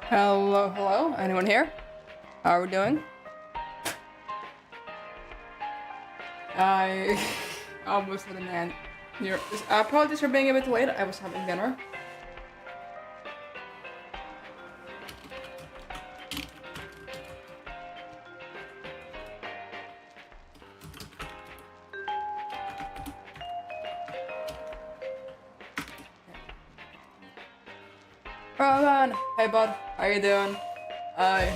Hello, hello. Anyone here? How are we doing? I almost had an end. Apologies for being a bit late. I was having dinner. Oh man, hey bud, how you doing? I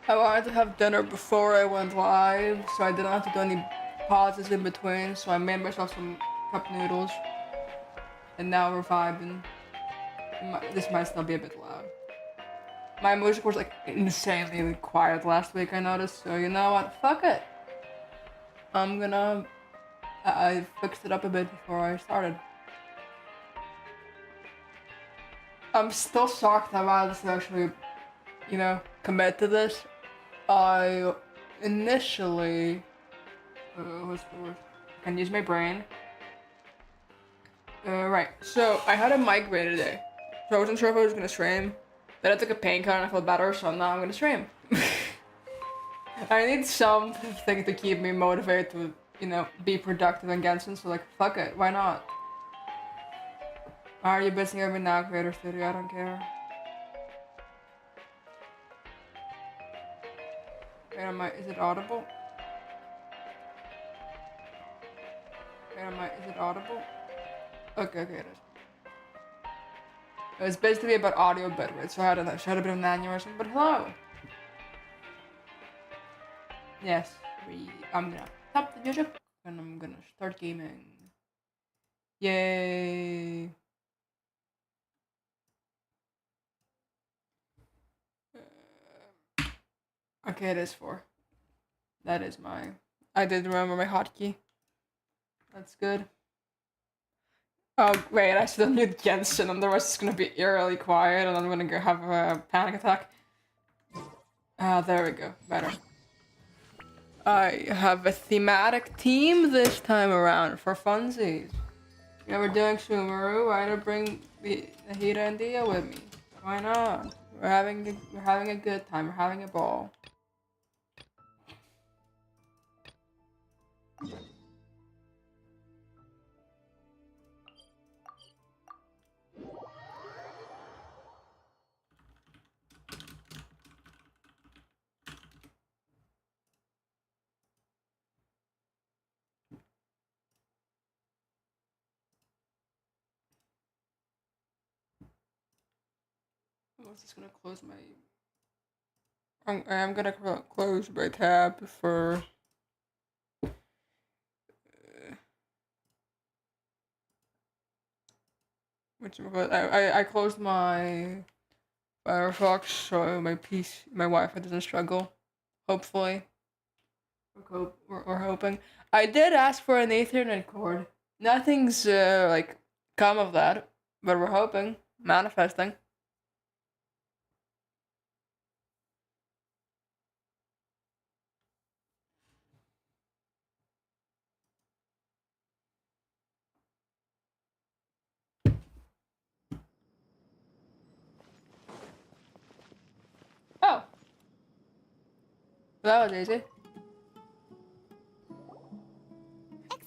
wanted to have dinner before I went live, so I didn't have to do any pauses in between. So I made myself some cup noodles, and now we're vibing. This might still be a bit loud. My music was like insanely quiet last week, I noticed. So you know what? Fuck it. I'm gonna. I fixed it up a bit before I started. I'm still shocked how I was actually, commit to this. I initially, what's the word? I can use my brain. Right. So I had a migraine today, so I wasn't sure if I was gonna stream. Then I took a painkiller and I felt better, so now I'm gonna stream. I need something to keep me motivated to, be productive in Genshin. So like, fuck it, why not? Are you busy every now, Creator Studio? I don't care. Wait, is it audible? Wait, is it audible? Okay, it is. It was basically about audio bitrate, so I had a bit of an aneurysm, but hello! Yes, I'm gonna stop the music, and I'm gonna start gaming. Yay! Okay, it is 4. That is I did remember my hotkey. That's good. Oh, wait, I still need Genshin, and the rest is gonna be eerily quiet, and I'm gonna go have a panic attack. There we go. Better. I have a thematic team this time around for funsies. We're doing sumeru. Why not bring the Hida and Dia with me? Why not? We're having a good time. We're having a ball. I was just gonna close my. I'm gonna close my tab for. I closed my Firefox so my Wi-Fi doesn't struggle. Hopefully, we're hoping. I did ask for an Ethernet cord. Nothing's like come of that, but we're hoping, manifesting. Oh, that was easy.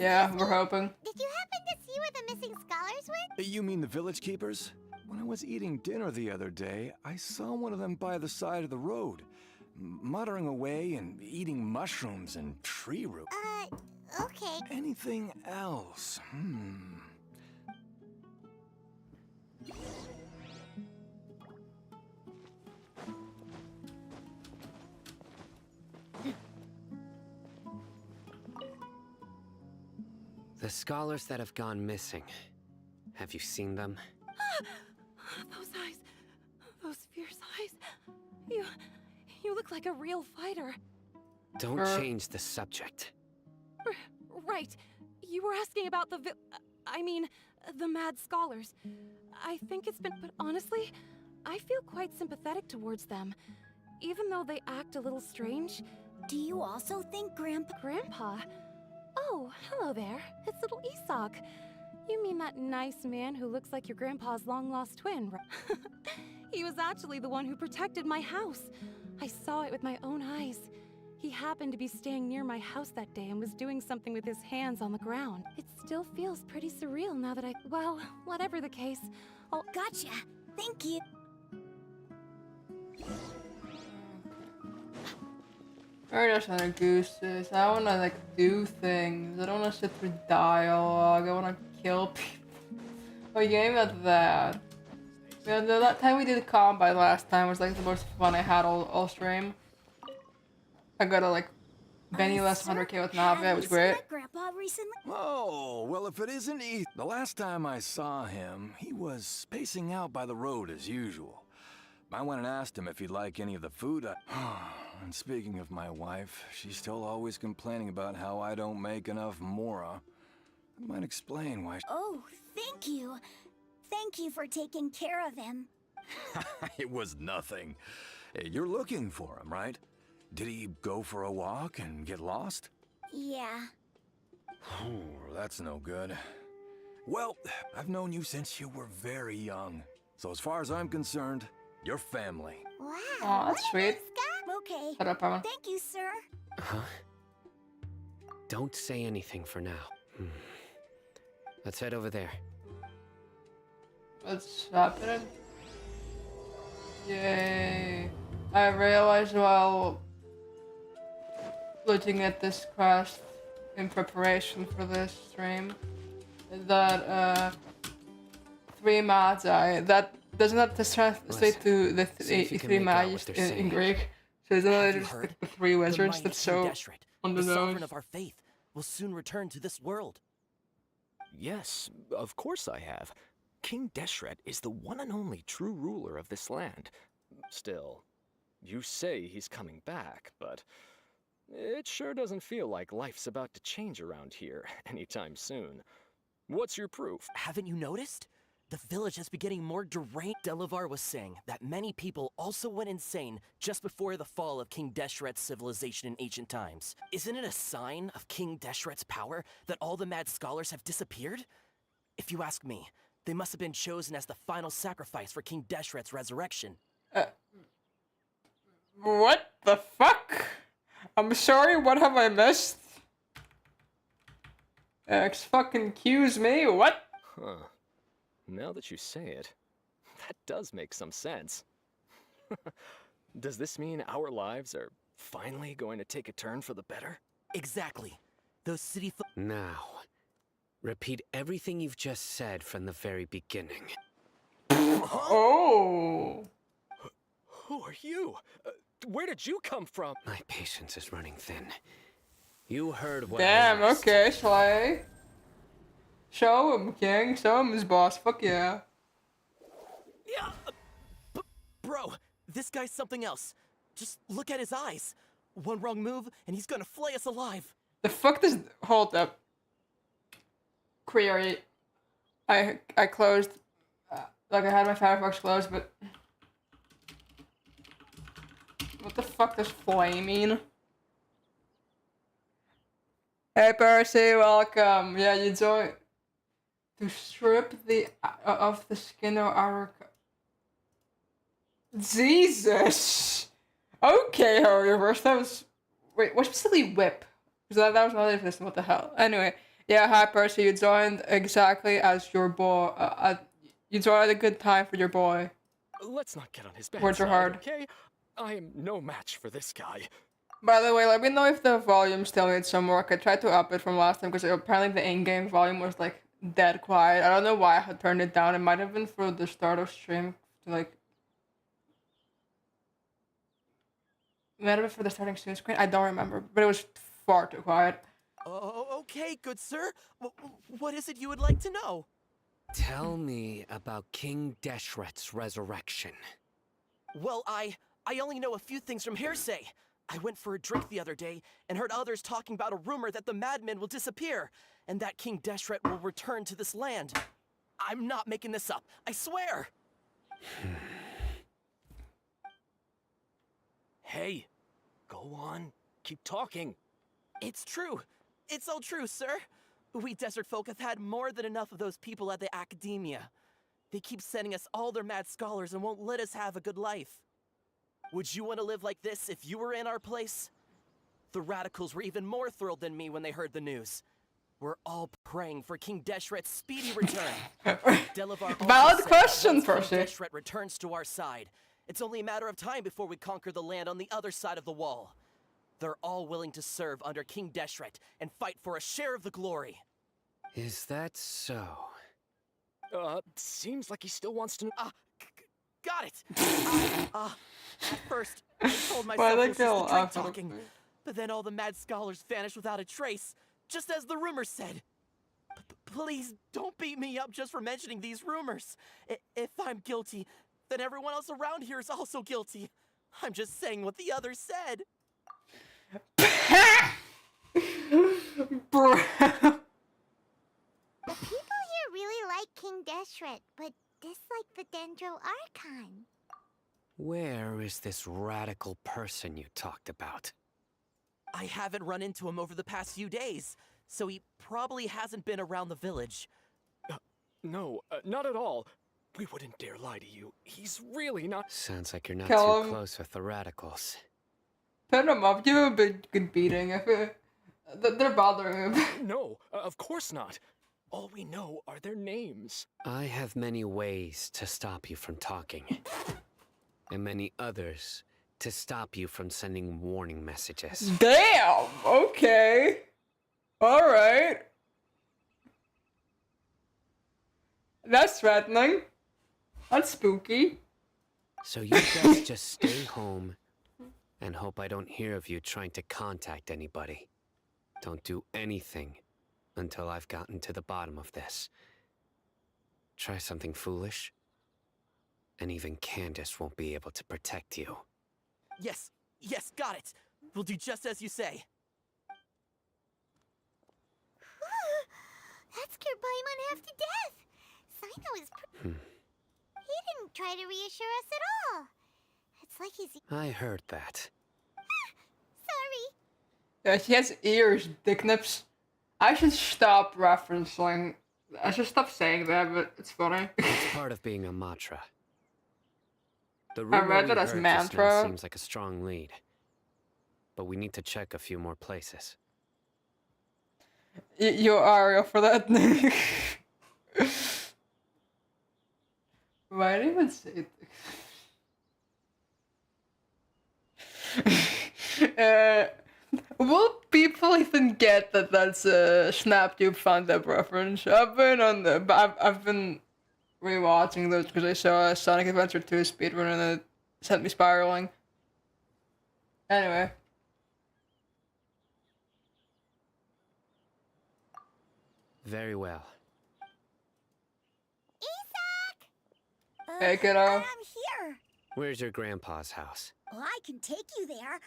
Yeah, we're hoping. Did you happen to see where the missing scholars went? You mean the village keepers? When I was eating dinner the other day, I saw one of them by the side of the road, muttering away and eating mushrooms and tree root. Okay. Anything else? The scholars that have gone missing. Have you seen them? Those eyes. Those fierce eyes. You look like a real fighter. Don't change the subject. Right. You were asking about the the mad scholars. I think it's been, but honestly, I feel quite sympathetic towards them. Even though they act a little strange. Do you also think Grandpa? Oh, hello there. It's little Isak. You mean that nice man who looks like your grandpa's long-lost twin, right? He was actually the one who protected my house. I saw it with my own eyes. He happened to be staying near my house that day and was doing something with his hands on the ground. It still feels pretty surreal now that well, whatever the case, I'll— Gotcha. Thank you. Or just other gooses. I wanna like do things. I don't wanna sit through dialogue. I wanna kill people. Oh, you gave me that. Yeah, that time we did combat last time was like the most fun I had all stream. I got a like Benny less 100k with Navia. It was great. Grandpa recently. Oh, well, if it isn't Ethan. The last time I saw him, he was spacing out by the road as usual. I went and asked him if he'd like any of the food And speaking of my wife, she's still always complaining about how I don't make enough mora. That might explain why. Oh, thank you. Thank you for taking care of him. It was nothing. Hey, you're looking for him, right? Did he go for a walk and get lost? Yeah. Oh, that's no good. Well, I've known you since you were very young. So as far as I'm concerned, you're family. Wow. Aw, that's sweet. Okay. Shut up, Emma. Thank you, sir. Huh? Don't say anything for now. Let's head over there. What's happening? Yay. I realized while looking at this quest in preparation for this stream that 3 magi, that doesn't have to translate to the See if you can 3 make out what magic they're in saying. Greek. So it's not Have you just heard? like the 3 wizards mighty that's King so Deshret, on the the sovereign nose. of our faith, will soon return to this world. Yes, of course I have. King Deshret is the one and only true ruler of this land. Still, you say he's coming back, but it sure doesn't feel like life's about to change around here anytime soon. What's your proof? Haven't you noticed? The village has been getting more deranged. Delavar was saying that many people also went insane just before the fall of King Deshret's civilization in ancient times. Isn't it a sign of King Deshret's power that all the mad scholars have disappeared? If you ask me, they must have been chosen as the final sacrifice for King Deshret's resurrection. What the fuck? I'm sorry, what have I missed? Excuse me, what? Huh. Now that you say it, that does make some sense. Does this mean our lives are finally going to take a turn for the better? Exactly. Those city Now, repeat everything you've just said from the very beginning. Oh. Who are you? Where did you come from? My patience is running thin. You heard what I Damn, asked. okay, Slay. Show him, King. Show him his boss. Fuck yeah. Yeah. Bro, this guy's something else. Just look at his eyes. One wrong move, and he's gonna flay us alive. The fuck does... Hold up. Query. I closed... like I had my Firefox closed, but... What the fuck does flay mean? Hey Percy, welcome. Yeah, you join... To strip the... of the skin or outer... Jesus! Okay, Harryverse, that was... Wait, what's specifically whip? Because that was not even what the hell. Anyway, yeah, hi Percy, you joined exactly as your boy. You joined a good time for your boy. Let's not get on his bad Words are side, hard. okay? I am no match for this guy. By the way, let me know if the volume still needs some work. I tried to up it from last time because apparently the in-game volume was like dead quiet. I don't know why I had turned it down. It might have been for the start of stream to like... It might have been for the starting stream screen. I don't remember, but it was far too quiet. Oh, okay, good sir. What is it you would like to know? Tell me about King Deshret's resurrection. Well, I only know a few things from hearsay. I went for a drink the other day and heard others talking about a rumor that the madmen will disappear and that King Deshret will return to this land. I'm not making this up, I swear! Hey, go on. Keep talking. It's true. It's all true, sir. We desert folk have had more than enough of those people at the academia. They keep sending us all their mad scholars and won't let us have a good life. Would you want to live like this if you were in our place? The radicals were even more thrilled than me when they heard the news. We're all praying for King Deshret's speedy return. Delavar also Valid said question, once King Percy. Deshret returns to our side, it's only a matter of time before we conquer the land on the other side of the wall. They're all willing to serve under King Deshret and fight for a share of the glory. Is that so? Seems like he still wants to. Got it! At first, I told myself Why it they was just kill the drink after the talking, food? but then all the mad scholars vanished without a trace, just as the rumors said. Please don't beat me up just for mentioning these rumors. If I'm guilty, then everyone else around here is also guilty. I'm just saying what the others said. Bro. The people here really like King Deshret, but dislike the Dendro Archon. Where is this radical person you talked about? I haven't run into him over the past few days, so he probably hasn't been around the village. No, not at all. We wouldn't dare lie to you. He's really not. Sounds like you're not Kill too him. close with the radicals. Put him up. Give him a big good beating. If they're bothering him. No, of course not. All we know are their names. I have many ways to stop you from talking. And many others to stop you from sending warning messages. Damn. Okay. All right. That's threatening. That's spooky. So you best just stay home and hope I don't hear of you trying to contact anybody. Don't do anything until I've gotten to the bottom of this. Try something foolish, and even Candace won't be able to protect you. Yes, got it. We'll do just as you say. That scared Paimon half to death. Sino is He didn't try to reassure us at all. It's like he's... I heard that. Sorry. Yeah, she has ears, dick nips. I should stop referencing. I should stop saying that, but it's funny. It's part of being a mantra. The I rumor read we that as heard just now mantra. seems like a strong lead. But we need to check a few more places. You're Ariel for that. Why did I even say it? Will people even get that that's a SnapTube FunDub reference? I've been rewatching those because I saw a Sonic Adventure 2 speedrun and it sent me spiraling. Anyway. Very well. Isaac! Hey, kiddo. I'm here. Where's your grandpa's house? Well, I can take you there.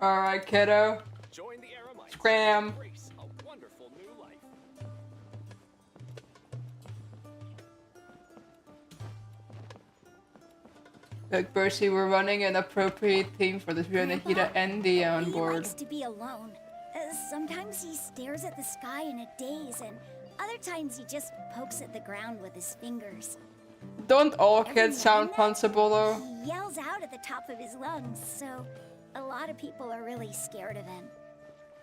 Alright, kiddo. Join the Eremites. Scram. Embrace a wonderful new life. Look, Percy, we're running an appropriate theme for this. We're gonna hit an ND on He board. likes to be alone. Sometimes he stares at the sky in a daze, and other times he just pokes at the ground with his fingers. Don't all Every kids now sound and then, punchable though? He yells out at the top of his lungs, so a lot of people are really scared of him.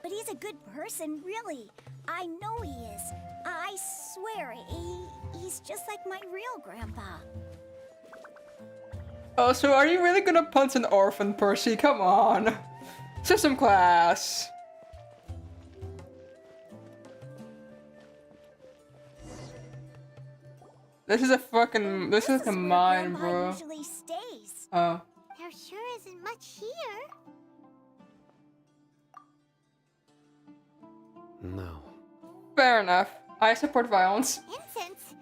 But he's a good person, really. I know he is. I swear, he's just like my real grandpa. Oh, so are you really gonna punch an orphan, Percy? Come on. System class. This is a where mine, Grandpa bro. usually stays. Oh. There sure isn't much here. No. Fair enough. I support violence. Incense?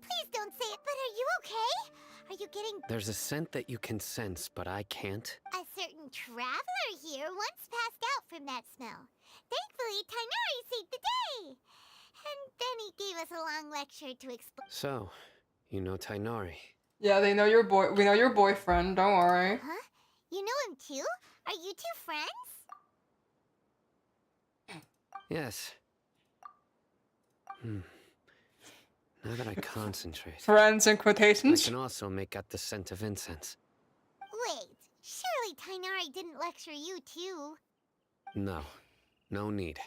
Please don't say it, but are you okay? Are you getting... There's a scent that you can sense, but I can't. A certain traveler here once passed out from that smell. Thankfully, Tainari saved the day. And then he gave us a long lecture to explain... So, you know Tainari. Yeah, we know your boyfriend, don't worry. Huh? You know him too? Are you two friends? Yes. Now that I concentrate, Friends in I quotations. can also make out the scent of incense. Wait, surely Tainari didn't lecture you too. No, no need.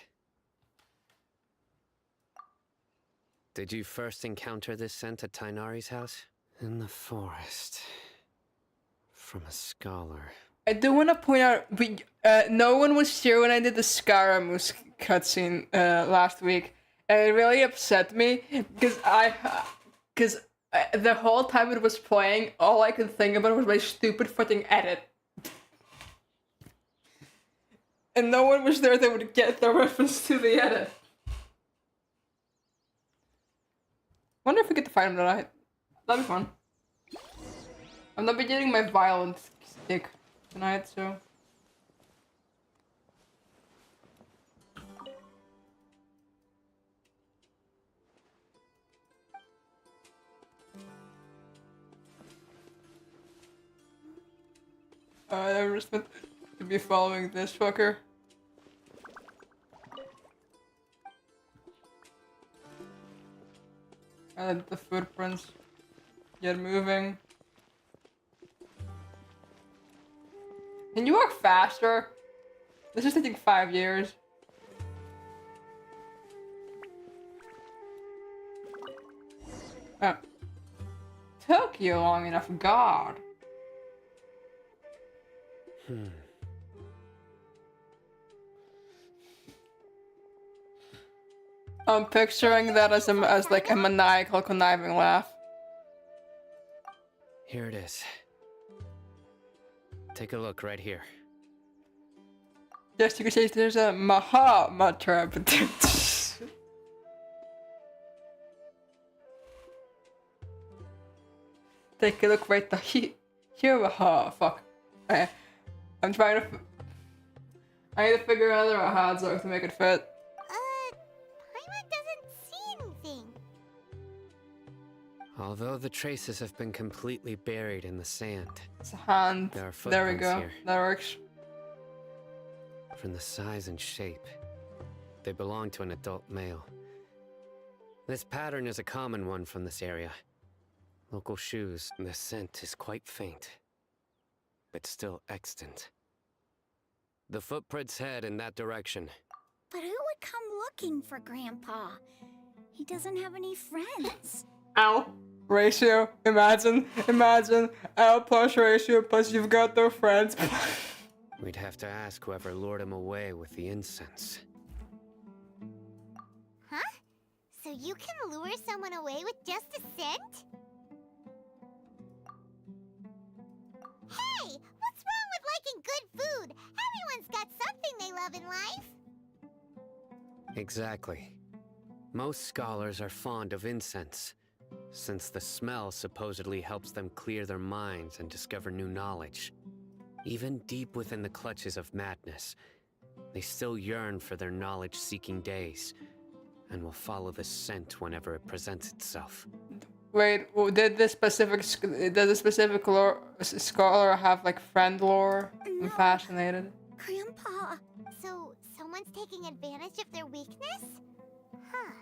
Did you first encounter this scent at Tainari's house? In the forest. From a scholar. I do want to point out, no one was here when I did the scaramouche cutscene last week, and it really upset me because the whole time it was playing, all I could think about was my stupid fucking edit, and no one was there that would get the reference to the edit. Wonder if we get to fight him tonight. That'd be fun. I'm not beginning my violent stick tonight, so. I'm just meant to be following this fucker. I let the footprints get moving. Can you walk faster? This is taking 5 years. Oh. Took you long enough, God. I'm picturing that as like a maniacal conniving laugh. Here it is. Take a look right here. Yes, you can say there's a maha mantra, but take a look right here. Maha, fuck. I'm trying to. I need to figure out how hard to make it fit. Paimon doesn't see anything. Although the traces have been completely buried in the sand, It's a hand. there are There we footprints go. here. That works. From the size and shape, they belong to an adult male. This pattern is a common one from this area. Local shoes. The scent is quite faint, but still extant. The footprints head in that direction. But who would come looking for Grandpa? He doesn't have any friends. Ow. Ratio. Imagine. L plus ratio plus you've got no friends. We'd have to ask whoever lured him away with the incense. Huh? So you can lure someone away with just a scent? Hey! What's wrong with liking good food? Everyone's got something they love in life. Exactly. Most scholars are fond of incense, since the smell supposedly helps them clear their minds and discover new knowledge. Even deep within the clutches of madness, they still yearn for their knowledge-seeking days, and will follow the scent whenever it presents itself. Wait, did the specific scholar have like friend lore? I'm No. fascinated. Grandpa. So someone's taking advantage of their weakness? Huh.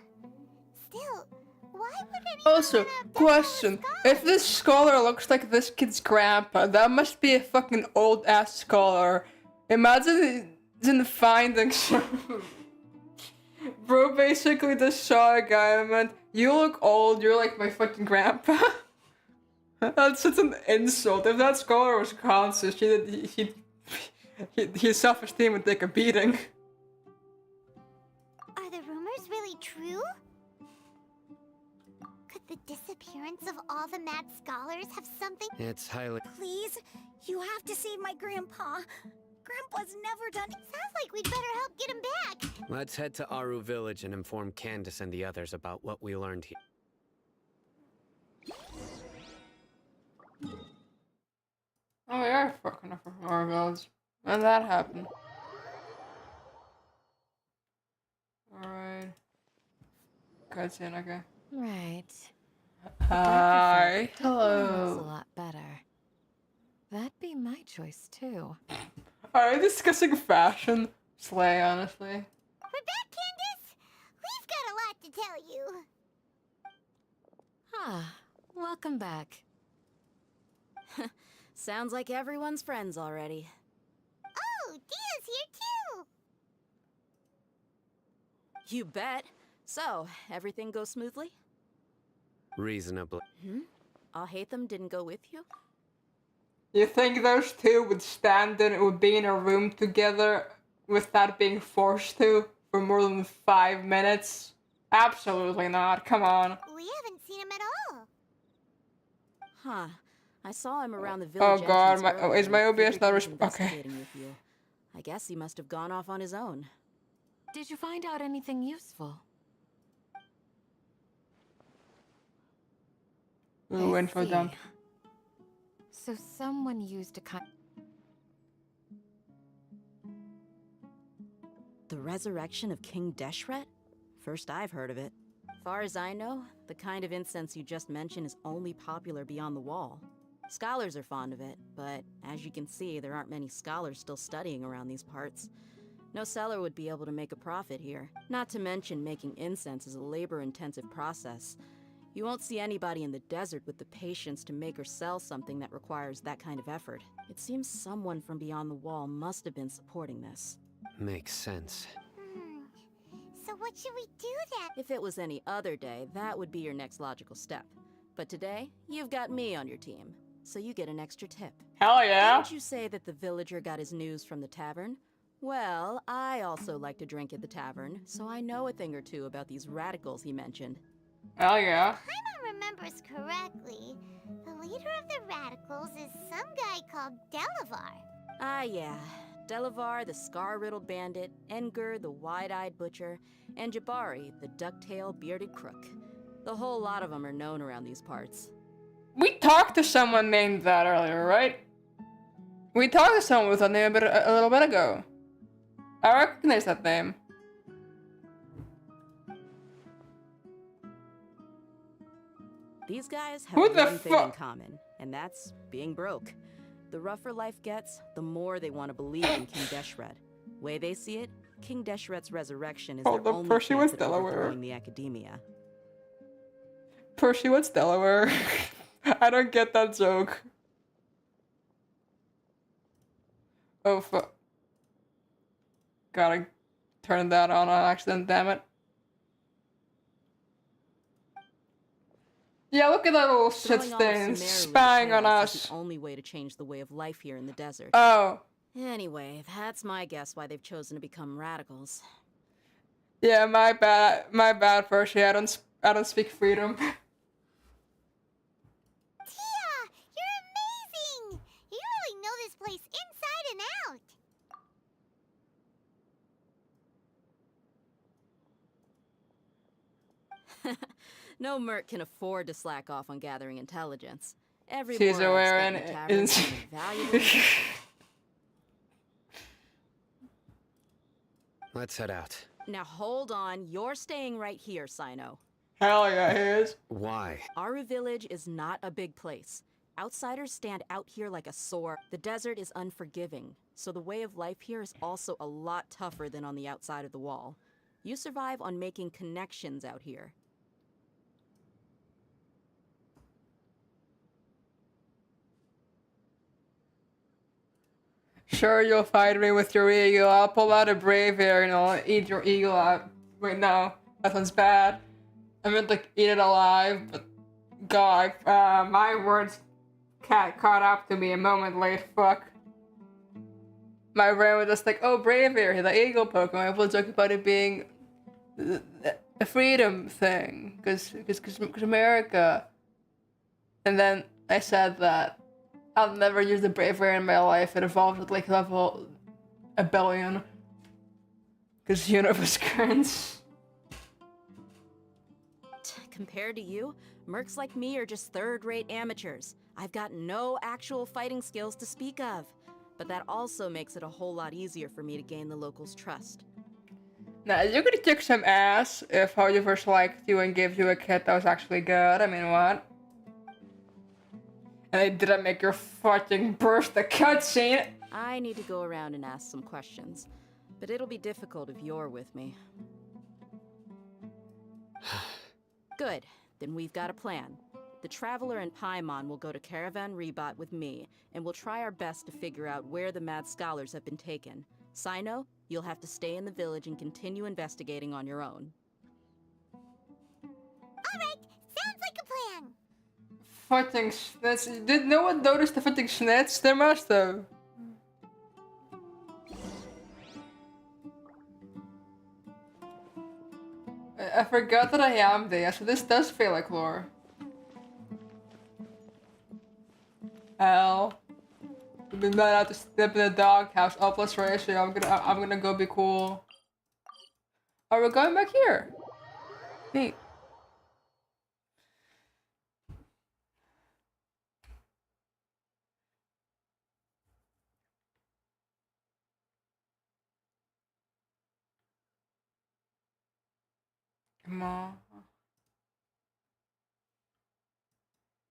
Still, why would anyone Also, wanna abduct question: all if this scholar looks like this kid's grandpa, that must be a fucking old ass scholar. Imagine he's in the findings. Bro basically just saw a guy and went, "You look old. You're like my fucking grandpa." That's such an insult. If that scholar was conscious, his self-esteem would take a beating. Are the rumors really true? Could the disappearance of all the mad scholars have something? It's highly... Please, you have to save my grandpa. Grandpa's never done. Sounds like we'd better help get him back. Let's head to Aru Village and inform Candace and the others about what we learned here. Oh, we are fucking up from our village. When did that happen? Alright. Cutscene, okay. Right. Hi. Looks a Hello. lot better. That'd be my choice too. Are we discussing fashion? Slay, honestly. We're back, Candace. We've got a lot to tell you. Ah, welcome back. Sounds like everyone's friends already. Oh, Dia's here too! You bet. So, everything goes smoothly? Reasonably. Alhaitham didn't go with you? You think those two would would be in a room together without being forced to for more than 5 minutes? Absolutely not. Come on. We haven't seen him at all. Huh. I saw him around the village. Oh god, entrance is my earlier and OBS figured not he was okay. investigating with you. I guess he must have gone off on his own. Did you find out anything useful? Ooh, I info see. dump. So someone used a kind. The resurrection of King Deshret? First I've heard of it. Far as I know, the kind of incense you just mentioned is only popular beyond the wall. Scholars are fond of it, but as you can see, there aren't many scholars still studying around these parts. No seller would be able to make a profit here. Not to mention making incense is a labor-intensive process. You won't see anybody in the desert with the patience to make or sell something that requires that kind of effort. It seems someone from beyond the wall must have been supporting this. Makes sense. So what should we do then? If it was any other day, that would be your next logical step. But today, you've got me on your team, so you get an extra tip. Hell yeah. Didn't you say that the villager got his news from the tavern? Well, I also like to drink at the tavern, so I know a thing or two about these radicals he mentioned. Hell yeah. Paimon remembers correctly. The leader of the radicals is some guy called Delavar. Ah, yeah. Delavar, the scar-riddled bandit, Engur, the wide-eyed butcher, and Jabari, the duck-tailed bearded crook. The whole lot of them are known around these parts. We talked to someone named that earlier, right? We talked to someone with that name a little bit ago. I recognize that name. These guys have Who the one thing in fuck? common, and that's being broke. The rougher life gets, the more they want to believe in King Deshret. Way they see it, King Deshret's resurrection is Hold their up, only Percy, chance what's at Delaware? overthrowing the academia. Percy, what's Delaware? I don't get that joke. Oh fuck. Gotta turn that on accident, damn it. Yeah, look at that little shit Throwing all of thing Sumeru into spying on chaos is us. the only way to change the way of life here in the desert. Oh. Anyway, that's my guess why they've chosen to become radicals. Yeah, my bad, Percy. I don't speak freedom. Tia! You're amazing! You really know this place inside and out! No merc can afford to slack off on gathering intelligence. Every She's moron aware spent in and the tavern is- is valuable. Let's head out. Now hold on, you're staying right here, Sino. Hell yeah, he is. Why? Aru Village is not a big place. Outsiders stand out here like a sore. The desert is unforgiving, so the way of life here is also a lot tougher than on the outside of the wall. You survive on making connections out here. Sure, you'll fight me with your eagle. I'll pull out a brave air and I'll eat your eagle out. Wait, no. That sounds bad. I meant like eat it alive, but God, my words caught up to me a moment late. Fuck. My brain was just like, oh, brave air, the eagle Pokemon. People joke about it being a freedom thing, because America. And then I said that I'll never use the brave air in my life. It evolved at like level 1 billion. Because universe currents. Compared to you, mercs like me are just third-rate amateurs. I've got no actual fighting skills to speak of. But that also makes it a whole lot easier for me to gain the locals' trust. Nah, you could kick some ass if how you first liked you and gave you a kit that was actually good. I mean, what? And they didn't make your fucking burst the cutscene. I need to go around and ask some questions. But it'll be difficult if you're with me. Good. Then we've got a plan. The Traveler and Paimon will go to Caravan Rebot with me, and we'll try our best to figure out where the Mad Scholars have been taken. Sino, you'll have to stay in the village and continue investigating on your own. Alright, sounds like a plan. Fighting schnitz. Did no one notice the fighting schnitz? There must have. I forgot that I am there, so this does feel like lore. Hell. We've been let out to step in the doghouse. Oh, plus ratio. I'm gonna go be cool. Are we going back here? Neat. Come on.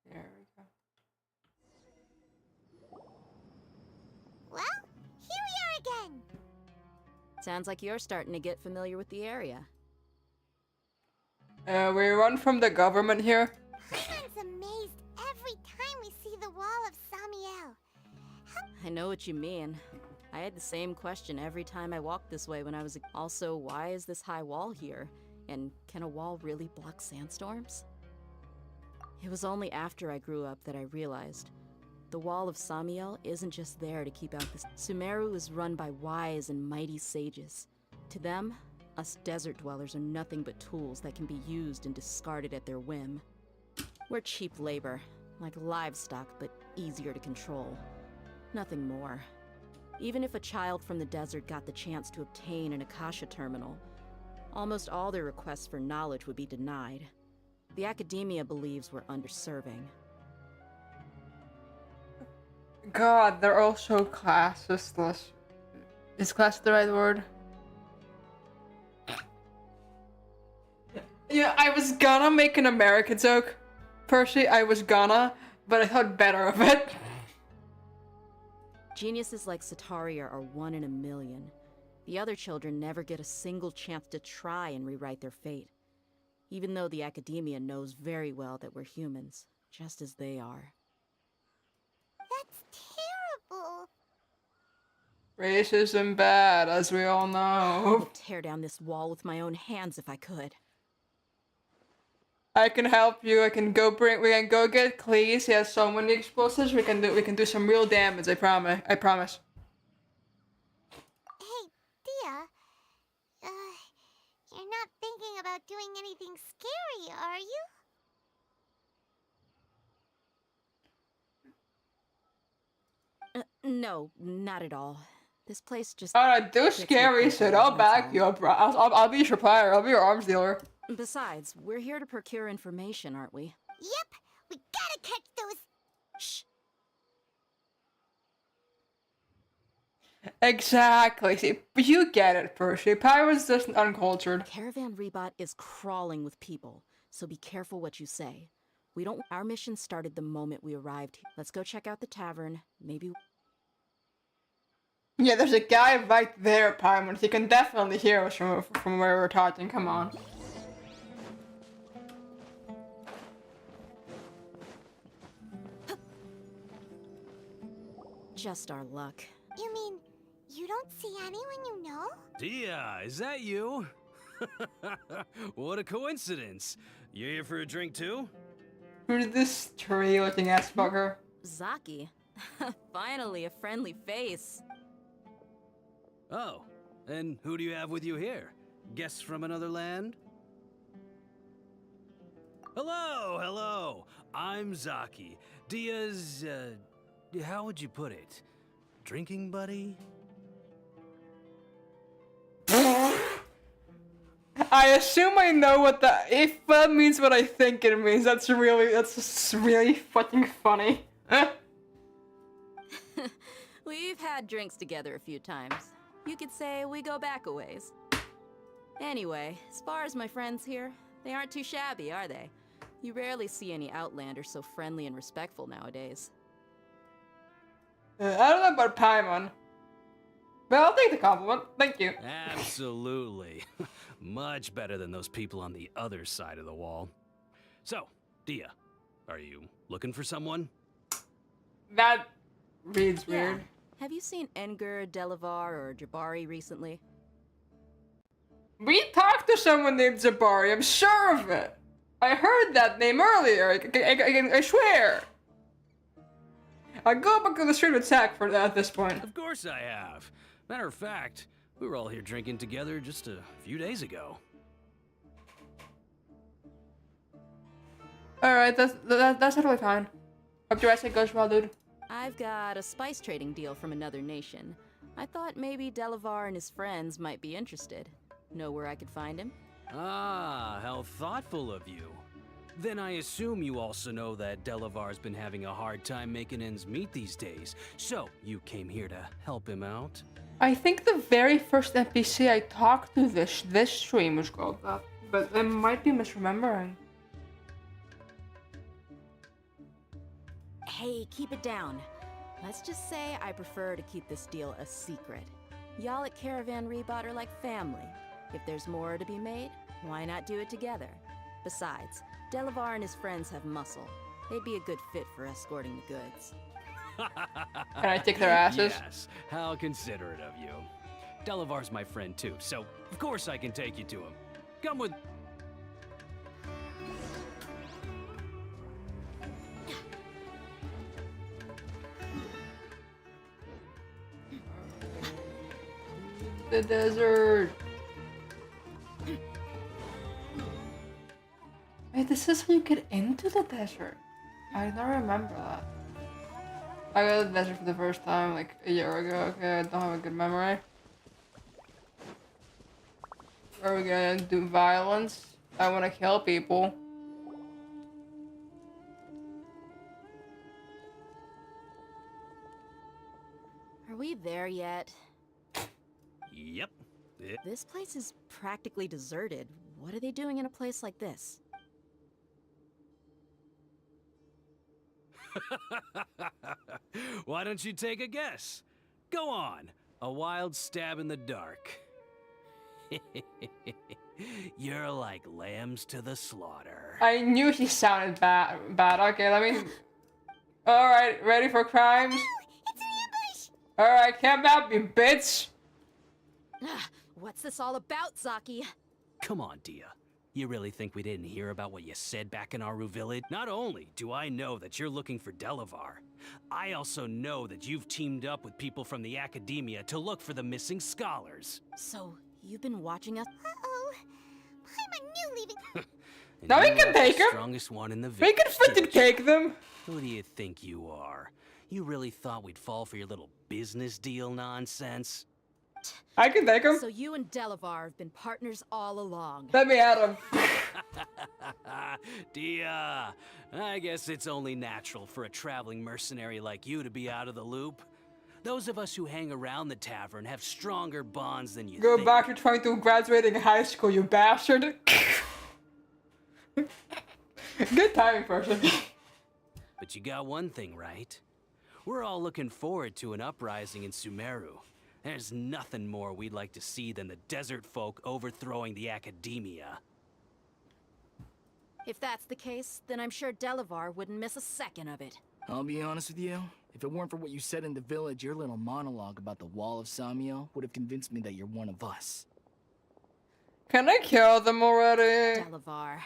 There we go. Well, here we are again. Sounds like you're starting to get familiar with the area. We run from the government here. Paimon's amazed every time we see the wall of Samiel. I know what you mean. I had the same question every time I walked this way when I was a... Also, why is this high wall here? And can a wall really block sandstorms? It was only after I grew up that I realized the wall of Samiel isn't just there to keep out the... Sumeru is run by wise and mighty sages. To them, us desert dwellers are nothing but tools that can be used and discarded at their whim. We're cheap labor, like livestock, but easier to control. Nothing more. Even if a child from the desert got the chance to obtain an Akasha terminal, almost all their requests for knowledge would be denied. The academia believes we're underserving. God, they're all so classist. Is class the right word? Yeah, I was gonna make an American joke, Percy. I was gonna, but I thought better of it. Geniuses like Sataria are one in a million. The other children never get a single chance to try and rewrite their fate. Even though the academia knows very well that we're humans, just as they are. That's terrible. Racism bad, as we all I know. would tear down this wall with my own hands if I could. I can help you. We can go get Cleese. He has so many explosives. We can do some real damage. I promise. Hey, Dia. You're not thinking about doing anything scary, are you? No, not at all. This place just... Alright, do gets me scary thinking, shit. I'll that's back all. you up, bro. I'll be your supplier. I'll be your arms dealer. Besides, we're here to procure information, aren't we? Yep, we gotta catch those. Shh. Exactly. See, you get it, Percy. Pirates just uncultured. Caravan Rebot is crawling with people, so be careful what you say. We don't... Our mission started the moment we arrived here. Let's go check out the tavern. Maybe... Yeah, there's a guy right there, Paimon. He can definitely hear us from where we're talking. Come on. Just our luck. You mean you don't see anyone you know? Dia, is that you? What a coincidence. You here for a drink too? Who's this tree-looking ass fucker? Zaki. Finally, a friendly face. Oh, and who do you have with you here? Guests from another land? Hello. I'm Zaki. Dia's, how would you put it? Drinking buddy? I assume I know what if that means what I think it means. That's just really fucking funny. We've had drinks together a few times. You could say we go back a ways. Anyway, as far as my friends here, they aren't too shabby, are they? You rarely see any Outlanders so friendly and respectful nowadays. I don't know about Paimon, but I'll take the compliment. Thank you. Absolutely. Much better than those people on the other side of the wall. So, Dia, Are you looking for someone? That reads Yeah. weird. Have you seen Edgar, Delavar, or Jabari recently? We talked to someone named Jabari, I'm sure of it. I heard that name earlier, I swear. I'll go back to the street with Zach for that at this point. Of course I have. Matter of fact, we were all here drinking together just a few days ago. Alright, that's totally fine. Hope the rest of it goes well, dude. I've got a spice trading deal from another nation. I thought maybe Delavar and his friends might be interested. Know where I could find him? Ah, how thoughtful of you. Then I assume you also know that Delavar's been having a hard time making ends meet these days. So, you came here to help him out? I think the very first NPC I talked to this stream was called that, but I might be misremembering. Hey, keep it down. Let's just say I prefer to keep this deal a secret. Y'all at Caravan Rebot are like family. If there's more to be made, why not do it together? Besides, Delavar and his friends have muscle. They'd be a good fit for escorting the goods. Can I take their asses? Yes, how considerate of you. Delavar's my friend too, so of course I can take you to him. Come with... The desert. Wait, this is how you get into the desert. I don't remember that. I got to the desert for the first time like a year ago. Okay, I don't have a good memory. Are we gonna do violence? I wanna kill people. Are we there yet? Yep. This place is practically deserted. What are they doing in a place like this? Why don't you take a guess? Go on. A wild stab in the dark. You're like lambs to the slaughter. I knew he sounded bad. Okay, let me... Alright, ready for crimes? It's an ambush! Alright, camp out, you bitch! What's this all about, Zaki? Come on, Dia. You really think we didn't hear about what you said back in Aru village? Not only do I know that you're looking for Delavar, I also know that you've teamed up with people from the academia to look for the missing scholars. So, you've been watching us? Uh-oh. I'm a new leaving. And Now we you can are take the 'em. strongest one in the We village. can freaking take them! Who do you think you are? You really thought we'd fall for your little business deal nonsense? I can take them. So you and Delavar have been partners all along. Let me at him. Dia, I guess it's only natural for a traveling mercenary like you to be out of the loop. Those of us who hang around the tavern have stronger bonds than you Go think. back to trying to graduating high school, you bastard. Good timing, person. But you got one thing right. We're all looking forward to an uprising in Sumeru. There's nothing more we'd like to see than the desert folk overthrowing the academia. If that's the case, then I'm sure Delavar wouldn't miss a second of it. I'll be honest with you. If it weren't for what you said in the village, your little monologue about the Wall of Samiel would have convinced me that you're one of us. Can I kill them already? Delavar.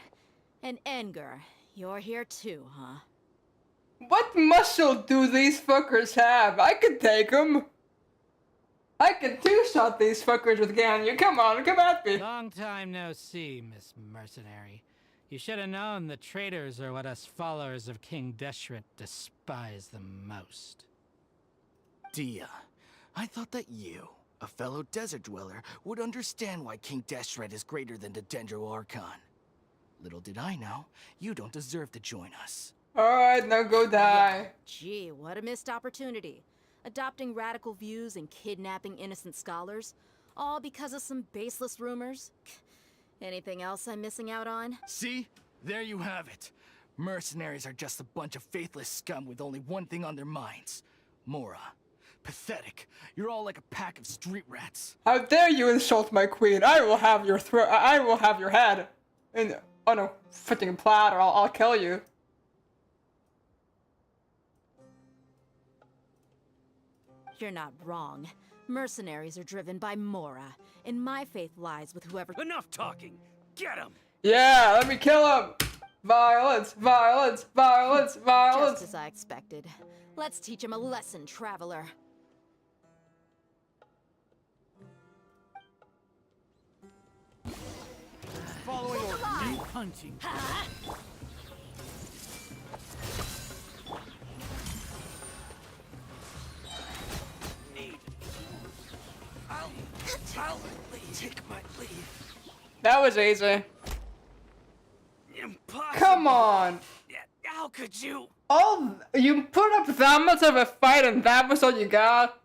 And Edgar, you're here too, huh? What muscle do these fuckers have? I could take them. I can two-shot these fuckers with Ganyu. Come on, come at me. Long time no see, Miss Mercenary. You should have known the traitors are what us followers of King Deshret despise the most. Dia, I thought that you, a fellow desert dweller, would understand why King Deshret is greater than the Dendro Archon. Little did I know, you don't deserve to join us. Alright, now go die. Gee, what a missed opportunity. Adopting radical views and kidnapping innocent scholars, all because of some baseless rumors. Anything else I'm missing out on? See? There you have it. Mercenaries are just a bunch of faithless scum with only one thing on their minds. Mora. Pathetic. You're all like a pack of street rats. How dare you insult my queen? I will have your throat. I will have your head. On a freaking platter. I'll kill you. You're not wrong. Mercenaries are driven by Mora, and my faith lies with whoever— Enough talking! Get him! Yeah, let me kill him! Violence, violence, violence, violence! Just as I expected. Let's teach him a lesson, traveler. Following orders. New punching. I'll take my leave. That was easy. Impossible! Come on! How could you? Oh, you put up that much of a fight and that was all you got?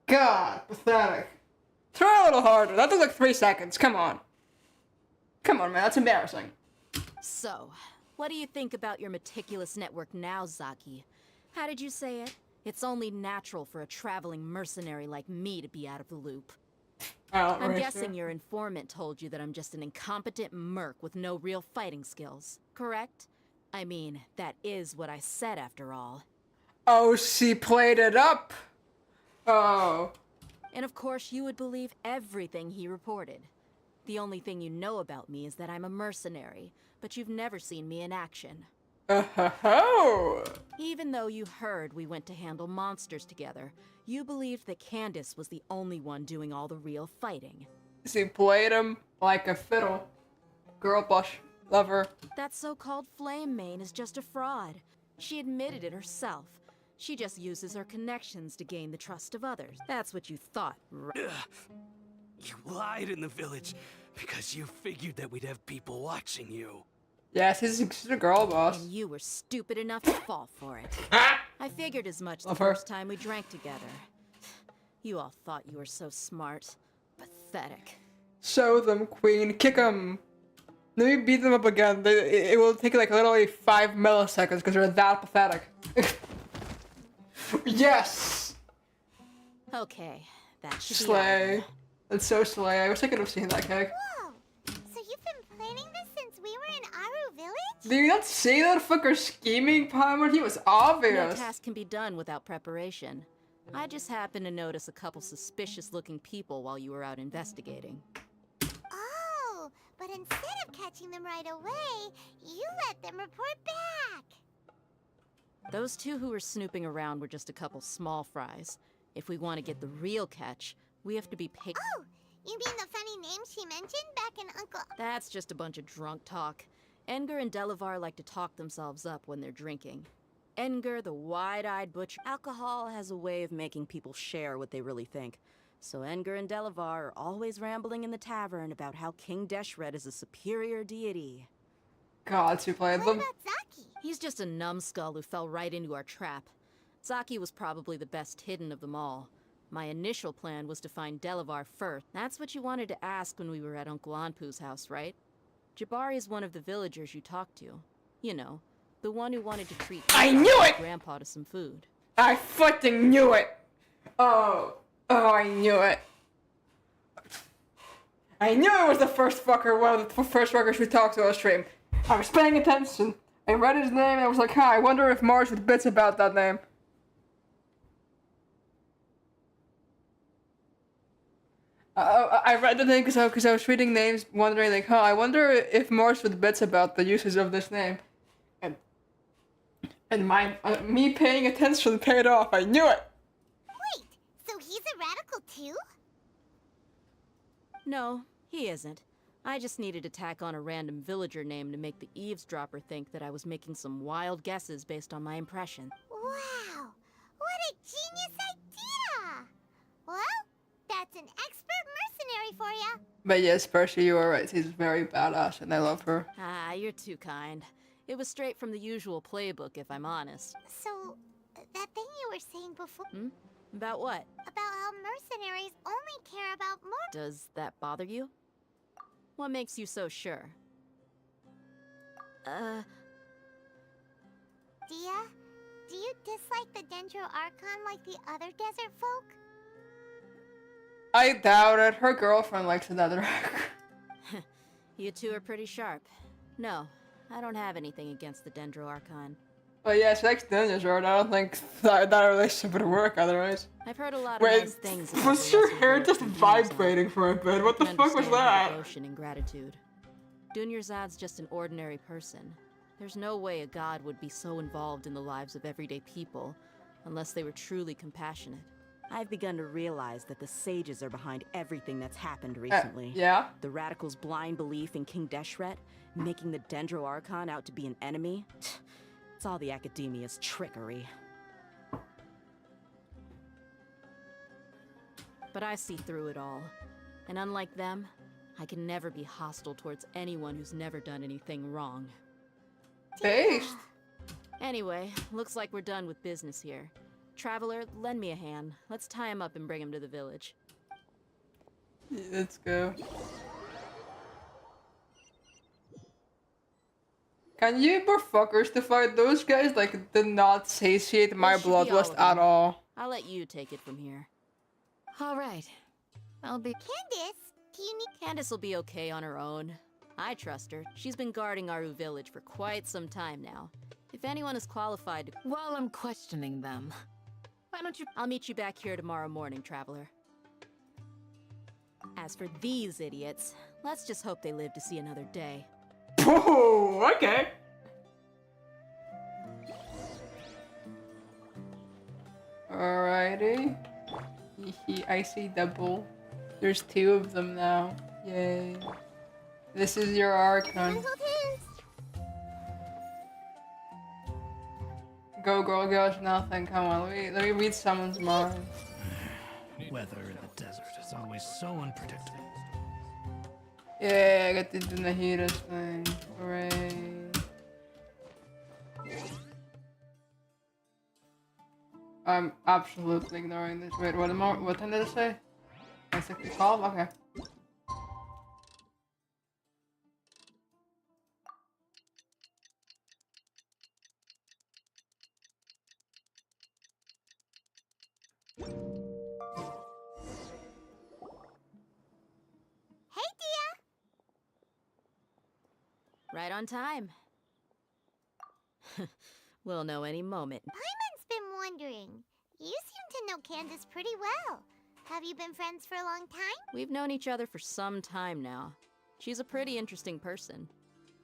God, pathetic. Try a little harder. That took like 3 seconds. Come on. Come on, man. That's embarrassing. So, what do you think about your meticulous network now, Zaki? How did you say it? It's only natural for a traveling mercenary like me to be out of the loop. I'm guessing your informant told you that I'm just an incompetent merc with no real fighting skills, correct? I mean, that is what I said after all. Oh, she played it up. Oh. And of course you would believe everything he reported. The only thing you know about me is that I'm a mercenary, but you've never seen me in action. Oh. Even though you heard we went to handle monsters together, you believed that Candace was the only one doing all the real fighting. She played him like a fiddle. Girl bush. Lover. That so-called flame main is just a fraud. She admitted it herself. She just uses her connections to gain the trust of others. That's what you thought, right? You lied in the village because you figured that we'd have people watching you. Yes, she's a girl boss. And you were stupid enough to fall for it. I figured as much the first time we drank together. You all thought you were so smart. Pathetic. Show them, queen. Kick them. Let me beat them up again. It will take like literally 5 milliseconds because they're that pathetic. Yes! Okay, that should Slay. That's so slay. I wish I could have seen that cake. Whoa! So you've been planning this since we were in Aru Village? Did you not see that fucker scheming, Palmer? He was No obvious. task can be done without preparation. I just happened to notice a couple suspicious-looking people while you were out investigating. Oh, but instead of catching them right away, you let them report back. Those two who were snooping around were just a couple small fries. If we want to get the real catch, we have to be paid. Oh, you mean the funny name she mentioned back in Uncle... That's just a bunch of drunk talk. Edgar and Delavar like to talk themselves up when they're drinking. Edgar, the wide-eyed butcher. Alcohol has a way of making people share what they really think. So Edgar and Delavar are always rambling in the tavern about how King Deshret is a superior deity. God, she played them. Zaki? He's just a numbskull who fell right into our trap. Zaki was probably the best hidden of them all. My initial plan was to find Delavar first. That's what you wanted to ask when we were at Uncle Anpu's house, right? Jabari is one of the villagers you talked to. You know, the one who wanted to treat I knew it! Grandpa to some food. I fucking knew it! Oh, I knew it. I knew it was the first fucker, one of the first fuckers we talked to on stream. I was paying attention. I read his name and I was like, I wonder if Mars would bitch about that name. I read the name because I was reading names, wondering like, I wonder if Mars would bitch about the uses of this name. And me paying attention paid off. I knew it. Wait, so he's a radical too? No, he isn't. I just needed to tack on a random villager name to make the eavesdropper think that I was making some wild guesses based on my impression. Wow, what a genius idea! Well, that's an expert mercenary for ya. But yes, Percy, you are right. She's very badass and I love her. Ah, you're too kind. It was straight from the usual playbook, if I'm honest. So, that thing you were saying before... About what? About how mercenaries only care about more... Does that bother you? What makes you so sure? Dia, do you dislike the Dendro Archon like the other desert folk? I doubt it. Her girlfriend likes another. You two are pretty sharp. No, I don't have anything against the Dendro Archon. But yeah, she likes ninjas, right? I don't think that relationship would work otherwise. I've heard a lot of Wait, nice things about was the your lesser hair village just from Dunyarzad. vibrating for a bit? What the I can fuck was understand her that? devotion and gratitude. Dunyarzad's just an ordinary person. There's no way a god would be so involved in the lives of everyday people unless they were truly compassionate. I've begun to realize that the sages are behind everything that's happened recently. Yeah? The radicals' blind belief in King Deshret, making the Dendro Archon out to be an enemy. It's all the academia's trickery. But I see through it all. And unlike them, I can never be hostile towards anyone who's never done anything wrong. Based. Anyway, looks like we're done with business here. Traveler, lend me a hand. Let's tie him up and bring him to the village. Yeah, let's go. Can you fuckers to fight those guys? Like, did not satiate my This should be all bloodlust of at them. all. I'll let you take it from here. All right. I'll be. Candace, do you need... Candace will be okay on her own. I trust her. She's been guarding Aru village for quite some time now. If anyone is qualified to... While I'm questioning them, why don't you... I'll meet you back here tomorrow morning, Traveler. As for these idiots, let's just hope they live to see another day. Oh, okay. Alrighty. I see double. There's 2 of them now. Yay. This is your Archon. Go, girl, gosh, nothing. Come on, let me read someone's mind. Weather in the desert is always so unpredictable. Yeah, I got to do the Nahida's thing. Hooray. I'm absolutely ignoring this. Wait, what time did it say? 12? Okay. Hey, Dia! Right on time. We'll know any moment. Paimon's been wondering. You seem to know Candace pretty well. Have you been friends for a long time? We've known each other for some time now. She's a pretty interesting person.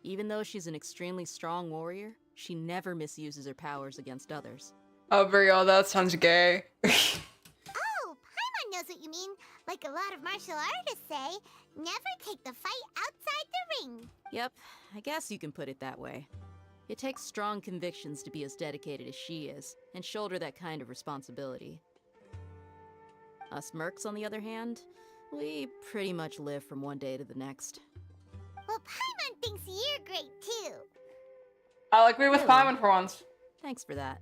Even though she's an extremely strong warrior, she never misuses her powers against others. Oh, Brielle, that sounds gay. Oh, Paimon knows what you mean. Like a lot of martial artists say, never take the fight outside the ring. Yep, I guess you can put it that way. It takes strong convictions to be as dedicated as she is, and shoulder that kind of responsibility. Us mercs, on the other hand, we pretty much live from one day to the next. Well, Paimon thinks you're great too. I'll agree with Really? Paimon for once. Thanks for that.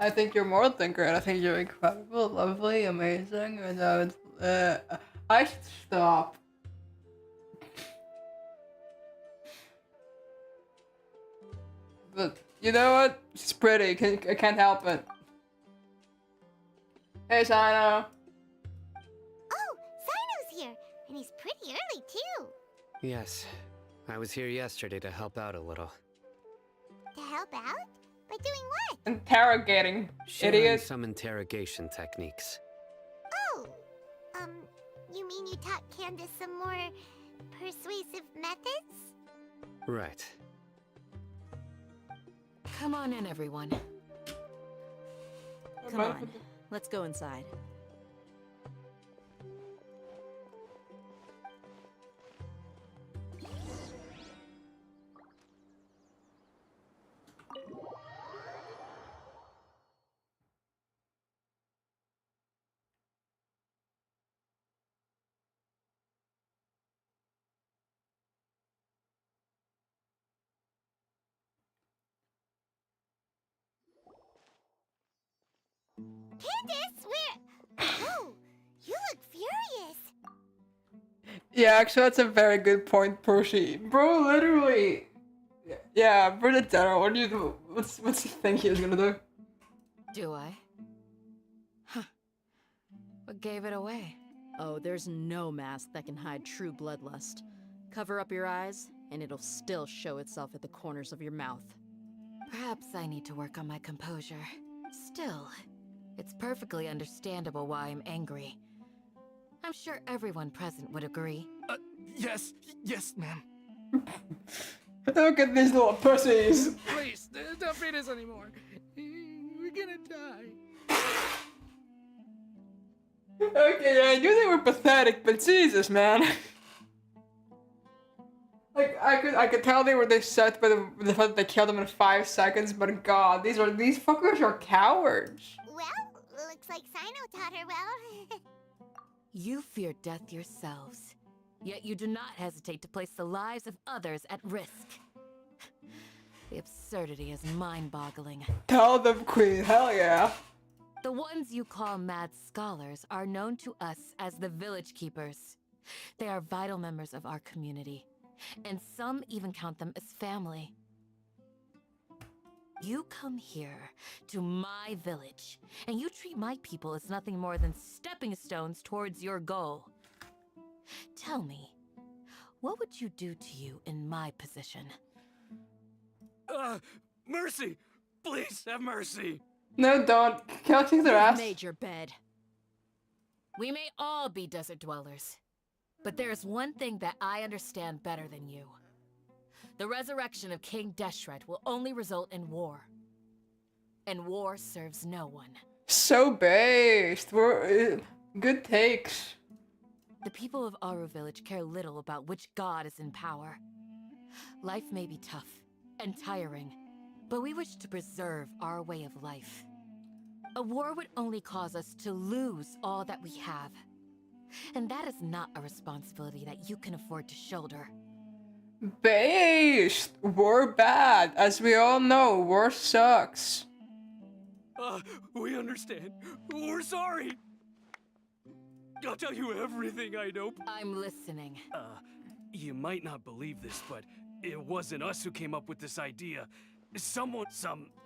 I think you're more than great. I think you're incredible, lovely, amazing, and I should stop. But you know what? She's pretty. I can't help it. Hey, Sino. Oh, Sino's here, and he's pretty early too. Yes, I was here yesterday to help out a little. To help out? By doing what? Interrogating, Sharing idiot. some interrogation techniques. Oh, you mean you taught Candace some more persuasive methods? Right. Come on in, everyone. Come on, let's go inside. Candace, where? Oh, you look furious. Yeah, actually, that's a very good point, Percy. Bro, literally. Yeah, for the general, what do you do? What's he think he was gonna do? Do I? Huh. What gave it away? Oh, there's no mask that can hide true bloodlust. Cover up your eyes, and it'll still show itself at the corners of your mouth. Perhaps I need to work on my composure. Still, it's perfectly understandable why I'm angry. I'm sure everyone present would agree. Yes, ma'am. Look at these little pussies. Please, don't feed us anymore. We're gonna die. Okay, I knew they were pathetic, but Jesus, man. Like I could tell they were set by the fact that they killed them in 5 seconds. But God, these fuckers are cowards. Well, looks like Sino taught her well. You fear death yourselves, yet you do not hesitate to place the lives of others at risk. The absurdity is mind-boggling. Tell them, Queen. Hell yeah. The ones you call mad scholars are known to us as the Village Keepers. They are vital members of our community, and some even count them as family. You come here to my village, and you treat my people as nothing more than stepping stones towards your goal. Tell me, what would you do to you in my position? Mercy! Please have mercy! No, don't. Can't kick their ass. You've made your bed. We may all be desert dwellers, but there's one thing that I understand better than you. The resurrection of King Deshret will only result in war. And war serves no one. So based. We're good takes. The people of Aru Village care little about which god is in power. Life may be tough and tiring, but we wish to preserve our way of life. A war would only cause us to lose all that we have. And that is not a responsibility that you can afford to shoulder. Based. War bad. As we all know, war sucks. We understand. We're sorry. I'll tell you everything I know. I'm listening. You might not believe this, but it wasn't us who came up with this idea. Some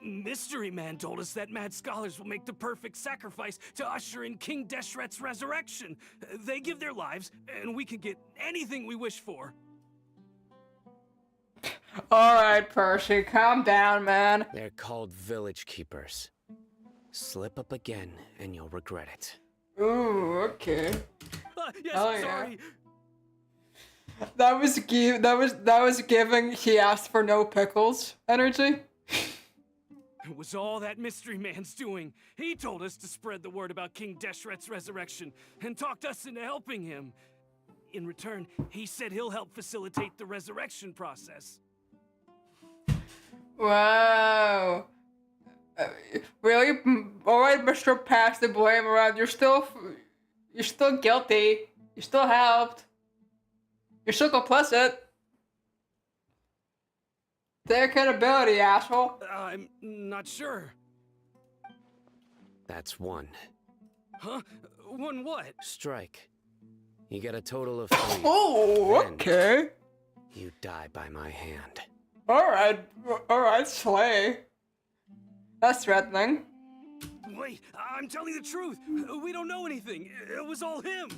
mystery man told us that mad scholars will make the perfect sacrifice to usher in King Deshret's resurrection. They give their lives, and we can get anything we wish for. Alright, Percy, calm down, man. They're called Village Keepers. Slip up again, and you'll regret it. Ooh, okay. Yes, Oh, sorry. Yeah. That was giving he asked for no pickles energy. It was all that mystery man's doing. He told us to spread the word about King Deshret's resurrection and talked us into helping him. In return, he said he'll help facilitate the resurrection process. Wow. Really? Alright, Mr. Pass the blame around. You're still guilty. You still helped. You're still complicit. Take accountability, asshole. I'm not sure. That's one. Huh? One what? Strike. You get a total of 3. Oh, Then okay. you die by my hand. Alright, Slay. That's threatening. Wait, I'm telling the truth. We don't know anything. It was all him.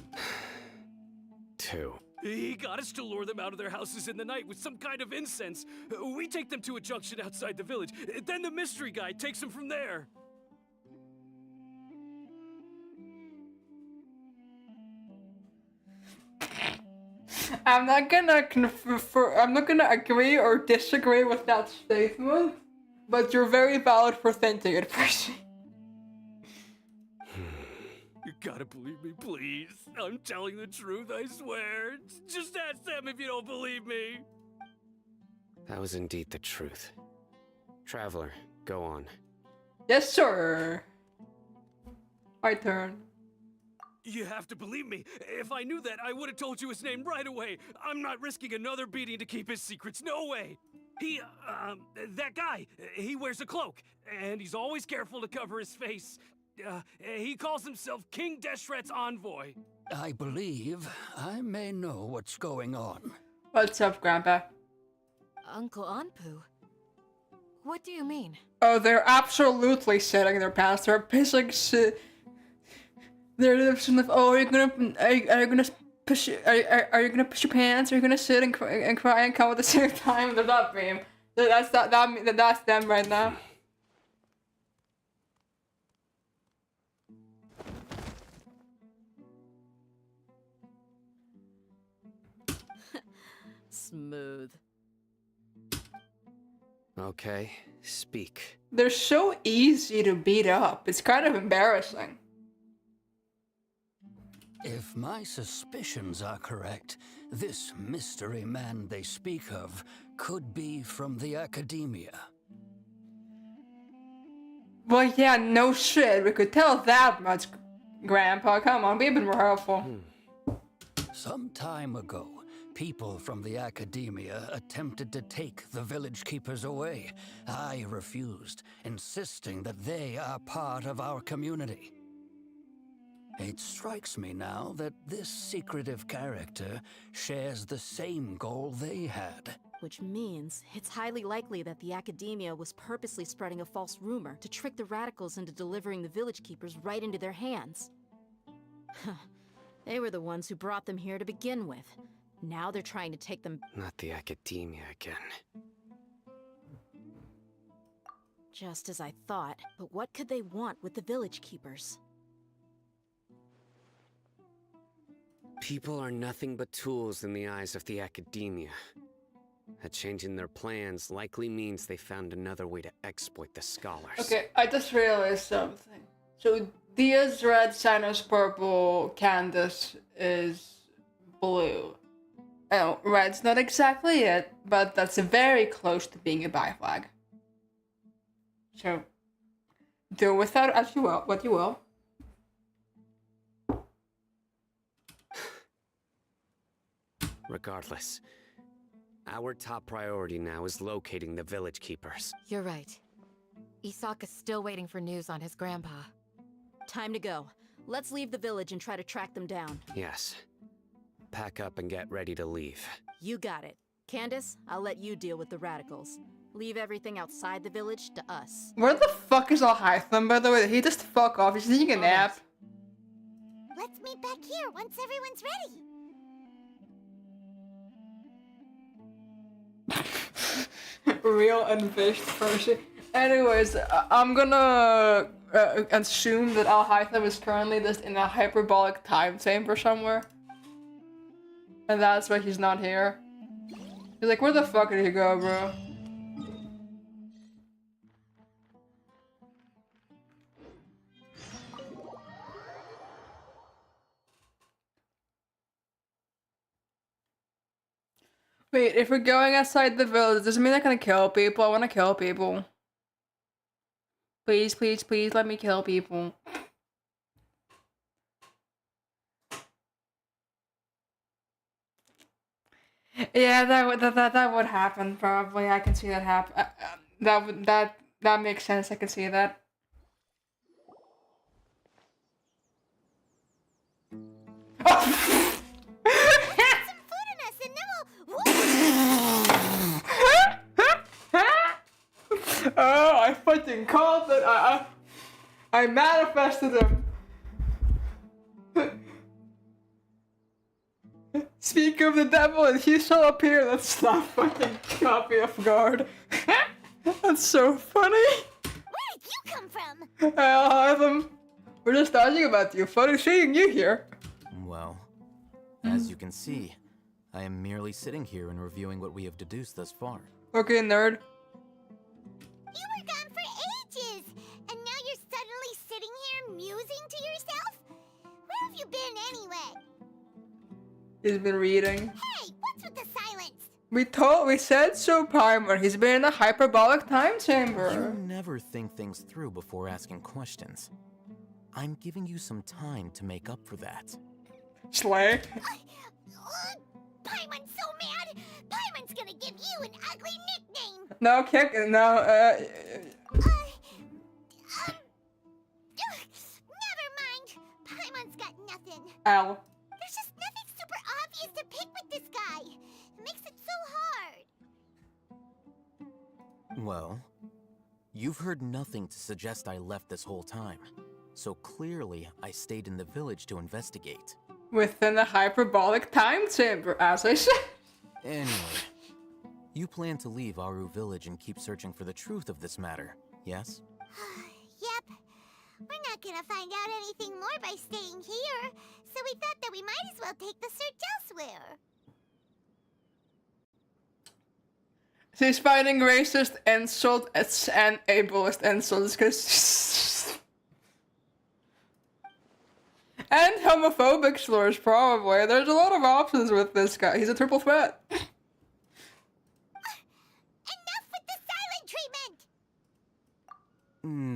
2. He got us to lure them out of their houses in the night with some kind of incense. We take them to a junction outside the village. Then the mystery guy takes them from there. I'm not gonna agree or disagree with that statement, but you're very valid for thinking it, Percy. You gotta believe me, please. I'm telling the truth, I swear. Just ask them if you don't believe me. That was indeed the truth. Traveler, go on. Yes, sir. My turn. You have to believe me. If I knew that, I would have told you his name right away. I'm not risking another beating to keep his secrets. No way. That guy, he wears a cloak, and he's always careful to cover his face. He calls himself King Deshret's envoy. I believe I may know what's going on. What's up, Grandpa? Uncle Anpu? What do you mean? Oh, they're absolutely shitting their pants. They're pissing shit. They're some of, oh, are you gonna push your pants? Are you gonna sit and cry and come at the same time? They're not being. That's them right now. Smooth. Okay, speak. They're so easy to beat up. It's kind of embarrassing. If my suspicions are correct, this mystery man they speak of could be from the academia. Well, yeah, no shit. We could tell that much, Grandpa. Come on, be a bit more helpful. Some time ago, people from the academia attempted to take the village keepers away. I refused, insisting that they are part of our community. It strikes me now that this secretive character shares the same goal they had. Which means it's highly likely that the academia was purposely spreading a false rumor to trick the radicals into delivering the village keepers right into their hands. They were the ones who brought them here to begin with. Now they're trying to take them... Not the academia again. Just as I thought. But what could they want with the village keepers? People are nothing but tools in the eyes of the academia. A change in their plans likely means they found another way to exploit the scholars. Okay, I just realized something. So Dia's red, Sino's purple, Candace is blue. Oh, red's not exactly it, but that's very close to being a bi flag. So do with that as you will, what you will. Regardless, our top priority now is locating the village keepers. You're right. Isaka's still waiting for news on his grandpa. Time to go. Let's leave the village and try to track them down. Yes. Pack up and get ready to leave. You got it. Candace, I'll let you deal with the radicals. Leave everything outside the village to us. Where the fuck is Al-Hytham, by the way? Did he just fuck off? He's taking a nap. Let's meet back here once everyone's ready. Real unfished person. Anyways, I'm gonna assume that Al-Hytham is currently just in a hyperbolic time chamber somewhere. And that's why he's not here. He's like, where the fuck did he go, bro? Wait, if we're going outside the village, does it mean I can kill people? I want to kill people. Please, please, please let me kill people. Yeah, that would happen probably. I can see that happen. That makes sense. I can see that. Oh, I fucking called it. I manifested him. Speak of the devil and he shall appear. That's not fucking caught me off guard. That's so funny. Where did you come from? Hytham, we're just talking about you. Funny seeing you here. Well, as you can see, I am merely sitting here and reviewing what we have deduced thus far. Okay, nerd. You were gone for ages, and now you're suddenly sitting here musing to yourself? Where have you been anyway? He's been reading. Hey, what's with the silence? We said so, Primer. He's been in a hyperbolic time chamber. You never think things through before asking questions. I'm giving you some time to make up for that. Slay. Paimon's so mad! Paimon's gonna give you an ugly nickname! No, kick. No, Never mind. Paimon's got nothing. Ow. There's just nothing super obvious to pick with this guy. It makes it so hard. Well, you've heard nothing to suggest I left this whole time. So clearly, I stayed in the village to investigate. Within a hyperbolic time chamber, as I said. Anyway, You plan to leave Aru Village and keep searching for the truth of this matter, yes? Yep. We're not gonna find out anything more by staying here, so we thought that we might as well take the search elsewhere. She's fighting racist insult and ableist insults because and homophobic slurs probably. There's a lot of options with this guy. He's a triple threat. Enough with the silent treatment!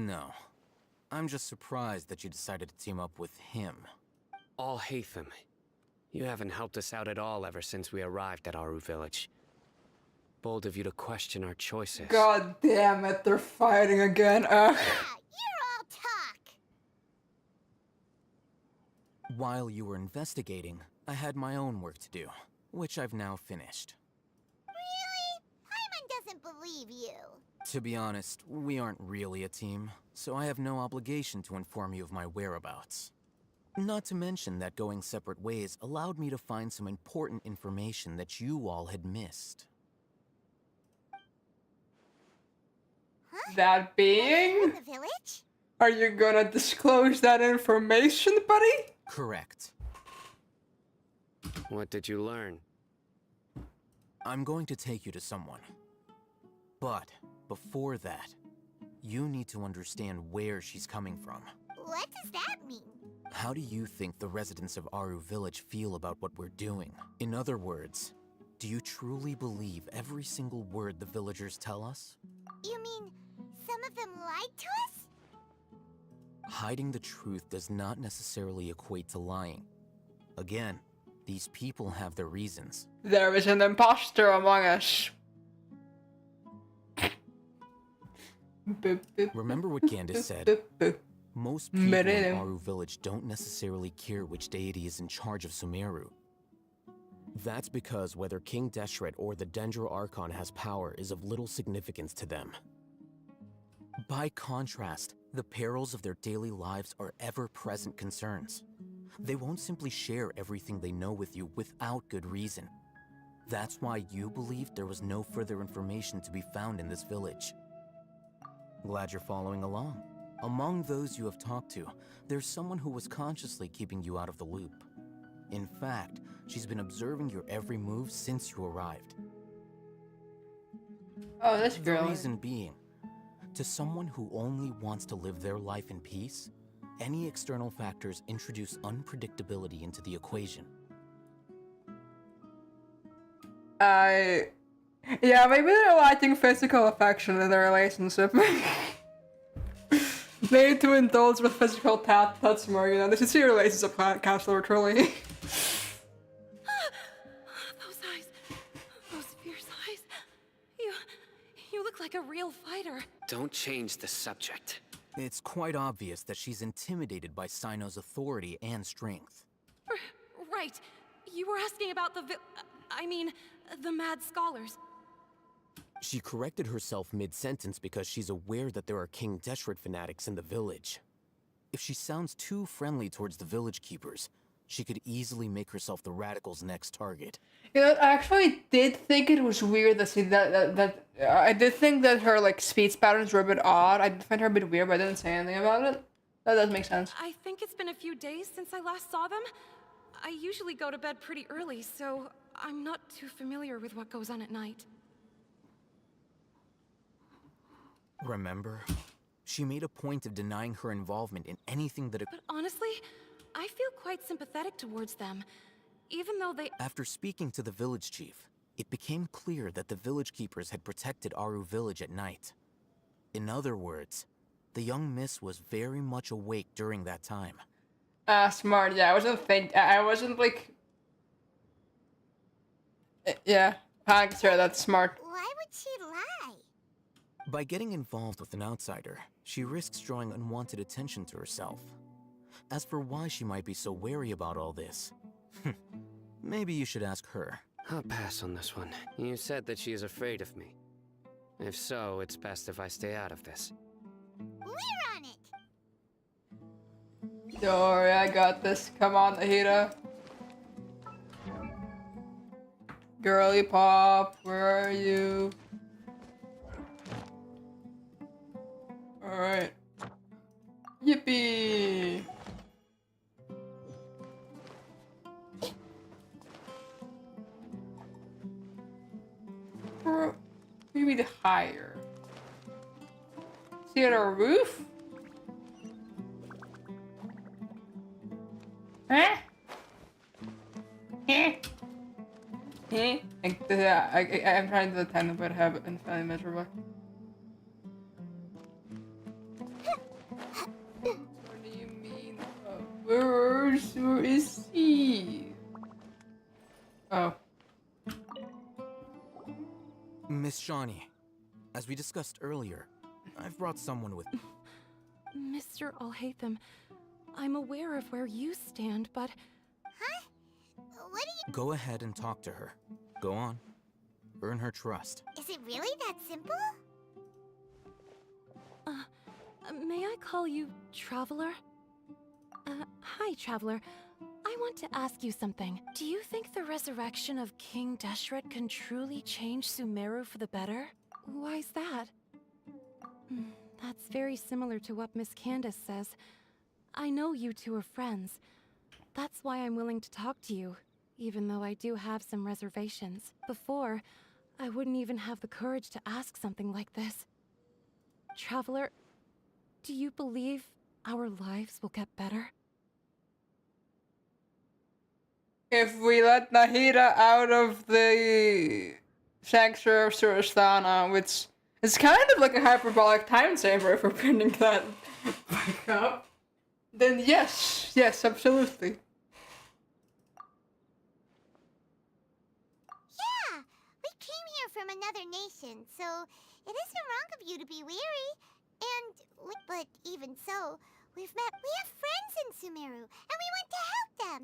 No. I'm just surprised that you decided to team up with him. Alhaitham, you haven't helped us out at all ever since we arrived at Aru Village. Bold of you to question our choices. God damn it, they're fighting again. Yeah, you're all talk. While you were investigating, I had my own work to do, which I've now finished. Really? Paimon doesn't believe you. To be honest, we aren't really a team, so I have no obligation to inform you of my whereabouts. Not to mention that going separate ways allowed me to find some important information that you all had missed. Huh? That being? In the village? Are you gonna disclose that information, buddy? Correct. What did you learn? I'm going to take you to someone. But before that, you need to understand where she's coming from. What does that mean? How do you think the residents of Aru Village feel about what we're doing? In other words, do you truly believe every single word the villagers tell us? You mean some of them lied to us? Hiding the truth does not necessarily equate to lying. Again, these people have their reasons. There is an imposter among us. Remember what Candace said? Most people in Aru Village don't necessarily care which deity is in charge of Sumeru. That's because whether King Deshret or the Dendro Archon has power is of little significance to them. By contrast, the perils of their daily lives are ever-present concerns. They won't simply share everything they know with you without good reason. That's why you believed there was no further information to be found in this village. Glad you're following along. Among those you have talked to, there's someone who was consciously keeping you out of the loop. In fact, she's been observing your every move since you arrived. Oh, this girl. The reason being, to someone who only wants to live their life in peace, any external factors introduce unpredictability into the equation. Yeah, maybe they're lacking physical affection in their relationship. They need to indulge with physical touch more, you know. They should see your relationship counselor, truly. Those eyes. Those fierce eyes. You look like a real fighter. Don't change the subject. It's quite obvious that she's intimidated by Sino's authority and strength. Right. You were asking about the the mad scholars. She corrected herself mid-sentence because she's aware that there are King Deshret fanatics in the village. If she sounds too friendly towards the village keepers, she could easily make herself the radicals' next target. You know, I actually did think it was weird that I did think that her like speech patterns were a bit odd. I did find her a bit weird, but I didn't say anything about it. That does make sense. I think it's been a few days since I last saw them. I usually go to bed pretty early, so I'm not too familiar with what goes on at night. Remember? She made a point of denying her involvement in anything that... But honestly, I feel quite sympathetic towards them, even though they... After speaking to the village chief, it became clear that the village keepers had protected Aru Village at night. In other words, the young miss was very much awake during that time. Smart, yeah, I wasn't like... Yeah, sure, that's smart. Why would she lie? By getting involved with an outsider, she risks drawing unwanted attention to herself. As for why she might be so wary about all this, maybe you should ask her. I'll pass on this one. You said that she is afraid of me. If so, it's best if I stay out of this. We're on it! Don't worry, I got this. Come on, Ahita. Girly Pop, where are you? Alright. Yippee! Maybe the higher. See at our roof? Huh? Huh? Huh? I'm trying to attend but have it infinitely miserable. What do you mean? Where is he? Oh. Miss Shawnee, as we discussed earlier, I've brought someone with me. Mr. Alhaitham, I'm aware of where you stand, but... Huh? What do you... Go ahead and talk to her. Go on. Earn her trust. Is it really that simple? May I call you Traveler? Hi, Traveler. I want to ask you something. Do you think the resurrection of King Deshret can truly change Sumeru for the better? Why's that? That's very similar to what Miss Candace says. I know you two are friends. That's why I'm willing to talk to you, even though I do have some reservations. Before, I wouldn't even have the courage to ask something like this. Traveler, do you believe our lives will get better? If we let Nahida out of the Sanctuary of Surasthana, which is kind of like a hyperbolic time saver if we're bringing that back up, then yes, absolutely. Yeah, we came here from another nation, so it isn't wrong of you to be weary. But even so, we have friends in Sumeru, and we want to help them.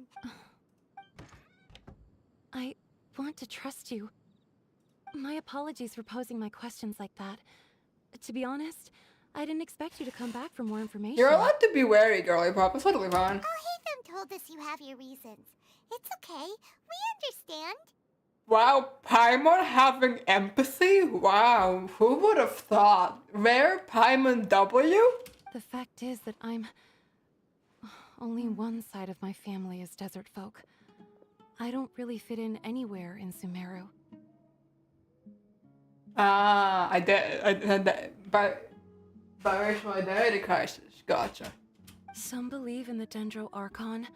I want to trust you. My apologies for posing my questions like that. To be honest, I didn't expect you to come back for more information. You're allowed to be wary, girly pop. It's totally fine. Alhaitham told us you have your reasons. It's okay. We understand. Wow, Paimon having empathy? Wow, who would have thought? Rare Paimon W? The fact is that only one side of my family is desert folk. I don't really fit in anywhere in Sumeru. Ah, biracial identity crisis. Gotcha. Some believe in the Dendro Archon,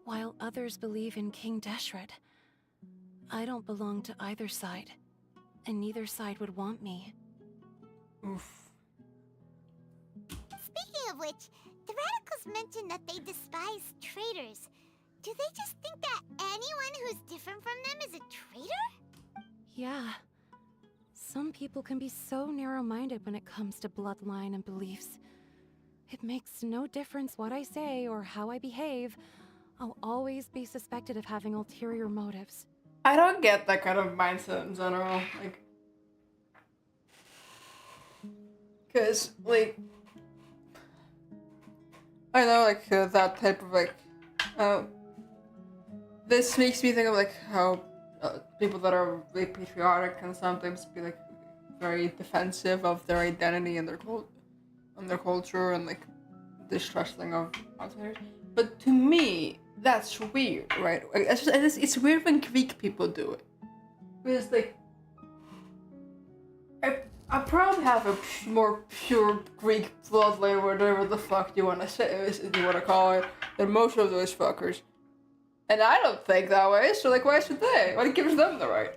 while others believe in King Deshret. I don't belong to either side, and neither side would want me. Oof. Speaking of which, the radicals mentioned that they despise traitors. Do they just think that anyone who's different from them is a traitor? Yeah. Some people can be so narrow-minded when it comes to bloodline and beliefs. It makes no difference what I say or how I behave. I'll always be suspected of having ulterior motives. I don't get that kind of mindset in general. Like, because, like, I know, like, that type of, like, this makes me think of, like, how people that are really patriotic can sometimes be, like, very defensive of their identity and their culture and, like, distrusting of outsiders. But to me, that's weird, right? It's weird when Greek people do it. Because, like, I probably have a more pure Greek bloodline, whatever the fuck you want to say, you want to call it, than most of those fuckers. And I don't think that way, so, like, why should they? What gives them the right?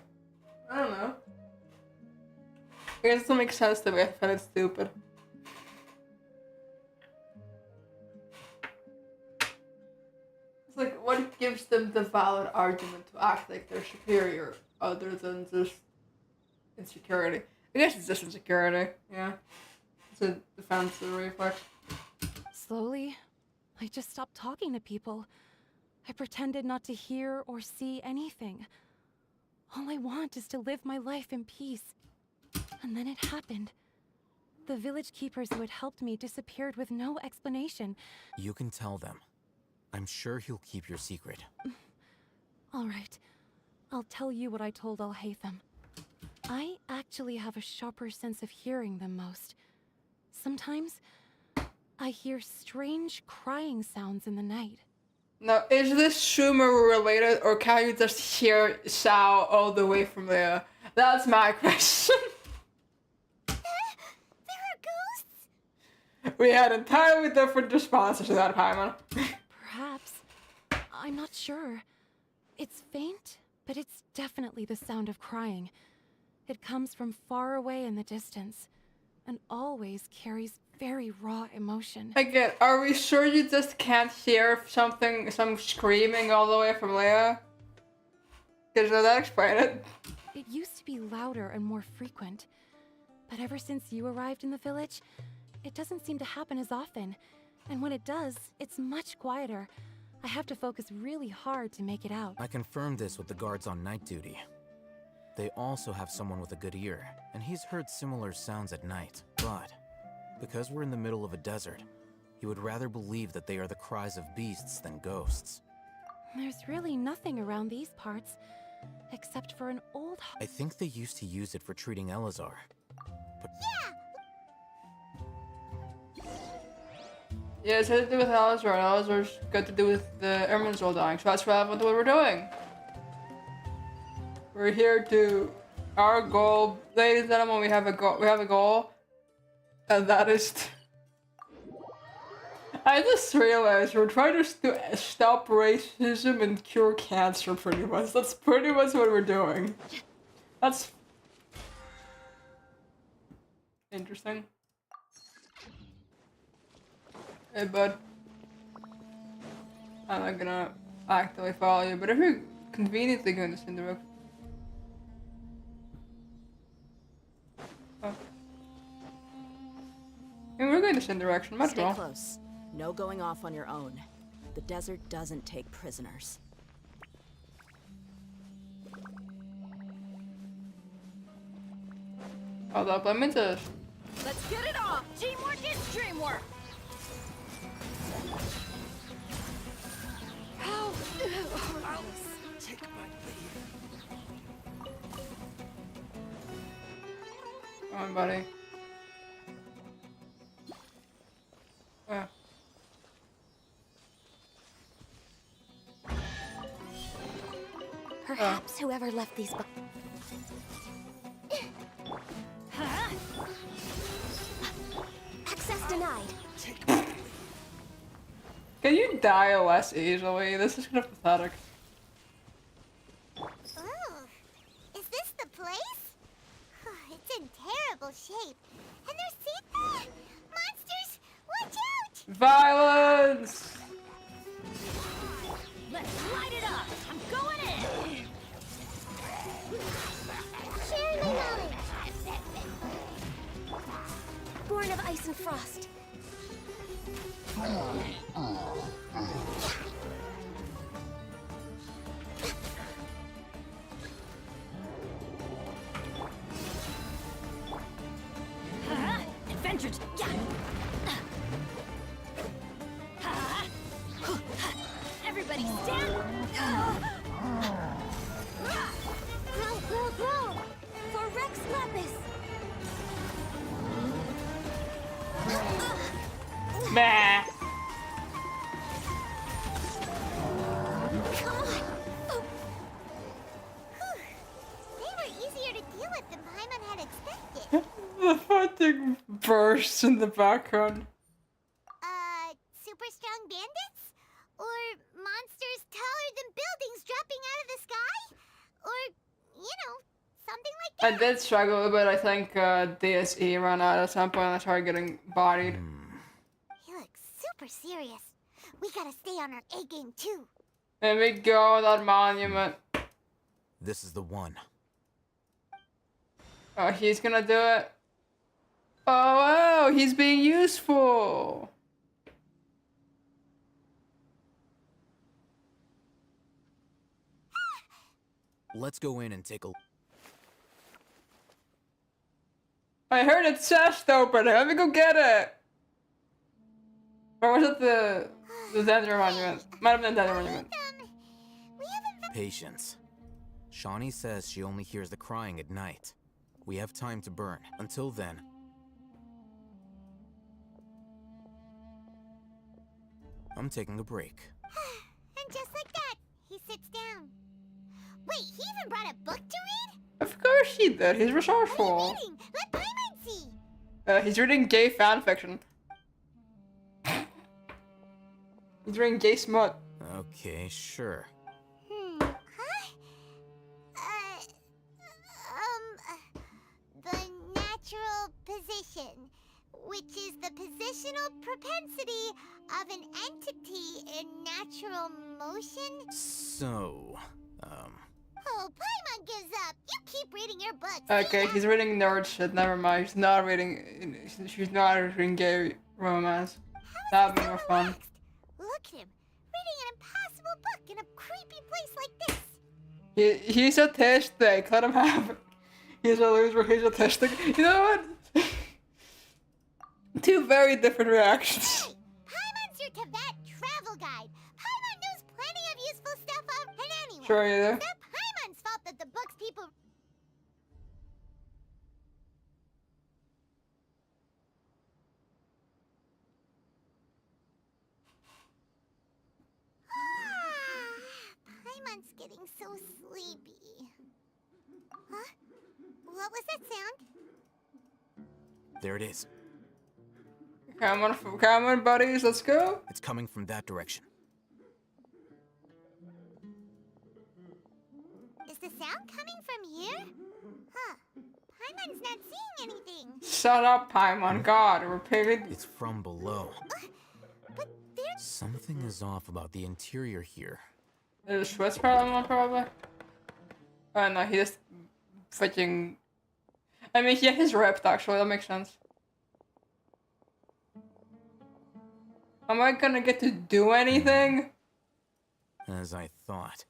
I don't know. I guess it doesn't make sense to me. I find it stupid. It's like, what gives them the valid argument to act like they're superior other than just insecurity? I guess it's just insecurity, yeah. It's a defensive reflex. Slowly, I just stopped talking to people. I pretended not to hear or see anything. All I want is to live my life in peace. And then it happened. The village keepers who had helped me disappeared with no explanation. You can tell them. I'm sure he'll keep your secret. All right. I'll tell you what I told Alhaitham. I actually have a sharper sense of hearing than most. Sometimes, I hear strange crying sounds in the night. Now, is this sumeru related, or can you just hear Sao all the way from there? That's my question. There are ghosts? We had entirely different responses to that, Paimon. Perhaps. I'm not sure. It's faint, but it's definitely the sound of crying. It comes from far away in the distance, and always carries very raw emotion. Again, are we sure you just can't hear some screaming all the way from Leia? Because that explain it. It used to be louder and more frequent, but ever since you arrived in the village, it doesn't seem to happen as often. And when it does, it's much quieter. I have to focus really hard to make it out. I confirmed this with the guards on night duty. They also have someone with a good ear, and he's heard similar sounds at night. But because we're in the middle of a desert, he would rather believe that they are the cries of beasts than ghosts. There's really nothing around these parts, except for an old... I think they used to use it for treating Elazar. But Yeah, it's had to do with Elazar, and Elazar's got to do with the Ermin's all dying, so that's relevant to what we're doing. We're here to... Our goal, ladies and gentlemen, we have a goal, and that is to... I just realized we're trying to stop racism and cure cancer, pretty much. That's pretty much what we're doing. That's... interesting. Hey, bud. I'm not gonna actively follow you, but if you're conveniently going to send the direction... Oh. I mean, we're going to send direction, might as well. Stay close. No going off on your own. The desert doesn't take prisoners. Hold up, let me just... Let's get it off! Teamwork is dreamwork! How? I'll take my leave. Come on, buddy. Perhaps whoever left these access denied. Can you die less easily? This is kind of pathetic. Oh, is this the place? It's in terrible shape. And there's monsters! Watch out! Violence! Let's light it up! I'm going in! Sharing my knowledge. Born of ice and frost. Adventures! Yeah. Everybody stand! Grow! For Rex Lapis! Bah! Come on! Oh. They were easier to deal with than Paimon had expected. The fucking burst in the background. Super strong bandits? Or monsters taller than buildings dropping out of the sky? Or, something like that? I did struggle a bit. I think DSE ran out at some point and I started getting bodied. He looks super serious. We gotta stay on our A game too. There we go, that monument. this is the one. Oh, he's gonna do it. Oh, wow, he's being useful. Let's go in and take a... I heard its chest opening. Let me go get it. Or was it the Dendro Monument? Might have been the Dendro Monument. Patience. Shawnee says she only hears the crying at night. We have time to burn. Until then... I'm taking a break. And just like that, he sits down. Wait, he even brought a book to read? Of course he did. He's resourceful. What are you reading? Let Paimon see. He's reading gay fanfiction. He's reading gay smut. Okay, sure. Huh? The natural position, which is the positional propensity of an entity in natural motion? So, Oh, Paimon gives up. You keep reading your books. Okay, he's reading nerd shit. Never mind. She's not reading gay romance. That'd be more fun. Look at him, reading an impossible book in a creepy place like this. He's autistic. Let him have it. He's a loser. He's autistic. You know what? Two very different reactions. Hey, Paimon's your Tibet travel guide. Paimon knows plenty of useful stuff and anyway. Sure you do. It's not Paimon's fault that the books people... Paimon's getting so sleepy. Huh? What was that sound? there it is. Come on, buddies. Let's go. It's coming from that direction. Is the sound coming from here? Huh. Paimon's not seeing anything. Shut up, Paimon. God, we're pivot. It's from below. But there's... Something is off about the interior here. There's a Swiss Parliament, probably. Oh no, he just freaking. I mean, yeah, he's ripped actually. That makes sense. Am I gonna get to do anything? As I thought.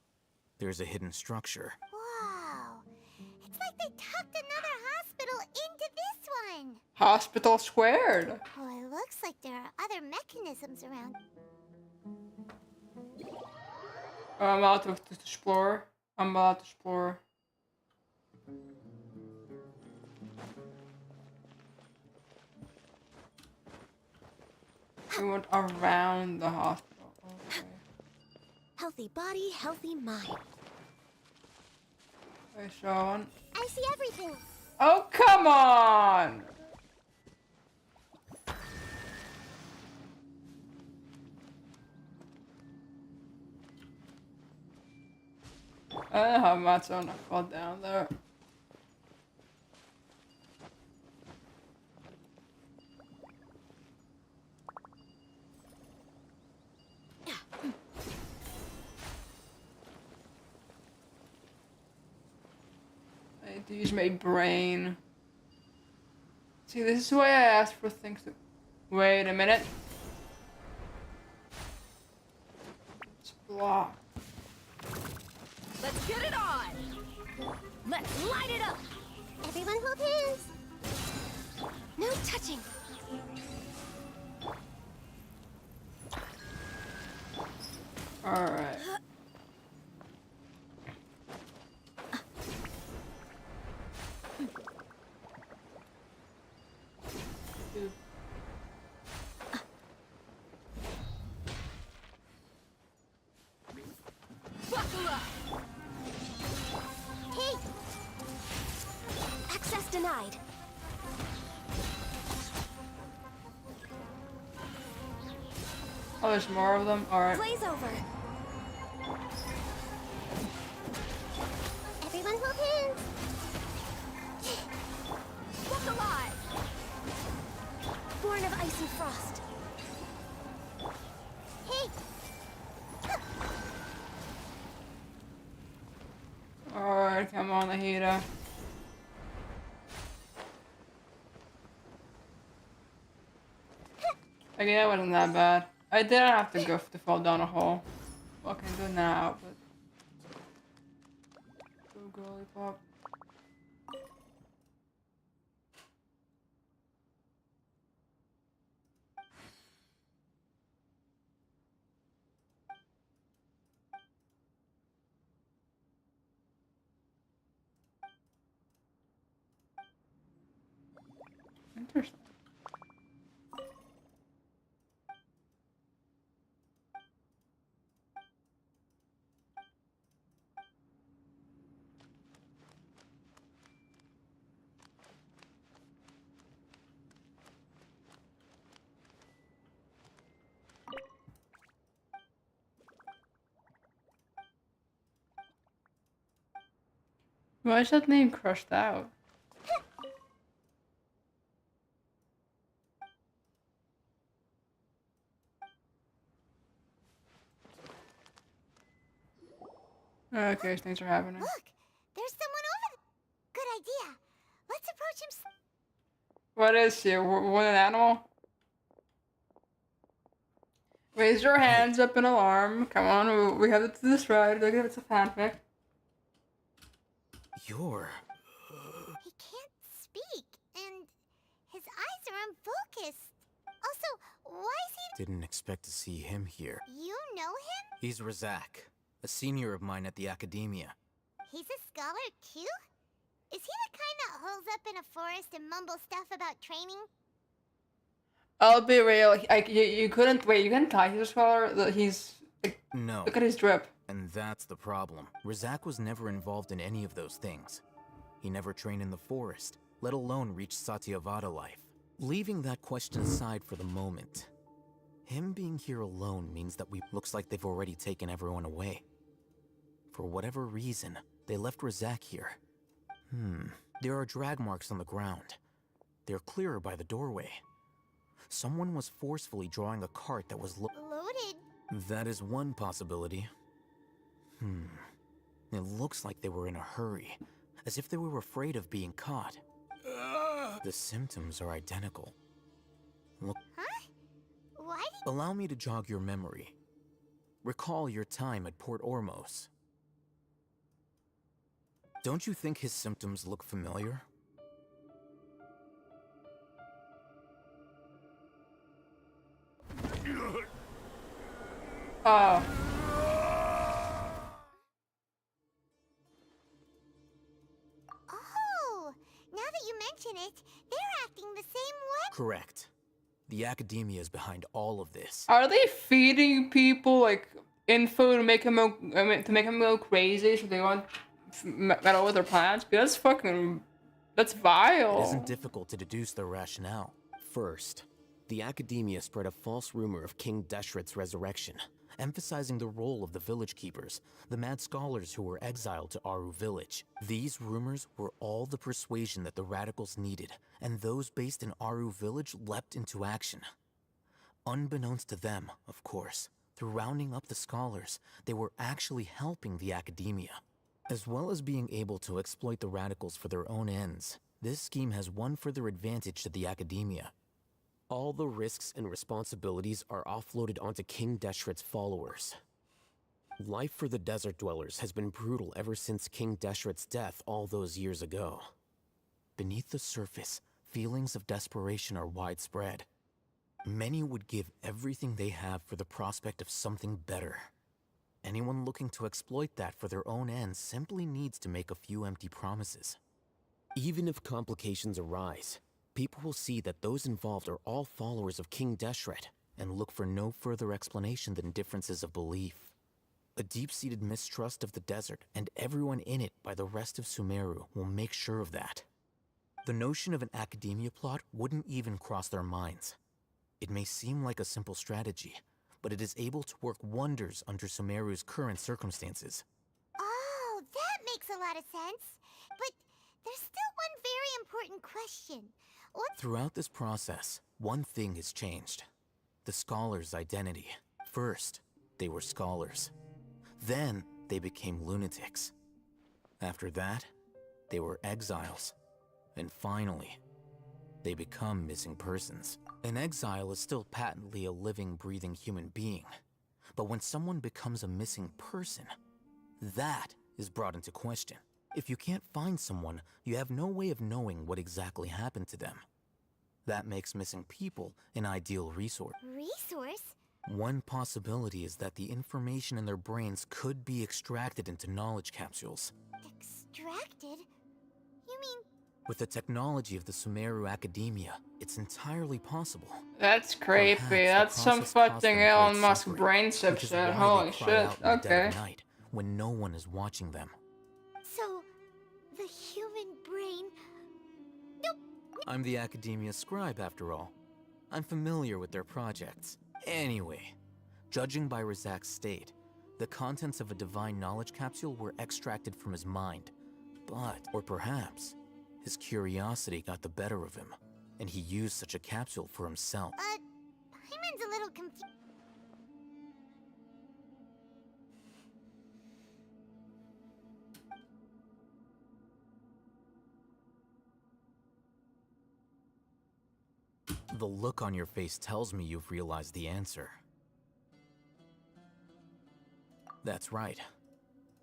There's a hidden structure. Wow. It's like they tucked another hospital into this one. Hospital squared. Oh, it looks like there are other mechanisms around. I'm allowed to explore. I'm allowed to explore. We went around the hospital. Okay. Healthy body, healthy mind. Hey, Sean. I see everything. Oh, come on! I don't know how much I fall down there. I need to use my brain. See, this is why I asked for things to... Wait a minute. It's blocked. Let's get it on! Let's light it up! Everyone hold hands. No touching! Alright. Buckle up! Hey! Access denied. Oh, there's more of them? Alright. Blaze over. Everyone hold hands. Look alive! Born of ice and frost. Hey! Alright, come on, Ahita. Okay, that wasn't that bad. I didn't have to go to fall down a hole. What can I do now, but... Go girly pop. Why is that name crushed out? Okay, things are happening. Look, there's someone over there. Good idea. Let's approach him. What is he? What an animal? Raise your hands up in alarm. Come on, we have it to this right. Look, it's a fanfic. You're... He can't speak, and his eyes are unfocused. Also, why is he... Didn't expect to see him here. You know him? He's Razak, a senior of mine at the Academia. He's a scholar too? Is he the kind that holes up in a forest and mumbles stuff about training? I'll be real. You couldn't wait. You couldn't tell he's a scholar. He's like, No. look at his drip. And that's the problem. Razak was never involved in any of those things. He never trained in the forest, let alone reach Satyavada life. Leaving that question aside for the moment, him being here alone means that looks like they've already taken everyone away. For whatever reason, they left Razak here. There are drag marks on the ground. They're clearer by the doorway. Someone was forcefully drawing a cart that was loaded. That is one possibility. It looks like they were in a hurry, as if they were afraid of being caught. The symptoms are identical. Look. Huh? Why Allow me to jog your memory. Recall your time at Port Ormos. Don't you think his symptoms look familiar? Oh, now that you mention it, they're acting the same way. Correct. The Academia is behind all of this. Are they feeding people like info to make him go crazy so they want meddle with their plans? Because that's vile. It isn't difficult to deduce their rationale. First, the Academia spread a false rumor of King Deshret's resurrection, emphasizing the role of the village keepers, the mad scholars who were exiled to Aru village. These rumors were all the persuasion that the radicals needed, and those based in Aru village leapt into action. Unbeknownst to them, of course, through rounding up the scholars, they were actually helping the Academia. As well as being able to exploit the radicals for their own ends, this scheme has one further advantage to the Academia. All the risks and responsibilities are offloaded onto King Deshret's followers. Life for the desert dwellers has been brutal ever since King Deshret's death all those years ago. Beneath the surface, feelings of desperation are widespread. Many would give everything they have for the prospect of something better. Anyone looking to exploit that for their own ends simply needs to make a few empty promises. Even if complications arise, people will see that those involved are all followers of King Deshret and look for no further explanation than differences of belief. A deep-seated mistrust of the desert and everyone in it by the rest of Sumeru will make sure of that. The notion of an Academia plot wouldn't even cross their minds. It may seem like a simple strategy, but it is able to work wonders under Sumeru's current circumstances. Oh, that makes a lot of sense. But there's still one very important question. Throughout this process, one thing has changed. The scholars' identity. First, they were scholars. Then, they became lunatics. After that, they were exiles. And finally, they become missing persons. An exile is still patently a living, breathing human being. But when someone becomes a missing person, that is brought into question. If you can't find someone, you have no way of knowing what exactly happened to them. That makes missing people an ideal resource. Resource? One possibility is that the information in their brains could be extracted into knowledge capsules. Extracted? You mean... With the technology of the Sumeru Academia, it's entirely possible. That's creepy. That's some fucking Elon Musk brain chip shit. Holy shit. Okay. Night, when no one is watching them. So, the human brain... Nope. I'm the Academia scribe, after all. I'm familiar with their projects. Anyway, judging by Razak's state, the contents of a divine knowledge capsule were extracted from his mind. Or perhaps, his curiosity got the better of him, and he used such a capsule for himself. Paimon's a little confused. The look on your face tells me you've realized the answer. That's right.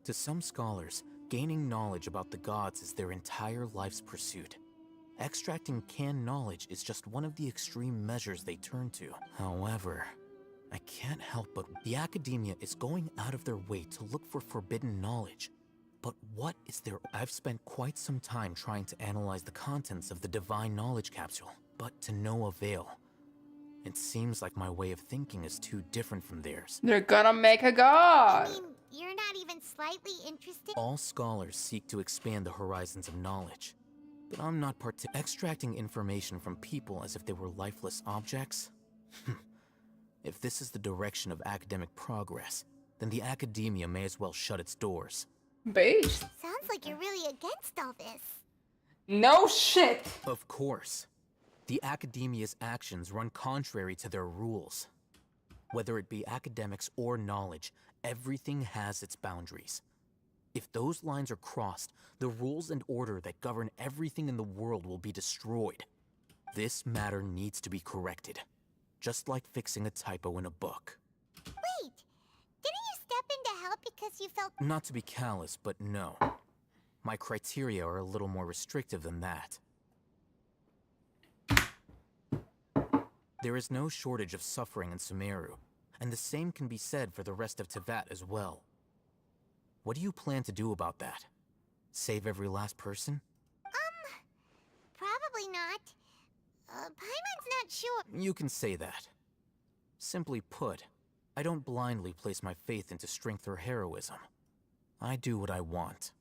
To some scholars, gaining knowledge about the gods is their entire life's pursuit. Extracting canned knowledge is just one of the extreme measures they turn to. However, I can't help but the academia is going out of their way to look for forbidden knowledge. But what is there? I've spent quite some time trying to analyze the contents of the divine knowledge capsule, but to no avail. It seems like my way of thinking is too different from theirs. They're gonna make a god! I mean, you're not even slightly interested? All scholars seek to expand the horizons of knowledge, but I'm not extracting information from people as if they were lifeless objects? If this is the direction of academic progress, then the academia may as well shut its doors. Based. Sounds like you're really against all this. No shit! Of course. The academia's actions run contrary to their rules. Whether it be academics or knowledge, everything has its boundaries. If those lines are crossed, the rules and order that govern everything in the world will be destroyed. This matter needs to be corrected, just like fixing a typo in a book. Wait, didn't you step in to help because you felt... Not to be callous, but no. My criteria are a little more restrictive than that. There is no shortage of suffering in Sumeru, and the same can be said for the rest of Teyvat as well. What do you plan to do about that? Save every last person? Probably not. Paimon's not sure. You can say that. Simply put, I don't blindly place my faith into strength or heroism. I do what I want.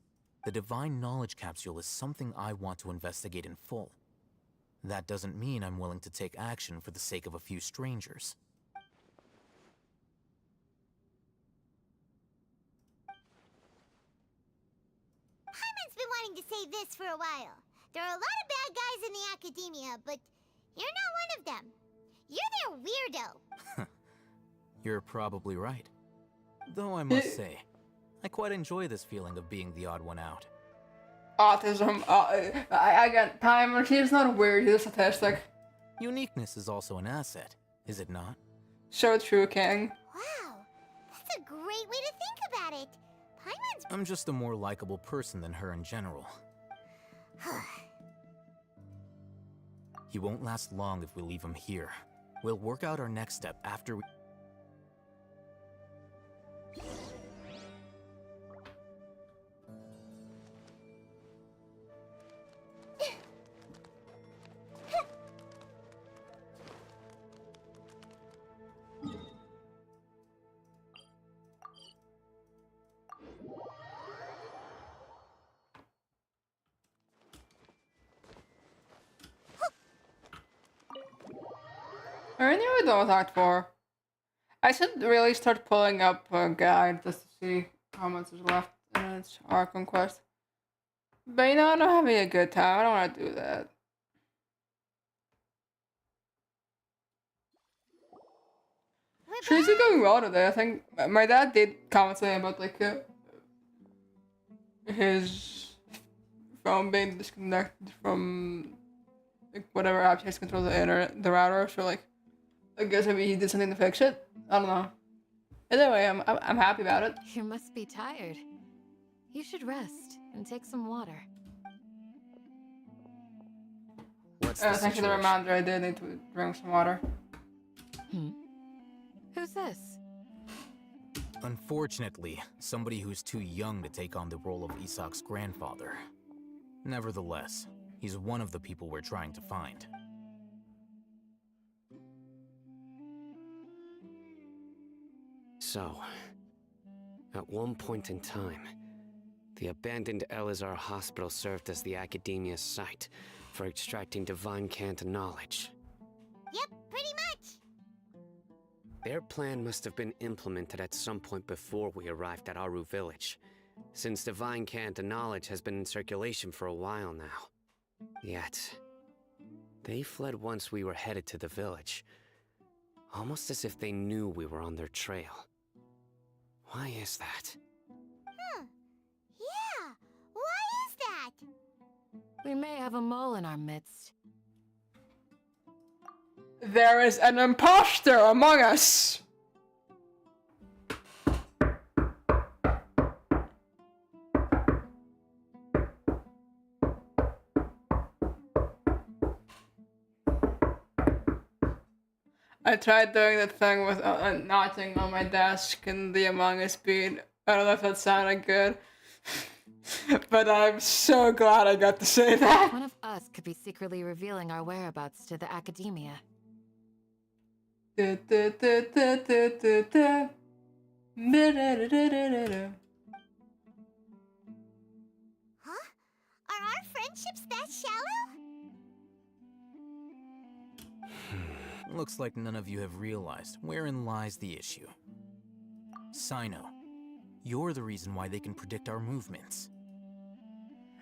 The divine knowledge capsule is something I want to investigate in full. That doesn't mean I'm willing to take action for the sake of a few strangers. Paimon's been wanting to say this for a while. There are a lot of bad guys in the academia, but you're not one of them. You're their weirdo. You're probably right. Though I must say, I quite enjoy this feeling of being the odd one out. Autism. I got Paimon. He's not weird. He's autistic. Uniqueness is also an asset, is it not? So true, King. Wow, that's a great way to think about it. Paimon's... I'm just a more likable person than her in general. He won't last long if we leave him here. We'll work out our next step after we... I knew we don't Act 4. I should really start pulling up a guide just to see how much is left in its Archon quest. But you know, I'm not having a good time. I don't want to do that. Trees are going well today. I think my dad did comment something about like his phone being disconnected from like whatever app he has control the internet, the router. So like, I guess maybe he did something to fix it. I don't know. Either way, I'm happy about it. You must be tired. You should rest and take some water. What's Thanks for the reminder. I did need to drink some water. Who's this? Unfortunately, somebody who's too young to take on the role of Isak's grandfather. Nevertheless, he's one of the people we're trying to find. So, at one point in time, the abandoned Elazar Hospital served as the academia's site for extracting divine canned knowledge. Yep, pretty much. Their plan must have been implemented at some point before we arrived at Aru village. since divine cant and knowledge has been in circulation for a while now. Yet, they fled once we were headed to the village, almost as if they knew we were on their trail. Why is that? Yeah, why is that? We may have a mole in our midst. There is an imposter among us! I tried doing the thing with knocking on my desk and the Among Us beat. I don't know if that sounded good. But I'm so glad I got to say that. One of us could be secretly revealing our whereabouts to the academia. Da, da, da, da, da, da, da. Da, da, da, da, da, da. Huh? Are our friendships that shallow? Looks like none of you have realized wherein lies the issue. Sino, you're the reason why they can predict our movements.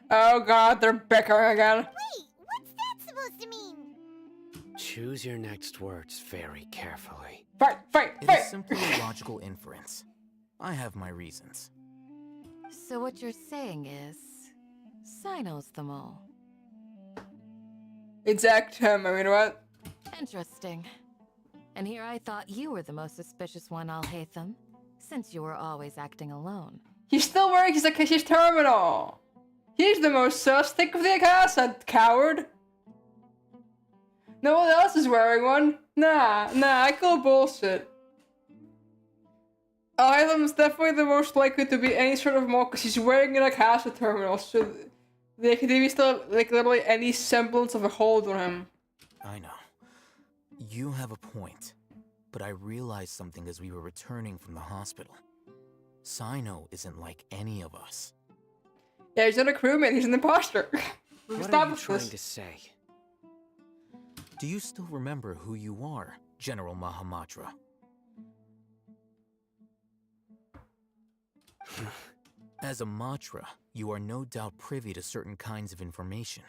Oh god, they're bickering again. Wait, what's that supposed to mean? Choose your next words very carefully. Fight, fight, It fight! is simply a logical inference. I have my reasons. So what you're saying is, Sino's the mole. Exact him, I mean what? Interesting. And here I thought you were the most suspicious one, Alhaitham, since you were always acting alone. He's still wearing his Akashi's terminal! He's the most sus. Think of the Akasa, coward! No one else is wearing one. Nah, I call bullshit. Alhaitham's definitely the most likely to be any sort of mole because he's wearing an Akasa terminal, so the Academy still have, like, literally any semblance of a hold on him. I know. You have a point, but I realized something as we were returning from the hospital. Sino isn't like any of us. Yeah, he's not a crewmate, he's an imposter. What are you trying to say? Do you still remember who you are, General Mahamatra? As a Matra, you are no doubt privy to certain kinds of information.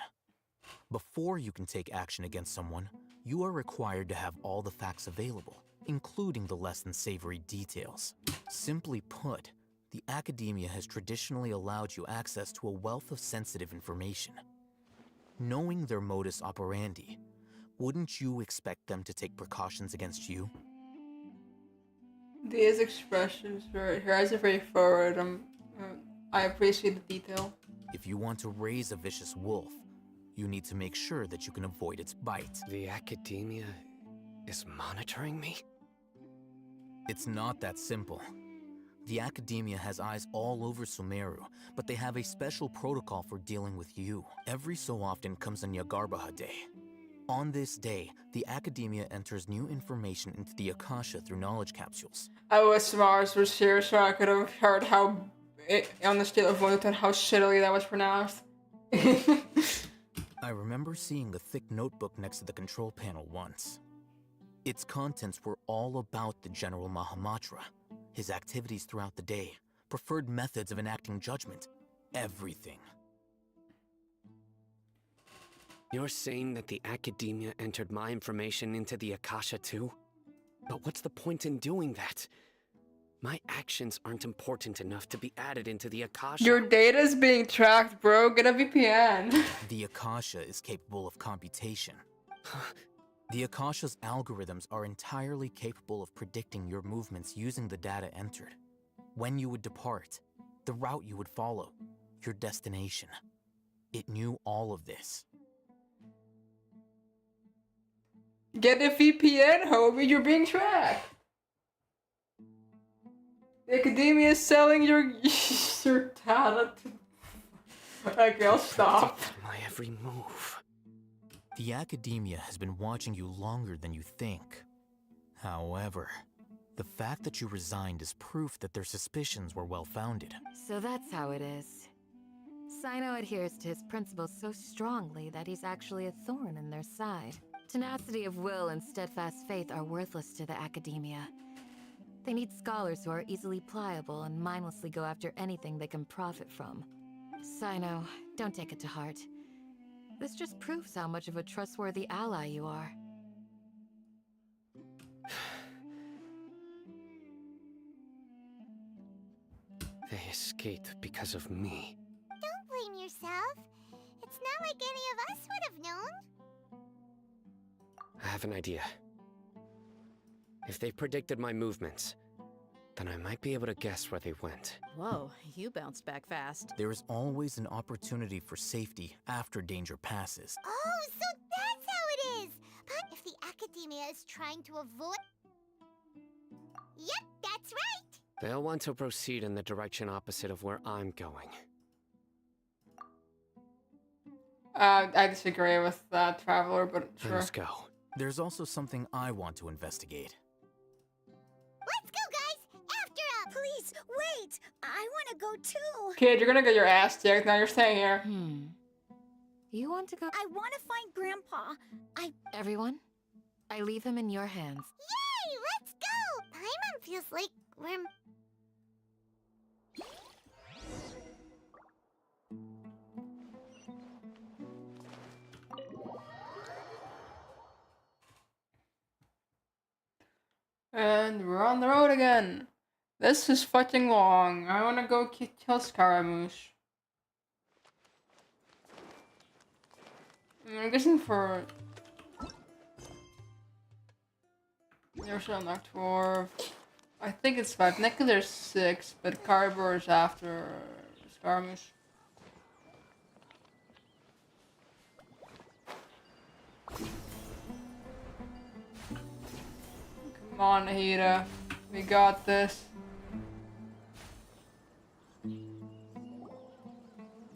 Before you can take action against someone, you are required to have all the facts available, including the less than savory details. Simply put, the academia has traditionally allowed you access to a wealth of sensitive information. Knowing their modus operandi, wouldn't you expect them to take precautions against you? These expressions right here, as a very forward, I appreciate the detail. If you want to raise a vicious wolf, you need to make sure that you can avoid its bite. The academia is monitoring me? It's not that simple. The academia has eyes all over Sumeru, but they have a special protocol for dealing with you. Every so often comes a Nyagarbaha day. On this day, the academia enters new information into the Akasha through knowledge capsules. I wish Mars was here so I could have heard how, on the scale of 1 to 10, how shittily that was pronounced. I remember seeing a thick notebook next to the control panel once. Its contents were all about the General Mahamatra, his activities throughout the day, preferred methods of enacting judgment, everything. You're saying that the academia entered my information into the Akasha too? But what's the point in doing that? My actions aren't important enough to be added into the Akasha. Your data's being tracked, bro. Get a VPN. The Akasha is capable of computation. The Akasha's algorithms are entirely capable of predicting your movements using the data entered. When you would depart, the route you would follow, your destination. It knew all of this. Get a VPN, homie. You're being tracked. The academia is selling your talent. Okay, I'll stop. My every move. The academia has been watching you longer than you think. However, the fact that you resigned is proof that their suspicions were well-founded. So that's how it is. Sino adheres to his principles so strongly that he's actually a thorn in their side. Tenacity of will and steadfast faith are worthless to the academia. They need scholars who are easily pliable and mindlessly go after anything they can profit from. Sino, don't take it to heart. This just proves how much of a trustworthy ally you are. They escaped because of me. Don't blame yourself. It's not like any of us would have known. I have an idea. If they predicted my movements, then I might be able to guess where they went. Whoa, you bounced back fast. There is always an opportunity for safety after danger passes. Oh, so that's how it is! But if the Academia is trying to avoid... Yep, that's right! They'll want to proceed in the direction opposite of where I'm going. I disagree with that, Traveler, but sure. Let's go. There's also something I want to investigate. Let's go, guys! After up! Please, wait! I want to go too! Kid, you're gonna get your ass kicked. Now you're staying here. You want to go? I want to find Grandpa. Everyone, I leave him in your hands. Yay! Let's go! Paimon feels like we're... And we're on the road again. This is fucking long. I wanna go kill Scaramouche. I'm guessing for... There's a Nocturve. I think it's 5. Technically there's 6, but Caribou is after Scaramouche. Come on, Nahida. We got this.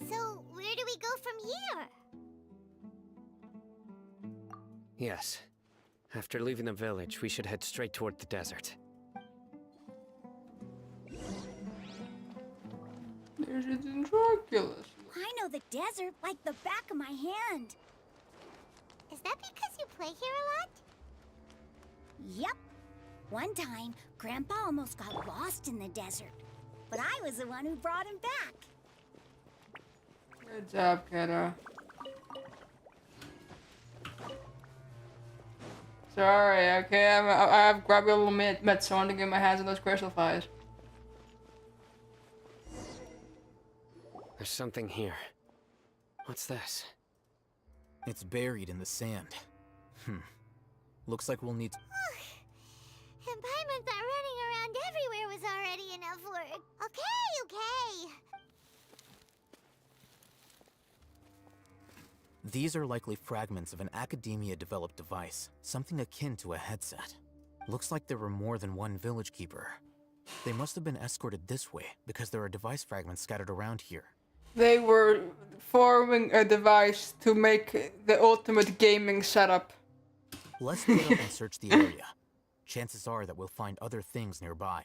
So, where do we go from here? Yes. After leaving the village, we should head straight toward the desert. There's a Dracula's. I know the desert like the back of my hand. Is that because you play here a lot? Yep. One time, Grandpa almost got lost in the desert. But I was the one who brought him back. Good job, kiddo. Sorry, okay, I've grabbed a little met so I want to get my hands on those crystal fires. There's something here. What's this? It's buried in the sand. Looks like we'll need to... And Paimon thought running around everywhere was already enough work. Okay. These are likely fragments of an Academia-developed device, something akin to a headset. Looks like there were more than one village keeper. They must have been escorted this way, because there are device fragments scattered around here. They were forming a device to make the ultimate gaming setup. Let's split up and search the area. Chances are that we'll find other things nearby.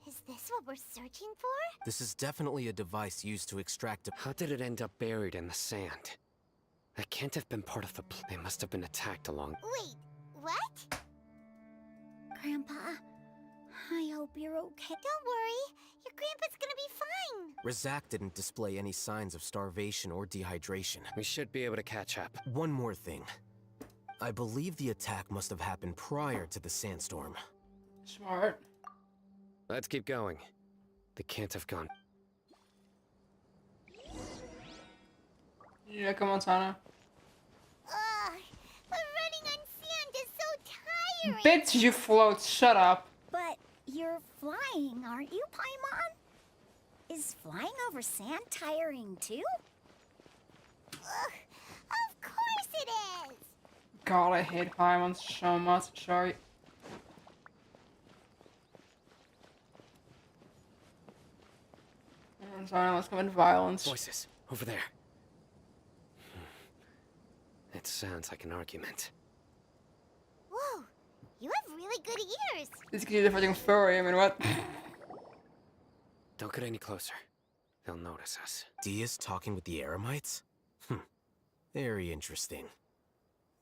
Is this what we're searching for? This is definitely a device used to extract a... How did it end up buried in the sand? That can't have been part of the They must have been attacked along... Wait, what? Grandpa, I hope you're okay. Don't worry, your grandpa's gonna be fine. Razak didn't display any signs of starvation or dehydration. We should be able to catch up. One more thing. I believe the attack must have happened prior to the sandstorm. Smart. Let's keep going. They can't have gone. Yeah, come on, Sana. But running on sand is so tiring. Bitch, you float. Shut up. But you're flying, aren't you, Paimon? Is flying over sand tiring too? Of course it is. God, I hate Paimon so much. Sorry. Sorry, let's commit violence. Voices over there. It sounds like an argument. Whoa, you have really good ears. This kid is a fucking furry. I mean, what? Don't get any closer. They'll notice us. Dia's talking with the Eremites? Very interesting.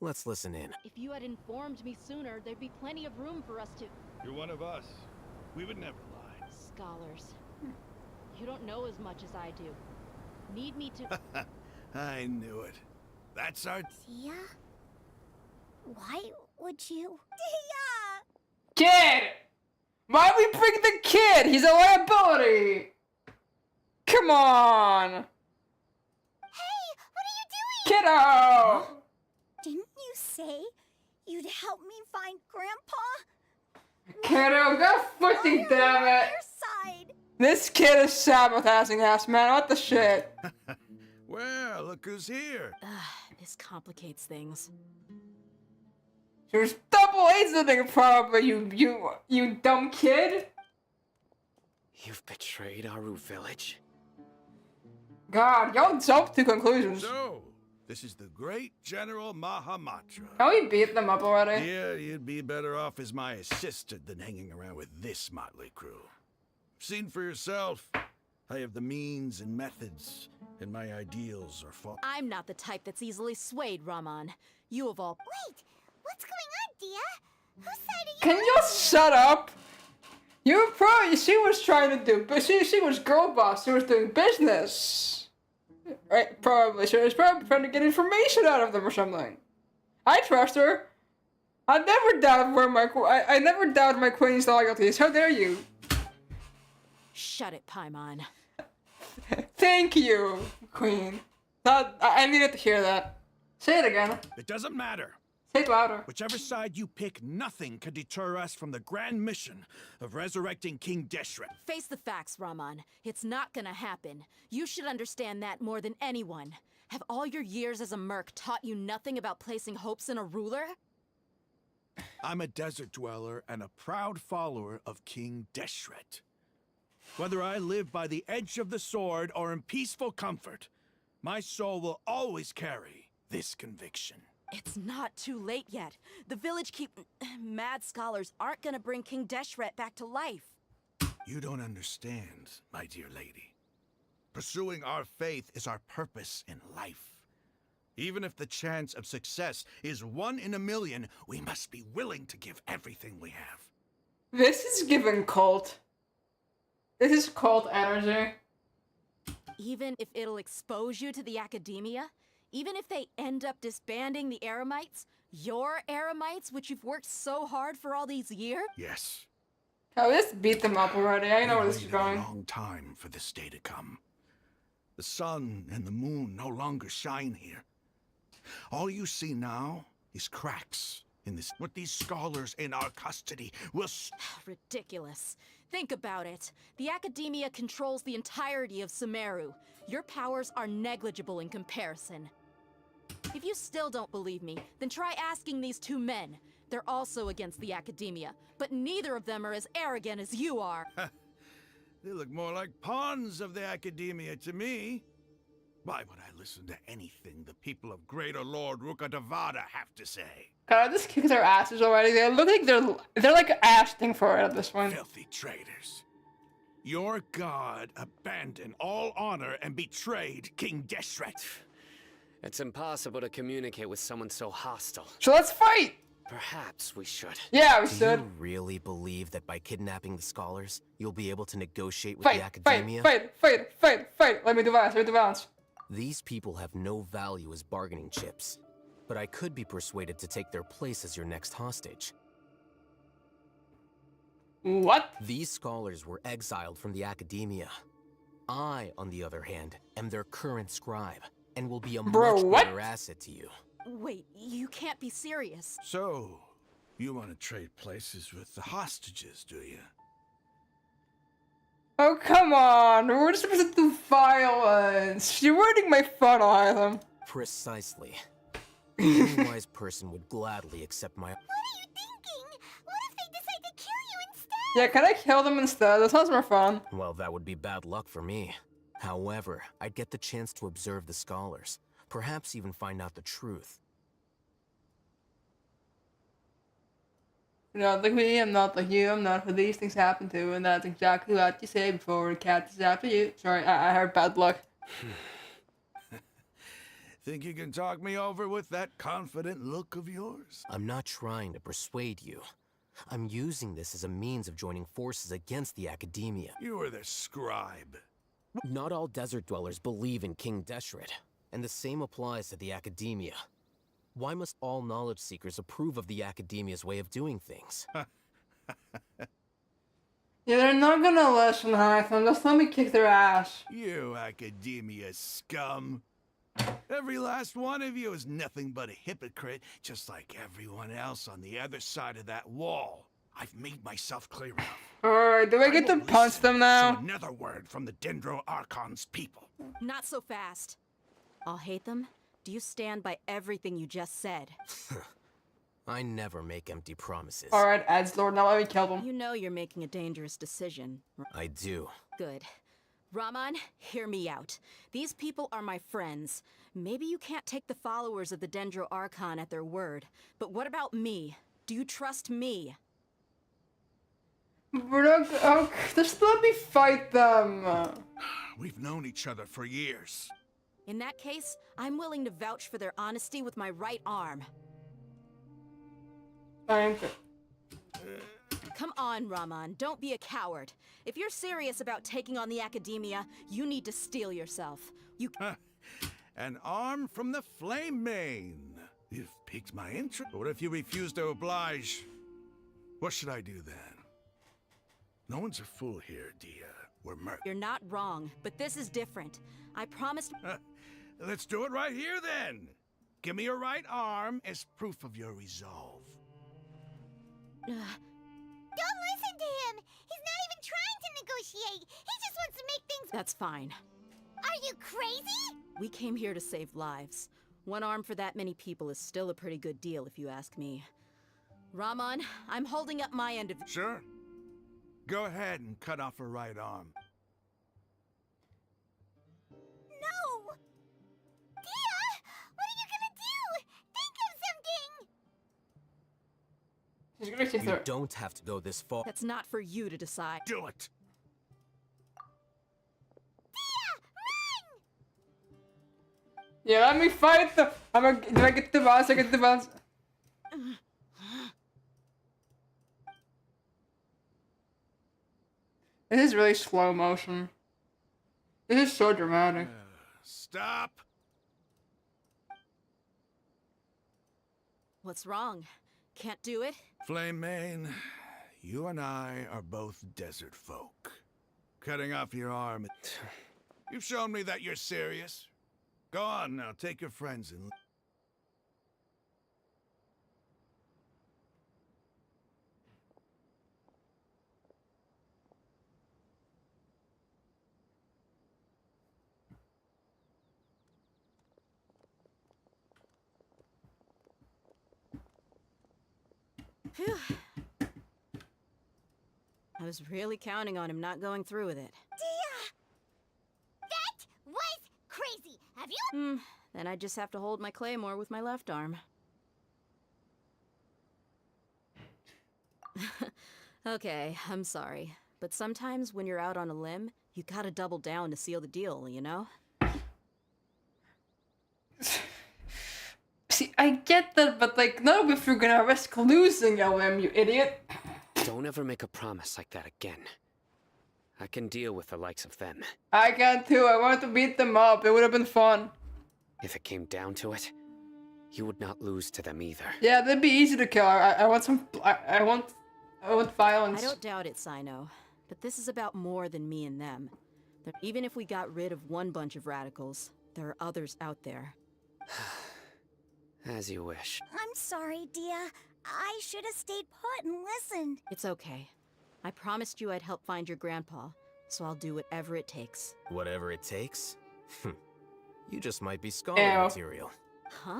Let's listen in. If you had informed me sooner, there'd be plenty of room for us to... You're one of us. We would never lie. Scholars. You don't know as much as I do. Need me to... I knew it. That's our... Dia? Why would you... Kid! Why we bring the kid? He's a liability! Come on! Hey, what are you doing? Kiddo! Didn't you say you'd help me find Grandpa? Kiddo, go footing, damn it! Side. This kid is sabotaging us, man. What the shit? Well, look who's here. This complicates things. There's double agenting probably, you dumb kid. You've betrayed Aru village? God, y'all jump to conclusions. So, this is the great General Mahamatra. Can we beat them up already? Yeah, you'd be better off as my assistant than hanging around with this motley crew. Seen for yourself. I have the means and methods, and my ideals are far. I'm not the type that's easily swayed, Raman. You of all... Wait, what's going on, Dia? Whose side are you Can you shut up? You probably, she was trying to do, but she was girl boss, she was doing business. Right, probably. She was probably trying to get information out of them or something. I trust her. I never doubted my queen's loyalties. How dare you? Shut it, Paimon. Thank you, queen. I needed to hear that. Say it again. It doesn't matter. Say it louder. Whichever side you pick, nothing can deter us from the grand mission of resurrecting King Deshret. Face the facts, Raman. It's not gonna happen. You should understand that more than anyone. Have all your years as a merc taught you nothing about placing hopes in a ruler? I'm a desert dweller and a proud follower of King Deshret. Whether I live by the edge of the sword or in peaceful comfort, my soul will always carry this conviction. It's not too late yet. The village mad scholars aren't gonna bring King Deshret back to life. You don't understand, my dear lady. Pursuing our faith is our purpose in life. Even if the chance of success is 1 in a million, we must be willing to give everything we have. This is giving cult. This is cult energy. Even if it'll expose you to the academia? Even if they end up disbanding the Eremites? Your Eremites, which you've worked so hard for all these years? Yes. Oh, let's beat them up already. I know where this is going. A long time for this day to come. The sun and the moon no longer shine here. All you see now is cracks in this. What these scholars in our custody will... Ridiculous. Think about it. The academia controls the entirety of Sumeru. Your powers are negligible in comparison. If you still don't believe me, then try asking these 2 men. They're also against the academia, but neither of them are as arrogant as you are. They look more like pawns of the academia to me. Why would I listen to anything the people of Greater Lord Rukkhadevata have to say? God, this kicks their asses already. They look like they're like asking for it at this point. Filthy traitors. Your god abandoned all honor and betrayed King Deshret. It's impossible to communicate with someone so hostile. So let's fight! Perhaps we should. Yeah, we Do should. you really believe that by kidnapping the scholars, you'll be able to negotiate with Fight, the academia? Fight! Let me do violence. These people have no value as bargaining chips, but I could be persuaded to take their place as your next hostage. What? These scholars were exiled from the academia. I, on the other hand, am their current scribe, and will be a much better asset to you. Wait, you can't be serious. So, you want to trade places with the hostages, do you? Oh, come on. We're just supposed to do violence. You're ruining my fun, Item. Precisely. Any wise person would gladly accept my... What are you thinking? What if they decide to kill you instead? Yeah, can I kill them instead? That sounds more fun. Well, that would be bad luck for me. However, I'd get the chance to observe the scholars. Perhaps even find out the truth. Not like me, I'm not like you, I'm not who these things happen to, and that's exactly what you say before the cat is after you. Sorry, I heard bad luck. Think you can talk me over with that confident look of yours? I'm not trying to persuade you. I'm using this as a means of joining forces against the Academia. You are the scribe. Not all desert dwellers believe in King Deshret, and the same applies to the Academia. Why must all knowledge seekers approve of the Academia's way of doing things? Yeah, they're not gonna listen, Hytham. Just let me kick their ass. You Academia scum. Every last one of you is nothing but a hypocrite, just like everyone else on the other side of that wall. I've made myself clear enough. Alright, do I get to punch them now? To another word from the Dendro Archon's people. Not so fast. I'll hate them. Do you stand by everything you just said? I never make empty promises. Alright, Edgelord, now let me kill them. You know you're making a dangerous decision. I do. Good. Raman, hear me out. These people are my friends. Maybe you can't take the followers of the Dendro Archon at their word, but what about me? Do you trust me? We're not. Oh, just let me fight them. We've known each other for years. In that case, I'm willing to vouch for their honesty with my right arm. Thank you. Come on, Raman, don't be a coward. If you're serious about taking on the Academia, you need to steel yourself. You... An arm from the Flame Mane. You've piqued my interest. What if you refuse to oblige? What should I do then? No one's a fool here, Dia. We're You're not wrong, but this is different. I promised... Let's do it right here, then. Give me your right arm as proof of your resolve. Don't listen to him! He's not even trying to negotiate! He just wants to make things... That's fine. Are you crazy? We came here to save lives. One arm for that many people is still a pretty good deal, if you ask me. Raman, I'm holding up my end of... Sure. Go ahead and cut off her right arm. No! Dia! What are you gonna do? Think of something! She's gonna kiss You her. don't have to go this far. That's not for you to decide. Do it! Yeah, let me fight them. Do I get the boss? I get the boss. This is really slow motion. This is so dramatic. Stop! What's wrong? Can't do it? Flame Mane, you and I are both desert folk. Cutting off your arm... You've shown me that you're serious. Go on now, take your friends and... Phew. I was really counting on him not going through with it. Dia! That was crazy! Have you... Then I just have to hold my claymore with my left arm. Okay, I'm sorry. But sometimes when you're out on a limb, you gotta double down to seal the deal, you know? See, I get that, but like, no, if you're gonna risk losing a limb, you idiot. Don't ever make a promise like that again. I can deal with the likes of them. I can too. I want to beat them up. It would have been fun. If it came down to it, you would not lose to them either. Yeah, that'd be easy to kill. I want some. I want violence. I don't doubt it, Sino. But this is about more than me and them. Even if we got rid of one bunch of radicals, there are others out there. As you wish. I'm sorry, Dia. I should have stayed put and listened. It's okay. I promised you I'd help find your grandpa, so I'll do whatever it takes. Whatever it takes? You just might be scholar material. Huh?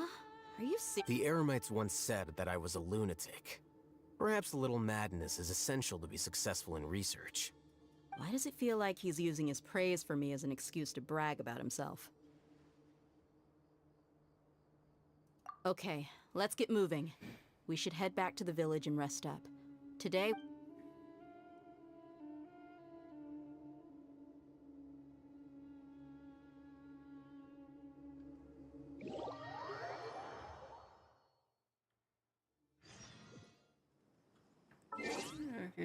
Are you serious? The Eremites once said that I was a lunatic. Perhaps a little madness is essential to be successful in research. Why does it feel like he's using his praise for me as an excuse to brag about himself? Okay, let's get moving. We should head back to the village and rest up. Today...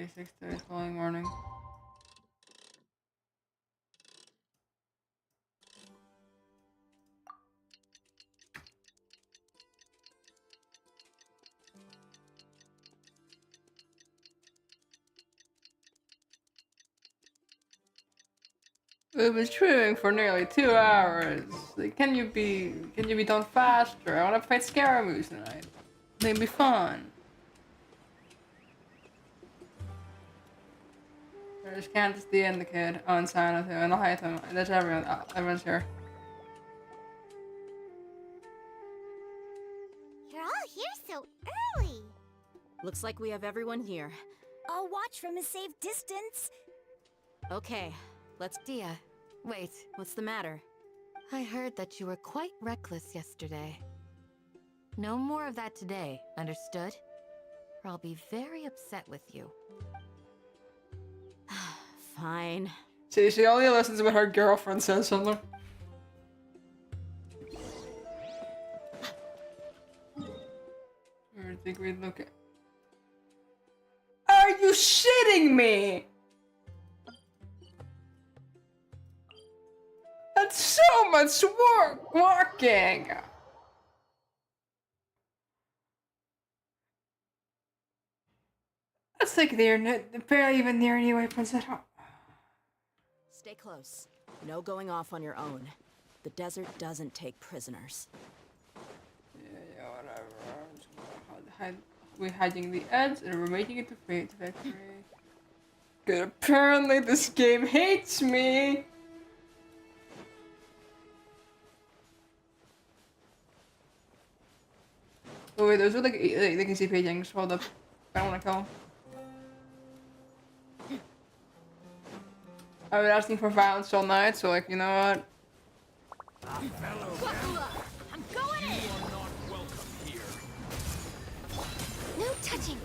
3, 6 the following morning. We've been streaming for nearly 2 hours. Like, can you be done faster? I wanna fight scaramouche tonight. It'll be fun. There's Candace, the and the kid. Oh, and Sana too, and I'll hide them. There's everyone. Everyone's here. You're all here so early. Looks like we have everyone here. I'll watch from a safe distance. Okay, let's... Dia, wait. What's the matter? I heard that you were quite reckless yesterday. No more of that today, understood? Or I'll be very upset with you. Fine. See, she only listens when her girlfriend says something. I think we'd look at... Are you shitting me? That's so much work walking. That's like they're barely even near any weapons at all. Stay close. No going off on your own. The desert doesn't take prisoners. Yeah, whatever. We're hiding the edge and we're making it to Fate Factory. Good. Apparently this game hates me. Oh wait, those are like they can see paintings. Hold up. I don't want to kill them. I've been asking for violence all night, so like, you know what? I'm going in. No touching.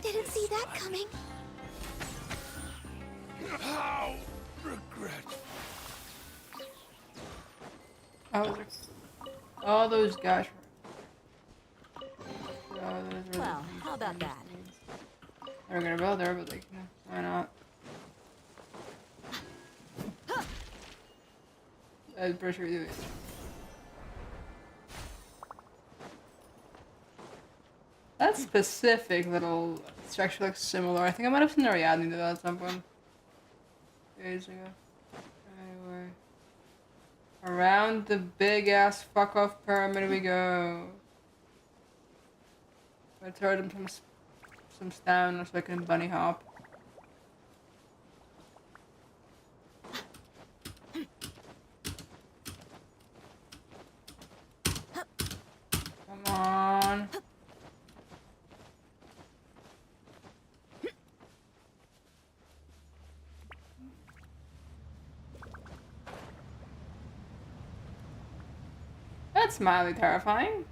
Didn't see that coming. How regret. All those guys. Well, how about that? They're gonna build there, but like, why not? I'm pretty sure we do it. That specific little structure looks similar. I think I might have seen a reaction to that at some point. Days ago. Anyway. Around the big ass fuck off pyramid we go. I throw them some stone so I can bunny hop. Come on. That's mildly terrifying.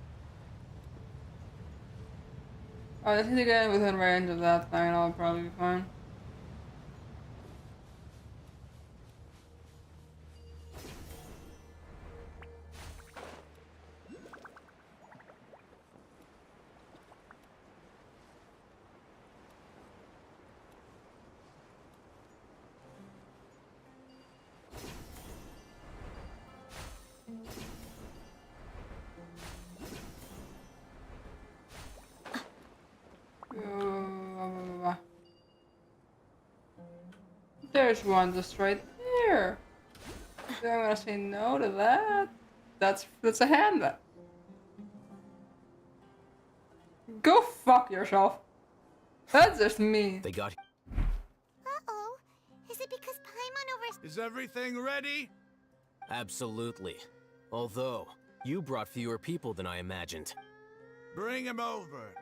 Oh, this is to get within range of that thing, I'll probably be fine. There's one just right there. So I'm gonna say no to that. That's a hand then. Go fuck yourself. That's just me. They got... Uh-oh. Is it because Paimon over... Is everything ready? Absolutely. Although, you brought fewer people than I imagined. Bring him over.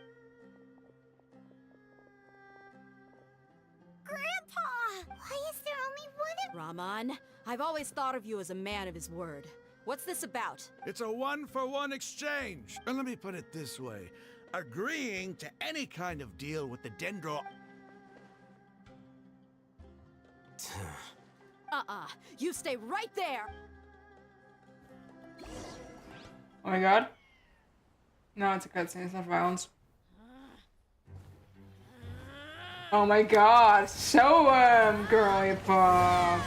Grandpa! Why is there only one of... Rahman, I've always thought of you as a man of his word. What's this about? It's a 1-for-1 exchange. And let me put it this way. Agreeing to any kind of deal with the Dendro... You stay right there! Oh my god. No, it's a cutscene, it's not violence. Oh my god, show him, girly pop.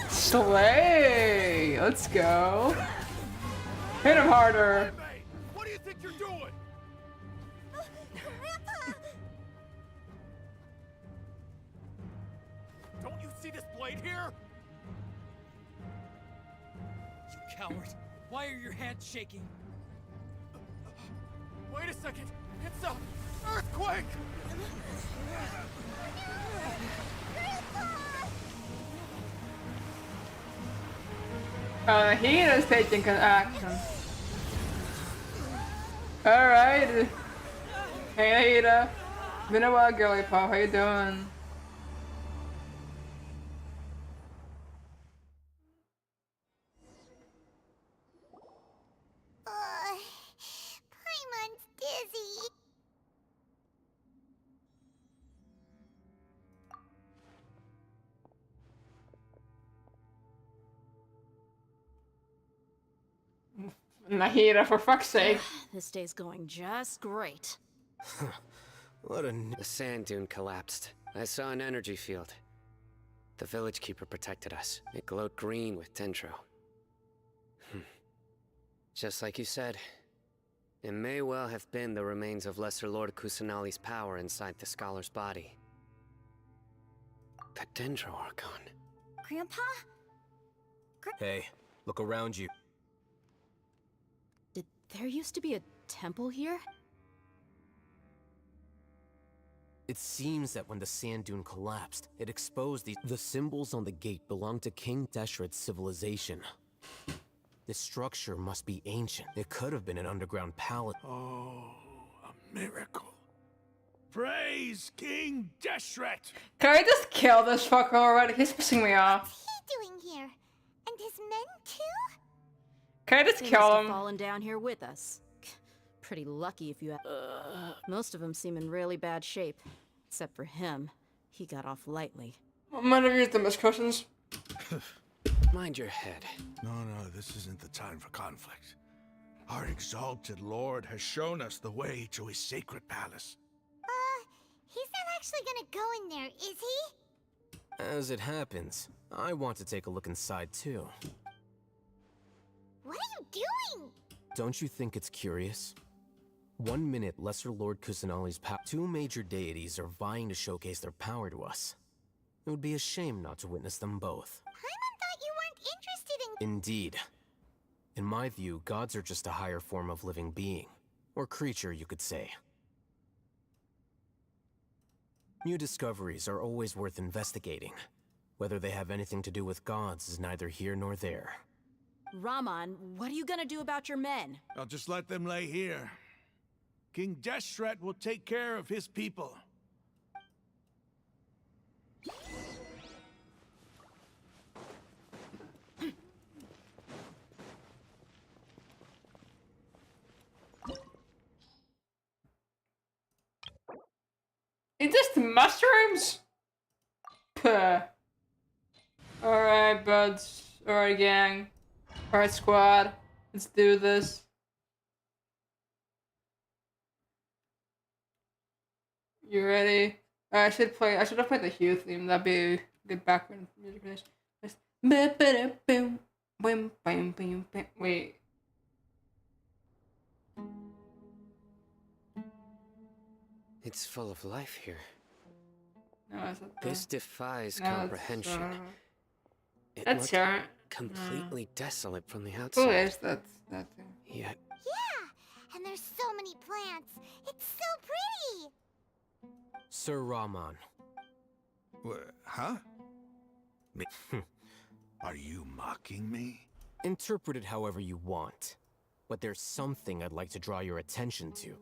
Slay! Let's go. Hit him harder. What do you think you're doing? Don't you see this blade here? You coward! Why are your hands shaking? Wait a second! It's a earthquake! He is taking an action. Alright. Hey, Ada. Been a while, girly pop. How you doing? Paimon's dizzy. Nahida, for fuck's sake. This day's going just great. What a... The sand dune collapsed. I saw an energy field. The village keeper protected us. It glowed green with dendro. Just like you said, it may well have been the remains of Lesser Lord Kusanali's power inside the scholar's body. The dendro Archon. Grandpa? Hey, look around you. Did there used to be a temple here? It seems that when the sand dune collapsed, it exposed the symbols on the gate belonged to King Deshret's civilization. This structure must be ancient. It could have been an underground palace. Oh, a miracle. Praise King Deshret! Can I just kill this fucker already? He's pissing me off. What's he doing here? And his men too? Can I just They kill must have him? fallen down here with us. Pretty lucky if you have. Most of them seem in really bad shape. Except for him. He got off lightly. I might have used them as cushions. Mind your head. No, this isn't the time for conflict. Our exalted lord has shown us the way to his sacred palace. He's not actually gonna go in there, is he? As it happens, I want to take a look inside too. What are you doing? Don't you think it's curious? 1 minute, Lesser Lord Kusanali's power. 2 major deities are vying to showcase their power to us. It would be a shame not to witness them both. Paimon thought you weren't interested in. Indeed. In my view, gods are just a higher form of living being. Or creature, you could say. New discoveries are always worth investigating. Whether they have anything to do with gods is neither here nor there. Raman, what are you gonna do about your men? I'll just let them lay here. King Deshret will take care of his people. Is this the mushrooms? Puh. Alright, buds. Alright, gang. Alright, squad. Let's do this. You ready? I should have played the Hue theme. That'd be a good background music for this. Wait. It's full of life here. No, that's not This defies No, comprehension. that's your... completely desolate from the Who outside. is that thing? Yet, Yeah, and there's so many plants. It's so pretty. Sir Raman. Huh? Are you mocking me? Interpret it however you want. But there's something I'd like to draw your attention to.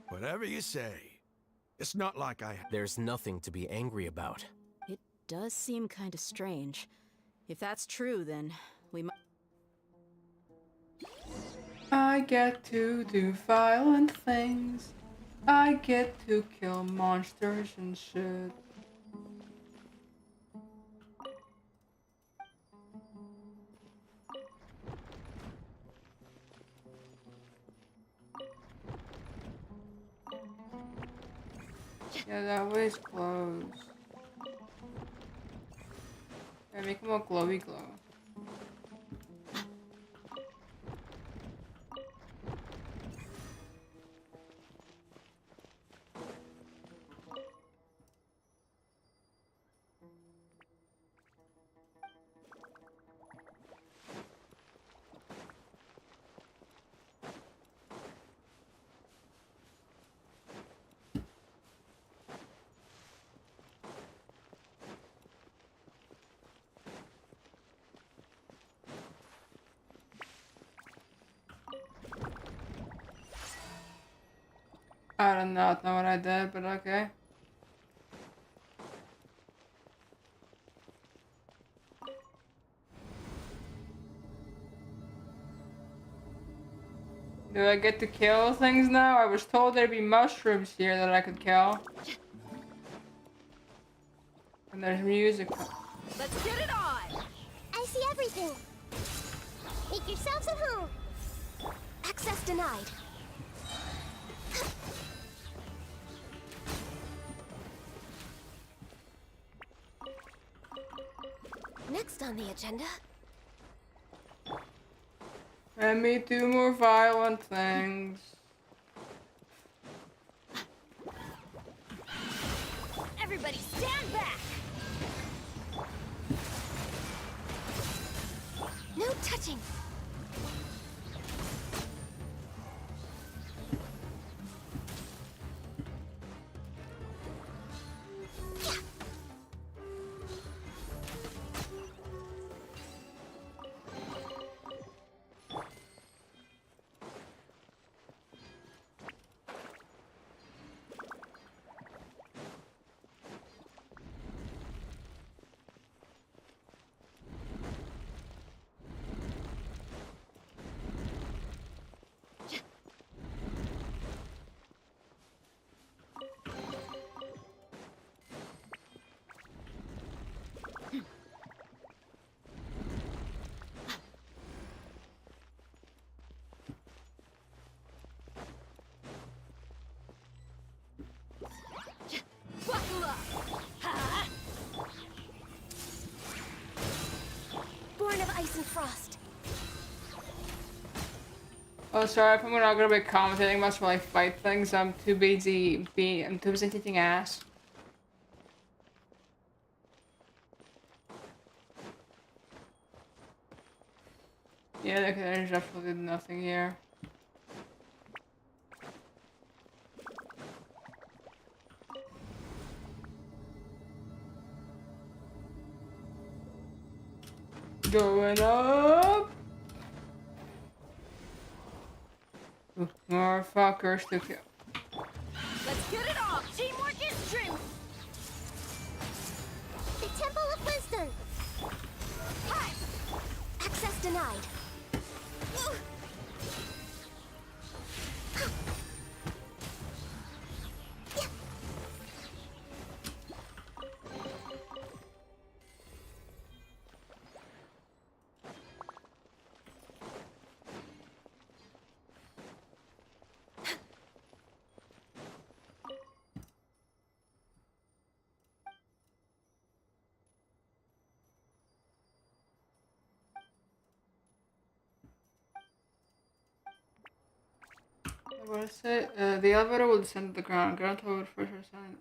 Whatever you say. It's not like There's nothing to be angry about. It does seem kind of strange. If that's true, then we might. I get to do violent things. I get to kill monsters and shit. Yeah, that way's closed. Yeah, make them all glowy glow. I do not know what I did, but okay. Do I get to kill things now? I was told there'd be mushrooms here that I could kill. And there's music. Let's get it on! I see everything. Make yourselves at home. Access denied. Next on the agenda. Let me do more violent things. Everybody stand back! No touching! Buckle up! Ha! Born of ice and frost. Oh, sorry if I'm not gonna be commentating much while I fight things. I'm too busy kicking ass. Yeah, okay, there's definitely nothing here. Going up. Ooh, more fuckers to kill. Let's get it on! Teamwork is strength! The Temple of Wisdom! Hi! Access denied. What is it? The elevator will descend to the ground. Ground level first sign.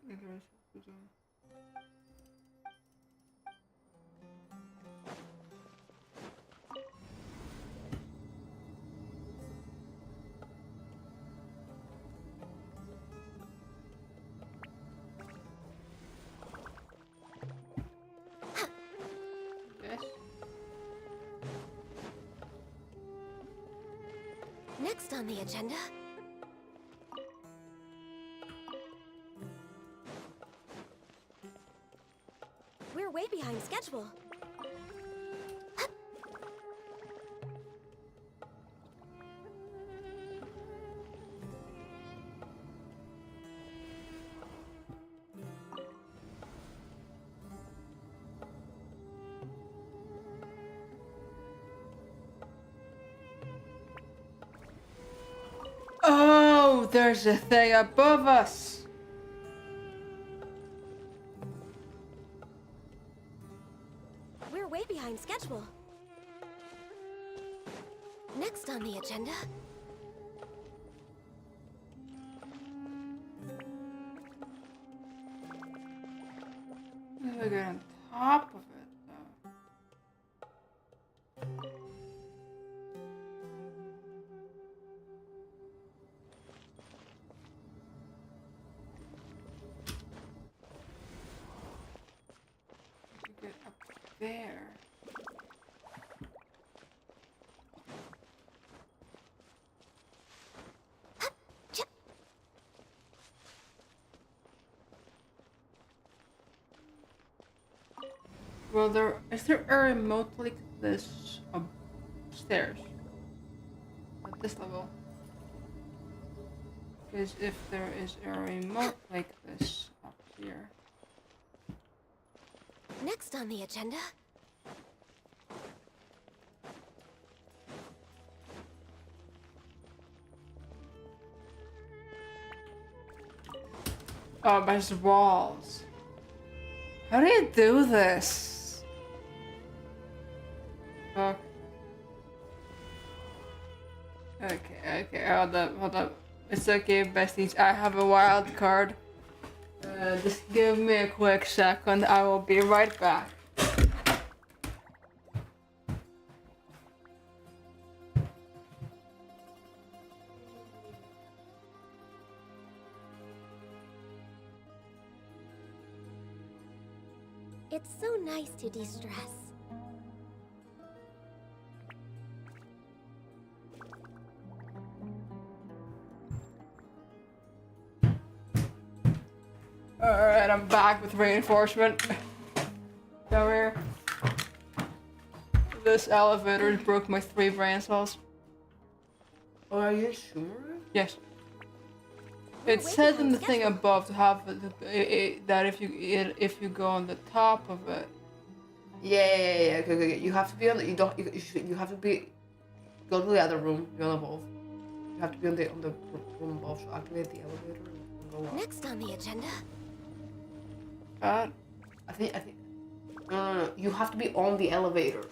Yes. Next on the agenda. We're way behind schedule. Oh, there's a thing above us. Next on the agenda. Let's get on top of it, though. Get up there. Well, is there a remote like this upstairs at this level? Because if there is a remote like this up here. Next on the agenda. Oh, there's walls. How do you do this? Fuck. Okay, hold up. It's okay, besties. I have a wild card. Just give me a quick second. I will be right back. It's so nice to de-stress. Alright, I'm back with reinforcement. Down here. This elevator broke my 3 brain cells. Oh, are you sure? Yes. It says in the thing above to have that if you go on the top of it. Yeah. Okay. You have to be on the. You have to be. Go to the other room. You're on above. You have to be on the room above. So activate the elevator and go up. Next on the agenda. I think. No. You have to be on the elevator.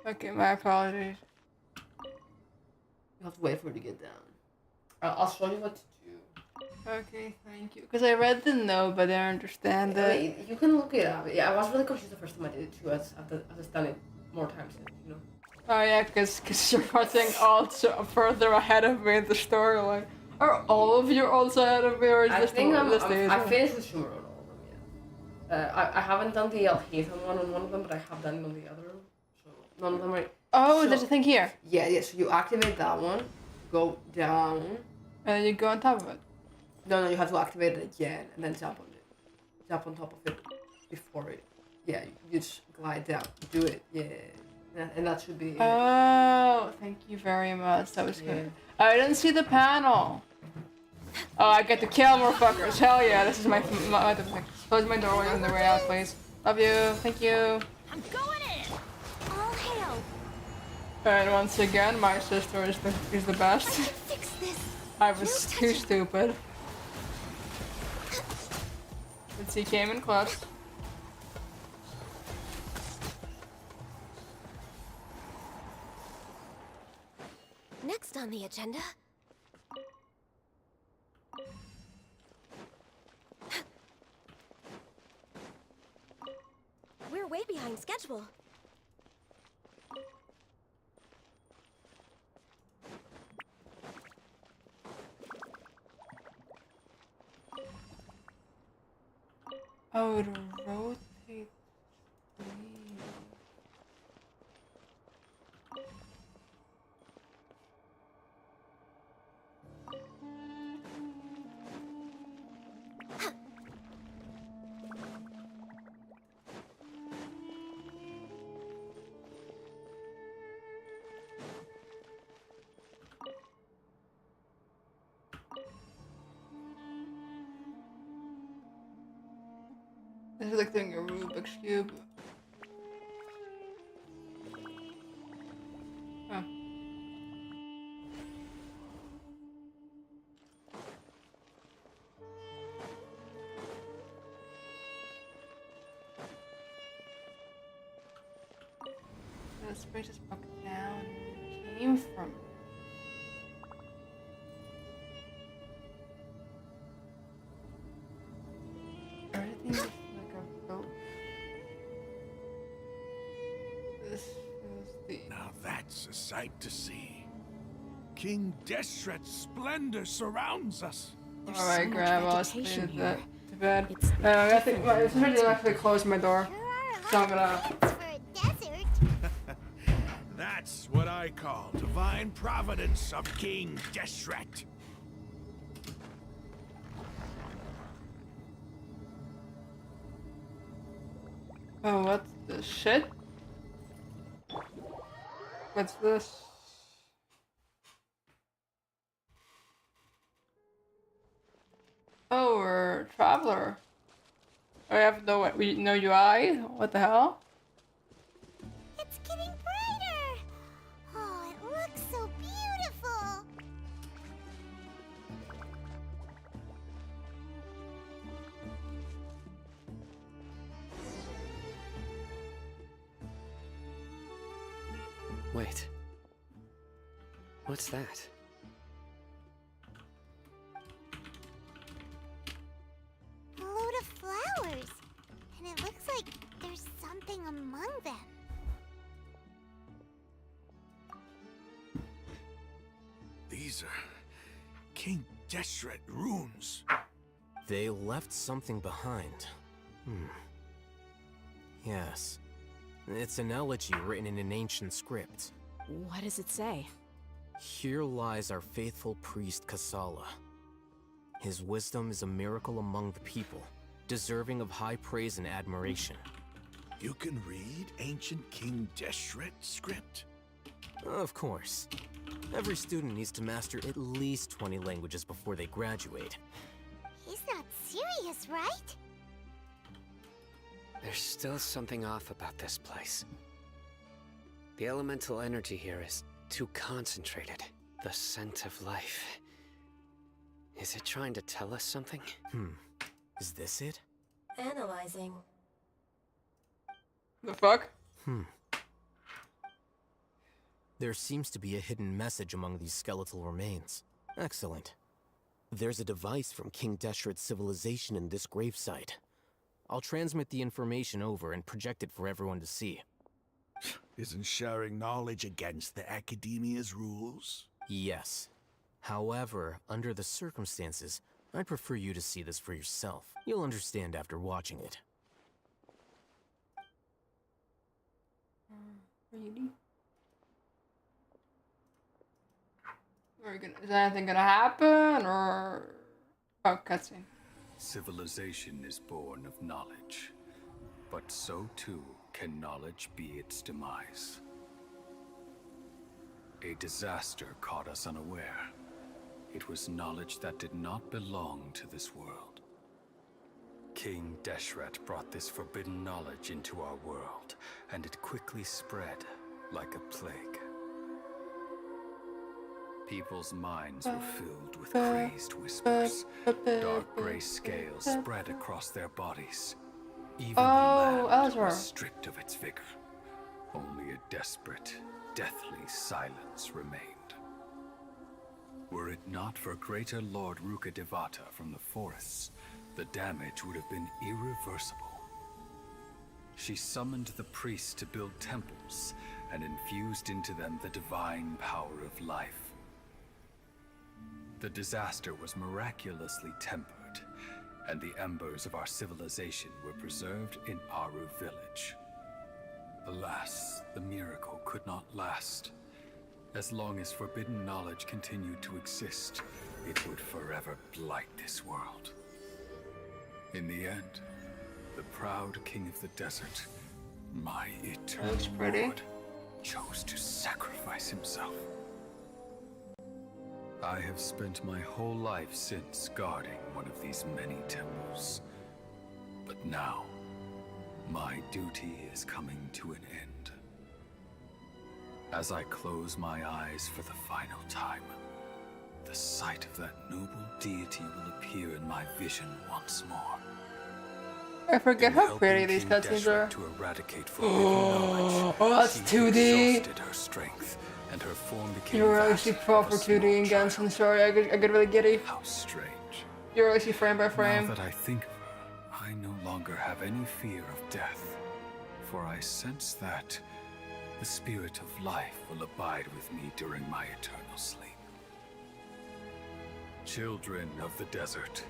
Okay, my apologies. You have to wait for it to get down. I'll show you what to do. Okay, thank you. Because I read the note, but I don't understand it. I mean, you can look it up. Yeah, I was really confused the first time I did it too. I've done it more times since, you know. Oh yeah, because you're running also further ahead of me in the storyline. Are all of you also ahead of me, or is I this think the I finished with sumeru on all of them, yeah. I haven't done the Alhazen one on one of them, but I have done it on the other. So none of them are... Oh, there's a thing here. Yeah, so you activate that one, go down. And then you go on top of it. No, you have to activate it again, and then jump on it. Jump on top of it before it. Yeah, you just glide down. Do it, yeah. And that should be... Oh, thank you very much. That was good. I didn't see the panel. Oh, I get to kill more fuckers. Hell yeah, this is my thing. Close my door on the way out, please. Love you. Thank you. I'm going in. All hail. And once again, my sister is the best. I can fix this. I was too stupid. Let's see, came in clutch. Next on the agenda. We're way behind schedule. Oh, to rotate. This is like doing a Rubik's Cube. Oh. Let's bring this back down. came from. Everything is like a boat. This is the. Now that's a sight to see. King Deshret's splendor surrounds us. Alright, Grandma, stay to bed. I think it's already actually closed my door. So I'm gonna. That's what I call divine providence of King Deshret. Oh, what's this shit? What's this? Oh, we're a traveler. I have no UI. What the hell? It's getting brighter. Oh, it looks so beautiful. Wait. What's that? A load of flowers. And it looks like there's something among them. These are King Deshret runes. They left something behind. Yes. It's an elegy written in an ancient script. What does it say? Here lies our faithful priest Kasala. His wisdom is a miracle among the people, deserving of high praise and admiration. You can read ancient King Deshret script? Of course. Every student needs to master at least 20 languages before they graduate. He's not serious, right? There's still something off about this place. The elemental energy here is too concentrated. The scent of life. Is it trying to tell us something? Is this it? Analyzing. The fuck? There seems to be a hidden message among these skeletal remains. Excellent. There's a device from King Deshret's civilization in this gravesite. I'll transmit the information over and project it for everyone to see. Isn't sharing knowledge against the Academia's rules? Yes. However, under the circumstances, I'd prefer you to see this for yourself. You'll understand after watching it. Really? Is anything gonna happen, or... Oh, cutscene. Civilization is born of knowledge, but so too can knowledge be its demise. A disaster caught us unaware. It was knowledge that did not belong to this world. King Deshret brought this forbidden knowledge into our world, and it quickly spread like a plague. People's minds were filled with crazed whispers. Dark gray scales spread across their bodies. Even the land was stripped of its vigor. Only a desperate, deathly silence remained. Were it not for greater Lord Ruka Devata from the forests, the damage would have been irreversible. She summoned the priests to build temples and infused into them the divine power of life. The disaster was miraculously tempered, and the embers of our civilization were preserved in Aru village. Alas, the miracle could not last. As long as forbidden knowledge continued to exist, it would forever blight this world. In the end, the proud king of the desert, my eternal lord, chose to sacrifice himself. I have spent my whole life since guarding one of these many temples. But now, my duty is coming to an end. As I close my eyes for the final time, the sight of that noble deity will appear in my vision once more. I forget how pretty these cutscenes are. To eradicate forbidden knowledge, Oh, that's 2D. exhausted her strength and her form became You're that actually of a proper small 2D in child. Genshin, sorry, I get really giddy. How strange. You're actually frame by frame. Now that I think of her, I no longer have any fear of death, for I sense that the spirit of life will abide with me during my eternal sleep. Children of the desert,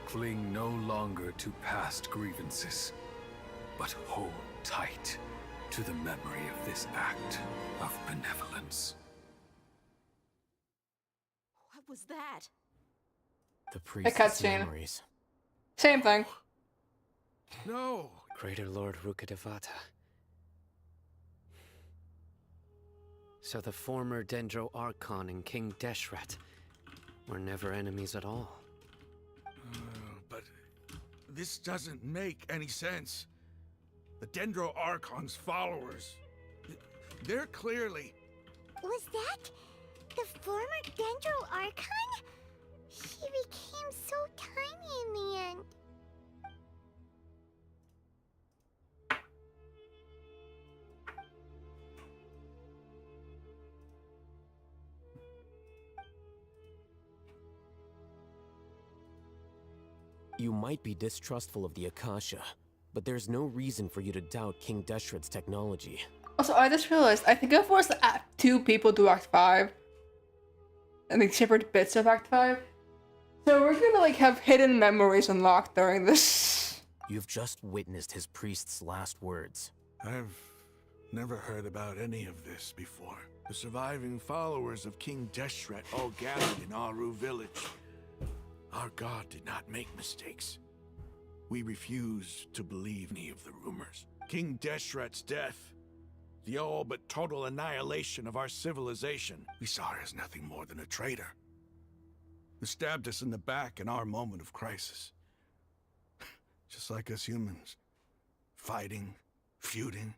cling no longer to past grievances, but hold tight to the memory of this act of benevolence. What was that? The A priest's cutscene. memories. Same thing. No! Greater Lord Rukkhadevata. So the former Dendro Archon and King Deshret were never enemies at all. But this doesn't make any sense. The Dendro Archon's followers, they're clearly... Was that the former Dendro Archon? She became so tiny in the end. You might be distrustful of the Akasha, but there's no reason for you to doubt King Deshret's technology. Also, I just realized, I think I've forced Act 2 people to Act 5. And they separate bits of Act 5. So we're gonna like have hidden memories unlocked during this. You've just witnessed his priest's last words. I've never heard about any of this before. The surviving followers of King Deshret all gathered in Aru village. Our god did not make mistakes. We refuse to believe any of the rumors. King Deshret's death, the all but total annihilation of our civilization, we saw her as nothing more than a traitor, who stabbed us in the back in our moment of crisis. Just like us humans. Fighting, feuding,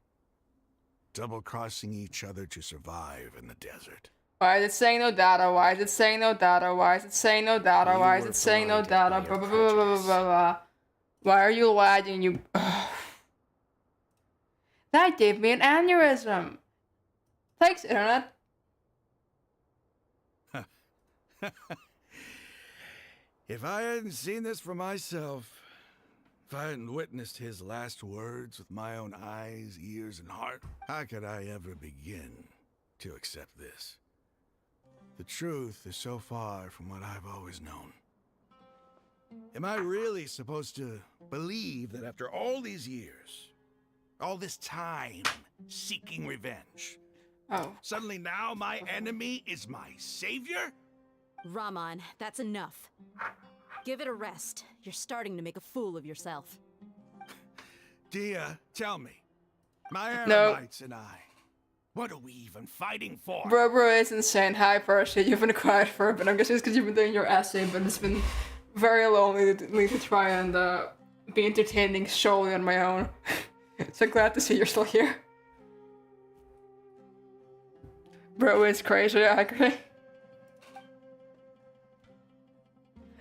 double-crossing each other to survive in the desert. Why is it saying no data? Why is it saying no data? Why is it saying no data? Why is it saying no data? Blah, blah, blah, blah, blah, blah. Why are you lagging? You. That gave me an aneurysm. Thanks, internet. If I hadn't seen this for myself, if I hadn't witnessed his last words with my own eyes, ears, and heart, how could I ever begin to accept this? The truth is so far from what I've always known. Am I really supposed to believe that after all these years, all this time seeking revenge, suddenly now my enemy is my savior? Raman, that's enough. Give it a rest. You're starting to make a fool of yourself. Dia, tell me, my No. Aramites and I, what are we even fighting for? Bro is insane. Hi, Percy. You've been quiet for a bit. I'm guessing it's because you've been doing your essay, but it's been very lonely to try and be entertaining solely on my own. So glad to see you're still here. Bro is crazy, I agree.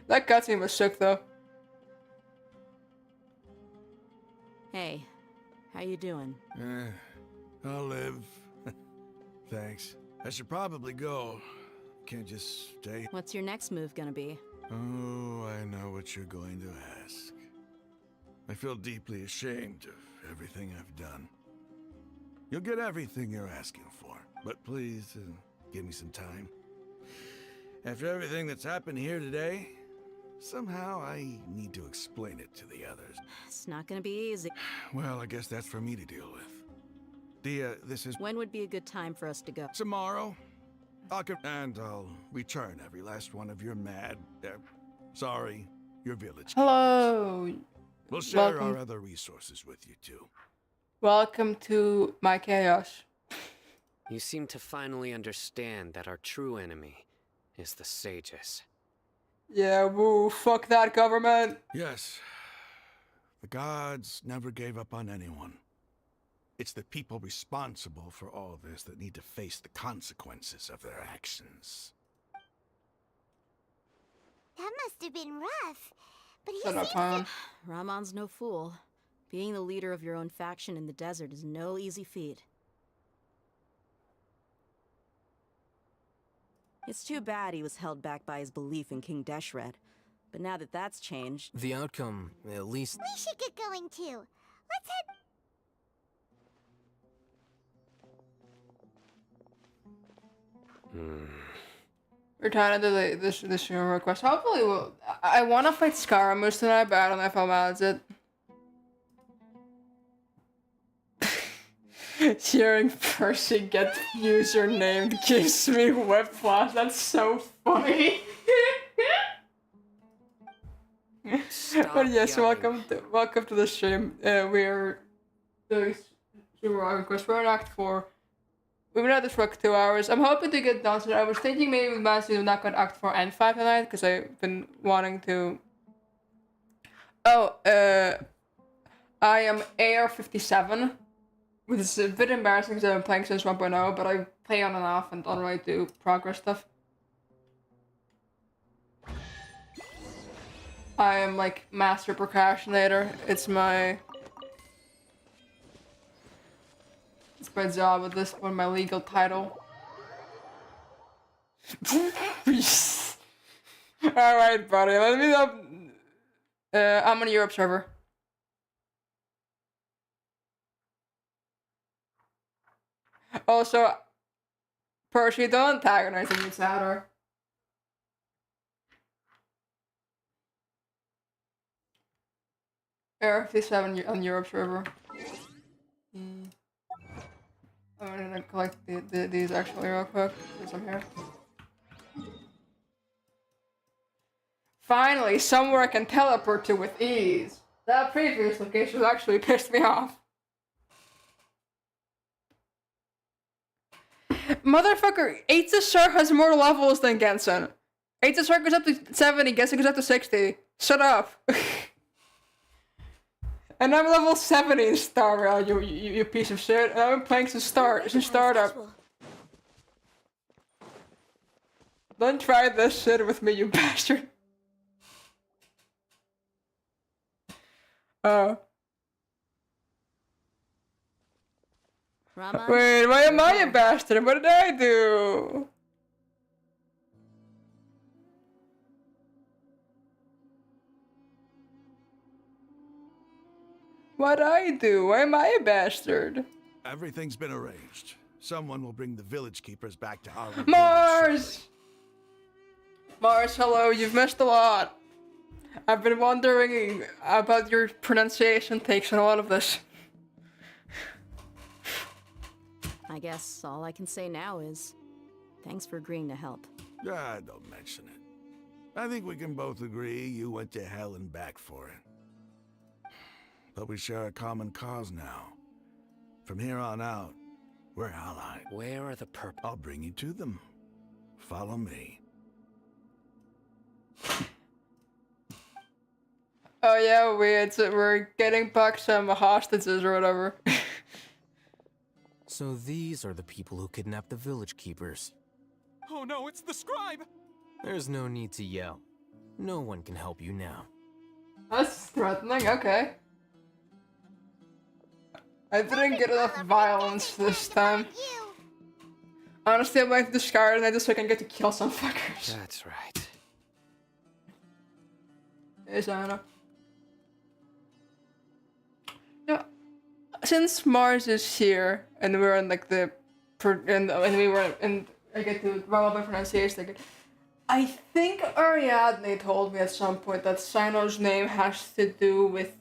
That cutscene was sick, though. Hey, how you doing? I'll live. Thanks. I should probably go. Can't just stay. What's your next move gonna be? Oh, I know what you're going to ask. I feel deeply ashamed of everything I've done. You'll get everything you're asking for, but please give me some time. After everything that's happened here today, somehow I need to explain it to the others. It's not gonna be easy. Well, I guess that's for me to deal with. Dia, this is... When would be a good time for us to go? Tomorrow. I'll return every last one of your your village. Hello. We'll share Welcome. our other resources with you too. Welcome to my chaos. You seem to finally understand that our true enemy is the sages. Yeah, woo, fuck that government. Yes. The gods never gave up on anyone. It's the people responsible for all this that need to face the consequences of their actions. That must have been rough. But he Shut up, seems Pawn. Ramon's no fool. Being the leader of your own faction in the desert is no easy feat. It's too bad he was held back by his belief in King Deshret. But now that that's changed... The outcome, at least... We should get going too. Let's head. We're trying to do this stream request. Hopefully we'll... I want to fight Scaramouche tonight, but I don't know if I'll manage it. Hearing Percy get username gives me whiplash. That's so funny. But yes, welcome to the stream. We're doing stream request. We're in Act 4. We've been at this for like 2 hours. I'm hoping to get done soon. I was thinking maybe we managed to knock out Act 4 and 5 tonight, because I've been wanting to... Oh, I am AR57, which is a bit embarrassing because I've been playing since 1.0, but I play on and off and don't really do progress stuff. I am like Master Procrastinator. It's my job at this point, my legal title. Alright, buddy, let me know. I'm on Europe server. Also, Percy, don't antagonize me, Saturn. Air 57 on Europe server. I'm gonna collect these actually real quick, since I'm here. Finally, somewhere I can teleport to with ease. That previous location actually pissed me off. Motherfucker, 8 to Shark has more levels than Genshin. 8 to Shark goes up to 70, Genshin goes up to 60. Shut up. And I'm level 70 in Star Rail, you piece of shit. And I'm playing since startup. Don't try this shit with me, you bastard. Wait, why am I a bastard? What did I do? What'd I do? Why am I a bastard? Everything's been arranged. Someone will bring the village keepers back to our Mars! Mars, hello, you've missed a lot. I've been wondering about your pronunciation takes on all of this. I guess all I can say now is, thanks for agreeing to help. Ah, don't mention it. I think we can both agree you went to hell and back for it. But we share a common cause now. From here on out, we're allied. Where are the I'll bring you to them. Follow me. Oh yeah, we're getting back some hostages or whatever. So these are the people who kidnapped the village keepers. Oh no, it's the scribe! There's no need to yell. No one can help you now. That's threatening, okay. I didn't get enough violence this time. Honestly, I'm like discarding it just so I can get to kill some fuckers. That's right. Hey, Sana. Yeah, since Mars is here and we're in like and I get to relevant pronunciation again. I think Ariadne told me at some point that Sino's name has to do with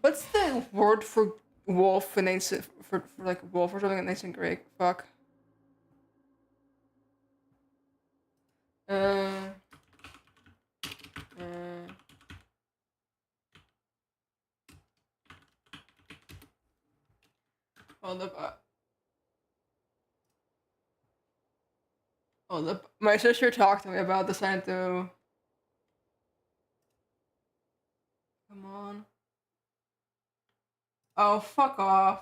what's the word for wolf in ancient for like wolf or something in ancient Greek? Fuck. Hold up. My sister talked to me about this. I had to. Come on. Oh, fuck off.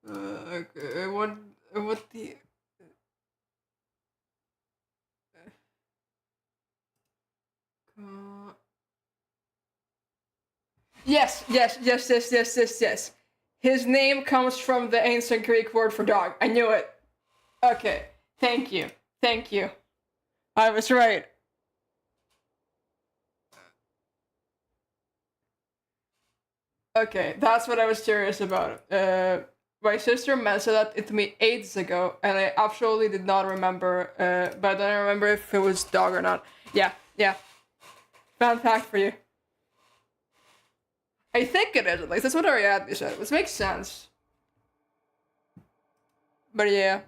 Okay, what the... Yes. His name comes from the ancient Greek word for dog. I knew it. Okay. Thank you. I was right. Okay, that's what I was curious about. My sister mentioned that to me ages ago, and I absolutely did not remember, but I don't remember if it was dog or not. Yeah. Fun fact for you. I think it is, at least. That's what Ariadne said, which makes sense. But yeah.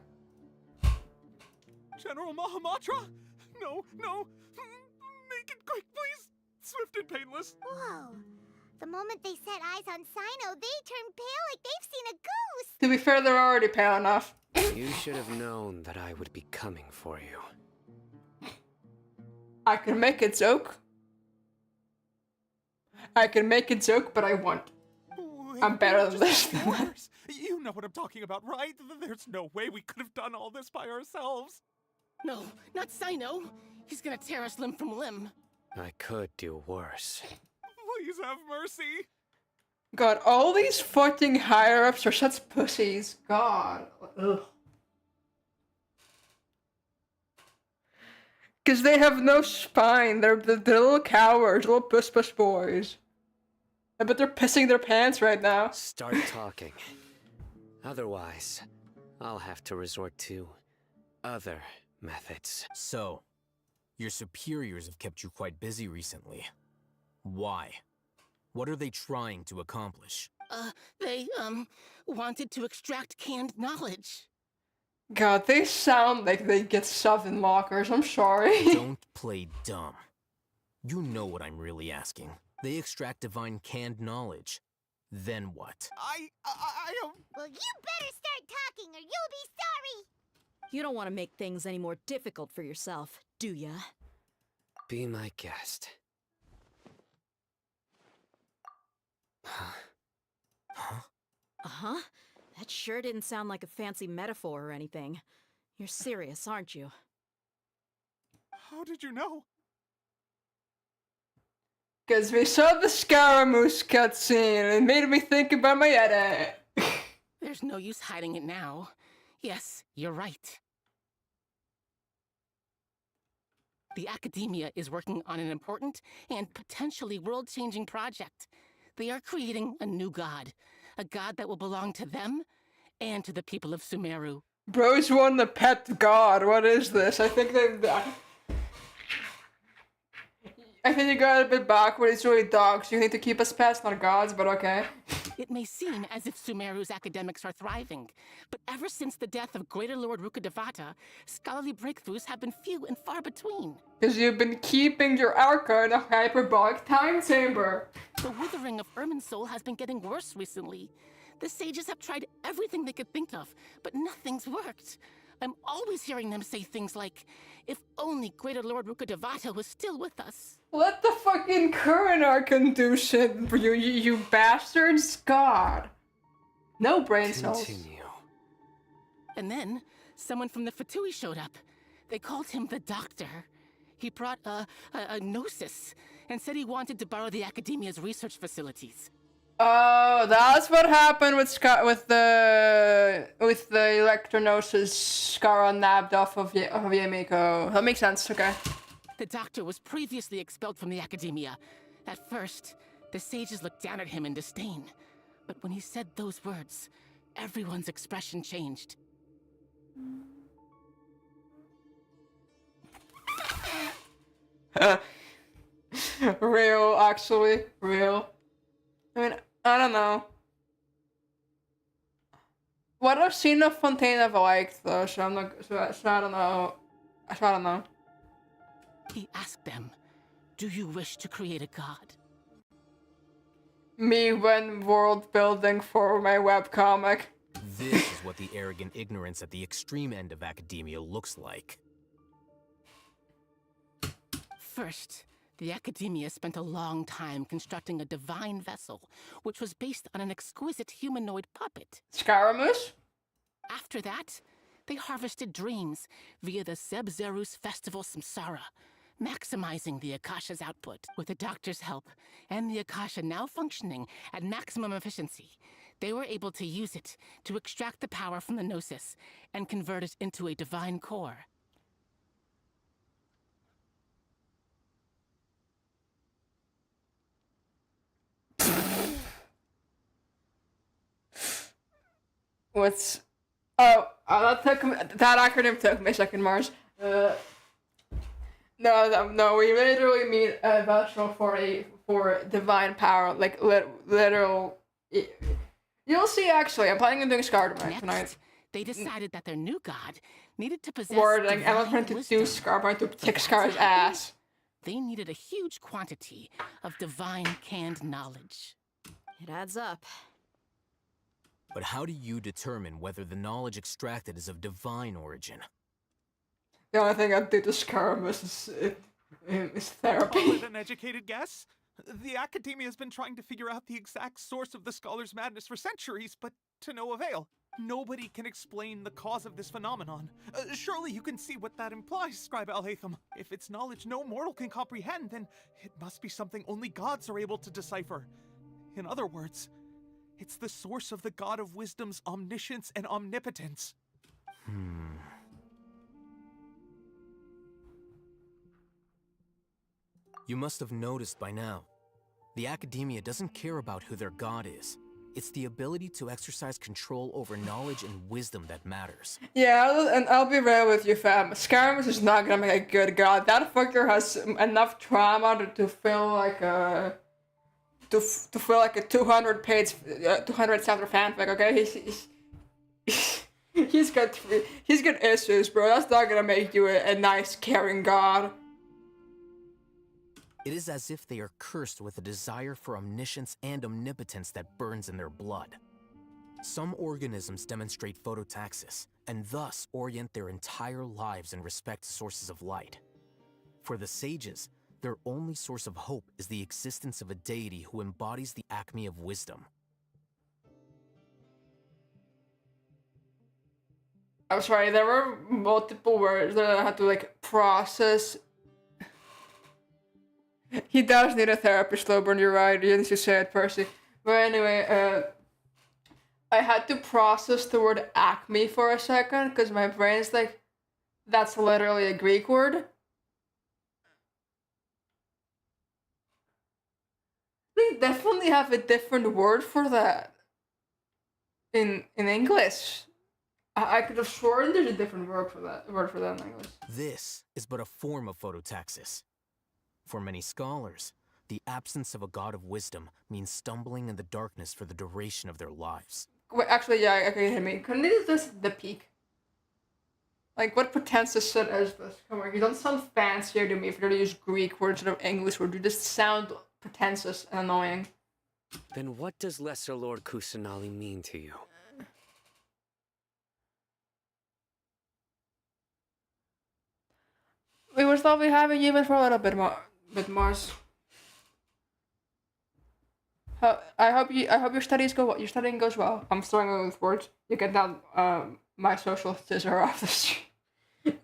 General Mahamatra? No. Make it quick, please. Swift and painless. Whoa. The moment they set eyes on Sino, they turn pale like they've seen a ghost. To be fair, they're already pale enough. You should have known that I would be coming for you. I can make a joke. But I won't. I'm better than this. You know what I'm talking about, right? There's no way we could have done all this by ourselves. No, not Sino. He's gonna tear us limb from limb. I could do worse. Please have mercy. God, all these fucking higher-ups are such pussies. God. Ugh. Because they have no spine. They're little cowards, little puss boys. I bet they're pissing their pants right now. Start talking. Otherwise, I'll have to resort to other methods. So, your superiors have kept you quite busy recently. Why? What are they trying to accomplish? They, wanted to extract canned knowledge. God, they sound like they get shoved in lockers. I'm sorry. Don't play dumb. You know what I'm really asking. They extract divine canned knowledge. Then what? I Well, you better start talking or you'll be sorry. You don't want to make things any more difficult for yourself, do ya? Be my guest. Uh-huh. That sure didn't sound like a fancy metaphor or anything. You're serious, aren't you? How did you know? Because we saw the scaramouche cutscene and it made me think about my edit. There's no use hiding it now. Yes, you're right. The Academia is working on an important and potentially world-changing project. They are creating a new god. A god that will belong to them and to the people of Sumeru. Bros won the pet god. What is this? I think you got it a bit backward. It's really dogs. You need to keep us pets, not gods, but okay. It may seem as if Sumeru's academics are thriving, but ever since the death of Greater Lord Rukkhadevata, scholarly breakthroughs have been few and far between. Because you've been keeping your Archon in a hyperbolic time chamber. The withering of Irminsul has been getting worse recently. The sages have tried everything they could think of, but nothing's worked. I'm always hearing them say things like, if only Greater Lord Rukkhadevata was still with us. Let the fucking current Archon do shit for you, you bastards. God. No brain cells. Continue. And then, someone from the Fatui showed up. They called him the Doctor. He brought a gnosis and said he wanted to borrow the Academia's research facilities. Oh, that's what happened with the Electronosis Scara nabbed off of Yamiko. That makes sense, okay. The Doctor was previously expelled from the Academia. At first, the sages looked down at him in disdain. But when he said those words, everyone's expression changed. Real, actually. Real. I mean, I don't know. What I've seen of Fontaine I've liked though, so I'm not, so I don't know. I don't know. He asked them, do you wish to create a god? Me when world building for my webcomic. This is what the arrogant ignorance at the extreme end of academia looks like. First, the Academia spent a long time constructing a divine vessel, which was based on an exquisite humanoid puppet. Scaramouche? After that, they harvested dreams via the Sebzerus Festival Samsara. maximizing the Akasha's output. With the doctor's help, and the Akasha now functioning at maximum efficiency, they were able to use it to extract the power from the Gnosis and convert it into a divine core. What's... Oh, that acronym took me a second, Mars. No, we literally mean a vessel for divine power, like literal. You'll see. Actually, I'm planning on doing Scaramouche tonight. They decided that their new god needed to possess Or like I'm divine trying to wisdom. do Scaramouche to kick That's Scar's how ass. They needed a huge quantity of divine canned knowledge. It adds up. But how do you determine whether the knowledge extracted is of divine origin? The only thing I do to Scaramouche is therapy. Call it an educated guess? The Academia has been trying to figure out the exact source of the scholar's madness for centuries, but to no avail. Nobody can explain the cause of this phenomenon. Surely you can see what that implies, Scribe Al-Haytham. If it's knowledge no mortal can comprehend, then it must be something only gods are able to decipher. In other words, it's the source of the God of Wisdom's omniscience and omnipotence. You must have noticed by now. The Academia doesn't care about who their god is. It's the ability to exercise control over knowledge and wisdom that matters. Yeah, I'll be real with you, fam. Scaramouche is not gonna make a good god. That fucker has enough trauma to feel like a... To feel like a 200-page, 200-chapter fanfic, okay? He's got issues, bro. That's not gonna make you a nice, caring god. It is as if they are cursed with a desire for omniscience and omnipotence that burns in their blood. Some organisms demonstrate phototaxis, and thus orient their entire lives in respect to sources of light. For the sages, their only source of hope is the existence of a deity who embodies the acme of wisdom. I'm sorry, there were multiple words that I had to, like, process. He does need a therapist, Slowburn, you're right. You need to say it, Percy. But anyway, I had to process the word acme for a second, because my brain's like, that's literally a Greek word. They definitely have a different word for that in English. I could have sworn there's a different word for that in English. This is but a form of phototaxis. For many scholars, the absence of a god of wisdom means stumbling in the darkness for the duration of their lives. Wait, actually, yeah, okay, I mean, couldn't it just the peak? Like, what pretentious shit is this? Come on, you don't sound fancier to me if you're to use Greek words instead of English words. You just sound pretentious and annoying. Then what does Lesser Lord Kusanali mean to you? We were still having you in for a little bit more, Mars. I hope your studies go well. Your studying goes well. I'm struggling with words. You get down my social scissor off the street.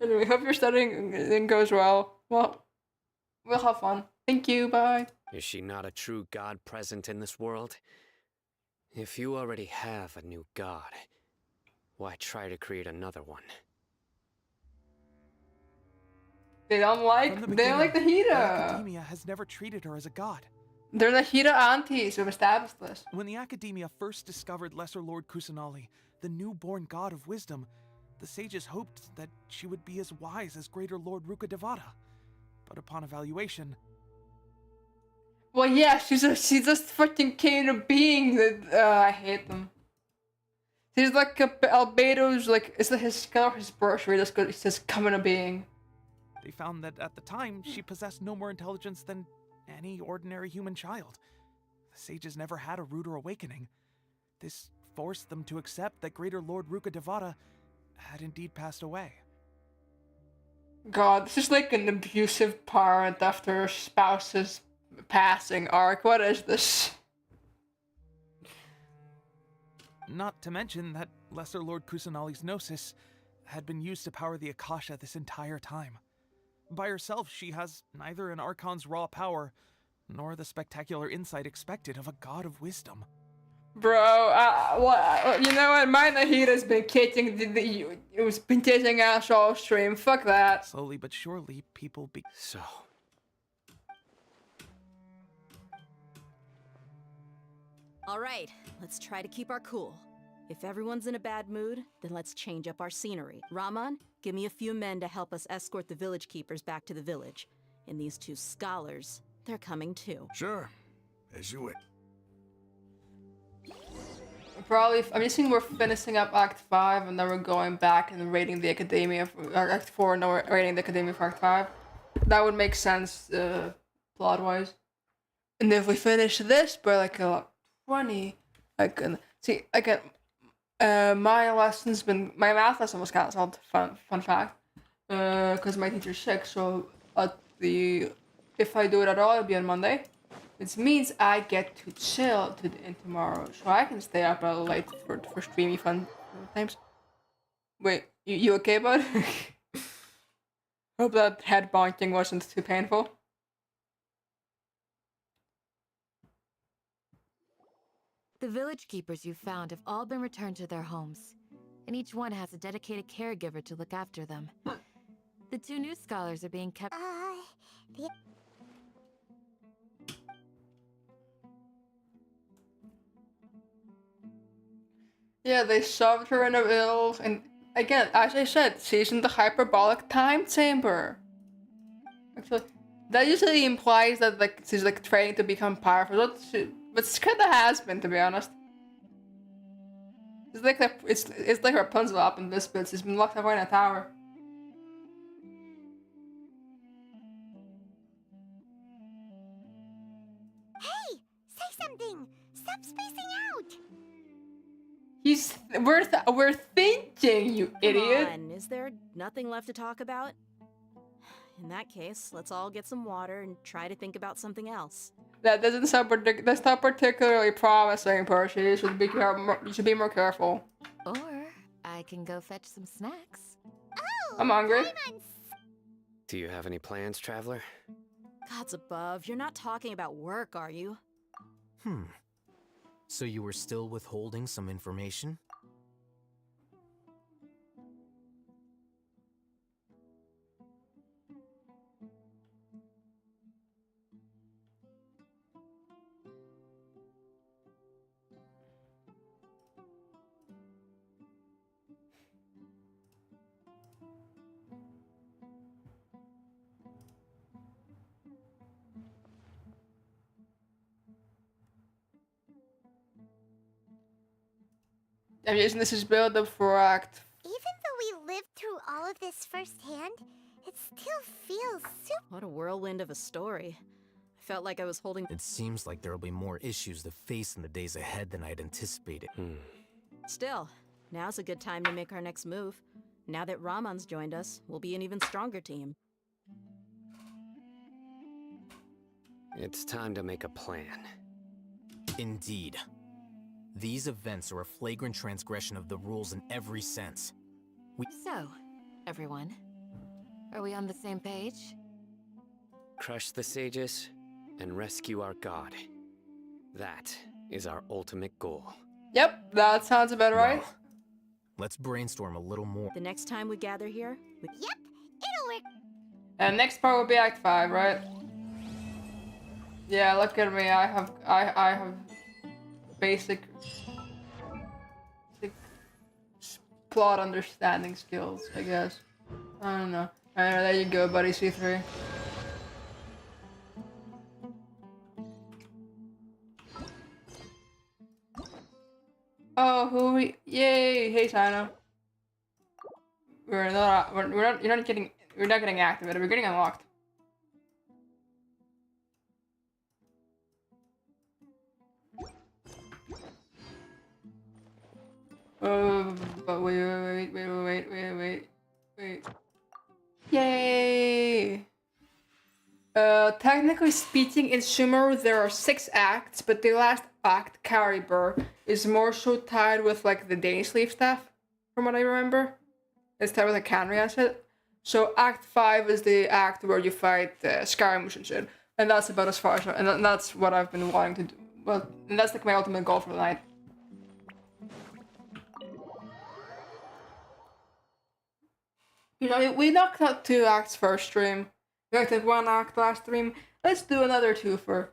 Anyway, hope your studying goes well. Well, we'll have fun. Thank you. Bye. Is she not a true god present in this world? If you already have a new god, why try to create another one? They don't like the Hida. The Academia has never treated her as a god. They're the Hida aunties who have established this. When the Academia first discovered Lesser Lord Kusanali, the newborn god of wisdom, the sages hoped that she would be as wise as Greater Lord Rukkhadevata. But upon evaluation... Well, yeah, she's just fucking king of being that I hate them. She's like Albedo's, like, it's like his color, his birth rate, that's good. It's just coming a being. They found that at the time, she possessed no more intelligence than any ordinary human child. The sages never had a ruder awakening. This forced them to accept that Greater Lord Rukkhadevata had indeed passed away. God, this is like an abusive parent after her spouse's passing arc. What is this? Not to mention that Lesser Lord Kusanali's Gnosis had been used to power the Akasha this entire time. by herself, she has neither an Archon's raw power, nor the spectacular insight expected of a god of wisdom. Bro, you know what? My Nahira's been kicking it was been kicking ass all stream. Fuck that. Slowly but surely, people be. So. Alright, let's try to keep our cool. If everyone's in a bad mood, then let's change up our scenery. Rahman, give me a few men to help us escort the village keepers back to the village. And these two scholars, they're coming too. Sure. As you wish. Probably, I'm guessing we're finishing up Act 5 and then we're going back and raiding the Academia for Act 4 and then we're raiding the Academia for Act 5. That would make sense, plot-wise. And if we finish this by like a 20, I can see, I can, my math lesson was cancelled, fun fact, because my teacher's sick, so if I do it at all, it'll be on Monday. Which means I get to chill in tomorrow, so I can stay up a little late for streamy fun times. Wait, you okay, bud? Hope that head bonking wasn't too painful. The village keepers you found have all been returned to their homes, and each one has a dedicated caregiver to look after them. The two new scholars are being kept. Yeah, they shoved her in a middle, and again, as I said, she's in the hyperbolic time chamber. Actually, that usually implies that like she's like training to become powerful, but she kinda has been, to be honest. It's like it's like Rapunzel up in this bit. She's been locked away in a tower. Hey, say something. Stop spacing out. We're thinking, you idiot. Come on, is there nothing left to talk about? In that case, let's all get some water and try to think about something else. That doesn't sound that's not particularly promising, Percy. You should be more careful. Or I can go fetch some snacks. Oh, I'm hungry. Do you have any plans, traveler? Gods above, you're not talking about work, are you? So you were still withholding some information? I'm using this as build up for Act. Even though we lived through all of this firsthand, it still feels super. What a whirlwind of a story. I felt like I was holding. It seems like there'll be more issues to face in the days ahead than I'd anticipated. Still, now's a good time to make our next move. Now that Rahman's joined us, we'll be an even stronger team. It's time to make a plan. Indeed. These events are a flagrant transgression of the rules in every sense. So, everyone, are we on the same page? Crush the sages and rescue our god. That is our ultimate goal. Yep, that sounds about right. Well, let's brainstorm a little more. The next time we gather here, Yep, it'll work. And next part will be Act 5, right? Yeah, look at me. I have basic plot understanding skills, I guess. I don't know. Alright, there you go, buddy, C3. Oh, yay! Hey, Sino. You're not getting activated. We're getting unlocked. But wait. Yay! Technically speaking, in Sumeru there are 6 acts, but the last act, Caribur, is more so tied with like the Danish leaf staff, from what I remember. It's tied with a cannery asset. So Act 5 is the act where you fight scaramouche and shit. And that's about as far as... And that's what I've been wanting to do. Well, and that's like my ultimate goal for the night. You know, we knocked out 2 acts first stream. We knocked out 1 act last stream. Let's do another 2 for...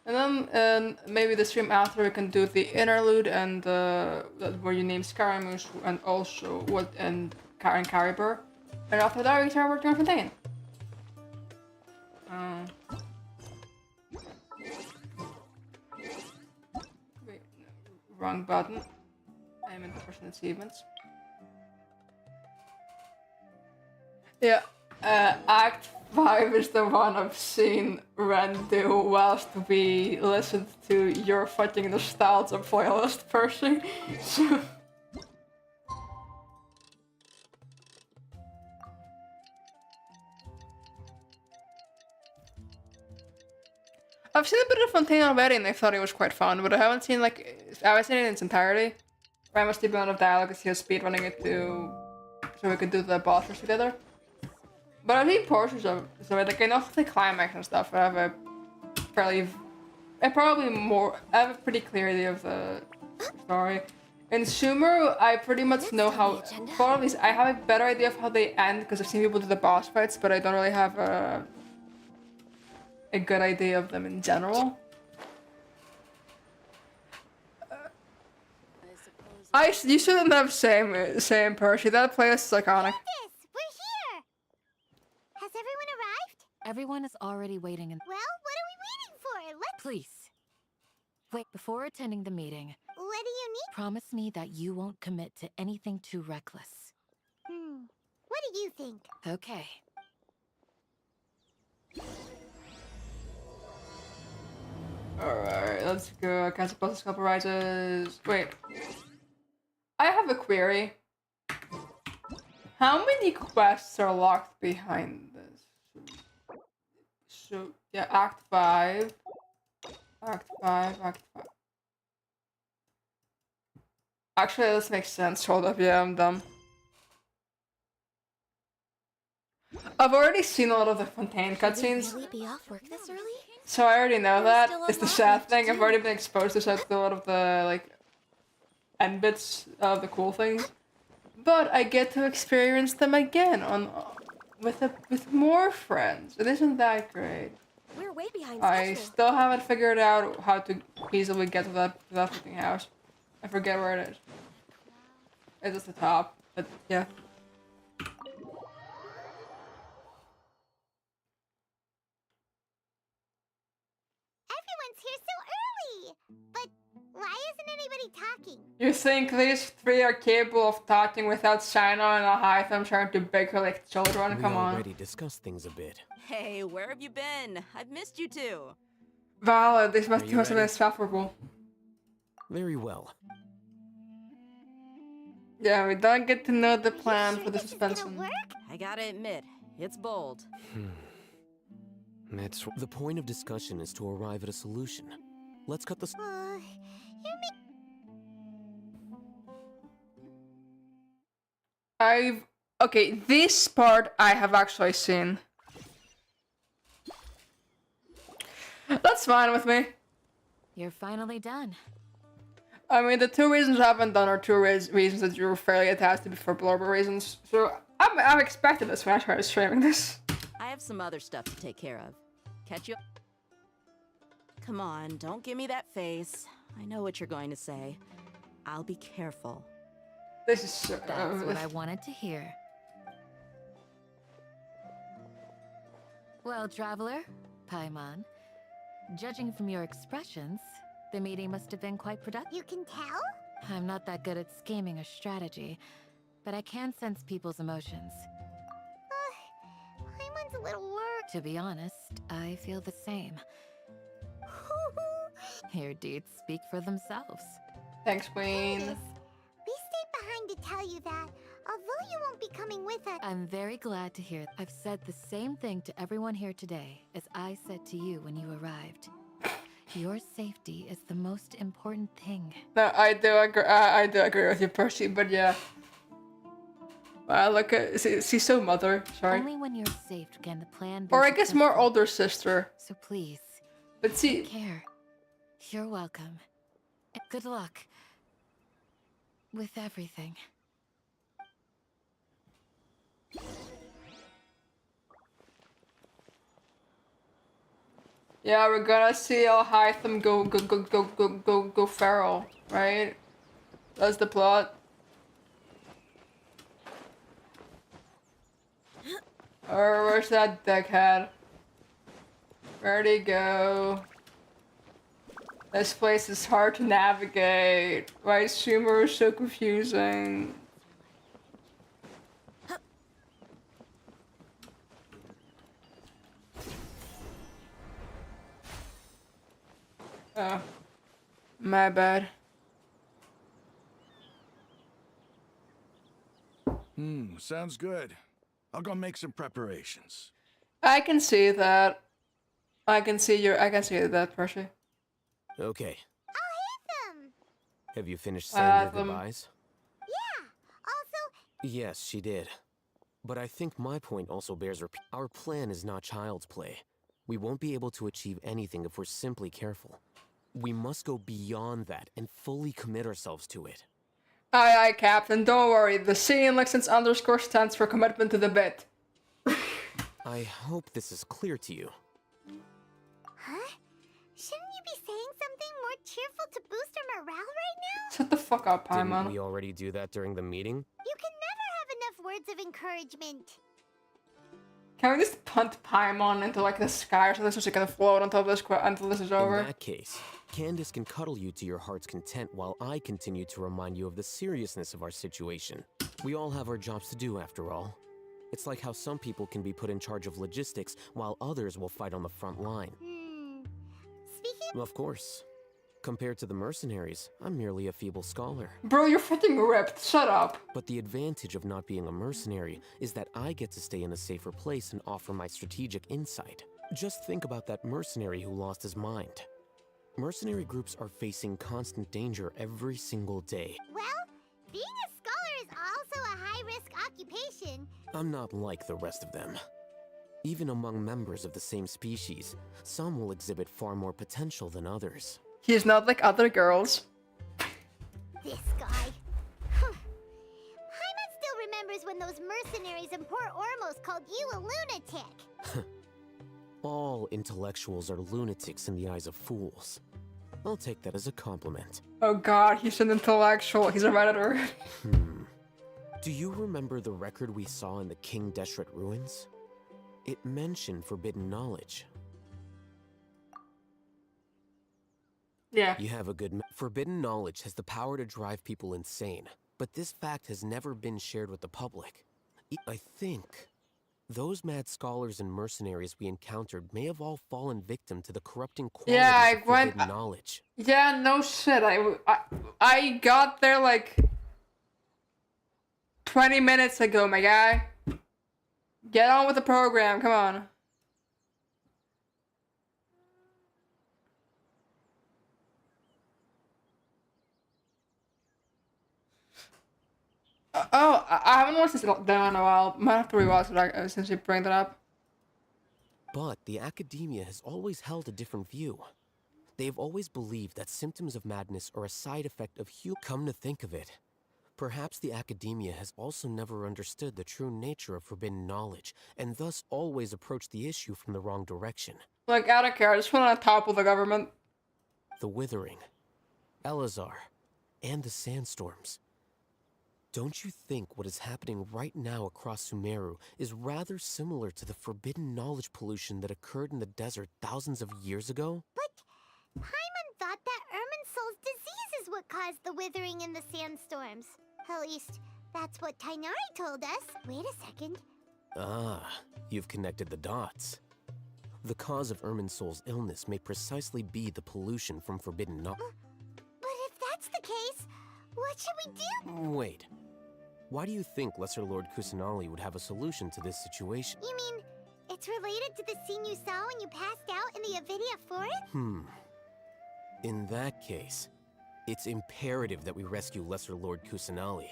And then maybe the stream after we can do the interlude and where you name Scaramouche and also what and Karen Caribur. And after that we start working on Fontaine. Wait, no, wrong button. I'm in personal achievements. Yeah, Act 5 is the one I've seen Ren do whilst we listened to your fucking nostalgia playlist, Percy. So... I've seen a bit of Fontaine already and I thought it was quite fun, but I haven't seen I haven't seen it in its entirety. Ren was the amount of dialogue as he was speedrunning it to so we could do the boss rush together. But I've seen portions of it, so like I know the climax and stuff. I have a fairly, I have a pretty clear idea of the story. In Sumeru, I pretty much know how, for at least I have a better idea of how they end because I've seen people do the boss fights, but I don't really have a good idea of them in general. You shouldn't have same Percy. That place is iconic. Has everyone arrived? Everyone is already waiting in... Well, what are we waiting for? Let's... Please. Wait, before attending the meeting... What do you need? Promise me that you won't commit to anything too reckless. What do you think? Okay. Alright, let's go. Cancel process couple rises. Wait. I have a query. How many quests are locked behind this? So, yeah, Act 5. Act 5, Act 5. Actually, this makes sense. Hold up, yeah, I'm dumb. I've already seen a lot of the Fontaine cutscenes. Really be off work this early? So I already know that. It's the sad thing. I've already been exposed to a lot of the, end bits of the cool things. But I get to experience them again with more friends. It isn't that great. We're way behind I schedule. still haven't figured out how to easily get to that fucking house. I forget where it is. It's at the top, but yeah. Everyone's here so early! But why isn't anybody talking? You think these 3 are capable of talking without Shino and Ahitham trying to bicker like children? Come on. We already discussed things a bit. Hey, where have you been? I've missed you too. Valid, this must Are you have been ready? insufferable. Very well. Yeah, we don't get to know the plan for the suspension. I gotta admit, it's bold. The point of discussion is to arrive at a solution. Let's cut the... Okay, this part I have actually seen. That's fine with me. You're finally done. I mean, the 2 reasons I haven't done are 2 reasons that you were fairly attached to before blurber reasons. So I'm expecting this when I started streaming this. I have some other stuff to take care of. Catch you. Come on, don't give me that face. I know what you're going to say. I'll be careful. This is so... That's what I wanted to hear. Well, Traveler, Paimon, judging from your expressions, the meeting must have been quite productive. You can tell? I'm not that good at scheming or strategy, but I can sense people's emotions. Paimon's a little worried. To be honest, I feel the same. Your deeds speak for themselves. Thanks, Queen. We stayed behind to tell you that, although you won't be coming with us. I'm very glad to hear. I've said the same thing to everyone here today as I said to you when you arrived. Your safety is the most important thing. No, I do agree with you, Percy, but yeah. Wow, look at she's so mother. Sorry. Only when you're safe can the plan be Or I guess more successful. older sister. So please, but see, take care. You're welcome. And good luck with everything. Yeah, we're gonna see Hytham go feral, right? That's the plot. Or where's that dickhead? Where'd he go? This place is hard to navigate. Why is sumeru so confusing? Oh, my bad. Sounds good. I'll go make some preparations. I can see that. I can see that, Percy. Okay. I'll hate them. Have you finished saying your them. goodbyes? Yeah. Also, Yes, she did. But I think my point also bears repeat. Our plan is not child's play. We won't be able to achieve anything if we're simply careful. We must go beyond that and fully commit ourselves to it. Aye, Captain, don't worry. The C in Lexington underscore stands for commitment to the bit. I hope this is clear to you. huh? Shouldn't you be saying something more cheerful to boost our morale right now? Shut the fuck up, Didn't Paimon. we already do that during the meeting? You can never have enough words of encouragement. Can we just punt Paimon into like the sky or something so she can float until this is over? In that case, Candace can cuddle you to your heart's content while I continue to remind you of the seriousness of our situation. We all have our jobs to do after all. It's like how some people can be put in charge of logistics while others will fight on the front line. Speaking Of course. Compared to the mercenaries, I'm merely a feeble scholar. Bro, you're freaking ripped. Shut up. But the advantage of not being a mercenary is that I get to stay in a safer place and offer my strategic insight. Just think about that mercenary who lost his mind. Mercenary groups are facing constant danger every single day. well, being a scholar is also a high-risk occupation. I'm not like the rest of them. Even among members of the same species, some will exhibit far more potential than others. He's not like other girls. This guy. Paimon still remembers when those mercenaries in Port Ormos called you a lunatic. All intellectuals are lunatics in the eyes of fools. I'll take that as a compliment. Oh god, he's an intellectual. He's a redditor. Do you remember the record we saw in the King Deshret ruins? It mentioned forbidden knowledge. Yeah. You have a good forbidden knowledge has the power to drive people insane, but this fact has never been shared with the public. I think those mad scholars and mercenaries we encountered may have all fallen victim to the corrupting qualities of forbidden knowledge. Yeah, no shit. I got there like 20 minutes ago, my guy. Get on with the program, come on. I haven't watched this down in a while. Might have to rewatch it since you bring that up. But the academia has always held a different view. They've always believed that symptoms of madness are a side effect of Come to think of it, perhaps the academia has also never understood the true nature of forbidden knowledge, and thus always approached the issue from the wrong direction. Like, I don't care. I just want to topple the government. The Withering, Elazar, and the Sandstorms. Don't you think what is happening right now across Sumeru is rather similar to the forbidden knowledge pollution that occurred in the desert thousands of years ago? But Paimon thought that Irminsul's disease is what caused the withering and the sandstorms. At least, that's what Tainari told us. Wait a second. Ah, you've connected the dots. The cause of Irminsul's illness may precisely be the pollution from forbidden knowledge. But if that's the case, what should we do? Wait. Why do you think Lesser Lord Kusanali would have a solution to this situation? You mean, it's related to the scene you saw when you passed out in the Avidia forest? In that case, it's imperative that we rescue Lesser Lord Kusanali.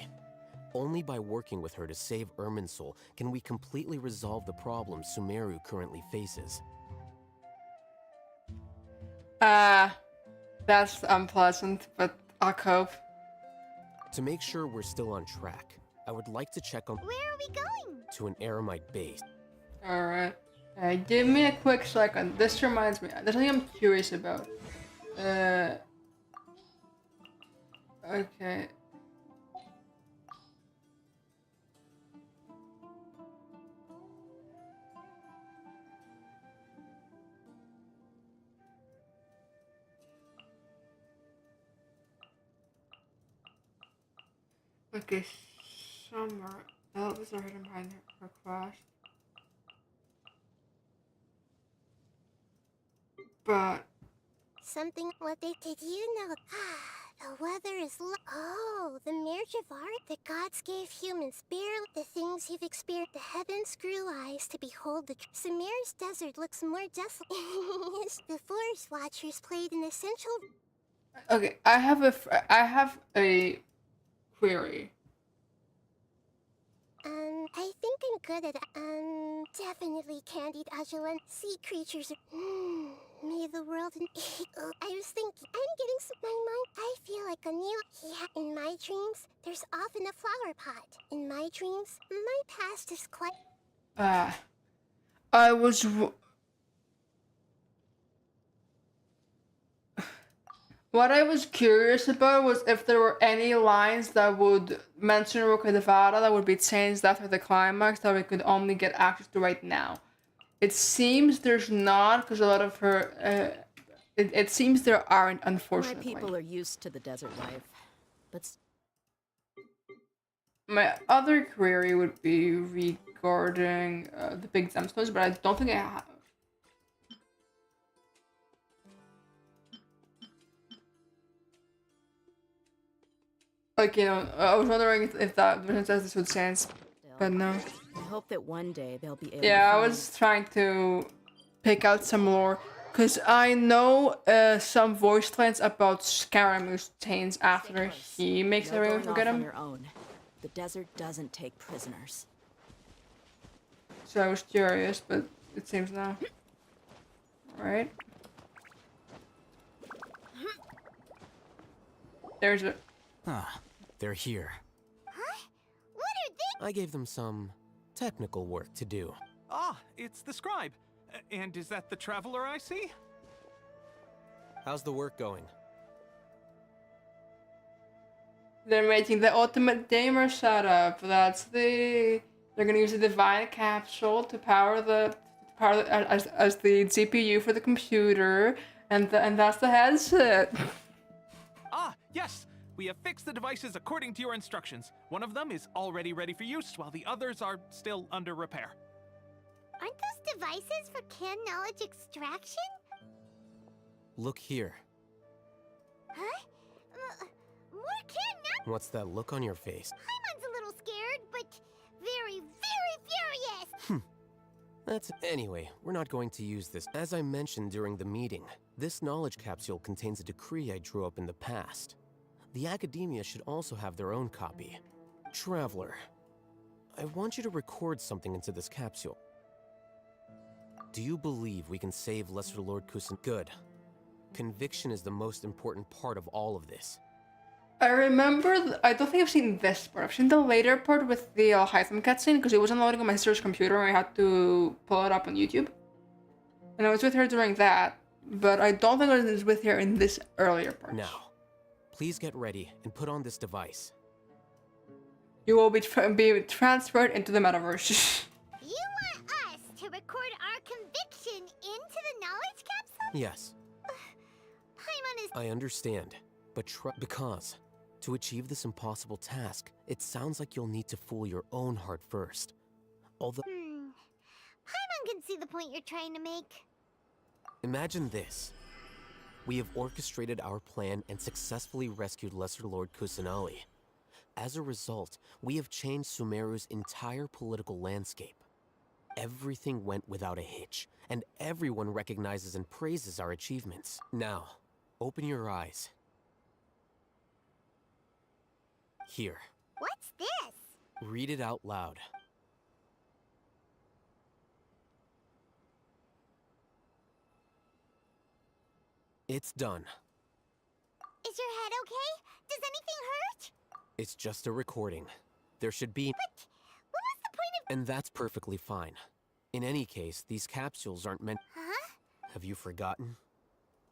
Only by working with her to save Irminsul can we completely resolve the problems Sumeru currently faces. That's unpleasant, but I'll cope. To make sure we're still on track, I would like to check on— Where are we going? to an Eremite base. Alright. Give me a quick second. This reminds me. There's something I'm curious about. Okay. Okay, summer. Elves are hidden behind her request. But Something what they did you know? The weather is oh, the marriage of art. The gods gave humans barely the things you've experienced. The heavens grew eyes to behold the Sumeru's desert looks more desolate. The forest watchers played an essential. okay, I have a query. I think I'm good at definitely candied Ajalan. Sea creatures are, may the world I was thinking, I'm getting my mind. I feel like a new, yeah, in my dreams, there's often a flower pot. In my dreams, my past is quite. I was. What I was curious about was if there were any lines that would mention Rokadevara that would be changed after the climax that we could only get access to right now. It seems there's not, because a lot of her. It seems there aren't, unfortunately. My people are used to the desert life, but. My other query would be regarding the big gemstones, but I don't think I have. Like, you know, I was wondering if that version says this would change, but no. I hope that one day they'll be able Yeah, to I was trying to pick out some lore, because I know some voice lines about Scaramouche change after he makes everyone forget him. The desert doesn't take prisoners. So I was curious, but it seems no. Alright. There's a... Ah, they're here. Huh? What are they? I gave them some technical work to do. Ah, it's the scribe. And is that the traveler I see? How's the work going? They're making the ultimate gamer setup. That's the... They're gonna use the divine capsule to power the... as the GPU for the computer. And that's the headset. Ah, yes! We have fixed the devices according to your instructions. One of them is already ready for use, while the others are still under repair. Aren't those devices for can knowledge extraction? Look here. Huh? More can now? What's that look on your face? Paimon's a little scared, but very, very furious! That's... Anyway, we're not going to use this. As I mentioned during the meeting, this knowledge capsule contains a decree I drew up in the past. The Academia should also have their own copy. Traveler, I want you to record something into this capsule. Do you believe we can save Lesser Lord Kusan? Good. Conviction is the most important part of all of this. I remember, I don't think I've seen this part. I've seen the later part with the Hytham cutscene, because it wasn't loading on my sister's computer and I had to pull it up on YouTube. And I was with her during that, but I don't think I was with her in this earlier part. Now, please get ready and put on this device. You will be transferred into the metaverse. You want us to record our conviction into the knowledge capsule? Yes. Paimon is... I understand, but because to achieve this impossible task, it sounds like you'll need to fool your own heart first. Although... Paimon can see the point you're trying to make. Imagine this. We have orchestrated our plan and successfully rescued Lesser Lord Kusanali. As a result, we have changed Sumeru's entire political landscape. Everything went without a hitch, and everyone recognizes and praises our achievements. Now, Open your eyes. Here. What's this? Read it out loud. It's done. Is your head okay? Does anything hurt? It's just a recording. There should be... But what was the point of... And that's perfectly fine. In any case, these capsules aren't meant... Huh? Have you forgotten?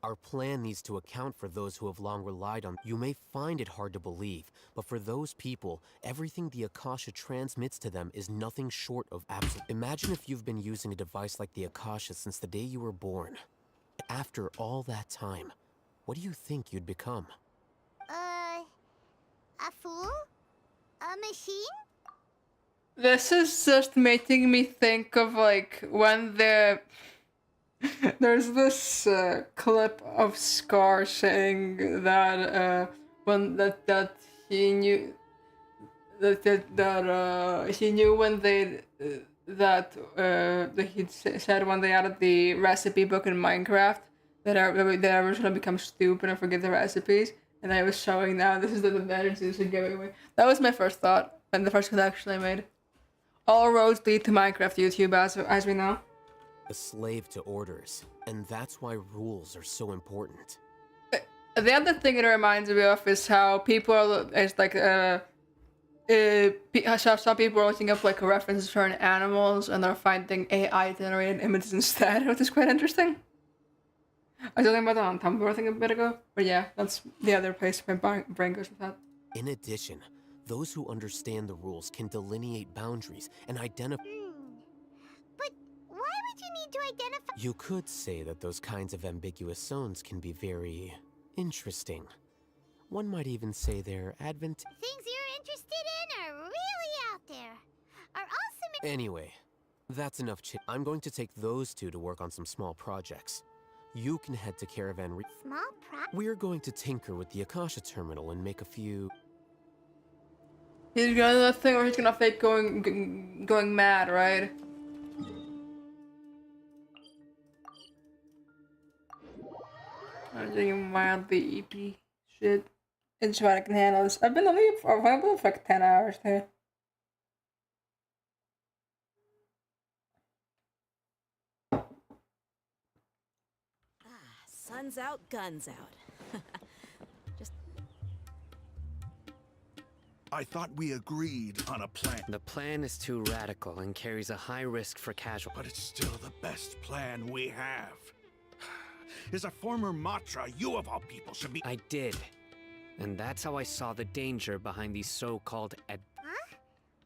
Our plan needs to account for those who have long relied on... You may find it hard to believe, but for those people, everything the Akasha transmits to them is nothing short of absolute... Imagine if you've been using a device like the Akasha since the day you were born. After all that time, what do you think you'd become? A fool? A machine? This is just making me think of like when there's this clip of Scar saying that that he knew that he knew when they that he said when they added the recipe book in Minecraft that everyone's gonna become stupid and forget the recipes, and I was showing now this is the energy this is giving away. That was my first thought and the first connection I made. All roads lead to Minecraft YouTube as we know. A slave to orders, and that's why rules are so important. The other thing it reminds me of is how people are, it's like some people are looking up like references to certain animals and they're finding AI generated images instead, which is quite interesting. I was talking about that on Tumblr I think a bit ago, but yeah, that's the other place my brain goes with that. In addition, those who understand the rules can delineate boundaries and identify... But why would you need to identify... You could say that those kinds of ambiguous zones can be very interesting. One might even say they're Things you're interested in are really out there. Are also... Anyway, that's enough I'm going to take those two to work on some small projects. You can head to Caravan Small We're going to tinker with the Akasha terminal and make a few... He's gonna do that thing where he's gonna fake going mad, right? I'm doing mildly EP shit. It's what I can handle this. I've been on leave for like 10 hours too. Sun's out, guns out. I thought we agreed on a plan. The plan is too radical and carries a high risk for casualties. But it's still the best plan we have. As a former Matra, you of all people should be... I did. And that's how I saw the danger behind these so-called Huh?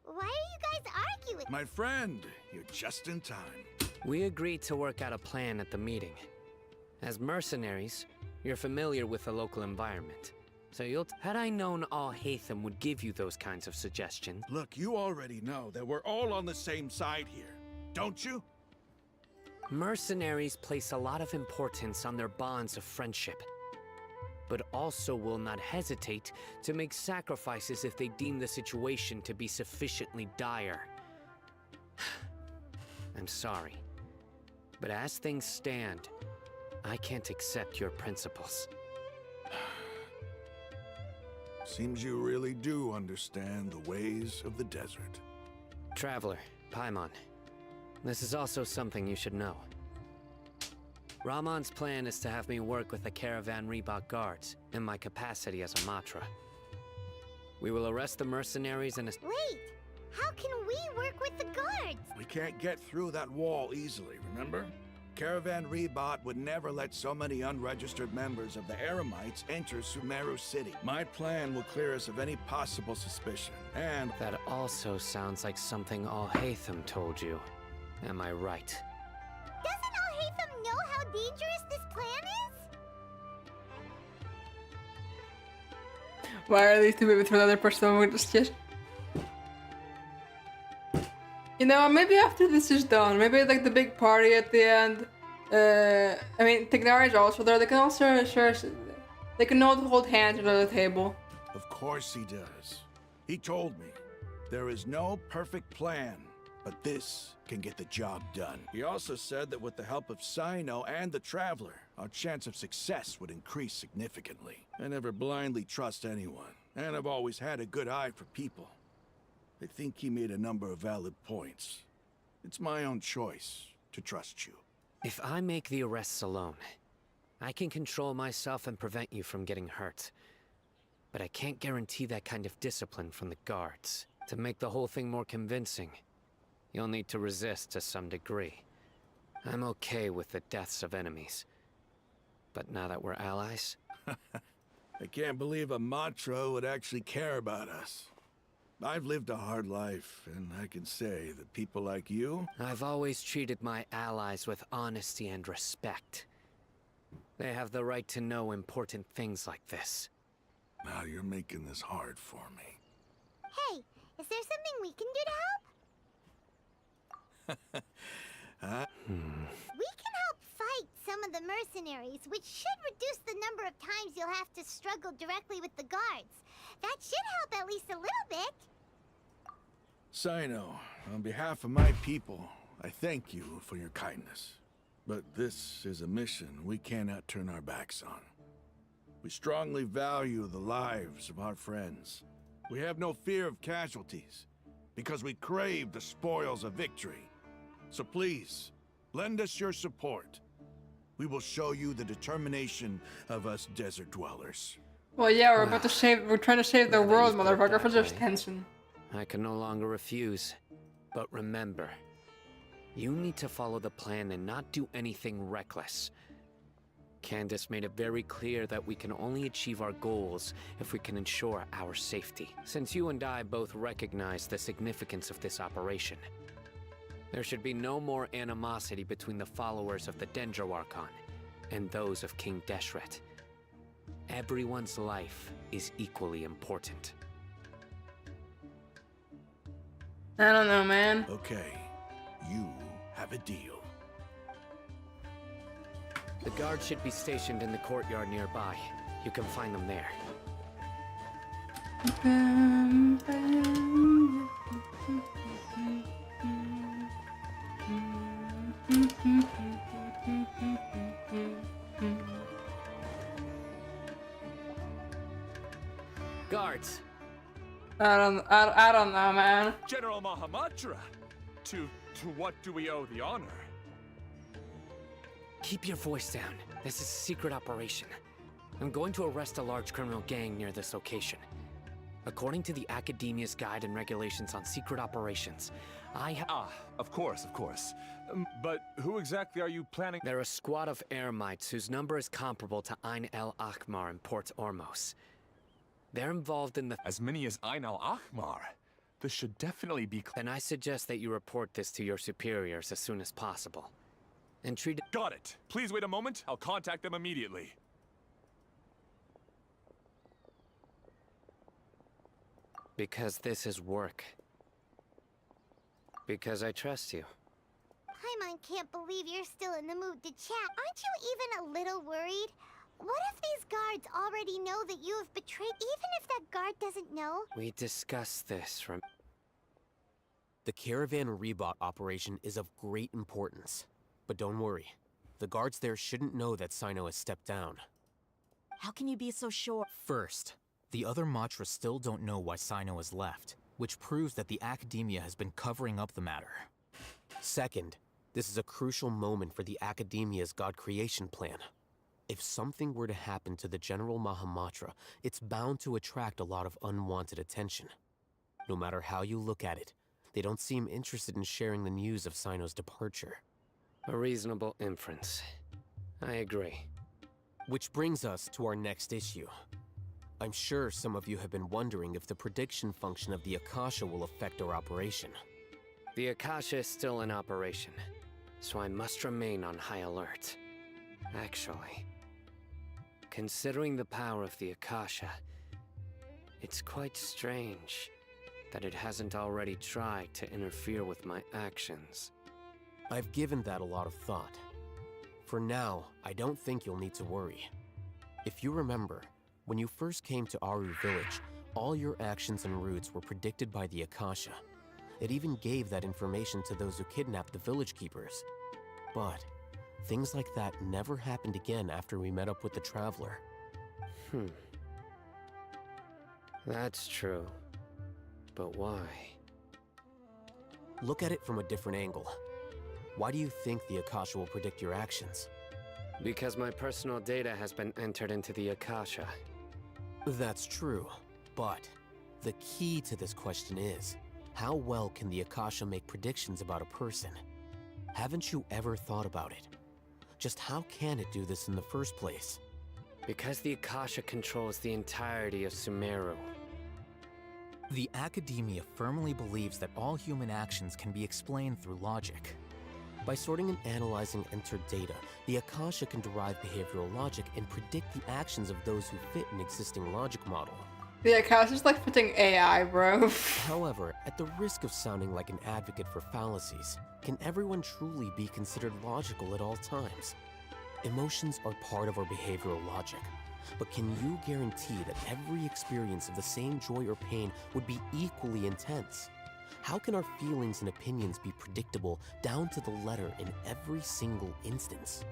Why are you guys arguing? My friend, you're just in time. We agreed to work out a plan at the meeting. As mercenaries, you're familiar with the local environment. So had I known Al-Haytham would give you those kinds of suggestions... Look, you already know that we're all on the same side here, don't you? Mercenaries place a lot of importance on their bonds of friendship, but also will not hesitate to make sacrifices if they deem the situation to be sufficiently dire. I'm sorry, but as things stand, I can't accept your principles. Seems you really do understand the ways of the desert. Traveler, Paimon, this is also something you should know. Rahman's plan is to have me work with the Caravan Reebok guards in my capacity as a Matra. We will arrest the mercenaries and... Wait! How can we work with the guards? We can't get through that wall easily, remember? Caravan Reebok would never let so many unregistered members of the Eremites enter Sumeru City. My plan will clear us of any possible suspicion, and... That also sounds like something Al-Haytham told you. Am I right? Doesn't Al-Haytham know how dangerous this plan is? Why are these two moving to another person with this shit? You know, maybe after this is done, maybe like the big party at the end. I mean, Tignari is also there. They can also they can all hold hands at the table. Of course he does. He told me, there is no perfect plan, but this can get the job done. He also said that with the help of Sino and the Traveler, our chance of success would increase significantly. I never blindly trust anyone, and I've always had a good eye for people. I think he made a number of valid points. It's my own choice to trust you. If I make the arrests alone, I can control myself and prevent you from getting hurt. But I can't guarantee that kind of discipline from the guards. To make the whole thing more convincing, you'll need to resist to some degree. I'm okay with the deaths of enemies. But now that we're allies... I can't believe a Matra would actually care about us. I've lived a hard life, and I can say that people like you... I've always treated my allies with honesty and respect. They have the right to know important things like this. Now you're making this hard for me. Hey, is there something we can do to help? Huh? We can help fight some of the mercenaries, which should reduce the number of times you'll have to struggle directly with the guards. That should help at least a little bit. Sino, on behalf of my people, I thank you for your kindness. But this is a mission we cannot turn our backs on. We strongly value the lives of our friends. We have no fear of casualties, because we crave the spoils of victory. So please, lend us your support. We will show you the determination of us desert dwellers. Well, yeah, we're trying to save the world, motherfucker, for just Genshin. I can no longer refuse. But remember, you need to follow the plan and not do anything reckless. Candace made it very clear that we can only achieve our goals if we can ensure our safety. Since you and I both recognize the significance of this operation, there should be no more animosity between the followers of the Dendro Archon and those of King Deshret. Everyone's life is equally important. I don't know, man. Okay, you have a deal. The guards should be stationed in the courtyard nearby. You can find them there. Guards! I don't know, man. General Mahamatra! To what do we owe the honor? Keep your voice down. This is a secret operation. I'm going to arrest a large criminal gang near this location. According to the Academia's Guide and Regulations on Secret Operations, I have... Ah, of course. But who exactly are you planning? They're a squad of Eremites whose number is comparable to Ain el Akmar in Port Ormos. They're involved in the... As many as Ain el Akmar? This should definitely be... Then I suggest that you report this to your superiors as soon as possible. And treat it... Got it. Please wait a moment. I'll contact them immediately. Because this is work. Because I trust you. Paimon can't believe you're still in the mood to chat. Aren't you even a little worried? What if these guards already know that you have betrayed, even if that guard doesn't know? We discussed this from... The Caravan Rebot operation is of great importance. But don't worry. The guards there shouldn't know that Sino has stepped down. How can you be so sure? First, the other Matra still don't know why Sino has left, which proves that the Academia has been covering up the matter. Second, this is a crucial moment for the Academia's God creation plan. If something were to happen to the General Mahamatra, it's bound to attract a lot of unwanted attention. No matter how you look at it, they don't seem interested in sharing the news of Sino's departure. A reasonable inference. I agree. Which brings us to our next issue. I'm sure some of you have been wondering if the prediction function of the Akasha will affect our operation. The Akasha is still in operation, so I must remain on high alert. Actually, considering the power of the Akasha, it's quite strange that it hasn't already tried to interfere with my actions. I've given that a lot of thought. For now, I don't think you'll need to worry. If you remember, when you first came to Aru Village, all your actions and routes were predicted by the Akasha. It even gave that information to those who kidnapped the village keepers. But things like that never happened again after we met up with the Traveler. That's true. But why? Look at it from a different angle. Why do you think the Akasha will predict your actions? Because my personal data has been entered into the Akasha. That's true, but the key to this question is, how well can the Akasha make predictions about a person? Haven't you ever thought about it? Just how can it do this in the first place? Because the Akasha controls the entirety of Sumeru. The Academia firmly believes that all human actions can be explained through logic. By sorting and analyzing entered data, the Akasha can derive behavioral logic and predict the actions of those who fit an existing logic model. The Akasha's like putting AI, bro. However, at the risk of sounding like an advocate for fallacies, can everyone truly be considered logical at all times? Emotions are part of our behavioral logic, but can you guarantee that every experience of the same joy or pain would be equally intense? How can our feelings and opinions be predictable down to the letter in every single instance?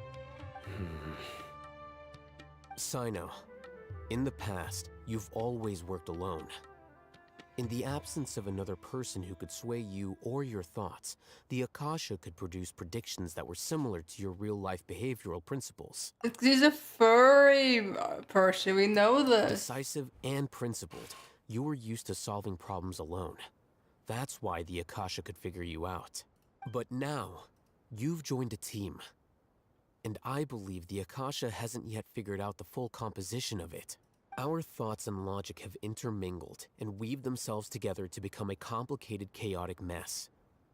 Sino, in the past, you've always worked alone. In the absence of another person who could sway you or your thoughts, the Akasha could produce predictions that were similar to your real-life behavioral principles. He's a furry person, we know this. Decisive and principled, you were used to solving problems alone. That's why the Akasha could figure you out. But now, you've joined a team. And I believe the Akasha hasn't yet figured out the full composition of it. Our thoughts and logic have intermingled and weaved themselves together to become a complicated, chaotic mess.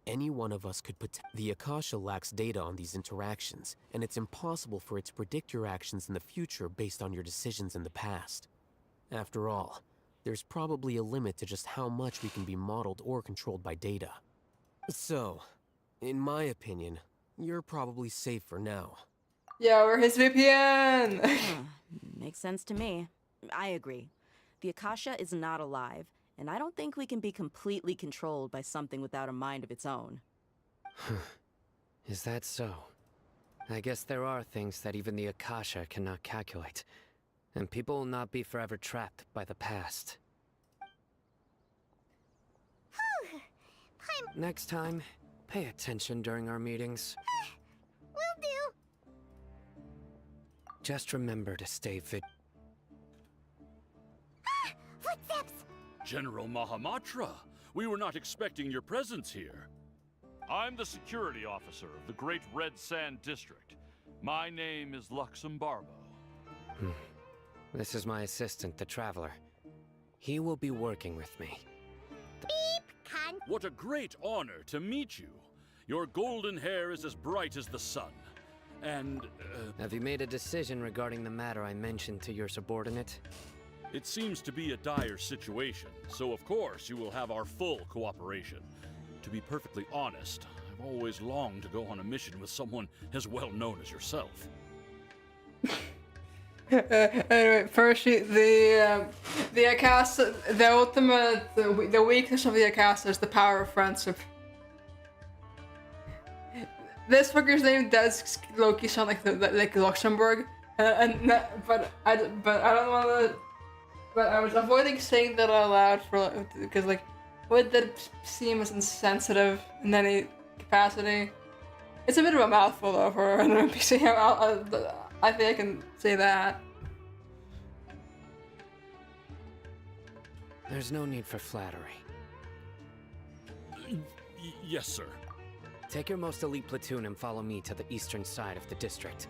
Any one of us could The Akasha lacks data on these interactions, and it's impossible for it to predict your actions in the future based on your decisions in the past. After all, there's probably a limit to just how much we can be modeled or controlled by data. So, in my opinion, you're probably safe for now. Yeah, we're his VPN! Makes sense to me. I agree. The Akasha is not alive, and I don't think we can be completely controlled by something without a mind of its own. Is that so? I guess there are things that even the Akasha cannot calculate. And people will not be forever trapped by the past. Next time, pay attention during our meetings. Will do. Just remember to stay Footsteps! General Mahamatra, we were not expecting your presence here. I'm the security officer of the Great Red Sand District. My name is Luxembarbo. This is my assistant, the Traveler. He will be working with me. What a great honor to meet you. Your golden hair is as bright as the sun. And, Have you made a decision regarding the matter I mentioned to your subordinate? It seems to be a dire situation, so of course you will have our full cooperation. To be perfectly honest, I've always longed to go on a mission with someone as well known as yourself. Anyway, firstly, the Akasha, the ultimate, the weakness of the Akasha is the power of friendship. This fucker's name does low-key sound like Luxembourg, but I don't want to. But I was avoiding saying that out loud because like, would that seem as insensitive in any capacity? It's a bit of a mouthful though for an NPC. I think I can say that. There's no need for flattery. Yes, sir. Take your most elite platoon and follow me to the eastern side of the district.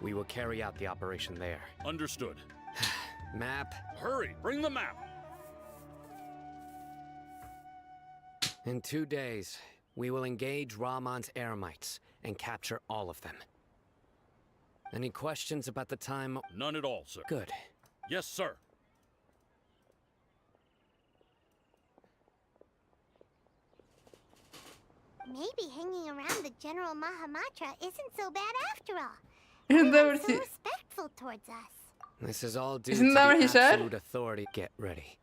We will carry out the operation there. Understood. Map. Hurry, bring the map. In 2 days, we will engage Rahman's Eremites and capture all of them. Any questions about the time? None at all, sir. Good. Yes, sir. Maybe hanging around the General Mahamatra isn't so bad after all. Isn't that what Everyone's so respectful towards us. This is all due Isn't to that the what he said? absolute authority. Get ready.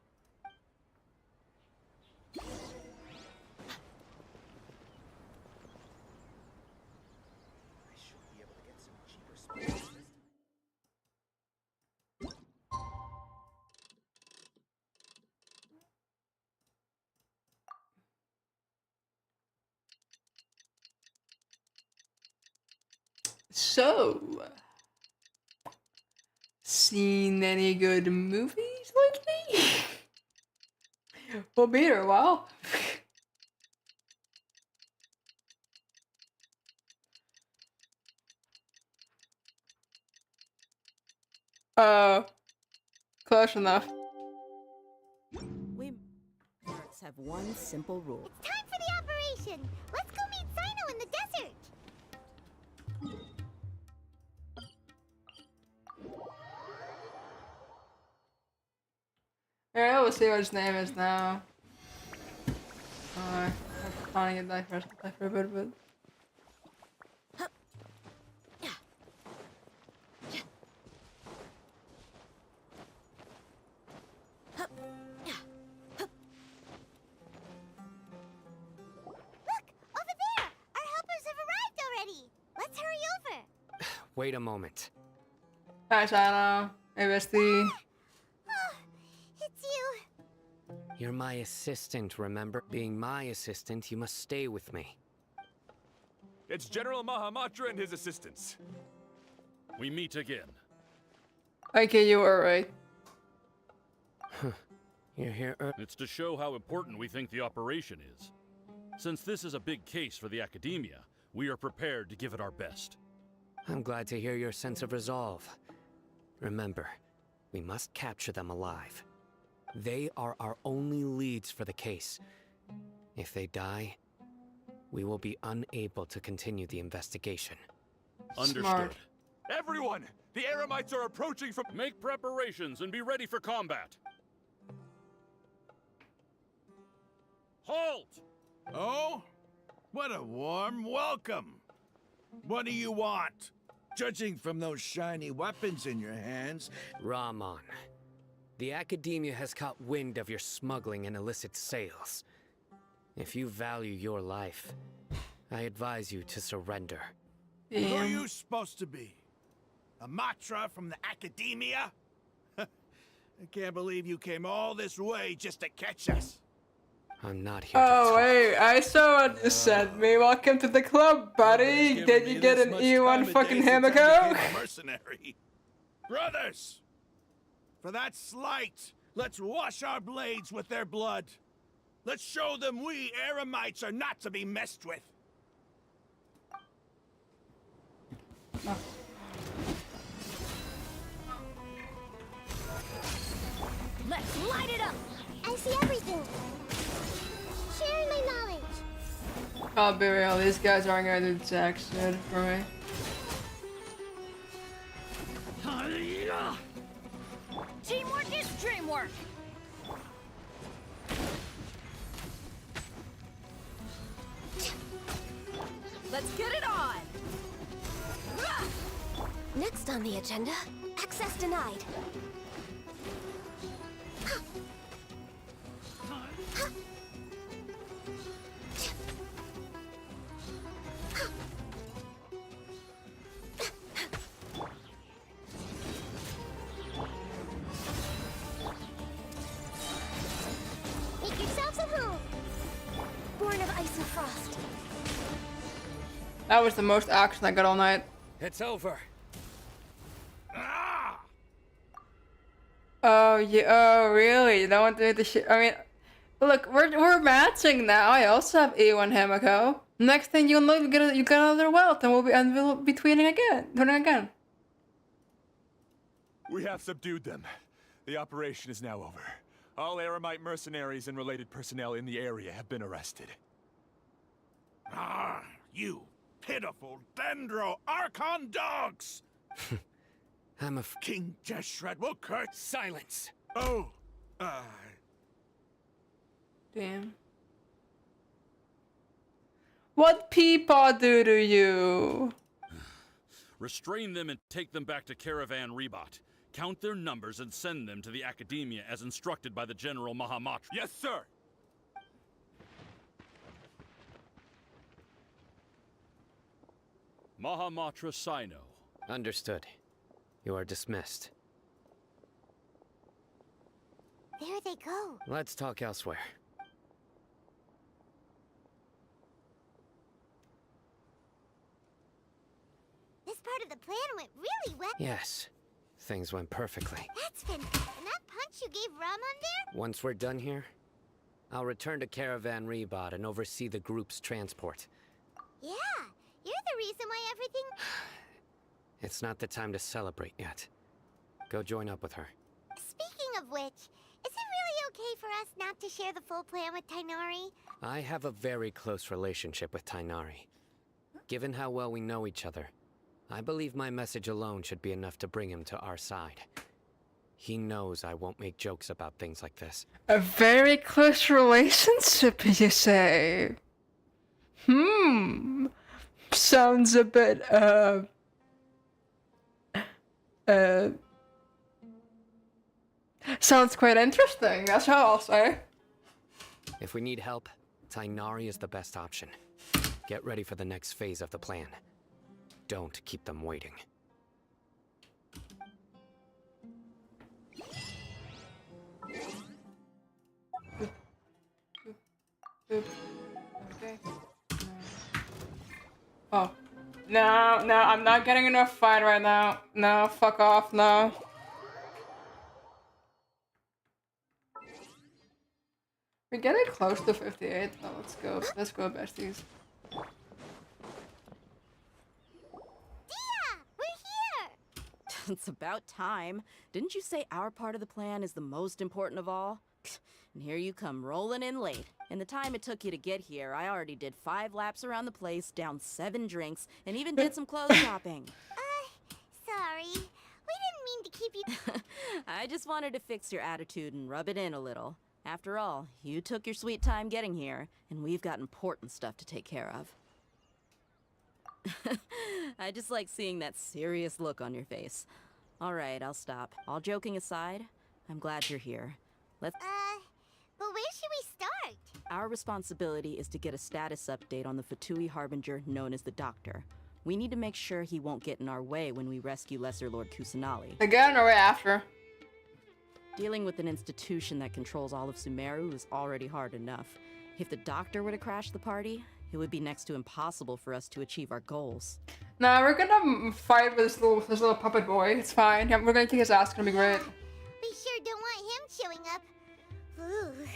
So, seen any good movies lately? We'll be here a while. Close enough. We have one simple rule. It's time for the operation. Let's go meet Sino in the desert. Alright, we'll see what his name is now. I'm trying to get that for a bit. Wait a moment. Hi, Sino. Hey, bestie. It's you. You're my assistant, remember? Being my assistant, you must stay with me. It's General Mahamatra and his assistants. We meet again. Okay, you were right. You're here. It's to show how important we think the operation is. Since this is a big case for the Academia, we are prepared to give it our best. I'm glad to hear your sense of resolve. Remember, we must capture them alive. They are our only leads for the case. If they die, we will be unable to continue the investigation. Understood. Smart. Everyone! The Eremites are approaching from— Make preparations and be ready for combat. Halt! Oh? What a warm welcome. What do you want? Judging from those shiny weapons in your hands... Rahman, the Academia has caught wind of your smuggling and illicit sales. If you value your life, I advise you to surrender. Who are you supposed to be? A Matra from the Academia? I can't believe you came all this way just to catch us. I'm not here Oh, wait, I saw what you sent me. Welcome to the club, buddy. Did you get an E1 fucking Hamako? Mercenary. Brothers! For that slight, let's wash our blades with their blood. Let's show them we Eremites are not to be messed with. Let's light it up. I see everything. Sharing my knowledge. I'll be real, these guys aren't gonna do jack shit for me. Teamwork is dreamwork. Let's get it on. Next on the agenda, Access denied. Make yourselves at home. Born of ice and frost. That was the most action I got all night. It's over. Oh, yeah, oh, really? You don't want to do the shit? I mean, look, we're matching now. I also have E1 Hamako. Next thing you know, you get another wealth, and we'll be tweeting again. We have subdued them. The operation is now over. All Eremite mercenaries and related personnel in the area have been arrested. Ah, you pitiful Dendro Archon dogs! I'm a King Deshret will curse. Silence! Oh, Damn. What Peepaw do to you? Restrain them and take them back to Caravan Rebot. Count their numbers and send them to the Academia as instructed by the General Mahamatra. Yes, sir! Mahamatra Sino. Understood. You are dismissed. There they go. Let's talk elsewhere. This part part of the plan went really well. Yes, things went perfectly. That's fantastic. And that punch you gave Ramon there? Once we're done here, I'll return to Caravan Rebot and oversee the group's transport. Yeah, you're the reason why everything... It's not the time to celebrate yet. Go join up with her. Speaking of which, is it really okay for us not to share the full plan with Tighnari? I have a very close relationship with Tighnari. Given how well we know each other, I believe my message alone should be enough to bring him to our side. He knows I won't make jokes about things like this. A very close relationship, you say? Sounds a bit, sounds quite interesting, that's how I'll say. If we need help, Tighnari is the best option. Get ready for the next phase of the plan. Don't keep them waiting. Okay. Oh. No, I'm not getting enough fight right now. No, fuck off, no. We're getting close to 58. Oh, let's go, besties. It's about time. Didn't you say our part of the plan is the most important of all? And here you come rolling in late. In the time it took you to get here, I already did 5 laps around the place, downed 7 drinks, and even did some clothes shopping. Sorry. We didn't mean to keep you... I just wanted to fix your attitude and rub it in a little. After all, you took your sweet time getting here, and we've got important stuff to take care of. I just like seeing that serious look on your face. All right, I'll stop. All joking aside, I'm glad you're here. Let's... but where should we start? Our responsibility is to get a status update on the Fatui Harbinger known as the Doctor. We need to make sure he won't get in our way when we rescue Lesser Lord Kusanali. They get in our way after. Dealing with an institution that controls all of Sumeru is already hard enough. If the Doctor were to crash the party, it would be next to impossible for us to achieve our goals. Nah, we're gonna fight with this little puppet boy. It's fine. We're gonna kick his ass. It's gonna be great. We sure don't want him showing up. Ooh,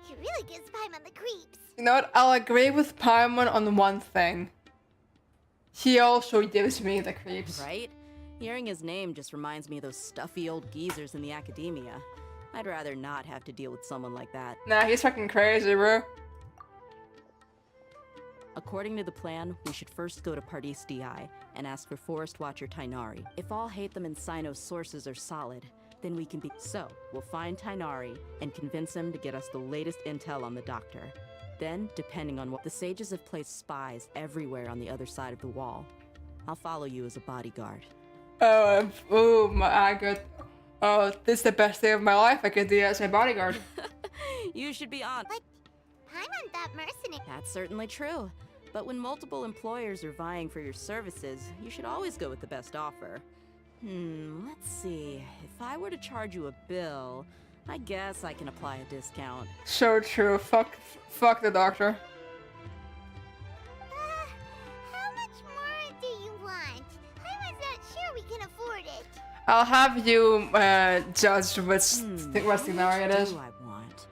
he really gives Paimon the creeps. You know what? I'll agree with Paimon on one thing. He also gives me the creeps. Right? Hearing his name just reminds me of those stuffy old geezers in the academia. I'd rather not have to deal with someone like that. Nah, he's fucking crazy, bro. According to the plan, we should first go to Pardis DI and ask for Forest Watcher Tighnari. If all hate them and Sino's sources are solid, then we can be... So, we'll find Tighnari and convince him to get us the latest intel on the Doctor. Then, depending on what... The sages have placed spies everywhere on the other side of the wall. I'll follow you as a bodyguard. Oh my god. Oh, this is the best day of my life. I could be as my bodyguard. You should be on. But Paimon thought mercenary. That's certainly true. But when multiple employers are vying for your services, you should always go with the best offer. Let's see. If I were to charge you a bill, I guess I can apply a discount. So true. Fuck the Doctor. How much more do you want? Paimon's not sure we can afford it. I'll have you judge what scenario it is. I want.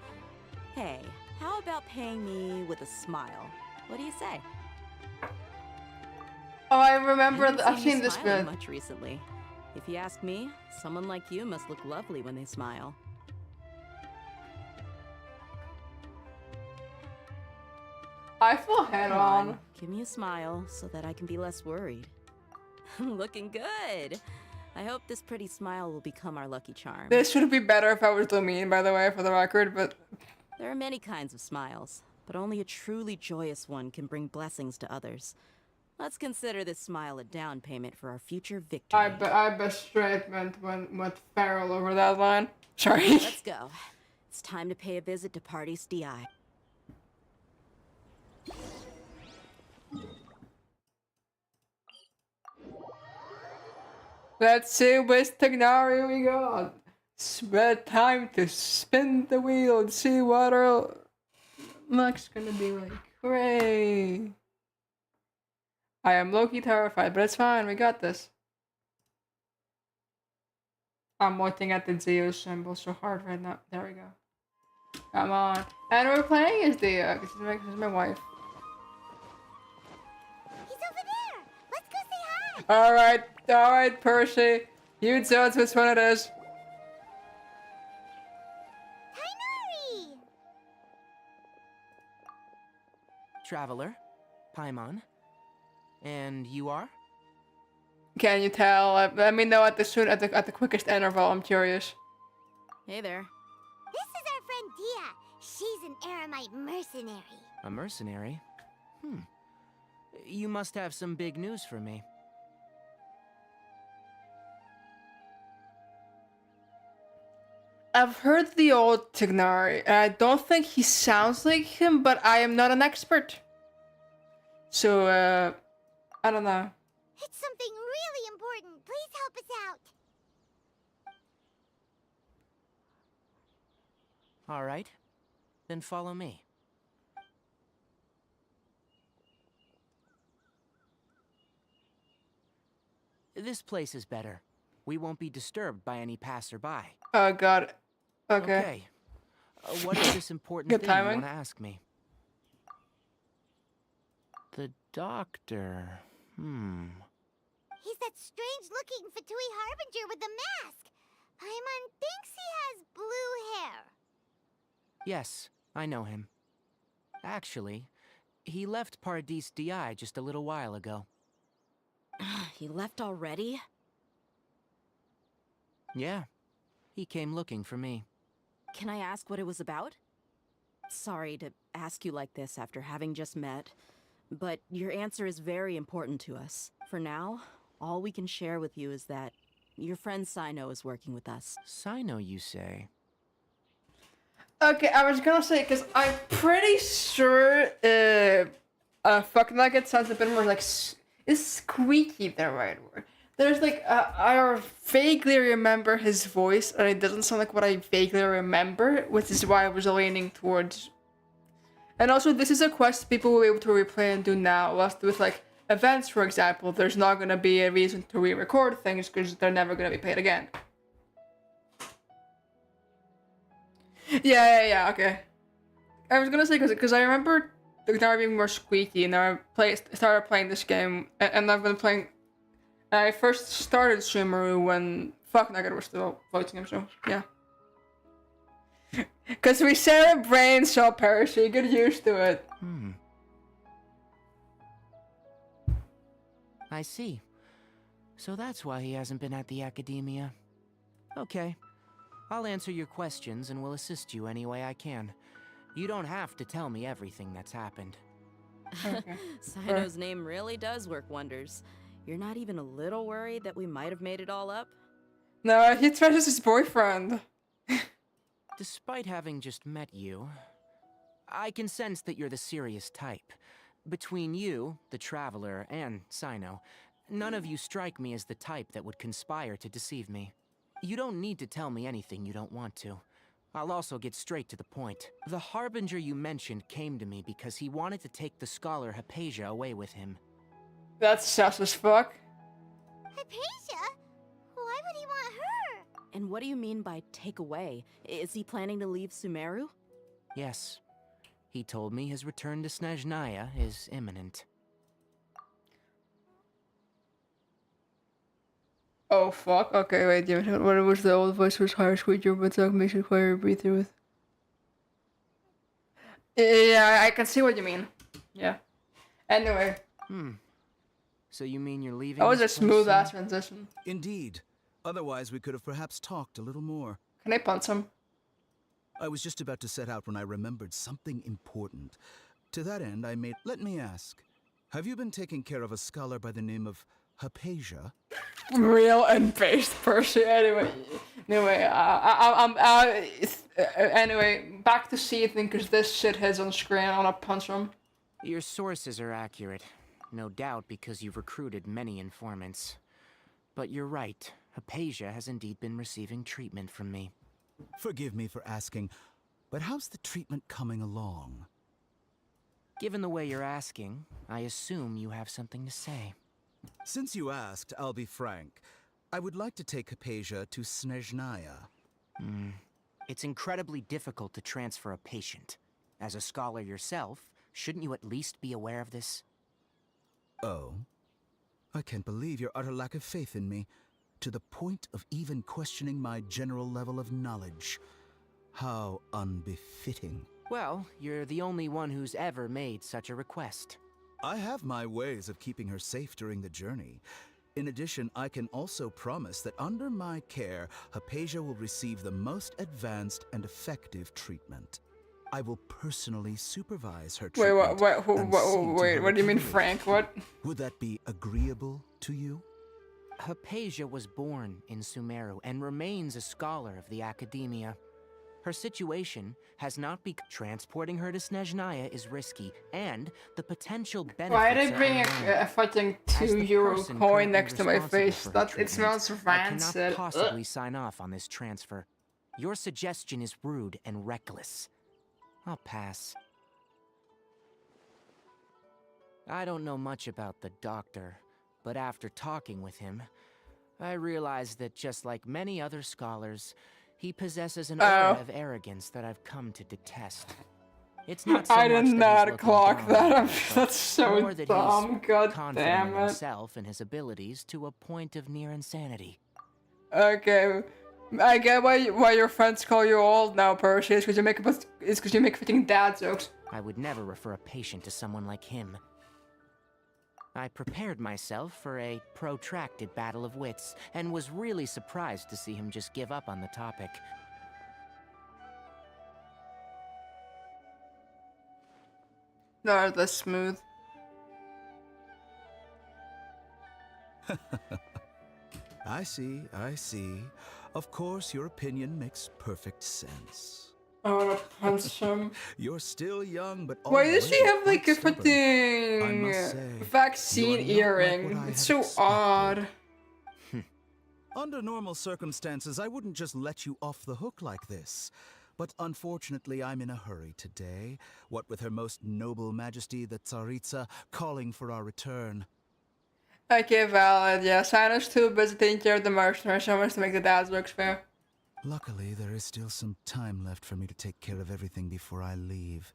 Hey, how about paying me with a smile? What do you say? Oh, I remember. I've seen seen this bit. Much recently. If you ask me, someone like you must look lovely when they smile. I feel head on. Give me a smile so that I can be less worried. Looking good. I hope this pretty smile will become our lucky charm. This would be better if I was mean, by the way, for the record, but... There are many kinds of smiles, but only a truly joyous one can bring blessings to others. Let's consider this smile a down payment for our future victory. I bet straight went feral over that line. Sorry. Let's go. It's time to pay a visit to Pardis DI. Let's see which technology we got. It's time to spin the wheel and see what our luck's gonna be like. Hooray! I am low-key terrified, but it's fine. We got this. I'm looking at the Zeus symbol so hard right now. There we go. Come on. And we're playing as Dia. This is my wife. He's over there. Let's go say hi. Alright, Percy. You tell us which one it is. Tainari! Traveler, Paimon. And you are? Can you tell? Let me know at the quickest interval. I'm curious. Hey there. This is our friend Dia. She's an Aramite mercenary. A mercenary? You must have some big news for me. I've heard the old Tignari, and I don't think he sounds like him, but I am not an expert. So, I don't know. It's something really important. Please help us out. All right. Then follow me. This place is better. We won't be disturbed by any passerby. Oh god. Okay. What is this important Good thing you timing. want to ask me? The doctor. He's that strange-looking Fatui Harbinger with the mask. Paimon thinks he has blue hair. Yes, I know him. Actually, he left Paradis Di just a little while ago. He left already? Yeah, he came looking for me. Can I ask what it was about? Sorry to ask you like this after having just met, but your answer is very important to us. For now, all we can share with you is that your friend Sino is working with us. Sino, you say? Okay, I was gonna say, because I'm pretty sure, fucking like it sounds a bit more like, is squeaky the right word? There's like, I vaguely remember his voice, and it doesn't sound like what I vaguely remember, which is why I was leaning towards. And also, this is a quest people will be able to replay and do now, whilst with like, events, for example, there's not gonna be a reason to re-record things, because they're never gonna be played again. Yeah, okay. I was gonna say, because I remember the guitar being more squeaky, and I started playing this game, and I've been playing. I first started Sumeru when fuck Nugget was still voting him, so yeah. Because we share a brain cell, Percy, get used to it. I see. So that's why he hasn't been at the academia. Okay. I'll answer your questions and will assist you any way I can. You don't have to tell me everything that's happened. Okay. Sino's name really does work wonders. You're not even a little worried that we might have made it all up? No, he treasures his boyfriend. Despite having just met you, I can sense that you're the serious type. Between you, the Traveler, and Sino, none of you strike me as the type that would conspire to deceive me. You don't need to tell me anything you don't want to. I'll also get straight to the point. The Harbinger you mentioned came to me because he wanted to take the scholar Hypatia away with him. That's sus as fuck. Hypatia? Why would he want her? And what do you mean by take away? Is he planning to leave Sumeru? Yes. He told me his return to Snezhnaya is imminent. Oh fuck, okay, wait, damn it. What was the old voice was higher squeaker, but talk makes it quieter breathe through with. Yeah, I can see what you mean. Yeah. Anyway. So you mean you're leaving? That was a this place smooth soon? ass transition. Indeed. Otherwise, we could have perhaps talked a little more. Can I punch him? I was just about to set out when I remembered something important. To that end, I made... Let me ask. Have you been taking care of a scholar by the name of Hypatia? Real and based Percy. Anyway, anyway, back to seething because this shit heads on screen. I wanna punch him. Your sources are accurate. No doubt because you've recruited many informants. But you're right. Hypatia has indeed been receiving treatment from me. Forgive me for asking, but how's the treatment coming along? Given the way you're asking, I assume you have something to say. Since you asked, I'll be frank. I would like to take Hypatia to Snezhnaya. It's incredibly difficult to transfer a patient. As a scholar yourself, shouldn't you at least be aware of this? Oh? I can't believe your utter lack of faith in me, to the point of even questioning my general level of knowledge. How unbefitting. Well, you're the only one who's ever made such a request. I have my ways of keeping her safe during the journey. In addition, I can also promise that under my care, Hypatia will receive the most advanced and effective treatment. I will personally supervise her treatment. Wait, what do you mean, Frank? What? Would that be agreeable to you? Hypatia was born in Sumeru and remains a scholar of the academia. Her situation has not been... Transporting her to Snezhnaya is risky, and the potential benefits Why are they are bringing a fucking €2 coin next to my face? That it smells rancid. I cannot possibly sign off on this transfer. Your suggestion is rude and reckless. I'll pass. I don't know much about the doctor, but after talking with him, I realized that just like many other scholars, he possesses an aura of arrogance that I've come to detest. It's not so I much did that not he's looking clock down that. on me, but That's so more that dumb. he's God confident damn in it. himself and his abilities to a point of near insanity. Okay, I get why your friends call you old now, Percy. It's because you make fitting dad jokes. I would never refer a patient to someone like him. I prepared myself for a protracted battle of wits, and was really surprised to see him just give up on the topic. No, that's smooth. I see, I see. Of course, your opinion makes perfect sense. I wanna punch him. You're still young, but Why does she have like a I fucking must say, vaccine you are not like earring? what I It's had so expected. odd. Under normal circumstances, I wouldn't just let you off the hook like this. But unfortunately, I'm in a hurry today. What with Her Most Noble Majesty the Tsaritsa calling for our return. Okay, valid. Yeah, Sino's too busy taking care of the mercenaries so much to make the dad jokes fair. Luckily, there is still some time left for me to take care of everything before I leave.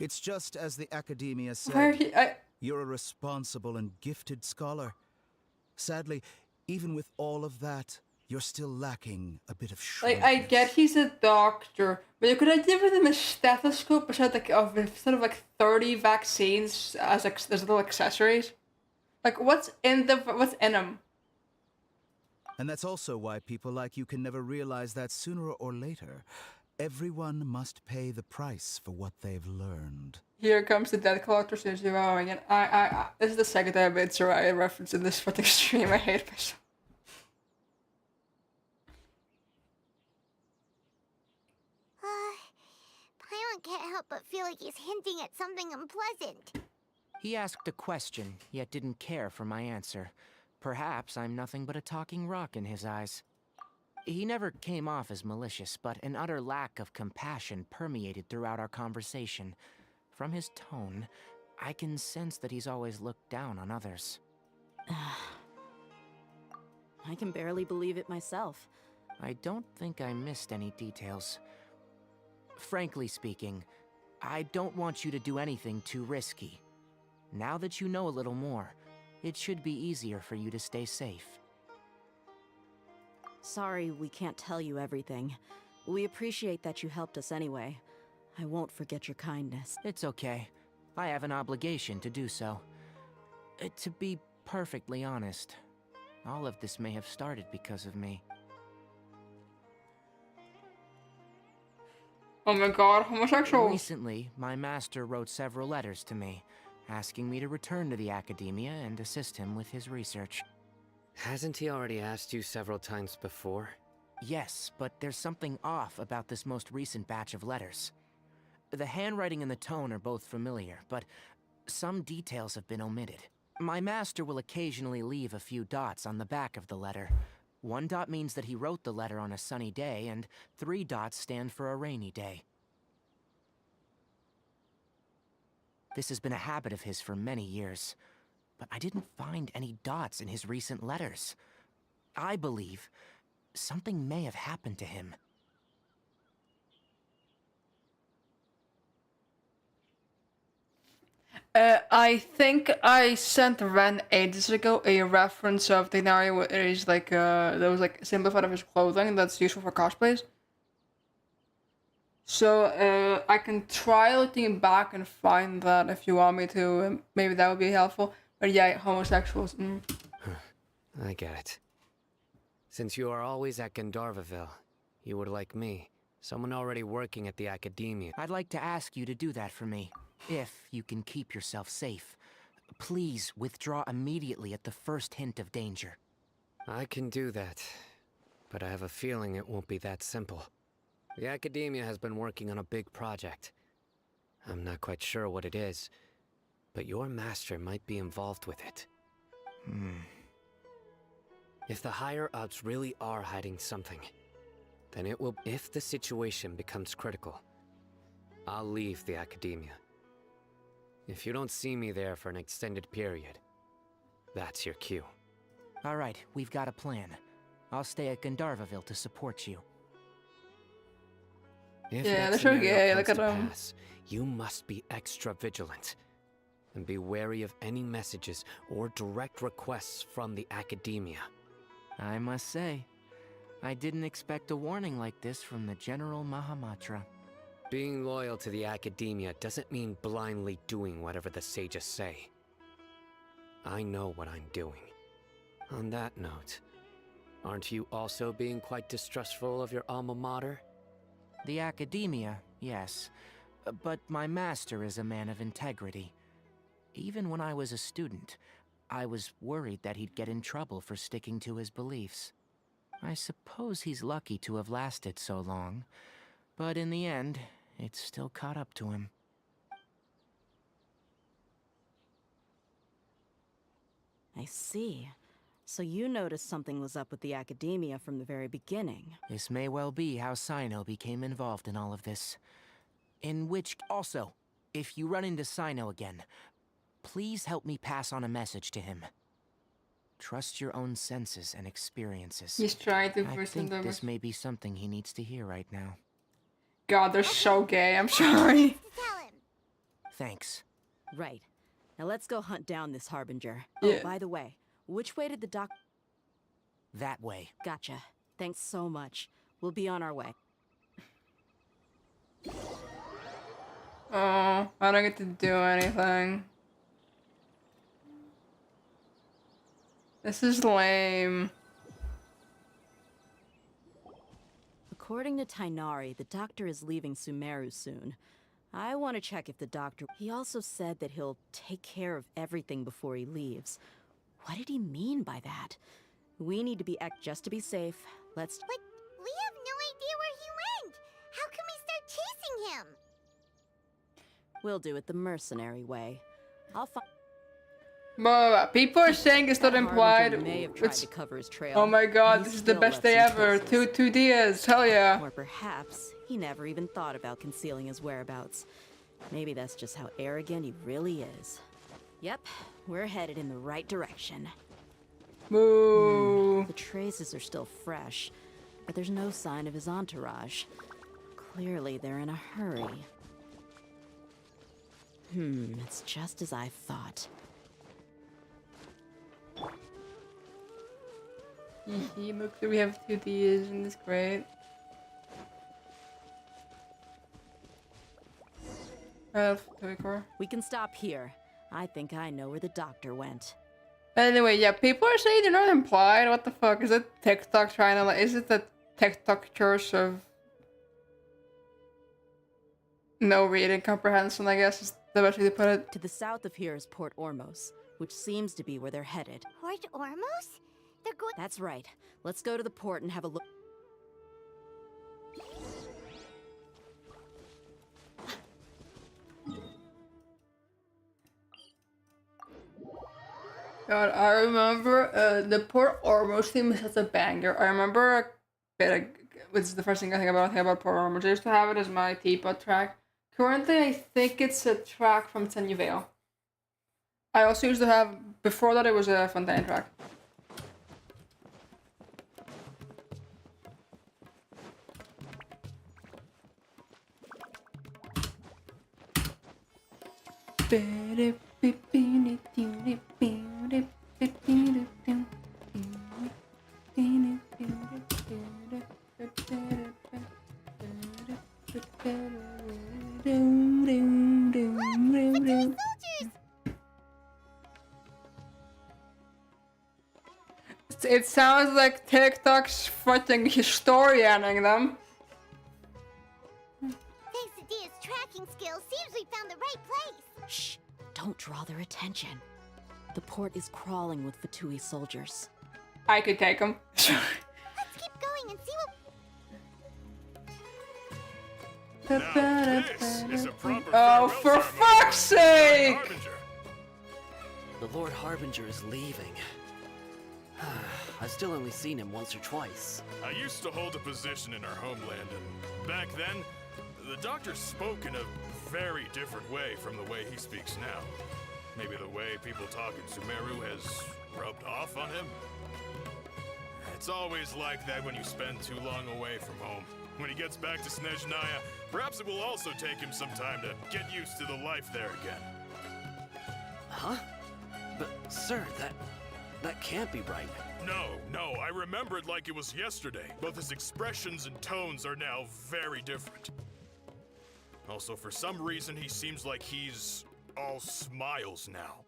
It's just as the Academia said, you're a responsible and gifted scholar. Sadly, even with all of that, you're still lacking a bit of Like, I get he's a doctor, but you could have given him a stethoscope instead of like 30 vaccines as little accessories. Like, what's in him? And that's also why people like you can never realize that sooner or later, everyone must pay the price for what they've learned. Here comes the dead collector since you're going, and I this is the second time it's a reference in this fucking stream. I hate myself. Paimon can't help but feel like he's hinting at something unpleasant. He asked a question, yet didn't care for my answer. Perhaps I'm nothing but a talking rock in his eyes. He never came off as malicious, but an utter lack of compassion permeated throughout our conversation. From his tone, I can sense that he's always looked down on others. I can barely believe it myself. I don't think I missed any details. Frankly speaking, I don't want you to do anything too risky. Now that you know a little more, it should be easier for you to stay safe. Sorry we can't tell you everything. We appreciate that you helped us anyway. I won't forget your kindness. It's okay. I have an obligation to do so. To be perfectly honest, all of this may have started because of me. Oh my god, homosexual. Recently, my master wrote several letters to me, asking me to return to the academia and assist him with his research. Hasn't he already asked you several times before? Yes, but there's something off about this most recent batch of letters. The handwriting and the tone are both familiar, but some details have been omitted. My master will occasionally leave a few dots on the back of the letter. 1 dot means that he wrote the letter on a sunny day, and 3 dots stand for a rainy day. This has been a habit of his for many years. But I didn't find any dots in his recent letters. I believe something may have happened to him. I think I sent Ren ages ago a reference of the Nari where it is like that was like simplified of his clothing that's useful for cosplays. So I can try looking back and find that if you want me to. Maybe that would be helpful. But yeah, homosexuals. I get it. Since you are always at Gandharvaville, you would like me, someone already working at the academia. I'd like to ask you to do that for me, if you can keep yourself safe. Please withdraw immediately at the first hint of danger. I can do that, but I have a feeling it won't be that simple. The academia has been working on a big project. I'm not quite sure what it is, but your master might be involved with it. If the higher-ups really are hiding something, then it will... If the situation becomes critical, I'll leave the academia. If you don't see me there for an extended period, that's your cue. All right, we've got a plan. I'll stay at Gandharvaville to support you. If yeah, that they're so scenario gay. comes Look at to them. pass, you must be extra vigilant. And be wary of any messages or direct requests from the academia. I must say, I didn't expect a warning like this from the General Mahamatra. Being loyal to the academia doesn't mean blindly doing whatever the sages say. I know what I'm doing. On that note, aren't you also being quite distrustful of your alma mater? The academia, yes. But my master is a man of integrity. Even when I was a student, I was worried that he'd get in trouble for sticking to his beliefs. I suppose he's lucky to have lasted so long, but in the end, it's still caught up to him. I see. So you noticed something was up with the academia from the very beginning. This may well be how Sino became involved in all of this. Also, if you run into Sino again, please help me pass on a message to him. Trust your own senses and experiences. He's trying to I think this may be something he needs to hear right now. God, they're so gay. I'm sorry. Thanks. Right. Now let's go hunt down this harbinger. Yeah. Oh, by the way, which way did the doc... That way. Gotcha. Thanks so much. We'll be on our way. Oh, I don't get to do anything. This is lame. According to Tainari, the doctor is leaving Sumeru soon. I want to check if the doctor... He also said that he'll take care of everything before he leaves. What did he mean by that? We need to be just to be safe. Let's... But we have no idea where he went! How can we start chasing him? We'll do it the mercenary way. I'll find... People are saying it's not implied. May have tried to cover his trail. Oh my god, this is the best day ever. Two Dias, hell yeah. Or perhaps he never even thought about concealing his whereabouts. Maybe that's just how arrogant he really is. Yep, we're headed in the right direction. Moo. The traces are still fresh, but there's no sign of his entourage. Clearly they're in a hurry. It's just as I thought. Look, we have 2 Dias in this crate. We can stop here. I think I know where the doctor went. Anyway, yeah, people are saying they're not implied. What the fuck? Is it TikTok trying to like... Is it the TikTok church of... no reading comprehension, I guess is the best way to put it. To the south of here is Port Ormos, which seems to be where they're headed. Port Ormos? They're going... That's right. Let's go to the port and have a look. God, I remember the Port Ormos theme is such a banger. I remember a bit of... Which is the first thing I think about Port Ormos. I used to have it as my teapot track. Currently, I think it's a track from Vale. I also used to have, before that it was a Fontaine track. It sounds like TikTok's fucking historianing them. Thanks to Dia's tracking skills, seems we found the right place. Shh! Don't draw their attention. The port is crawling with Fatui soldiers. I could take them. Let's keep going and see what... Now, this is a proper oh, for fuck's sake! The Lord Harbinger is leaving. I've still only seen him once or twice. I used to hold a position in our homeland, and back then, the doctor spoke in a very different way from the way he speaks now. Maybe the way people talk in Sumeru has rubbed off on him? It's always like that when you spend too long away from home. When he gets back to Snezhnaya, perhaps it will also take him some time to get used to the life there again. Huh? But, sir, that can't be right. No, I remember it like it was yesterday. Both his expressions and tones are now very different. Also, for some reason, he seems like he's all smiles now.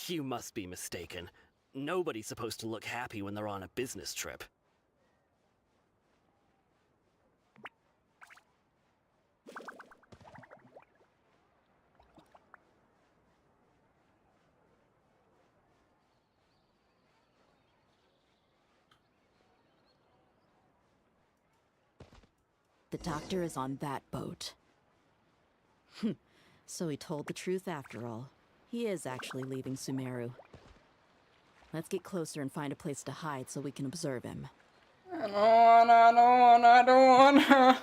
You must be mistaken. Nobody's supposed to look happy when they're on a business trip. The doctor is on that boat. So he told the truth after all. He is actually leaving Sumeru. Let's get closer and find a place to hide so we can observe him. I don't wanna.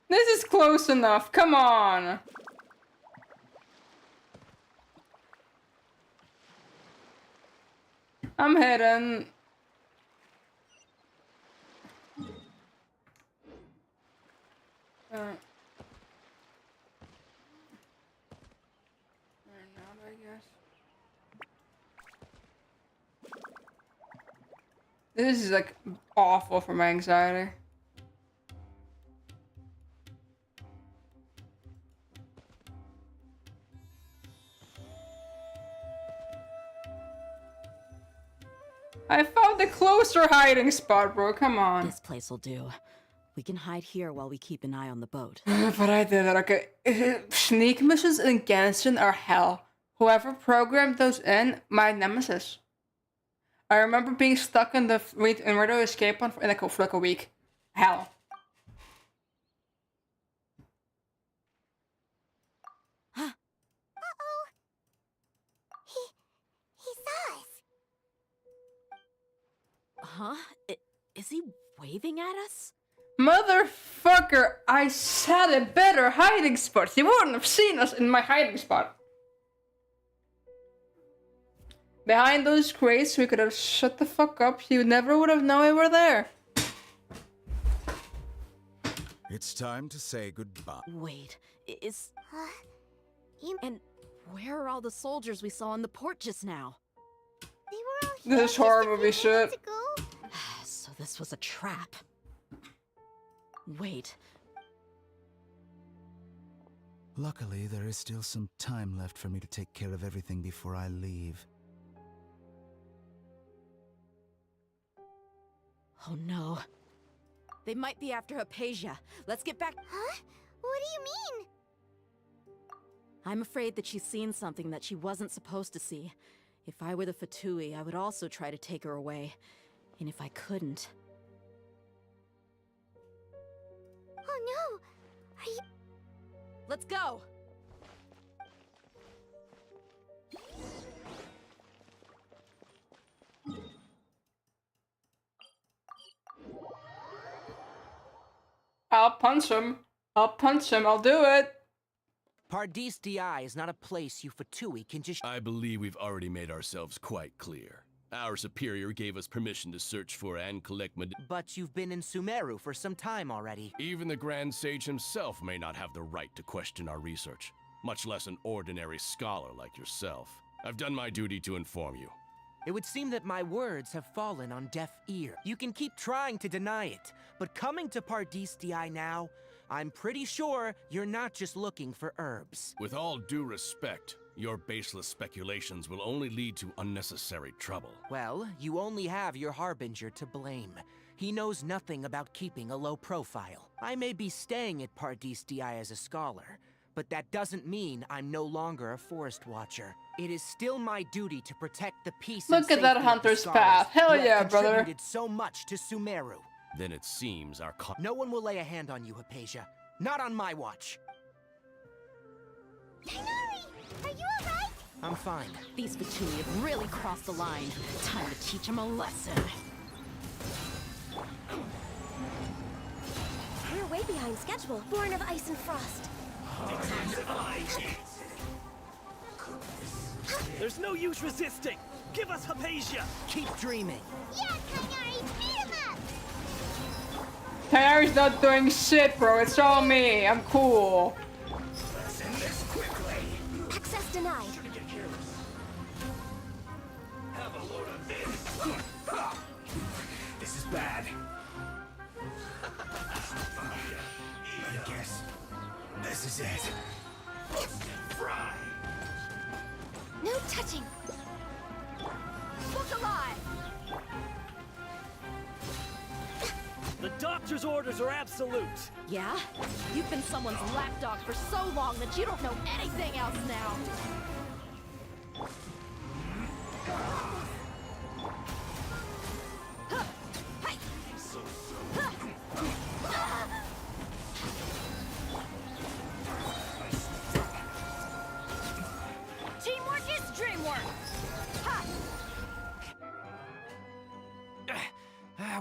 This is close enough, come on! I'm hidden. This is like awful for my anxiety. I found a closer hiding spot, bro. Come on. This place will do. We can hide here while we keep an eye on the boat. But I did it, okay. Sneak missions in Genshin are hell. Whoever programmed those in, my nemesis. I remember being stuck in the radio escape one for like a week. Hell. Uh-oh. He saw us. Huh? Is he waving at us? Motherfucker, I said a better hiding spot. You wouldn't have seen us in my hiding spot. Behind those crates, we could have shut the fuck up. You never would have known we were there. It's time to say goodbye. Wait, And where are all the soldiers we saw in the port just now? They were all here This is horror movie shit. So this was a trap. Wait. Luckily, there is still some time left for me to take care of everything before I leave. Oh no. They might be after Hyppeea. Let's get back. Huh? What do you mean? I'm afraid that she's seen something that she wasn't supposed to see. If I were the Fatui, I would also try to take her away. And if I couldn't... Oh no! Are you... Let's go! I'll punch him. I'll punch him. I'll do it. Pardis Di is not a place you Fatui can just... I believe we've already made ourselves quite clear. Our superior gave us permission to search for and collect But you've been in Sumeru for some time already. Even the Grand Sage himself may not have the right to question our research, much less an ordinary scholar like yourself. I've done my duty to inform you. It would seem that my words have fallen on deaf ear. You can keep trying to deny it, but coming to Pardis Di now, I'm pretty sure you're not just looking for herbs. With all due respect, your baseless speculations will only lead to unnecessary trouble. Well, you only have your Harbinger to blame. He knows nothing about keeping a low profile. I may be staying at Pardis Di as a scholar, but that doesn't mean I'm no longer a forest watcher. It is still my duty to protect the peace and Look at that safety of the hunter's scholars path. Hell who have yeah, brother. contributed so much to Sumeru. Then it seems our No one will lay a hand on you, Hypatia. Not on my watch. Tighnari, are you alright? I'm fine. These Fatui have really crossed the line. Time to teach them a lesson. We're way behind schedule. Born of ice and frost. There's no use resisting! Give us Hypatia! Keep dreaming. Yeah, Tighnari, beat him up! Tighnari's not doing shit, bro. It's all me. I'm cool. Access denied. Have a load of this. This is bad. I guess this is it. Fry. No touching. Look alive! The doctor's orders are absolute! Yeah? You've been someone's lapdog for so long that you don't know anything else now! Teamwork is dreamwork!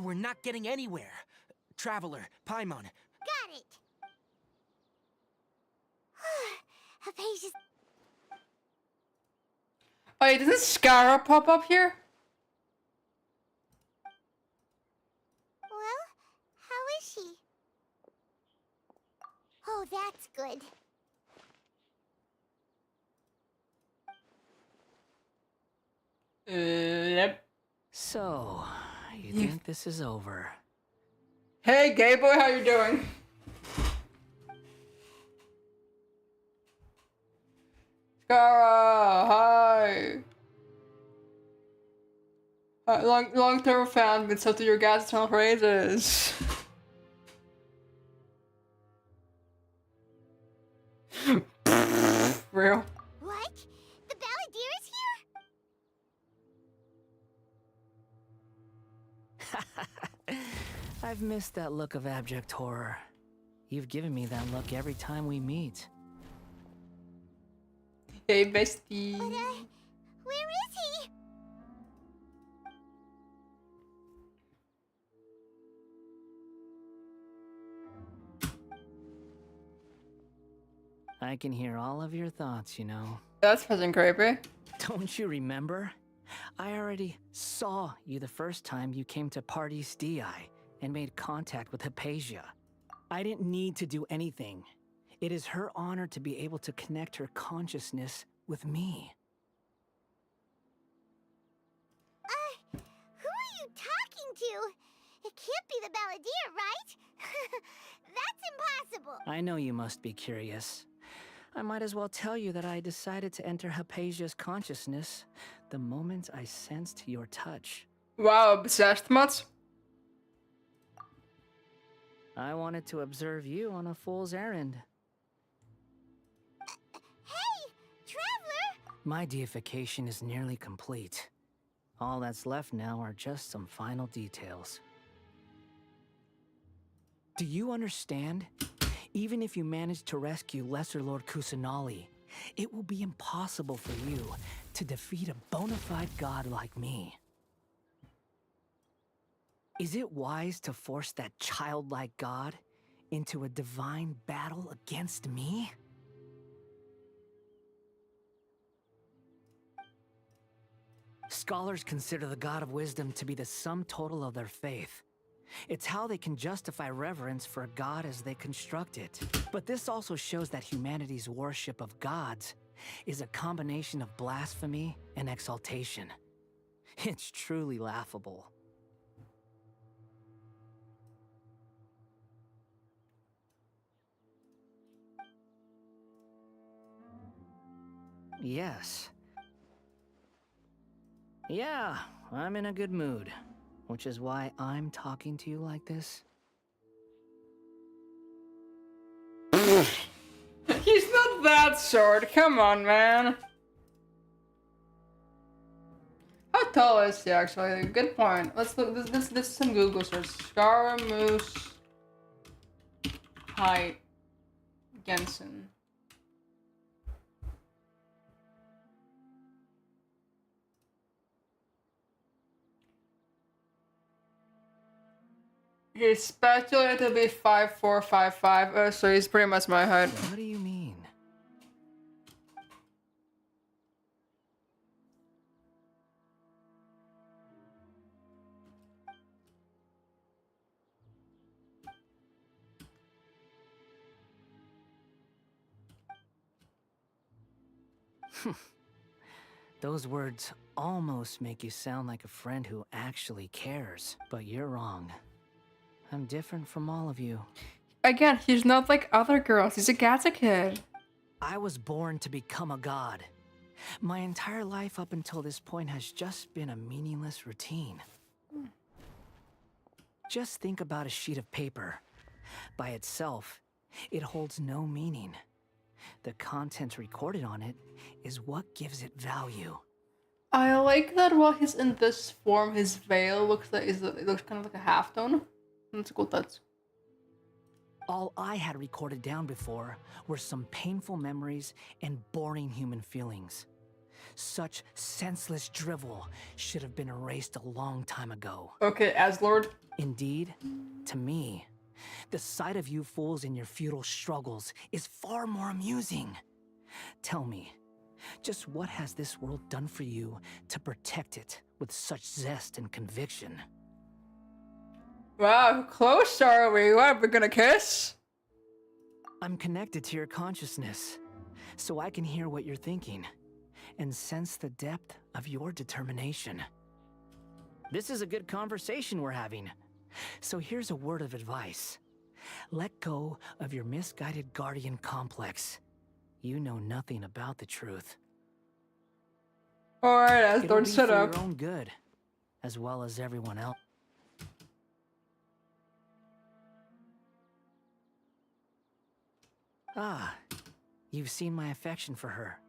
We're not getting anywhere. Traveler, Paimon. Got it! Hypatia's... Wait, doesn't Scara pop up here? Well, how is she? Oh, that's good. Yep. So, you think this is over? Hey, gay boy, how you doing? Scara, hi. Long-term fan, but so to your guys' eternal praises. Real. What? The Balladeer is here? I've missed that look of abject horror. You've given me that look every time we meet. Hey, bestie. But, where is he? I can hear all of your thoughts, you know. That's fucking creepy. Don't you remember? I already saw you the first time you came to Pardis Di and made contact with Hypatia. I didn't need to do anything. It is her honor to be able to connect her consciousness with me. Who are you talking to? It can't be the Balladeer, right? That's impossible. I know you must be curious. I might as well tell you that I decided to enter Hypatia's consciousness the moment I sensed your touch. Wow, obsessed much? I wanted to observe you on a fool's errand. Hey, Traveler! My deification is nearly complete. All that's left now are just some final details. Do you understand? Even if you manage to rescue Lesser Lord Kusanali, it will be impossible for you to defeat a bona fide god like me. Is it wise to force that childlike god into a divine battle against me? Scholars consider the God of Wisdom to be the sum total of their faith. It's how they can justify reverence for a god as they construct it. But this also shows that humanity's worship of gods is a combination of blasphemy and exaltation. It's truly laughable. Yes. Yeah, I'm in a good mood, which is why I'm talking to you like this. He's not that short. Come on, man. How tall is he actually? Good point. Let's look. This is some Google search. Scaramouche height. Genshin. He's speculated to be 5'4", 5'5", so he's pretty much my height. What do you mean? Those words almost make you sound like a friend who actually cares, but you're wrong. I'm different from all of you. Again, he's not like other girls. He's a Gaza kid. I was born to become a god. My entire life up until this point has just been a meaningless routine. Just think about a sheet of paper. By itself, it holds no meaning. The content recorded on it is what gives it value. I like that while he's in this form, his veil looks like it looks kind of like a halftone. That's a cool touch. All I had recorded down before were some painful memories and boring human feelings. Such senseless drivel should have been erased a long time ago. Okay, Aslord. Indeed, to me, the sight of you fools in your futile struggles is far more amusing. Tell me, just what has this world done for you to protect it with such zest and conviction? Wow, how close are we? What, are we gonna kiss? I'm connected to your consciousness, so I can hear what you're thinking and sense the depth of your determination. This is a good conversation we're having. So here's a word of advice. Let go of your misguided guardian complex. You know nothing about the truth. Alright, Asgard, shut up. It'll be for your own good, as well as everyone else. Ah, you've seen my affection for her.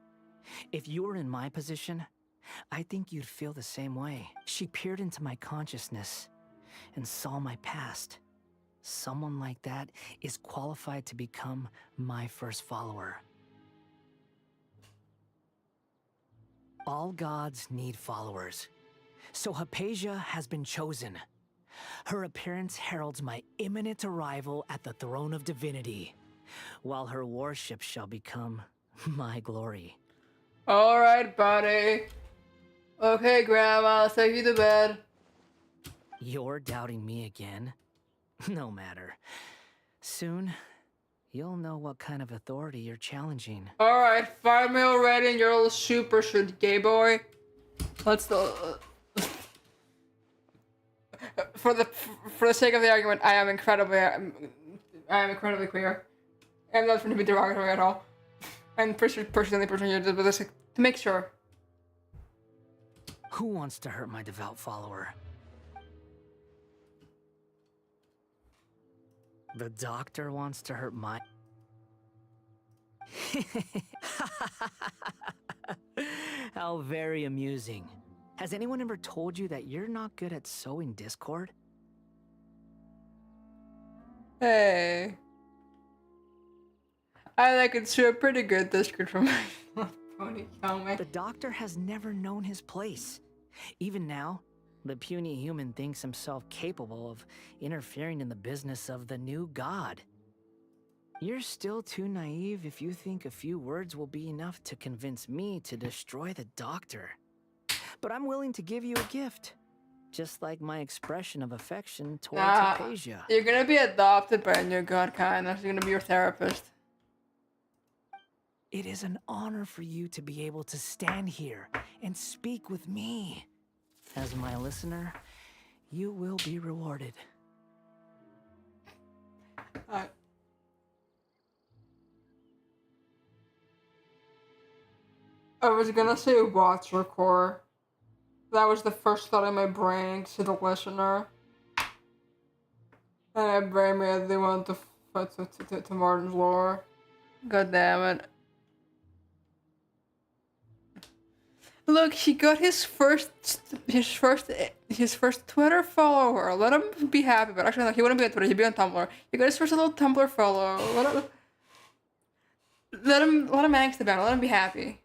If you were in my position, I think you'd feel the same way. She peered into my consciousness and saw my past. Someone like that is qualified to become my first follower. All gods need followers, so Hypatia has been chosen. Her appearance heralds my imminent arrival at the throne of divinity, while her worship shall become my glory. Alright, buddy. Okay, Grandma, let's take you to bed. You're doubting me again? No matter. Soon, you'll know what kind of authority you're challenging. Alright, 5 mil rating, you're a little super shoot gay boy. Let's for the sake of the argument, I am incredibly queer. I'm not trying to be derogatory at all. I'm personally here to this to make sure. Who wants to hurt my devout follower? The doctor wants to hurt my... How very amusing. Has anyone ever told you that you're not good at sowing discord? Hey. I like it to a pretty good discord from my pony helmet. The doctor has never known his place. Even now, the puny human thinks himself capable of interfering in the business of the new god. You're still too naive if you think a few words will be enough to convince me to destroy the doctor. But I'm willing to give you a gift. Just like my expression of affection towards Hypatia. You're gonna be adopted by a new god kind. That's gonna be your therapist. It is an honor for you to be able to stand here and speak with me. As my listener, you will be rewarded. I was gonna say watch record. That was the first thought in my brain to the listener. And I very immediately went to Martin's lore. God damn it. Look, he got his first Twitter follower. Let him be happy. But actually, no, he wouldn't be on Twitter. He'd be on Tumblr. He got his first little Tumblr follow. Let him angst about it. Let him be happy.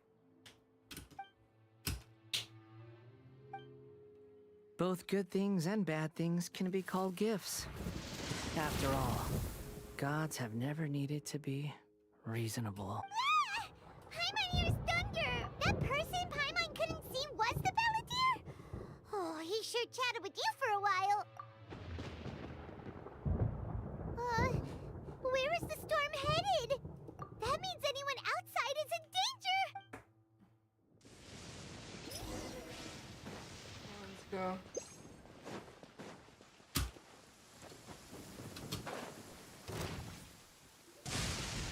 Both good things and bad things can be called gifts. After all, gods have never needed to be reasonable. Paimon, here's Thunder! That person Paimon couldn't see was the Balladeer? Oh, he sure chatted with you for a while. Where is the storm headed? That means anyone outside is in danger! Let's go.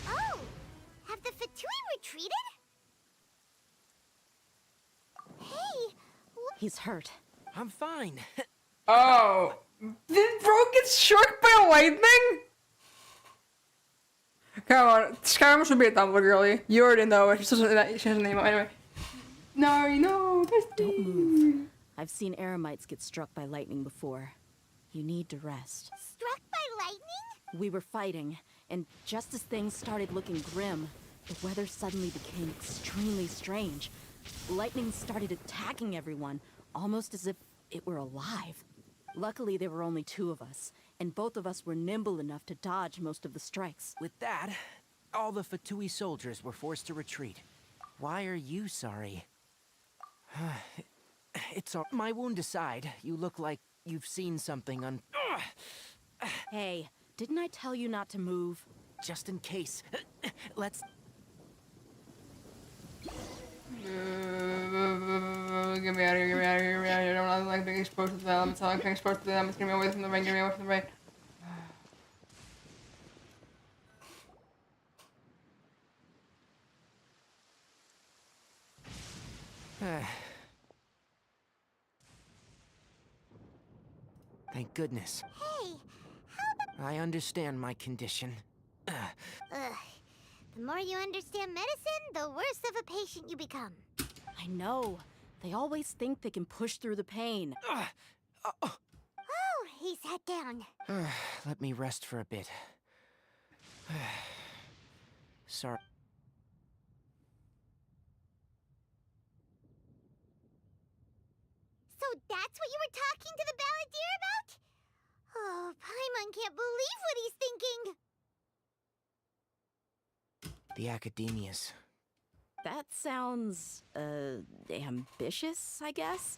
Oh! Have the Fatui retreated? Hey! He's hurt. I'm fine. Oh! Did Bro get struck by lightning? Come on, Scaramouche would be a Tumblr girly. You already know it. She doesn't name it anyway. No, Don't move. I've seen eremites get struck by lightning before. You need to rest. Struck by lightning? We were fighting, and just as things started looking grim, the weather suddenly became extremely strange. Lightning started attacking everyone, almost as if it were alive. Luckily, there were only two of us, and both of us were nimble enough to dodge most of the strikes. With that, all the Fatui soldiers were forced to retreat. Why are you sorry? It's all... My wound aside, you look like you've seen something Hey, didn't I tell you not to move? Just in case. Let's... Get me out of here, get me out of here, get me out of here. I don't like being exposed to the elements. I don't like being exposed to the elements. Get me away from the rain, get me away from the rain. Thank goodness. Hey, I understand my condition. Ugh. The more you understand medicine, the worse of a patient you become. I know. They always think they can push through the pain. Oh, he sat down. Let me rest for a bit. Sorry. So that's what you were talking to the Balladeer about? Oh, Paimon can't believe what he's thinking. The academias. That sounds, ambitious, I guess?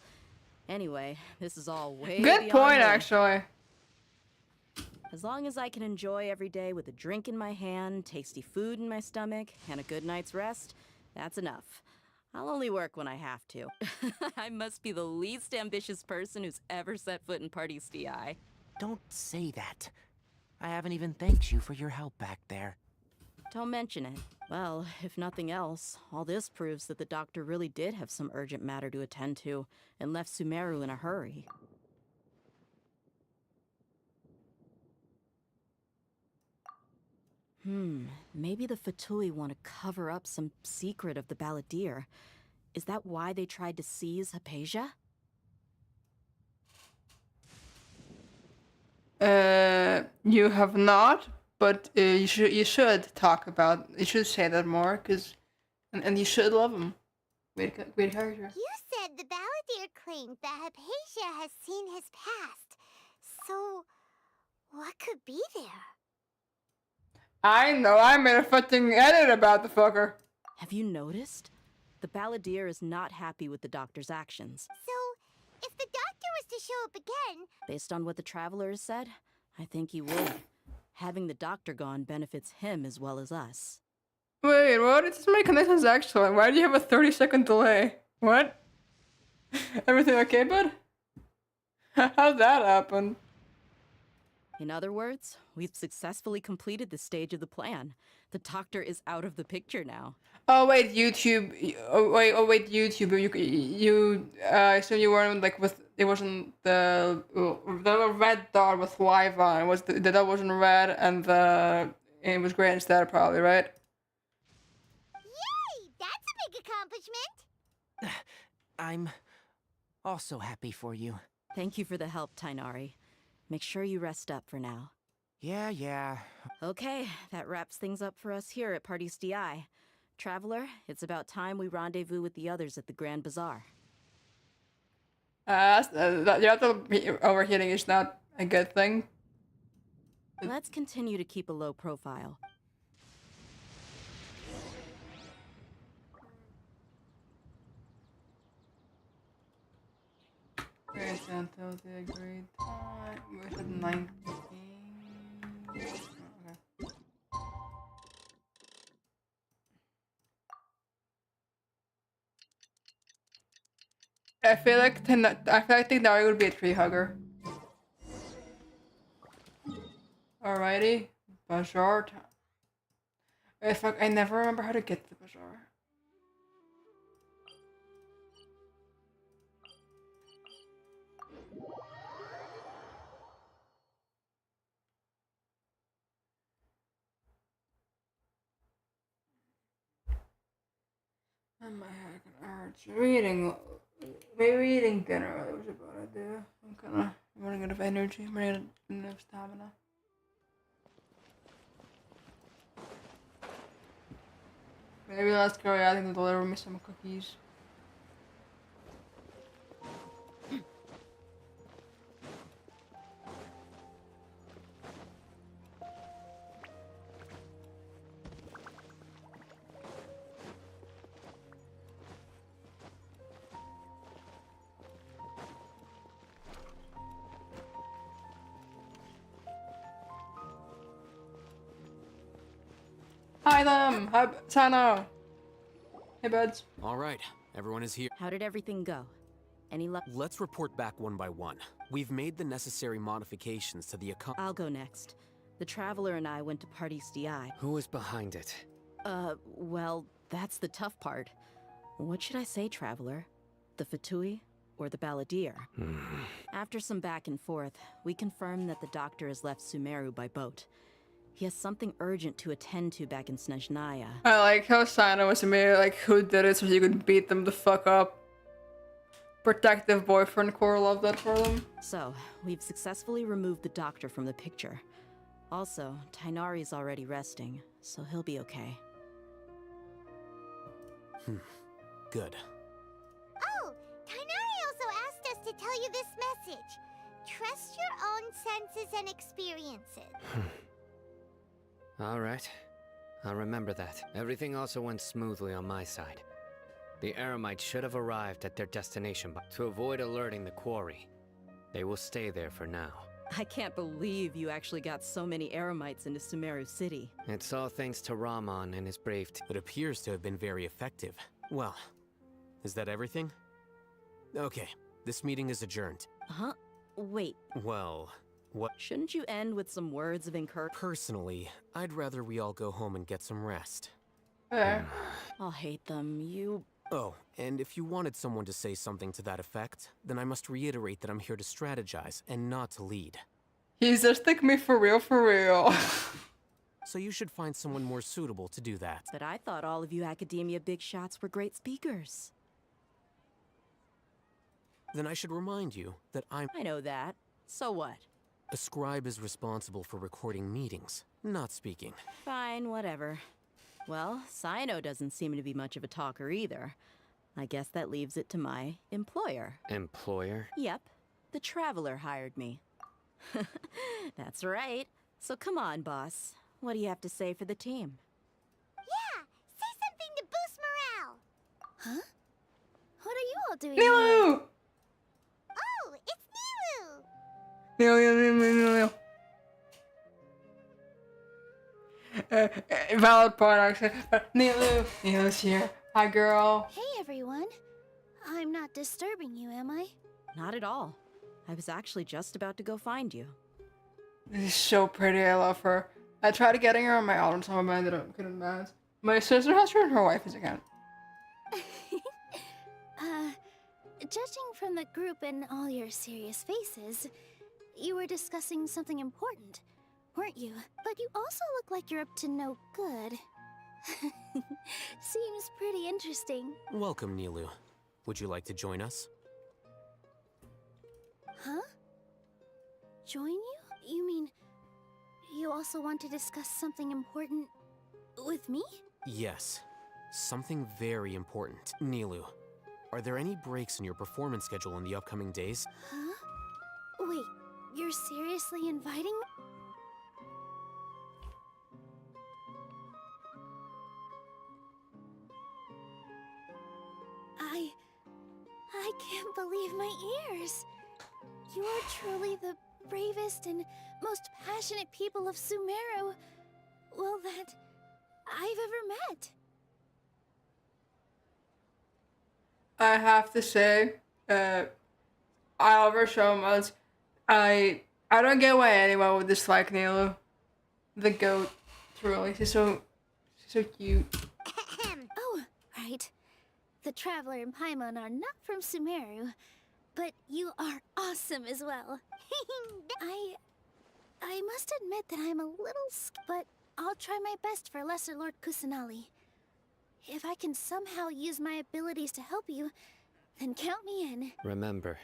Anyway, this is all way Good beyond point, me. actually. As long as I can enjoy every day with a drink in my hand, tasty food in my stomach, and a good night's rest, that's enough. I'll only work when I have to. I must be the least ambitious person who's ever set foot in Party STI. Don't say that. I haven't even thanked you for your help back there. Don't mention it. Well, if nothing else, all this proves that the doctor really did have some urgent matter to attend to, and left Sumeru in a hurry. Maybe the Fatui want to cover up some secret of the Balladeer. Is that why they tried to seize Hypatia? You have not, but you should talk about. You should say that more, and you should love him. Great character. You said the Balladeer claimed that Hypatia has seen his past. So, what could be there? I know, I made a fucking edit about the fucker. Have you noticed? The balladeer is not happy with the doctor's actions. So, if the doctor was to show up again... Based on what the traveler has said, I think he would. Having the doctor gone benefits him as well as us. Wait, what? It doesn't make any sense actually. Why do you have a 30-second delay? What? Everything okay, bud? How'd that happen? In other words, we've successfully completed this stage of the plan. The doctor is out of the picture now. Oh wait, YouTube. Oh wait, YouTube. So you weren't like with. It wasn't the red dot with live on. It was the dot wasn't red and it was gray instead, probably, right? Yay! That's a big accomplishment! I'm also happy for you. Thank you for the help, Tainari. Make sure you rest up for now. Yeah. Okay, that wraps things up for us here at Party's DI. Traveler, it's about time we rendezvous with the others at the Grand Bazaar. Overheating is not a good thing. Let's continue to keep a low profile. Great until the agreed time. We said 19. Okay. I feel like Tighnari would be a tree hugger. Alrighty, bazaar time. I never remember how to get to the bazaar. And my head hurts. Maybe eating dinner was a bad idea. I'm kinda running out of energy. I'm running out of enough stamina. Maybe let's go out and deliver me some cookies. Hi them! Hi, Sano! Hey buds. Alright, everyone is here. How did everything go? Any luck? Let's report back one by one. We've made the necessary modifications to the account. I'll go next. The Traveler and I went to Party's DI. Who was behind it? Well, that's the tough part. What should I say, Traveler? The Fatui or the Balladeer? After some back and forth, we confirmed that the doctor has left Sumeru by boat. He has something urgent to attend to back in Snezhnaya. I like how Sano was immediately like, who did it so you could beat them the fuck up. Protective boyfriend core, love that for them. So, we've successfully removed the doctor from the picture. Also, Tainari's already resting, so he'll be okay. Good. Oh, Tainari also asked us to tell you this message. Trust your own senses and experiences. Alright. I'll remember that. Everything also went smoothly on my side. The Eremites should have arrived at their destination to avoid alerting the quarry. They will stay there for now. I can't believe you actually got so many Eremites into Sumeru City. It's all thanks to Rahman and his brave It appears to have been very effective. Well, is that everything? Okay, this meeting is adjourned. Huh? Wait. Well, what? Shouldn't you end with some words of encouragement? Personally, I'd rather we all go home and get some rest. I'll hate them. Oh, and if you wanted someone to say something to that effect, then I must reiterate that I'm here to strategize and not to lead. He's just like me for real, for real. So you should find someone more suitable to do that. But I thought all of you academia big shots were great speakers. Then I should remind you that I know that. So what? A scribe is responsible for recording meetings, not speaking. Fine, whatever. Well, Sino doesn't seem to be much of a talker either. I guess that leaves it to my employer. Employer? Yep. The Traveler hired me. That's right. So come on, boss. What do you have to say for the team? Yeah, say something to boost morale. Huh? What are you all doing Nilu! here? Oh, it's Nilu! Valid point, actually. Nilu's here. Hi, girl. Hey, everyone. I'm not disturbing you, am I? Not at all. I was actually just about to go find you. This is so pretty. I love her. I tried getting her on my own time, but I ended up couldn't manage. My sister has her in her wife's account. Judging from the group and all your serious faces, you were discussing something important, weren't you? But you also look like you're up to no good. Seems pretty interesting. Welcome, Nilu. Would you like to join us? Huh? Join you? You mean you also want to discuss something important with me? Yes. Something very important. Nilu, are there any breaks in your performance schedule in the upcoming days? Huh? Wait, you're seriously inviting me? I can't believe my ears. You are truly the bravest and most passionate people of Sumeru, well, that I've ever met. I have to say, I love her so much. I don't get why anyone would dislike Nilu. The goat, truly. She's so cute. Oh, right. The Traveler and Paimon are not from Sumeru, but you are awesome as well. I must admit that I'm a little but I'll try my best for Lesser Lord Kusanali. If I can somehow use my abilities to help you, then count me in. Remember,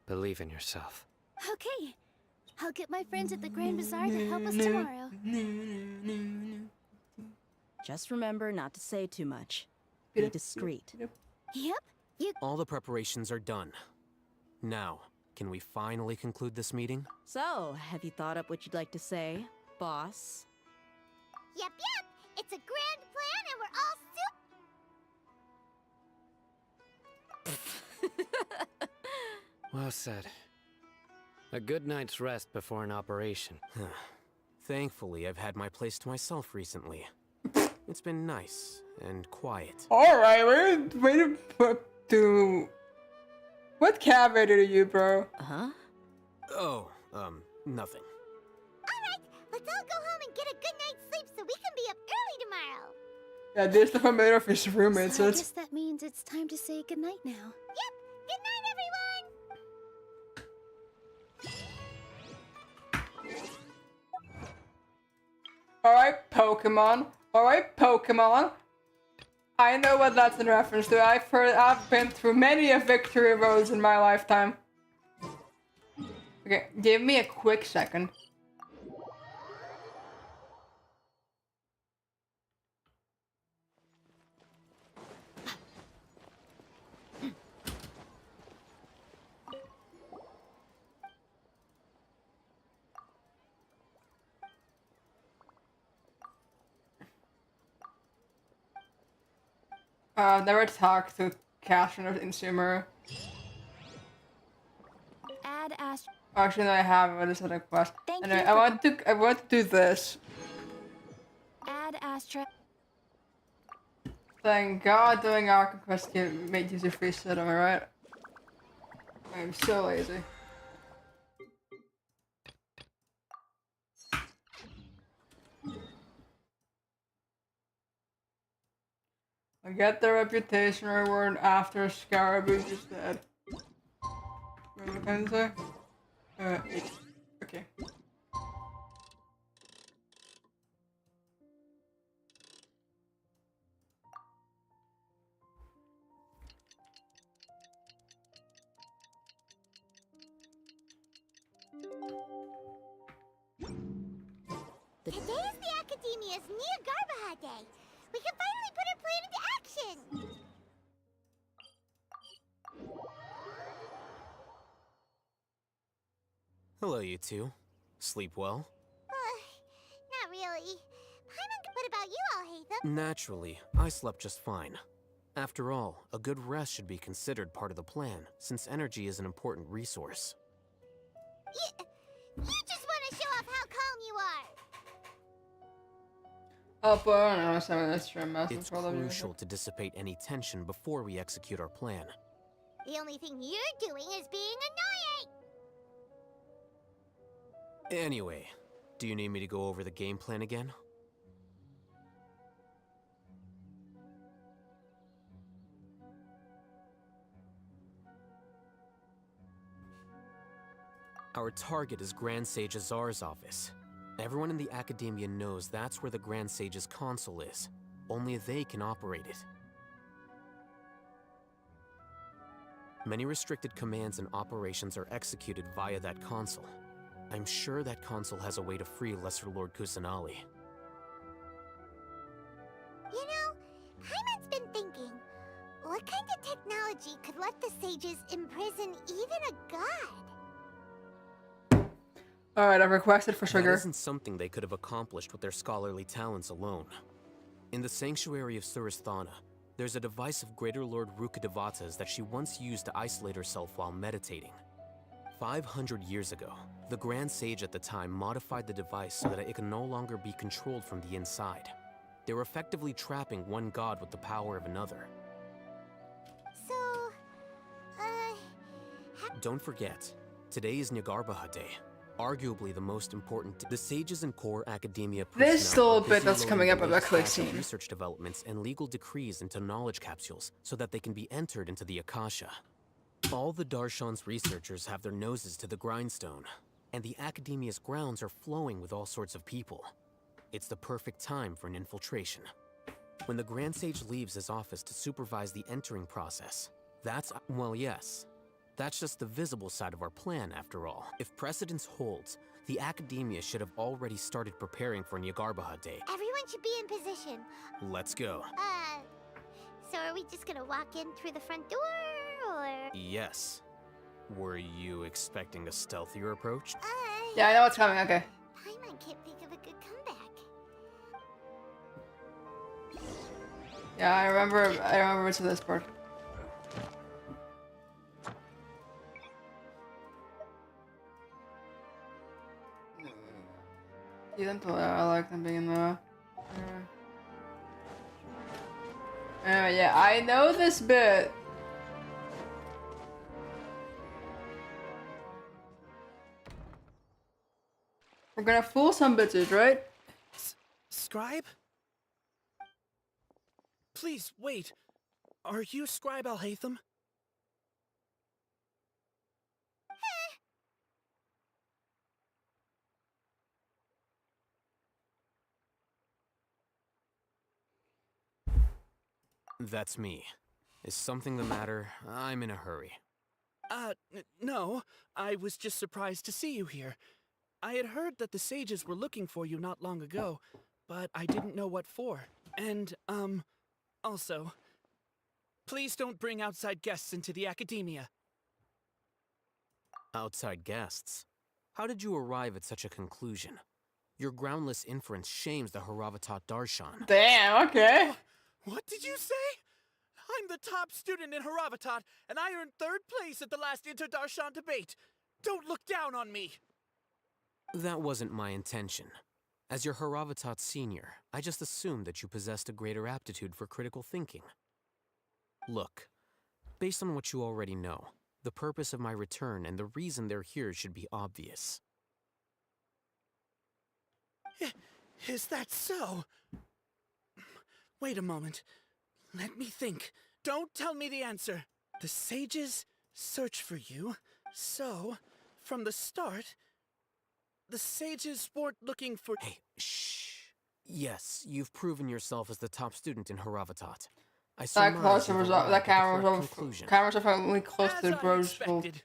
believe in yourself. Okay. I'll get my friends at the Grand Bazaar to help us tomorrow. Just remember not to say too much. Be discreet. Yep. All the preparations are done. Now, can we finally conclude this meeting? So, have you thought up what you'd like to say, boss? Yep. It's a grand plan and we're all Well said. A good night's rest before an operation. Thankfully, I've had my place to myself recently. It's been nice and quiet. Alright, way to what cavity are you, bro? Huh? Oh, nothing. Alright, let's all go home and get a good night's sleep so we can be up early tomorrow. Yeah, this is the familiar of his roommate, So I guess that means it's time to say goodnight now. Yep, good night, everyone! Alright, Pokemon. I know what that's in reference to. I've been through many a victory roads in my lifetime. Okay, give me a quick second. I've never talked to Catherine in Sumeru. Add Astro. Actually, no, I haven't. What is that a quest? Anyway, I want to do this. Add Astra. Thank God doing Archon quest can make use of free set, am I right? I'm so lazy. I get the reputation reward after Scaraboobs is dead. What can I say? Okay. Today is the Academia's Nia Garbaha Day. We can finally put our plan into action. Hello, you two. Sleep well? Not really. really. What about you, Alhaitham? Naturally, I slept just fine. After all, a good rest should be considered part of the plan, since energy is an important resource. You just want to show off how calm you are. Oh, but I don't know, some of this stream It's crucial to dissipate any tension before we execute our plan. The only thing you're doing is being annoying. Anyway, do you need me to go over the game plan again? Our target is Grand Sage Azar's office. Everyone in the Academia knows that's where the Grand Sage's console is. Only they can operate it. Many restricted commands and operations are executed via that console. I'm sure that console has a way to free Lesser Lord Kusanali. You know, Paimon's been thinking, what kind of technology could let the sages imprison even a god? Alright, I've requested for sugar. That isn't something they could have accomplished with their scholarly talents alone. In the sanctuary of Suristhana, there's a device of Greater Lord Rukkhadevata's that she once used to isolate herself while meditating. 500 years ago, the Grand Sage at the time modified the device so that it could no longer be controlled from the inside. They were effectively trapping one god with the power of another. So, Don't forget, today is Nyargarbaha Day. Arguably the most important. The sages and core academia. There's still a bit that's coming up about cutscene. Research developments and legal decrees into knowledge capsules so that they can be entered into the Akasha. All the Darshan's researchers have their noses to the grindstone, and the Academia's grounds are flowing with all sorts of people. It's the perfect time for an infiltration. When the Grand Sage leaves his office to supervise the entering process, that's, well, yes. That's just the visible side of our plan, after all. If precedence holds, the Academia should have already started preparing for Nyargarbaha Day. everyone should be in position. Let's go. So are we just gonna walk in through the front door, or? Yes. Were you expecting a stealthier approach? Yeah, I know what's coming, okay. Paimon can't think of a good comeback. Yeah, I remember to this part. I like them being there. Yeah, I know this bit. We're gonna fool some bitches, right? Scribe? Please, wait. Are you Scribe Alhaitham? That's me. Is something the matter? I'm in a hurry. No. I was just surprised to see you here. I had heard that the sages were looking for you not long ago, but I didn't know what for. And, also, please don't bring outside guests into the Academia. Outside guests? How did you arrive at such a conclusion? Your groundless inference shames the Haravatat Darshan. Damn, okay. What did you say? I'm the top student in Haravatat, and I earned 3rd place at the last Inter-Darshan debate. Don't look down on me. That wasn't my intention. As your Haravatat senior, I just assumed that you possessed a greater aptitude for critical thinking. Look, based on what you already know, the purpose of my return and the reason they're here should be obvious. Is that so? Wait a moment. Let me think. Don't tell me the answer. The sages search for you, so, from the start, the sages weren't looking for— Hey, shh. Yes, you've proven yourself as the top student in Haravatat. That camera's only close to the bro's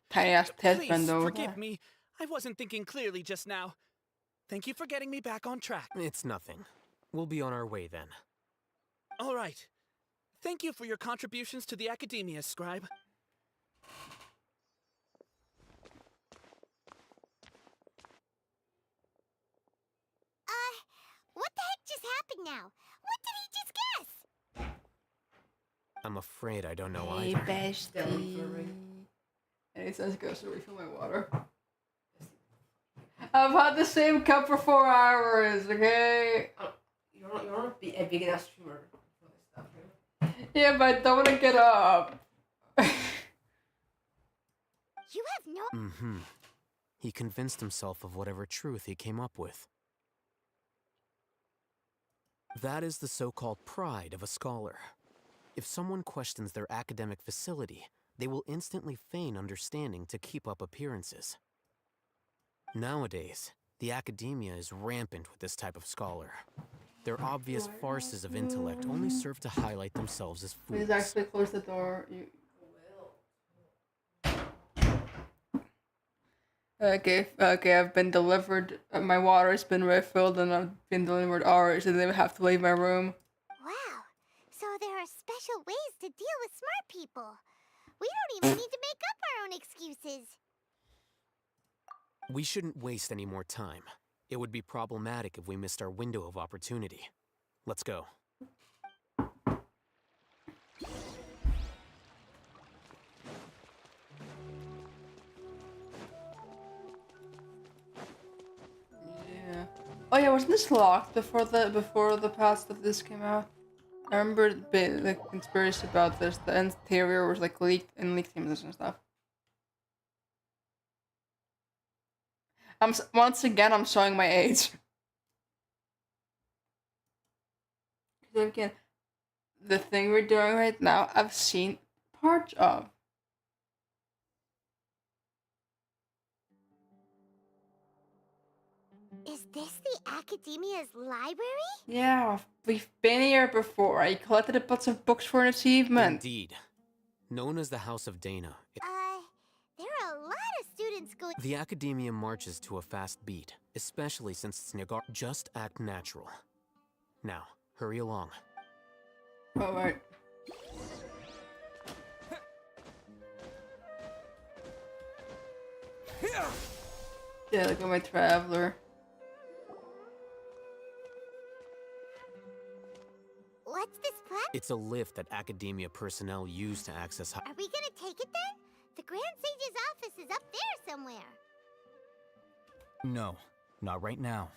tiny ass head bend over. Forgive me. I wasn't thinking clearly just now. Thank you for getting me back on track. It's nothing. We'll be on our way then. All right. Thank you for your contributions to the Academia, Scribe. happen now? What did he just guess? I'm afraid I don't know Hey, either. bestie. And it says go to refill my water. I've had the same cup for 4 hours, okay? You're not a big enough streamer for this stuff, right? Yeah, but I don't want to get up. You have no. Mm-hmm. He convinced himself of whatever truth he came up with. That is the so-called pride of a scholar. If someone questions their academic facility, they will instantly feign understanding to keep up appearances. Nowadays, the academia is rampant with this type of scholar. Their obvious farces of intellect only serve to highlight themselves as fools. Please actually close the door. Okay, I've been delivered. My water has been refilled and I've been delivered ours, and they have to leave my room. Wow. So there are special ways to deal with smart people. We don't even need to make up our own excuses. We shouldn't waste any more time. It would be problematic if we missed our window of opportunity. Let's go. Yeah. Oh yeah, wasn't this locked before the past that this came out? I remember the conspiracy about this. The interior was like leaked in leaked images and stuff. Once again, I'm showing my age. Because again, the thing we're doing right now, I've seen parts of. Is this the Academia's library? Yeah, we've been here before. I collected a bunch of books for an achievement. Indeed. Known as the House of Dana, There are a lot of students going. the academia marches to a fast beat, especially since it's Nagar. Just act natural. Now, hurry along. Alright. Yeah, look at my traveler. What's this platform? It's a lift that academia personnel use to access. Are we gonna take it then? The Grand Sage's office is up there somewhere. No, not right now.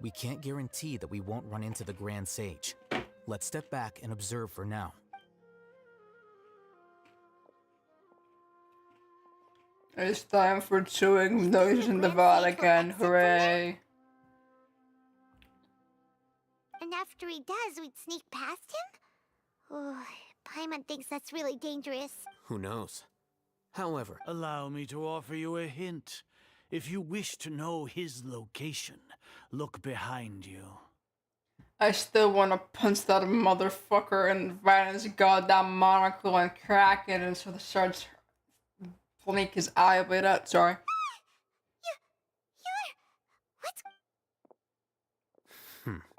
We can't guarantee that we won't run into the Grand Sage. Let's step back and observe for now. It's time for chewing noises in the Vatican. Hooray! And after he does, we'd sneak past him? Oh, Paimon thinks that's really dangerous. Who knows? However, allow me to offer you a hint. If you wish to know his location, look behind you. I still want to punch that motherfucker and right in his goddamn monocle and crack it and so the starts blink his eye with that. Sorry.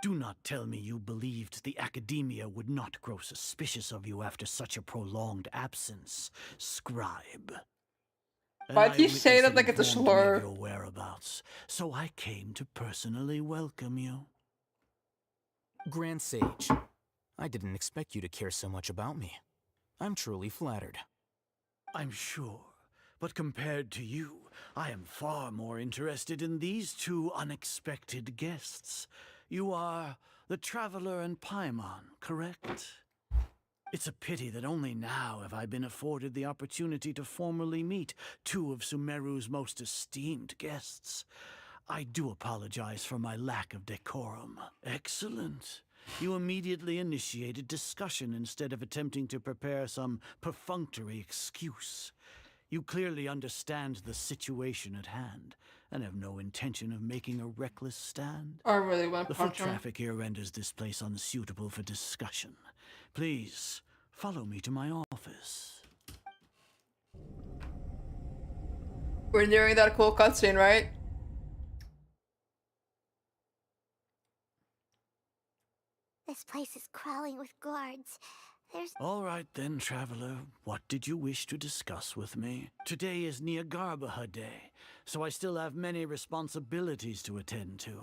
Do not tell me you believed the Academia would not grow suspicious of you after such a prolonged absence, scribe. Why do you say that like it's a slur? Of your whereabouts, so I came to personally welcome you. Grand Sage, I didn't expect you to care so much about me. I'm truly flattered. I'm sure, but compared to you, I am far more interested in these two unexpected guests. You are the Traveler and Paimon, correct? It's a pity that only now have I been afforded the opportunity to formally meet two of Sumeru's most esteemed guests. I do apologize for my lack of decorum. Excellent. You immediately initiated discussion instead of attempting to prepare some perfunctory excuse. You clearly understand the situation at hand and have no intention of making a reckless stand. I really want to The foot punch him. traffic here renders this place unsuitable for discussion. Please, follow me to my office. We're nearing that cool cutscene, right? This place is crawling with guards. There's... All right then, Traveler. What did you wish to discuss with me? Today is Niagarbaha Day, so I still have many responsibilities to attend to.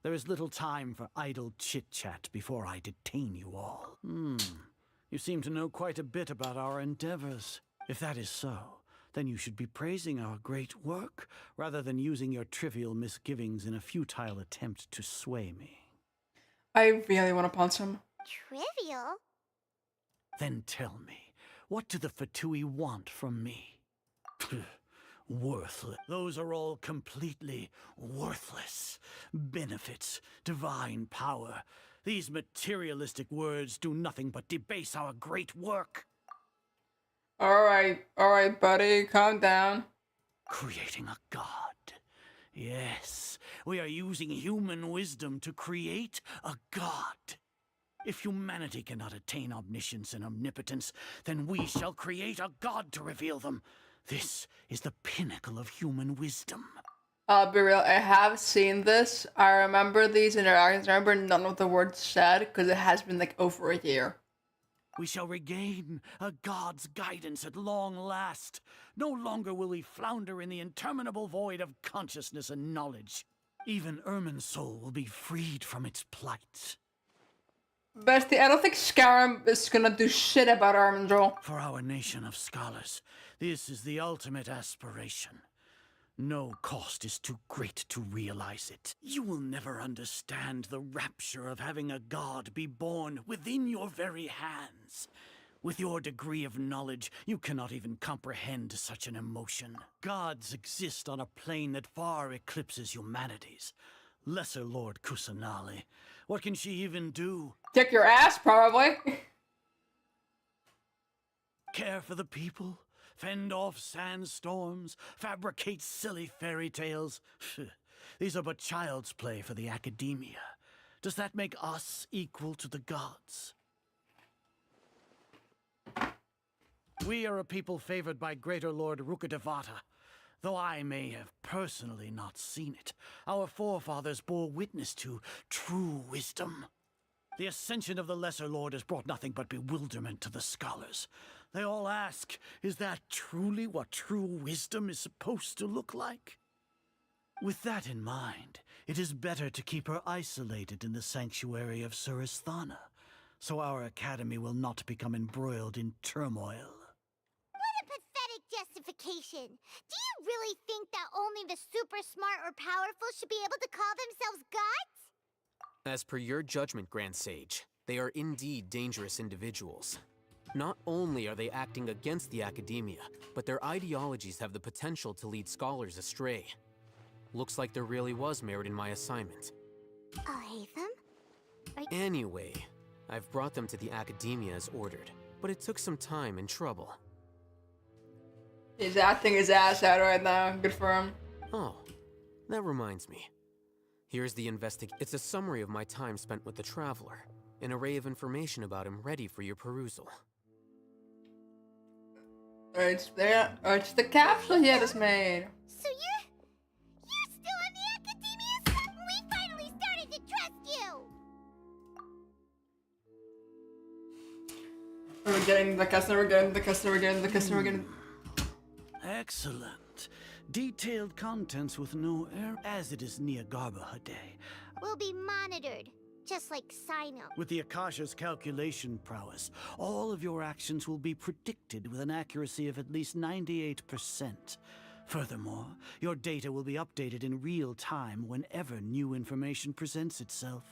There is little time for idle chit-chat before I detain you all. You seem to know quite a bit about our endeavors. If that is so, then you should be praising our great work, rather than using your trivial misgivings in a futile attempt to sway me. I really want to punch him. Trivial? Then tell me, what do the Fatui want from me? Worthless. Those are all completely worthless. Benefits, divine power. These materialistic words do nothing but debase our great work. Alright, buddy, calm down. Creating a god. Yes, we are using human wisdom to create a god. If humanity cannot attain omniscience and omnipotence, then we shall create a god to reveal them. This is the pinnacle of human wisdom. I'll be real, I have seen this. I remember these interactions. I remember none of the words said, because it has been like over a year. We shall regain a god's guidance at long last. No longer will we flounder in the interminable void of consciousness and knowledge. Even Ermin's soul will be freed from its plight. Bestie, I don't think Scaram is gonna do shit about Armandrol. For our nation of scholars, this is the ultimate aspiration. No cost is too great to realize it. You will never understand the rapture of having a god be born within your very hands. With your degree of knowledge, you cannot even comprehend such an emotion. Gods exist on a plane that far eclipses humanity's. Lesser Lord Kusanali, what can she even do? Kick your ass, probably. Care for the people? Fend off sandstorms? Fabricate silly fairy tales? These are but child's play for the academia. Does that make us equal to the gods? We are a people favored by Greater Lord Rukkhadevata. Though I may have personally not seen it, our forefathers bore witness to true wisdom. The ascension of the Lesser Lord has brought nothing but bewilderment to the scholars. They all ask, is that truly what true wisdom is supposed to look like? With that in mind, it is better to keep her isolated in the sanctuary of Surasthana, so our academy will not become embroiled in turmoil. What a pathetic justification! Do you really think that only the super smart or powerful should be able to call themselves gods? As per your judgment, Grand Sage, they are indeed dangerous individuals. Not only are they acting against the academia, but their ideologies have the potential to lead scholars astray. Looks like there really was merit in my assignment. I'll hate them? Anyway, I've brought them to the academia as ordered, but it took some time and trouble. He's acting his ass out right now. Good for him. Oh, that reminds me. Here's the It's a summary of my time spent with the Traveler. An array of information about him ready for your perusal. It's there. It's the capsule he had us made. So you're still on the academia? We finally started to trust you! We're getting the customer, getting. Excellent. Detailed contents with no error, as it is Niagarba day. We'll be monitored, just like Sino. With the Akasha's calculation prowess, all of your actions will be predicted with an accuracy of at least 98%. Furthermore, your data will be updated in real time whenever new information presents itself.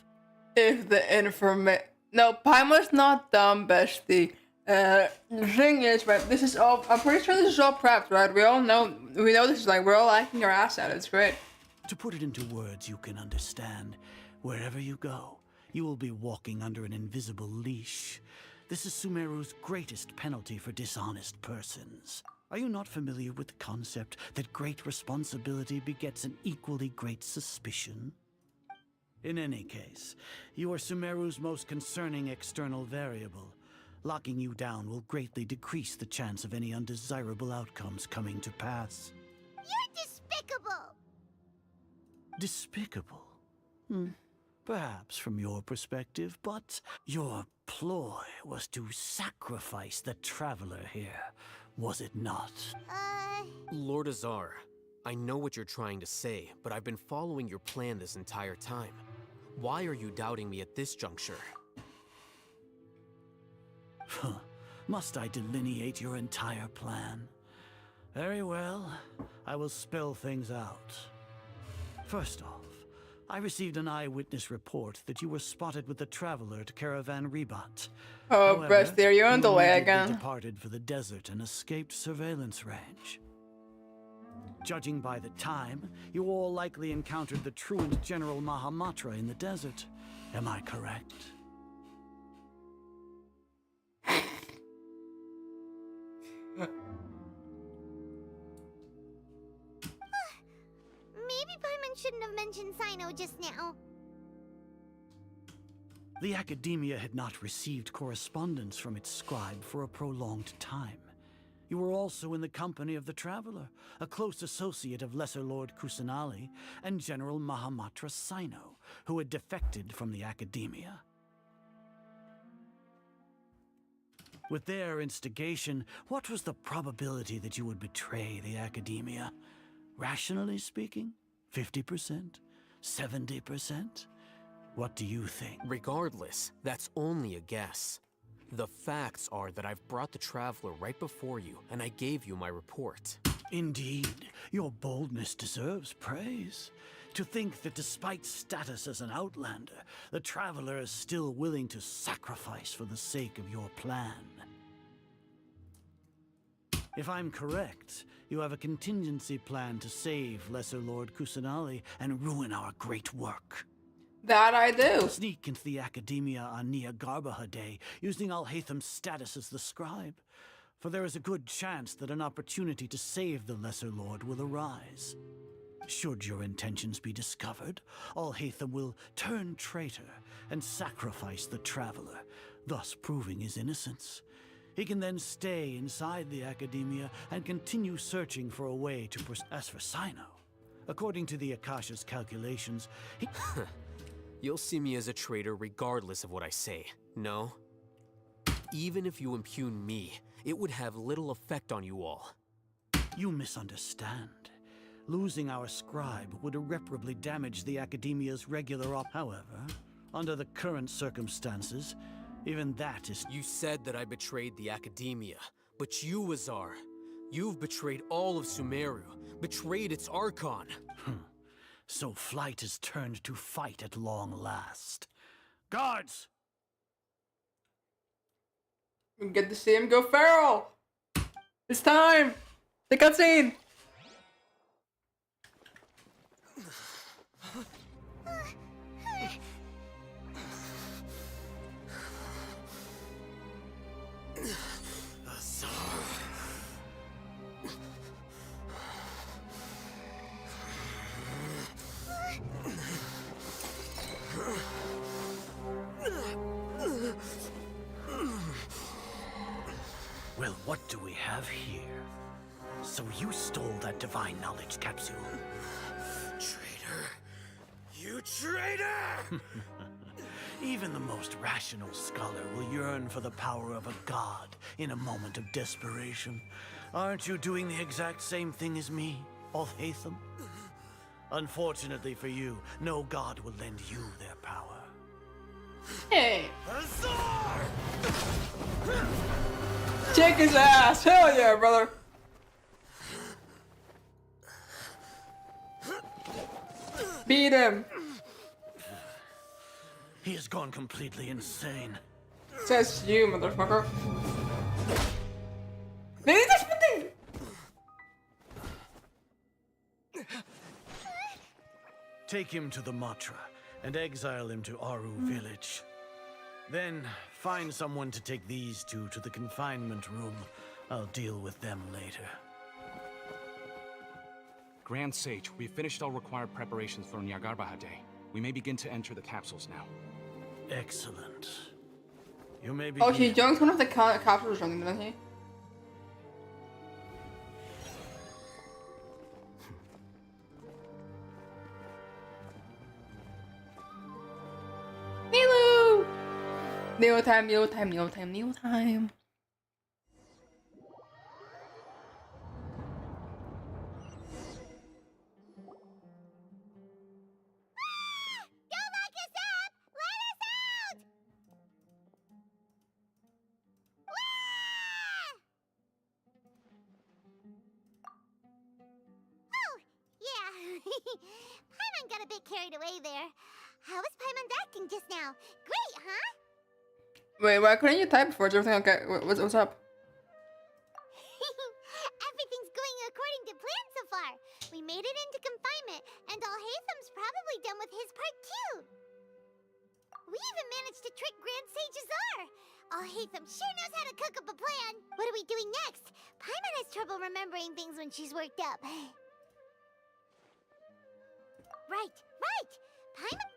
If the information... No, Paimon's not dumb, bestie. The thing is, right, this is all... I'm pretty sure this is all prepped, right? We know this is like, we're all acting our ass out. It's great. To put it into words you can understand, wherever you go, you will be walking under an invisible leash. This is Sumeru's greatest penalty for dishonest persons. Are you not familiar with the concept that great responsibility begets an equally great suspicion? In any case, you are Sumeru's most concerning external variable. Locking you down will greatly decrease the chance of any undesirable outcomes coming to pass. You're despicable! Despicable? Perhaps from your perspective, but your ploy was to sacrifice the Traveler here, was it not? Lord Azar, I know what you're trying to say, but I've been following your plan this entire time. Why are you doubting me at this juncture? Must I delineate your entire plan? Very well, I will spell things out. First off, I received an eyewitness report that you were spotted with the traveler to Caravan Rebat. Oh, Breast, there you're on the way again. Departed for the desert and escaped surveillance range. Judging by the time, you all likely encountered the truant General Mahamatra in the desert. Am I correct? Maybe Paimon shouldn't have mentioned Sino just now. The Academia had not received correspondence from its scribe for a prolonged time. You were also in the company of the Traveler, a close associate of Lesser Lord Kusanali and General Mahamatra Sino, who had defected from the Academia. With their instigation, what was the probability that you would betray the Academia? Rationally speaking, 50%? 70%? What do you think? Regardless, that's only a guess. The facts are that I've brought the Traveler right before you, and I gave you my report. Indeed, your boldness deserves praise. To think that despite status as an outlander, the Traveler is still willing to sacrifice for the sake of your plan. If I'm correct, you have a contingency plan to save Lesser Lord Kusanali and ruin our great work. That I do. Sneak into the Academia on Nia Garbaha Day, using Alhaitham's status as the scribe. For there is a good chance that an opportunity to save the Lesser Lord will arise. Should your intentions be discovered, Alhaitham will turn traitor and sacrifice the Traveler, thus proving his innocence. He can then stay inside the Academia and continue searching for a way to As for Sino, according to the Akasha's calculations, he... You'll see me as a traitor regardless of what I say, no? Even if you impugn me, it would have little effect on you all. You misunderstand. Losing our scribe would irreparably damage the Academia's regular However, under the current circumstances, even that is... You said that I betrayed the Academia, but you, Azar, you've betrayed all of Sumeru, betrayed its Archon. So flight is turned to fight at long last. Guards! We get to see him go feral! It's time! The cutscene! Well, what do we have here? So you stole that divine knowledge capsule? Traitor! You traitor! Even the most rational scholar will yearn for the power of a god in a moment of desperation. Aren't you doing the exact same thing as me, Alhaitham? Unfortunately for you, no god will lend you their power. Hey! Azar! Kick his ass! Hell yeah, brother! Beat him! He has gone completely insane. Says you, motherfucker. Maybe that's what they... Take him to the Matra and exile him to Aru village. Then find someone to take these two to the confinement room. I'll deal with them later. Grand Sage, we've finished all required preparations for Nyagarbha Day. We may begin to enter the capsules now. Excellent. You may be. Oh, he junked one of the capsules, didn't he? Nilu! Neo time, Neo time, Neo time, Neo time. Go back Paimon got a bit carried away there. How was Paimon's acting just now? Great, huh? Wait, why couldn't you type before? Is everything okay? What's up? Everything's going according to plan so far. We made it into confinement, and Alhaitham's probably done with his part too. We even managed to trick Grand Sage Azar. Alhaitham sure knows how to cook up a plan. What are we doing next? Paimon has trouble remembering things when she's worked up. Right. Paimon.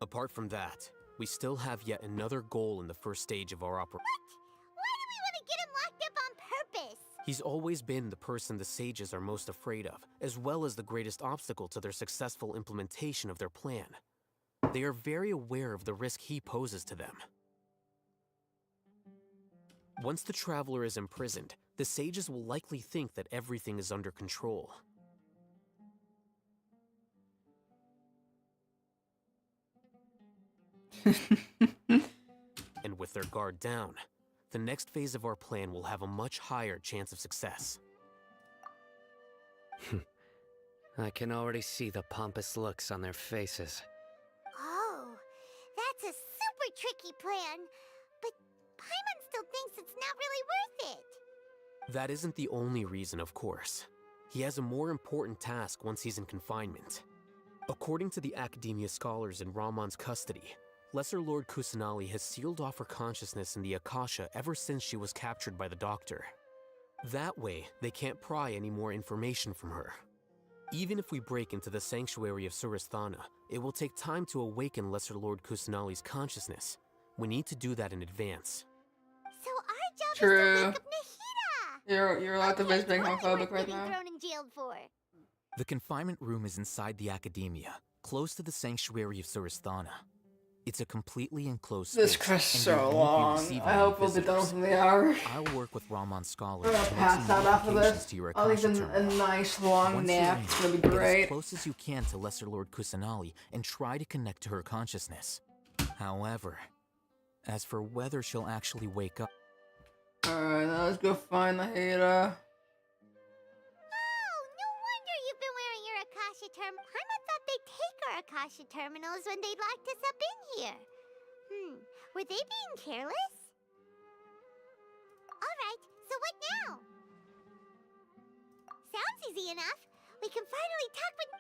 Apart from that, we still have yet another goal in the first stage of our operation. What? Why do we want to get him locked up on purpose? He's always been the person the sages are most afraid of, as well as the greatest obstacle to their successful implementation of their plan. They are very aware of the risk he poses to them. Once the traveler is imprisoned, the sages will likely think that everything is under control. And with their guard down, the next phase of our plan will have a much higher chance of success. I can already see the pompous looks on their faces. Oh, that's a super tricky plan. But Paimon still thinks it's not really worth it. That isn't the only reason, of course. He has a more important task once he's in confinement. According to the Academia scholars in Ramon's custody, Lesser Lord Kusanali has sealed off her consciousness in the Akasha ever since she was captured by the Doctor. That way, they can't pry any more information from her. Even if we break into the sanctuary of Surasthana, it will take time to awaken Lesser Lord Kusanali's consciousness. We need to do that in advance. So our job is True. to wake up Nahida. You're allowed to visit being Totally homophobic worth right getting now. thrown and jailed for. The confinement room is inside the Academia, close to the sanctuary of Surasthana. It's a completely enclosed This space, quest is and you so won't be long. receiving I any hope we'll be done visitors. within the hour. I'll work with Ramon scholars I'm gonna to make pass some out after modifications this. to your I'll Akasha need a terminal. nice long Once you're nap. in, It's gonna be get great. as close as you can to Lesser Lord Kusanali and try to connect to her consciousness. However, as for whether she'll actually wake up... Alright, now let's go find Nahida. Oh, no wonder you've been wearing your Akasha terminal. Paimon thought they'd take our Akasha terminals when they locked us up in here. Were they being careless? Alright, so what now? Sounds easy enough. We can finally talk with...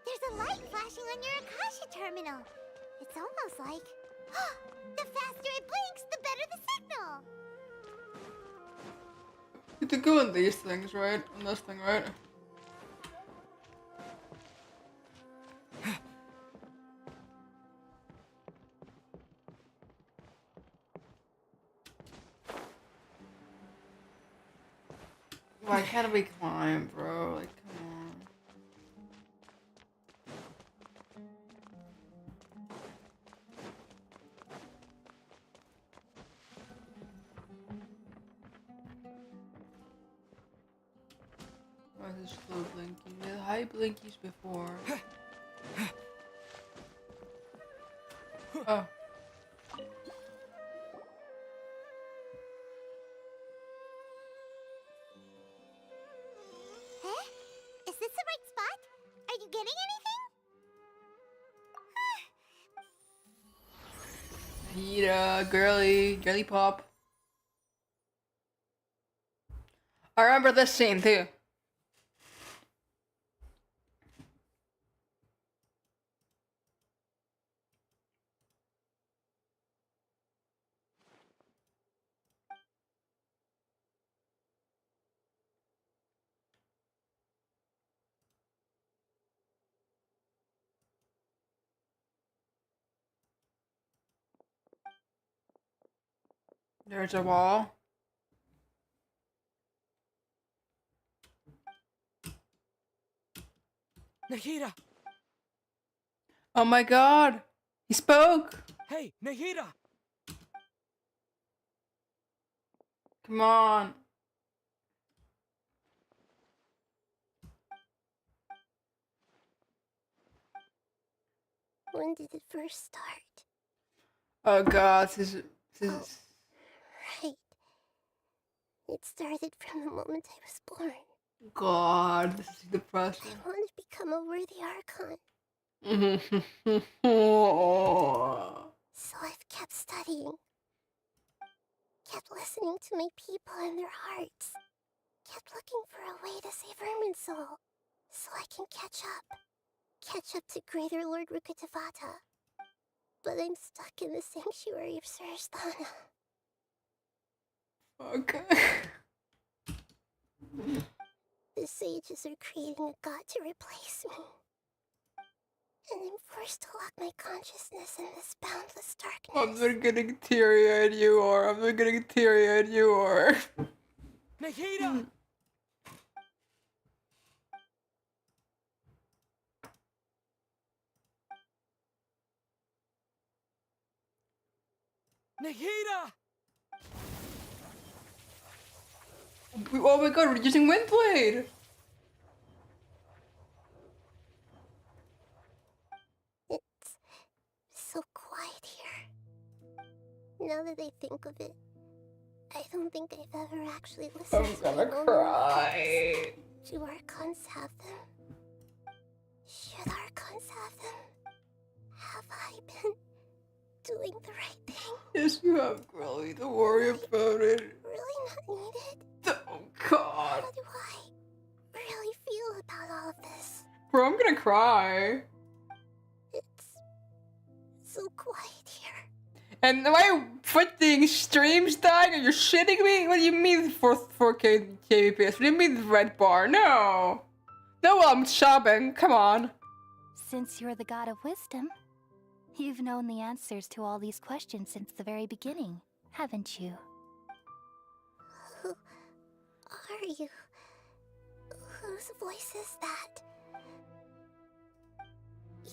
There's a light flashing on your Akasha terminal. It's almost like... the faster it blinks, the better the signal. You can go in these things, right? On this thing, right? Why can't we climb, bro? Like, come on. Why is it still blinking? We had high blinkies before. Oh. Huh? Is this the right spot? Are you getting anything? Nahida, girly pop. I remember this scene too. There's a wall. Nahida! Oh my god! He spoke! Hey, Nahida! Come on. When did it first start? Oh god, this is... Right. It started from the moment I was born. God, this is depressing. I want to become a worthy Archon. So I've kept studying. Kept listening to my people and their hearts. Kept looking for a way to save Irminsul. So I can catch up. Catch up to Greater Lord Rukkhadevata. But I'm stuck in the sanctuary of Surasthana. Okay. The sages are creating a god to replace me. And I'm forced to lock my consciousness in this boundless darkness. I'm not getting teary-eyed, you are. I'm not getting teary-eyed, you are. Nahida! Nahida! Oh my god, we're using Windblade! It's so quiet here. Now that I think of it, I don't think I've ever actually listened to I'm gonna cry. Do Archons have them? Should Archons have them? Have I been doing the right thing? Yes, you have, Grilly. Don't worry about it. Really not needed? Oh god. How do I really feel about all of this? Bro, I'm gonna cry. It's so quiet here. And my freaking stream's dying? Are you shitting me? What do you mean 4K kbps? What do you mean the red bar? No! No, I'm shopping. Come on. Since you're the god of wisdom, you've known the answers to all these questions since the very beginning, haven't you? Who are you? Whose voice is that?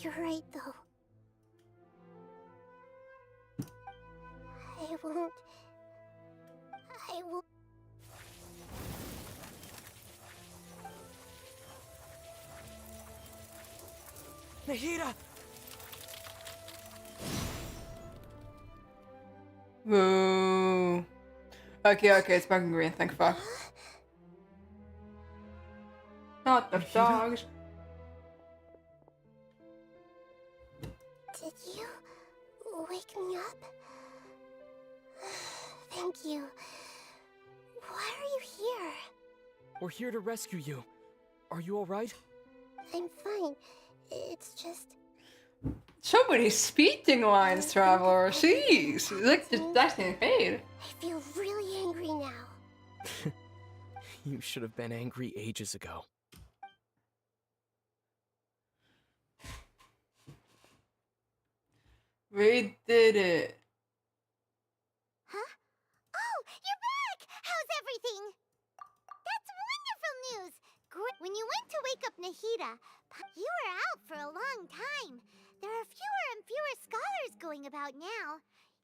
You're right, though. I won't. I will. Nahida! Whoa. Okay, it's fucking green, thank fuck. Not the dogs. Did you wake me up? Thank you. Why are you here? We're here to rescue you. Are you alright? I'm fine. It's just... So many speaking lines, Traveler. Jeez. Like the Destiny Fade. I feel really angry now. You should have been angry ages ago. We did it. Huh? Oh, you're back! How's everything? That's wonderful news! When you went to wake up Nahida, you were out for a long time. There are fewer and fewer scholars going about now.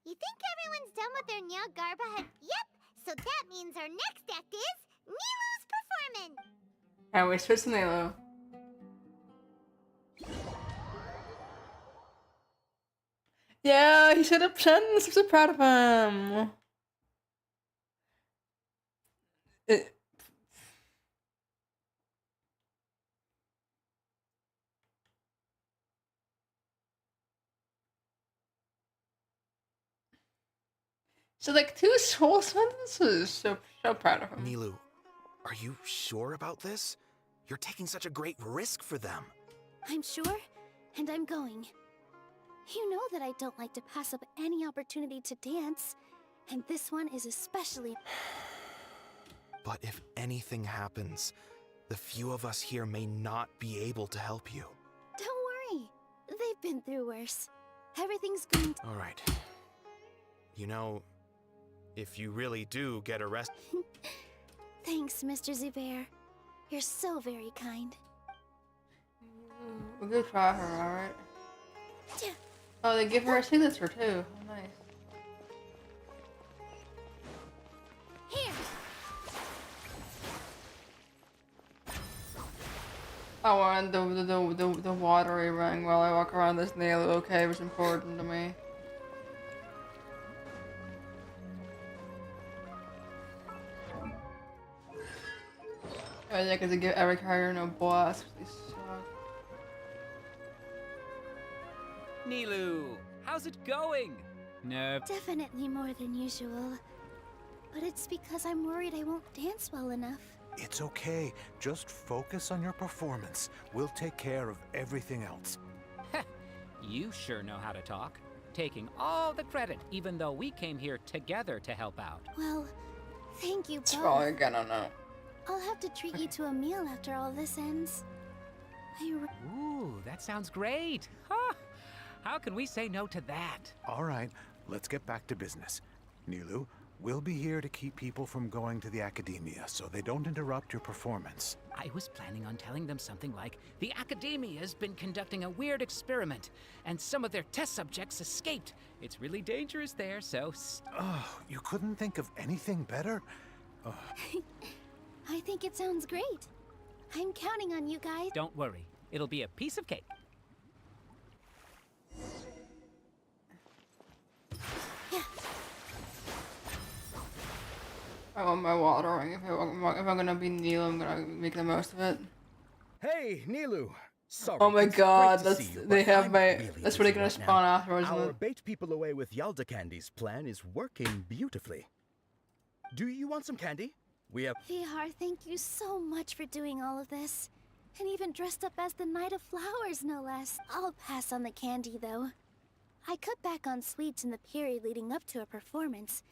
You think everyone's done with their Nyagarba? Yep! So that means our next act is Nilou's performance! And we switched to Nilou. Yeah, he should have sentence. I'm so proud of him. So like 2 whole sentences. So proud of him. Nilou, are you sure about this? You're taking such a great risk for them. I'm sure, and I'm going. You know that I don't like to pass up any opportunity to dance, and this one is especially... But if anything happens, the few of us here may not be able to help you. Don't worry. They've been through worse. Everything's going to... All right. You know, if you really do get arrested... Thanks, Mr. Zubair. You're so very kind. We're gonna try her, alright? Oh, they give her a signature too. Oh, nice. Here. I want the watery ring while I walk around this nail. Okay, it was important to me. Oh yeah, because they give every character no boss. They suck. Nilu, how's it going? No. Definitely more than usual. But it's because I'm worried I won't dance well enough. It's okay. Just focus on your performance. We'll take care of everything else. You sure know how to talk. Taking all the credit, even though we came here together to help out. Well, thank you both. It's probably gonna know. I'll have to treat you to a meal after all this ends. Ooh, that sounds great. Huh. How can we say no to that? All right, let's get back to business. Nilu, we'll be here to keep people from going to the academia so they don't interrupt your performance. I was planning on telling them something like, the Academia's been conducting a weird experiment, and some of their test subjects escaped. It's really dangerous there, so... Oh, you couldn't think of anything better? I think it sounds great. I'm counting on you guys. Don't worry. It'll be a piece of cake. I want my watering. If I'm gonna be Neil, I'm gonna make the most of it. Hey, Nilu. Sorry. Oh my it's god, great to that's see you, they but have I'm my. really That's what they're busy gonna right spawn now. afterwards. Isn't Our it? bait people away with Yalda Candy's plan is working beautifully. Do you want some candy? We have. Vihar, thank you so much for doing all of this. And even dressed up as the Knight of Flowers, no less. I'll pass on the candy, though. I cut back on sweets in the period leading up to a performance.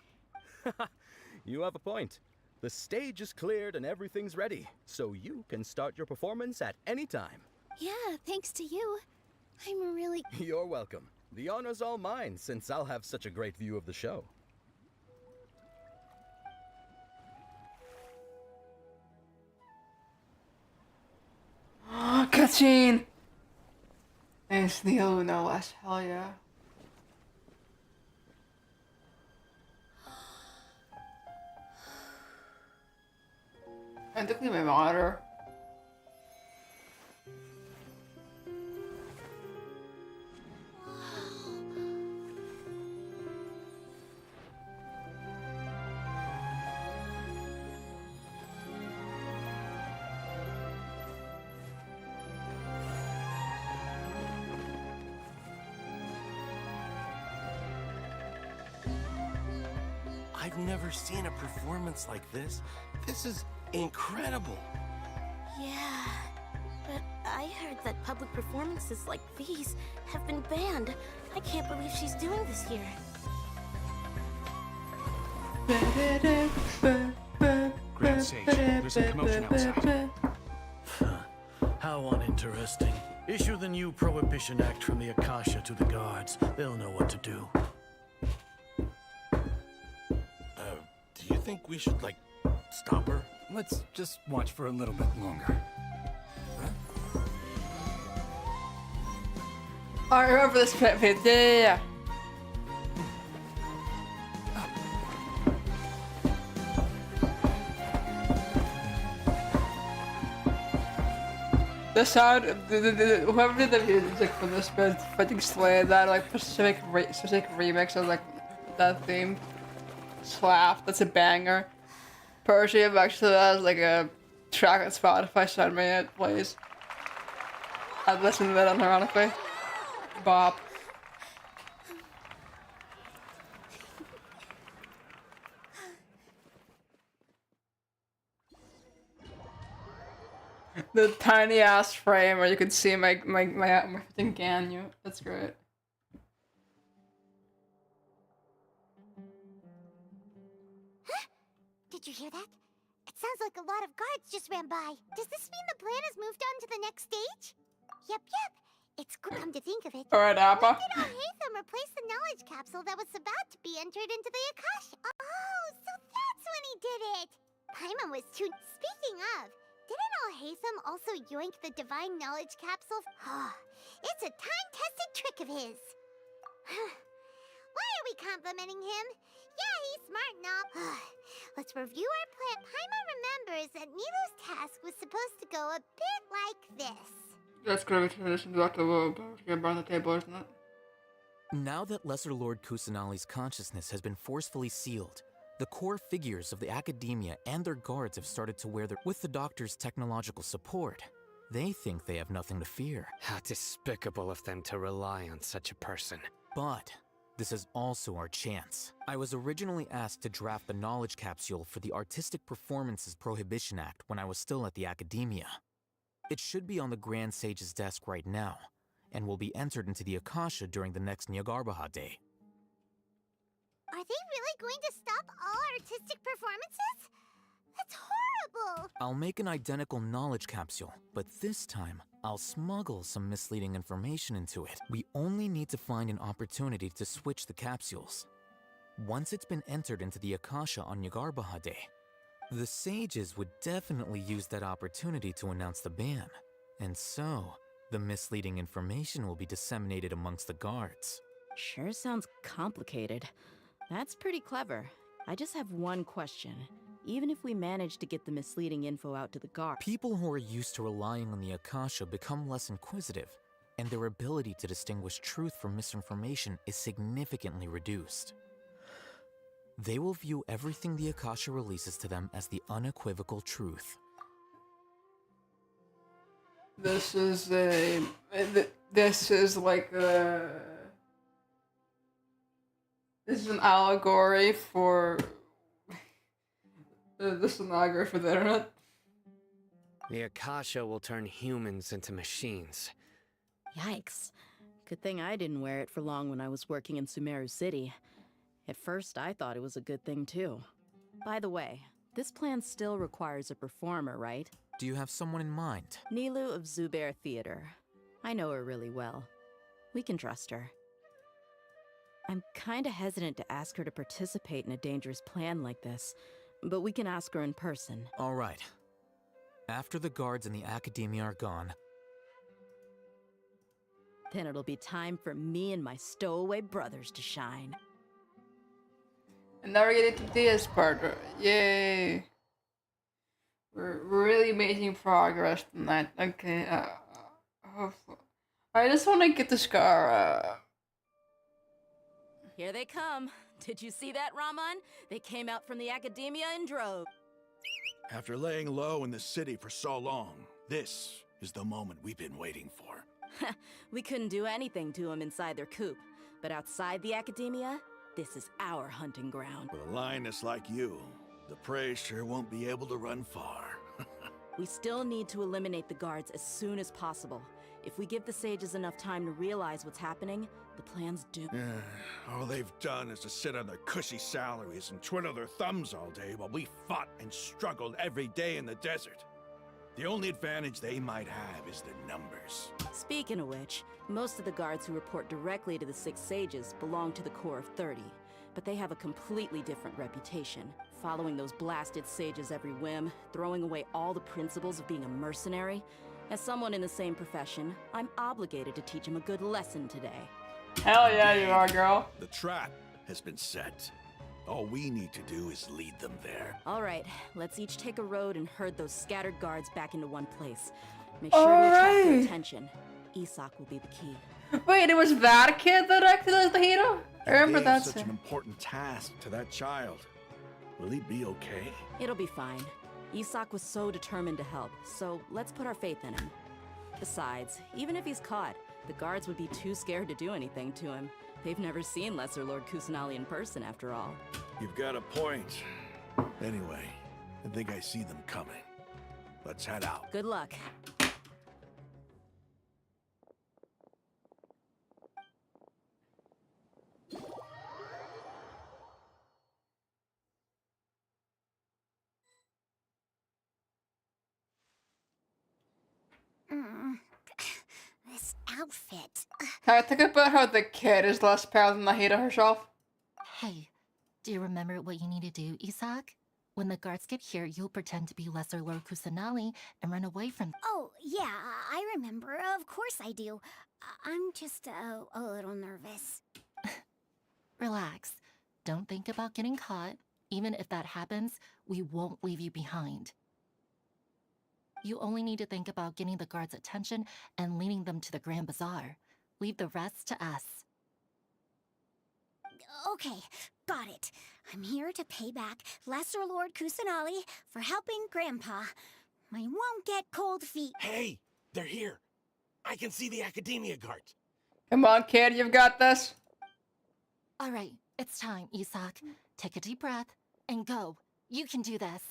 You have a point. The stage is cleared and everything's ready, so you can start your performance at any time. Yeah, thanks to you. I'm really... You're welcome. The honor's all mine, since I'll have such a great view of the show. Cutscene! And it's Neil, no less. Hell yeah. I had to clean my monitor. I've never seen a performance like this. This is incredible. Yeah, but I heard that public performances like these have been banned. I can't believe she's doing this here. Grand Sage, there's a commotion outside. How uninteresting. Issue the new Prohibition Act from the Akasha to the guards. They'll know what to do. Do you think we should, like, stop her? Let's just watch for a little bit longer. I remember this bit. Yeah. The sound, whoever did the music for this bit, fucking slayed that like specific remix of like that theme. Slap, that's a banger. Persia actually has like a track on Spotify, send me it, please. I'd listen to that unironically. Bop. The tiny ass frame where you can see my freaking Ganyu. That's great. Did you hear that? It sounds like a lot of guards just ran by. Does this mean the plan has moved on to the next stage? Yep. It's come to think of it. Alright, Appa. When did Alhaitham replace the knowledge capsule that was about to be entered into the Akasha? Oh, so that's when he did it! Paimon was too... Speaking of, didn't Alhaitham also yoink the divine knowledge capsule? It's a time-tested trick of his. Why are we complimenting him? Yeah, he's smart enough. Let's review our plan. Paimon remembers that Nilu's task was supposed to go a bit like this. That's gonna be tradition back to the burn the table, isn't it? Now that Lesser Lord Kusanali's consciousness has been forcefully sealed, The core figures of the academia and their guards have started to wear their... With the doctor's technological support, they think they have nothing to fear. How despicable of them to rely on such a person. But this is also our chance. I was originally asked to draft the knowledge capsule for the Artistic Performances Prohibition Act when I was still at the academia. It should be on the Grand Sage's desk right now, and will be entered into the Akasha during the next Nyagarbha Day. Are they really going to stop all artistic performances? That's horrible! I'll make an identical knowledge capsule, but this time, I'll smuggle some misleading information into it. We only need to find an opportunity to switch the capsules. Once it's been entered into the Akasha on Nyagarbha Day, the sages would definitely use that opportunity to announce the ban. And so, the misleading information will be disseminated amongst the guards. Sure sounds complicated. That's pretty clever. I just have one question. Even if we manage to get the misleading info out to the guards... People who are used to relying on the Akasha become less inquisitive, and their ability to distinguish truth from misinformation is significantly reduced. They will view everything the Akasha releases to them as the unequivocal truth. This is like a... This is an allegory for the stenographer for the internet. The Akasha will turn humans into machines. Yikes. Good thing I didn't wear it for long when I was working in Sumeru City. At first, I thought it was a good thing too. By the way, this plan still requires a performer, right? Do you have someone in mind? Nilu of Zubair Theater. I know her really well. We can trust her. I'm kinda hesitant to ask her to participate in a dangerous plan like this, but we can ask her in person. All right. After the guards and the academia are gone, then it'll be time for me and my stowaway brothers to shine. And now we're getting to this part. Yay! We're really making progress tonight. Okay, hopefully. I just want to get the scar, Here they come. Did you see that, Raman? They came out from the academia in droves. After laying low in the city for so long, this is the moment we've been waiting for. We couldn't do anything to them inside their coop. But outside the academia, this is our hunting ground. With a lioness like you, the prey sure won't be able to run far. We still need to eliminate the guards as soon as possible. If we give the sages enough time to realize what's happening, the plan's doomed. All they've done is to sit on their cushy salaries and twiddle their thumbs all day while we fought and struggled every day in the desert. The only advantage they might have is their numbers. Speaking of which, most of the guards who report directly to the Six Sages belong to the Corps of 30, but they have a completely different reputation, following those blasted sages every whim, throwing away all the principles of being a mercenary. As someone in the same profession, I'm obligated to teach them a good lesson today. Hell yeah, you are, girl. The trap has been set. All we need to do is lead them there. All right, let's each take a road and herd those scattered guards back into one place. Make sure to attract their attention. Isak will be the key. Wait, it was that kid that acted as the hero? I remember that. Such an important task to that child. Will he be okay? It'll be fine. Isak was so determined to help, so let's put our faith in him. Besides, even if he's caught, the guards would be too scared to do anything to him. They've never seen Lesser Lord Kusanali in person, after all. You've got a point. Anyway, I think I see them coming. Let's head out. Good luck. This outfit. Can I think about how the kid is less proud than Nahida herself? Hey, do you remember what you need to do, Isak? When the guards get here, you'll pretend to be Lesser Lord Kusanali and run away from them. Oh, yeah, I remember. Of course I do. I'm just a little nervous. Relax. Don't think about getting caught. Even if that happens, we won't leave you behind. You only need to think about getting the guards' attention and leading them to the Grand Bazaar. Leave the rest to us. Okay, Got it. I'm here to pay back Lesser Lord Kusanali for helping Grandpa. I won't get cold feet. Hey, they're here. I can see the Academia guards. Come on, kid, you've got this. All right, it's time, Isak. Take a deep breath and go. You can do this.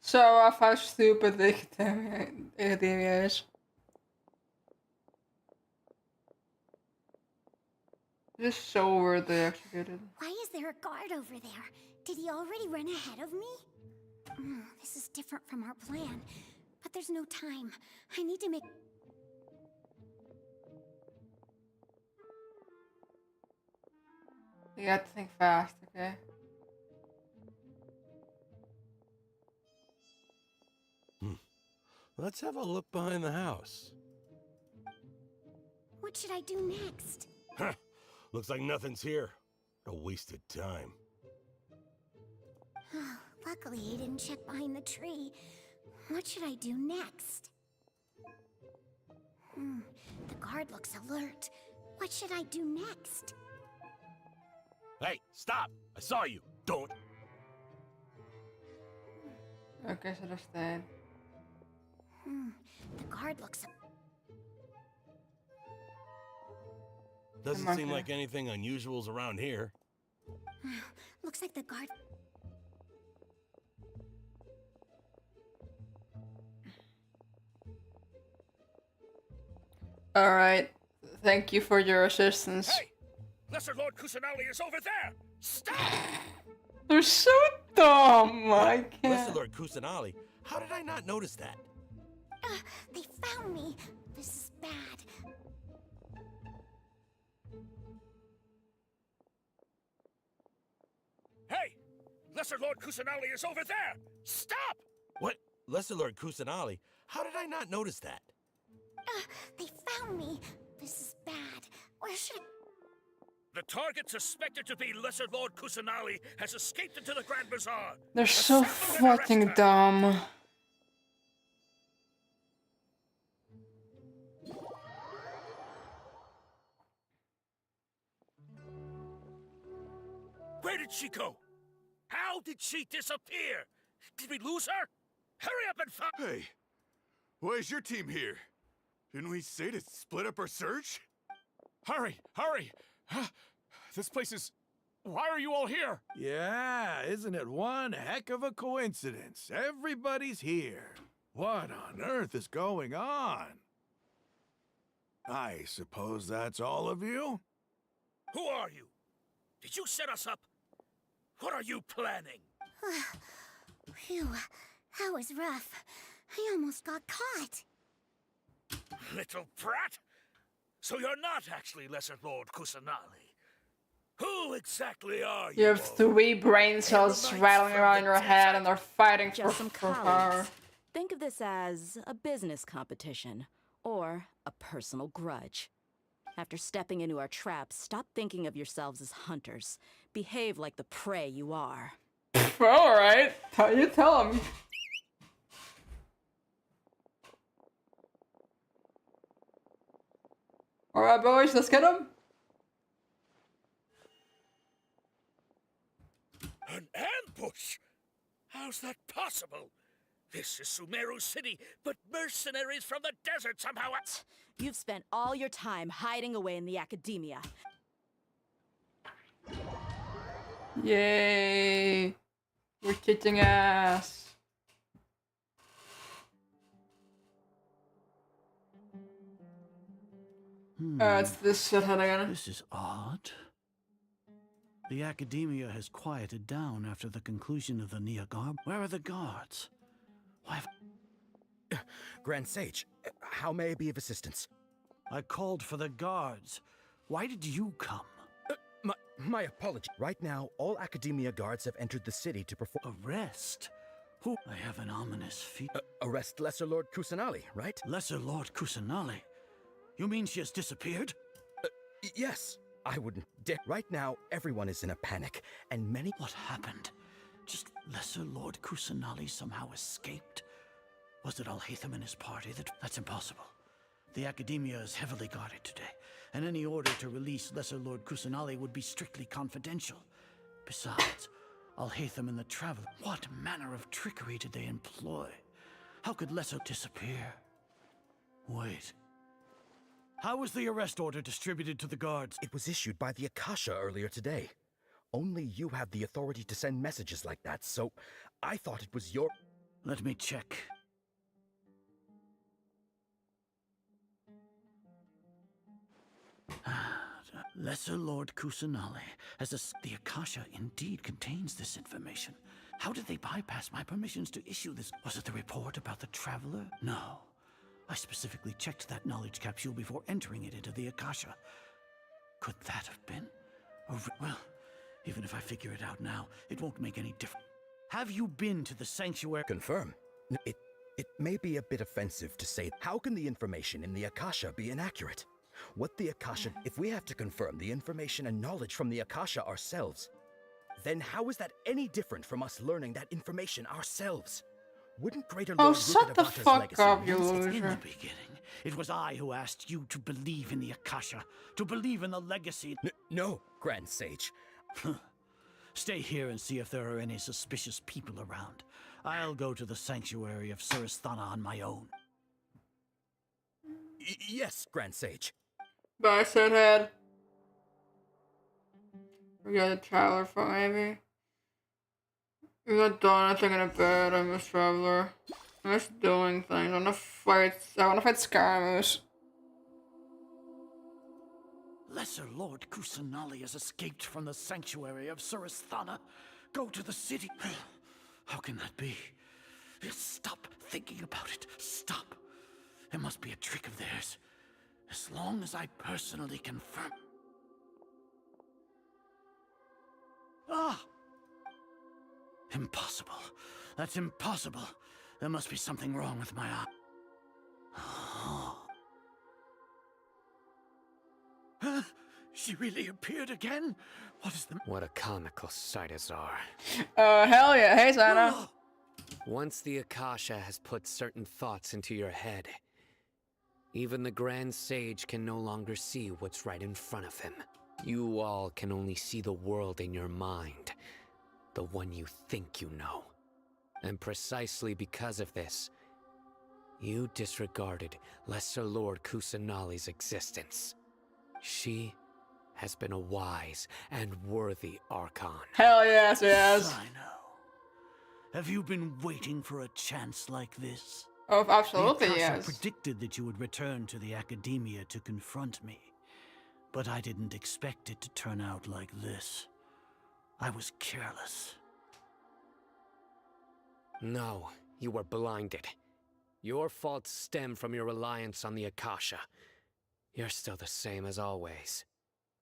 Show off how stupid the academia is. Just so weirdly executed. Why is there a guard over there? Did he already run ahead of me? This is different from our plan. But there's no time. I need to make... You have to think fast, okay? Let's have a look behind the house. What should I do next? Huh. Looks like nothing's here. A wasted time. Luckily, he didn't check behind the tree. What should I do next? The guard looks alert. What should I do next? Hey, stop! I saw you. Don't. Okay, should have stayed. The guard looks... Doesn't seem like anything unusual's around here. Looks like the guard... Alright. Thank you for your assistance. Hey! Lesser Lord Kusanali is over there! Stop! They're so dumb! I can't... Lesser Lord Kusanali? How did I not notice that? They found me. This is bad. Hey! Lesser Lord Kusanali is over there! Stop! What? Lesser Lord Kusanali? How did I not notice that? They found me. This is bad. Where should I... The target suspected to be Lesser Lord Kusanali has escaped into the Grand Bazaar. They're so fucking dumb. Where did she go? How did she disappear? Did we lose her? Hurry up and find... Hey, why is your team here? Didn't we say to split up our search? Hurry, hurry! This place is... Why are you all here? Yeah, isn't it one heck of a coincidence? Everybody's here. What on earth is going on? I suppose that's all of you? Who are you? Did you set us up? What are you planning? Phew, that was rough. I almost got caught. Little brat! So you're not actually Lesser Lord Kusanali. Who exactly are you? You have 3 brain cells rattling around in your head and they're fighting Just some for colleagues. her. Think of this as a business competition or a personal grudge. After stepping into our traps, stop thinking of yourselves as hunters. Behave like the prey you are. Alright, you tell him. Alright, boys, let's get him. An ambush? How's that possible? This is Sumeru City, but mercenaries from the desert somehow... You've spent all your time hiding away in the academia. Yay! We're kicking ass. It's this shithead again. This is odd. The academia has quieted down after the conclusion of the Niagarba. Where are the guards? Why have... Grand Sage, how may I be of assistance? I called for the guards. Why did you come? My apology. Right now, all Academia guards have entered the city to perform... Arrest? Who? I have an ominous feeling. Arrest Lesser Lord Kusanali, right? Lesser Lord Kusanali? You mean she has disappeared? Yes. I wouldn't dare. Right now, everyone is in a panic, and many... What happened? Just Lesser Lord Kusanali somehow escaped? Was it Alhaitham and his party that... That's impossible. The Academia is heavily guarded today, and any order to release Lesser Lord Kusanali would be strictly confidential. Besides, Alhaitham and the Traveler, what manner of trickery did they employ? How could Lesser disappear? Wait. How was the arrest order distributed to the guards? It was issued by the Akasha earlier today. Only you have the authority to send messages like that, so I thought it was your... Let me check. Lesser Lord Kusanali has the Akasha indeed contains this information. How did they bypass my permissions to issue this? Was it the report about the Traveler? No. I specifically checked that knowledge capsule before entering it into the Akasha. Could that have been? Well, even if I figure it out now, it won't make any difference. Have you been to the sanctuary? Confirm. It may be a bit offensive to say, how can the information in the Akasha be inaccurate? What the Akasha, if we have to confirm the information and knowledge from the Akasha ourselves, then how is that any different from us learning that information ourselves? Wouldn't Greater Lord shut the fuck up, you loser. In the beginning, it was I who asked you to believe in the Akasha, to believe in the legacy. No, Grand Sage. Stay here and see if there are any suspicious people around. I'll go to the sanctuary of Surasthana on my own. Yes, Grand Sage. Bye, Shithead. We got a Traveler from maybe. We got done, I think, in a bed. I miss Traveler. I miss doing things. I wanna fight Scaramouche. Lesser Lord Kusanali has escaped from the sanctuary of Surasthana. Go to the city. How can that be? Stop thinking about it. Stop. It must be a trick of theirs. As long as I personally confirm. Ah! Impossible. That's impossible. There must be something wrong with my eye. Huh? She really appeared again? What is the... What a comical sight, Azar. Hell yeah. Hey, Sana. Once the Akasha has put certain thoughts into your head, even the Grand Sage can no longer see what's right in front of him. You all can only see the world in your mind, the one you think you know. And precisely because of this, you disregarded Lesser Lord Kusanali's existence. She has been a wise and worthy Archon. Hell yes, yes. I know. Have you been waiting for a chance like this? Oh, absolutely, the Akasha yes. predicted that you would return to the Academia to confront me. But I didn't expect it to turn out like this. I was careless. No, you were blinded. Your faults stem from your reliance on the Akasha. You're still the same as always.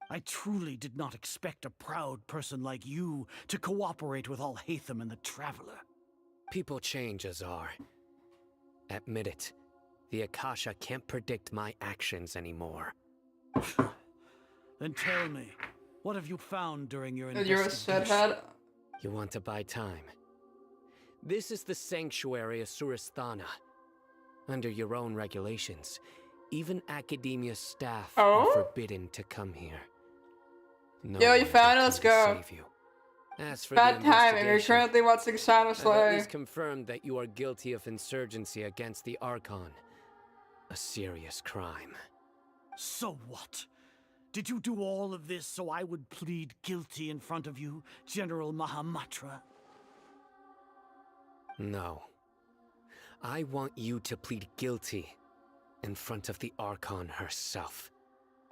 I truly did not expect a proud person like you to cooperate with Alhaitham and the Traveler. People change, Azar. Admit it. The Akasha can't predict my actions anymore. Then tell me, what have you found during your You're a shithead. You want to buy time? This is the sanctuary of Surasthana. Under your own regulations, even Academia staff are forbidden to come here. No Yo, you found it, let's go. Save you. As for Bad the timing, you're investigation, currently watching Santa I've at Slay. least confirmed that you are guilty of insurgency against the Archon. A serious crime. So what? Did you do all of this so I would plead guilty in front of you, General Mahamatra? No. I want you to plead guilty in front of the Archon herself.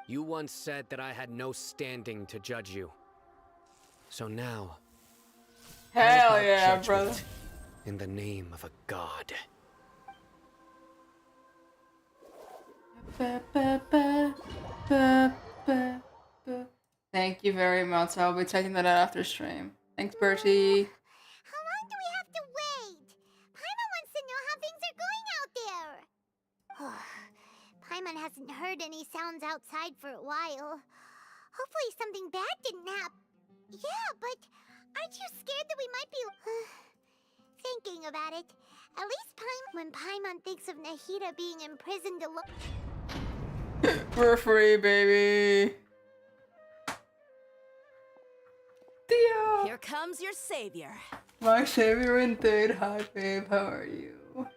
You once said that I had no standing to judge you. So now... Hell yeah, brother. In the name of a god. Thank you very much. I'll be checking that out after stream. Thanks, Bertie. How long do we have to wait? Paimon wants to know how things are going out there. Paimon hasn't heard any sounds outside for a while. Hopefully something bad didn't happen. Yeah, but aren't you scared that we might be... thinking about it. At least when Paimon thinks of Nahida being imprisoned alone... We're free, baby. Tia! Here comes your savior. My savior indeed. Hi, babe. How are you? Paimon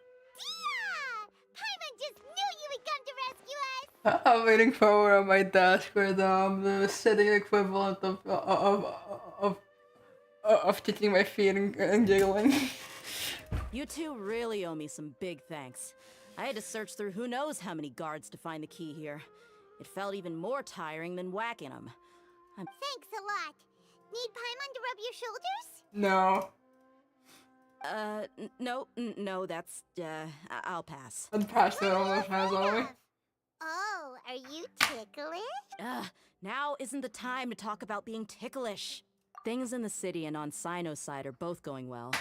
just knew you would come to rescue us! I'm waiting forward on my desk with the sitting equivalent of kicking my feet and giggling. You two really owe me some big thanks. I had to search through who knows how many guards to find the key here. It felt even more tiring than whacking them. Thanks a lot. Need Paimon to rub your shoulders? No. No, that's, I'll pass. I'd pass it on those hands on me. Oh, are you ticklish? Now isn't the time to talk about being ticklish. Things in the city and on Sino's side are both going well.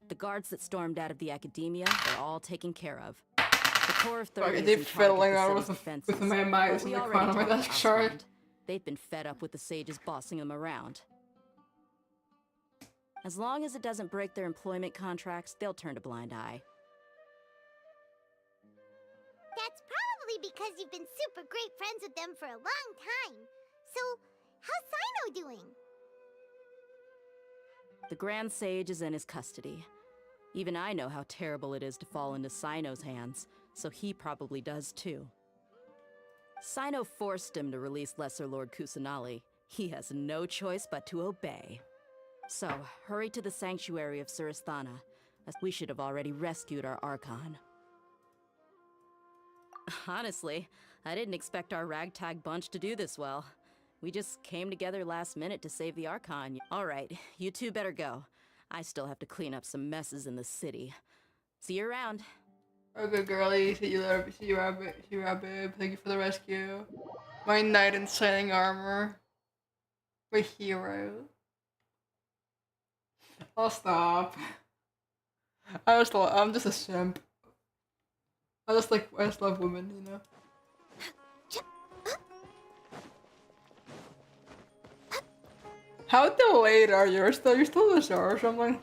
The guards that stormed out of the academia are all taken care of. The Corps of 30 is in charge of the city's defenses, with my mice but in we the already corner of my talked desk, to sorry. Archon. They've been fed up with the sages bossing them around. As long as it doesn't break their employment contracts, they'll turn a blind eye. That's probably because you've been super great friends with them for a long time. So, how's Sino doing? The Grand Sage is in his custody. Even I know how terrible it is to fall into Sino's hands, so he probably does too. Sino forced him to release Lesser Lord Kusanali. He has no choice but to obey. So, hurry to the sanctuary of Surasthana, as we should have already rescued our Archon. Honestly, I didn't expect our ragtag bunch to do this well. We just came together last minute to save the Archon. Alright, you two better go. I still have to clean up some messes in the city. See you around. Okay, girlie. See you later. See you around, babe. Thank you for the rescue. My knight in shining armor. My hero. I'll stop. I'm just a simp. I just love women, you know. How delayed are you? You're still in the shower or something?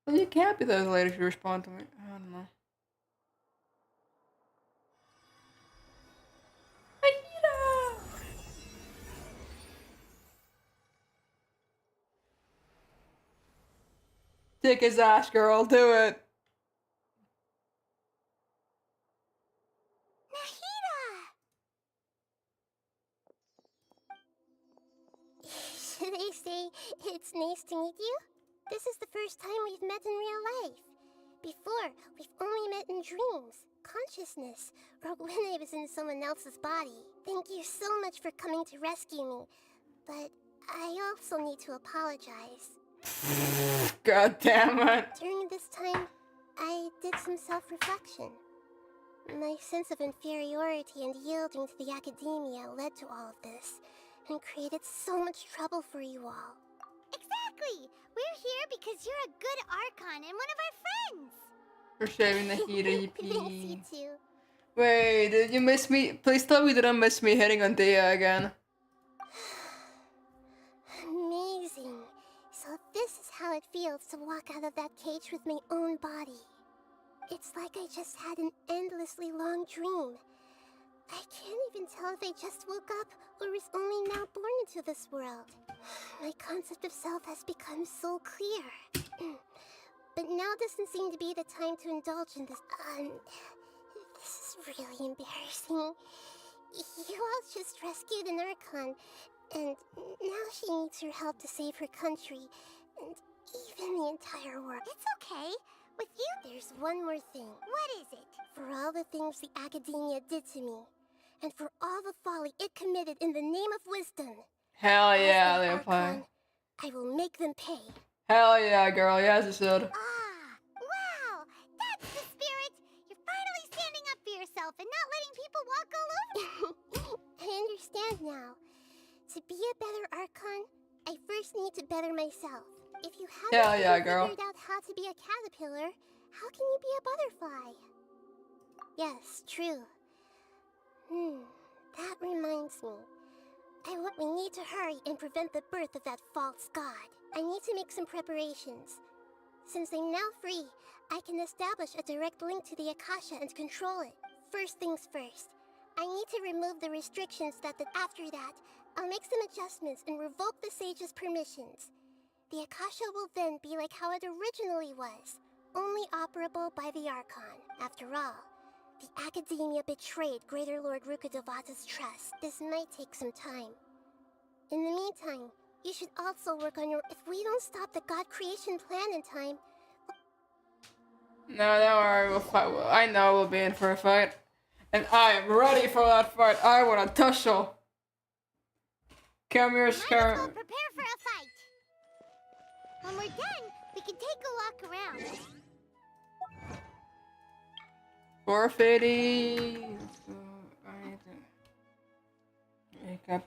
Well, you can't be that late if you respond to me. I don't know. Kick his ass, girl. Do it. Should I say it's nice to meet you? This is the first time we've met in real life. Before, we've only met in dreams, consciousness, or when I was in someone else's body. Thank you so much for coming to rescue me, but I also need to apologize. God damn it. During this time, I did some self-reflection. My sense of inferiority and yielding to the academia led to all of this, and created so much trouble for you all. Exactly! We're here because you're a good Archon and one of our friends! For shaving the heat of Thanks, you YIPPEEE. too. Wait, did you miss me? Please tell me you didn't miss me hitting on Dia again. Amazing. So this is how it feels to walk out of that cage with my own body. It's like I just had an endlessly long dream. I can't even tell if I just woke up or was only now born into this world. My concept of self has become so clear. But now doesn't seem to be the time to indulge in this. This is really embarrassing. You all just rescued an Archon, and now she needs your help to save her country, and even the entire world. It's okay. With you, there's one more thing. What is it? For all the things the academia did to me, and for all the folly it committed in the name of wisdom. Hell yeah, As they their apply. Archon, I will make them pay. Hell yeah, girl. Yes, you should. Wow! That's the spirit! You're finally standing up for yourself and not letting people walk all over. I understand now. To be a better Archon, I first need to better myself. If you Hell haven't yeah, even girl. figured out how to be a caterpillar, how can you be a butterfly? Yes, true. That reminds me. We need to hurry and prevent the birth of that false god. I need to make some preparations. Since I'm now free, I can establish a direct link to the Akasha and control it. First things first, I need to remove the restrictions after that, I'll make some adjustments and revoke the sage's permissions. The Akasha will then be like how it originally was, only operable by the Archon. After all, the Academia betrayed Greater Lord Rukkhadevata's trust. This might take some time. In the meantime, you should also work on your... If we don't stop the god creation plan in time... No, don't worry, we'll fight. I know we'll be in for a fight. And I am ready for that fight. I want a tussle. Come here, Scar. Prepare for a fight. When we're done, we can take a walk around. 450. Let's go. I need to wake up.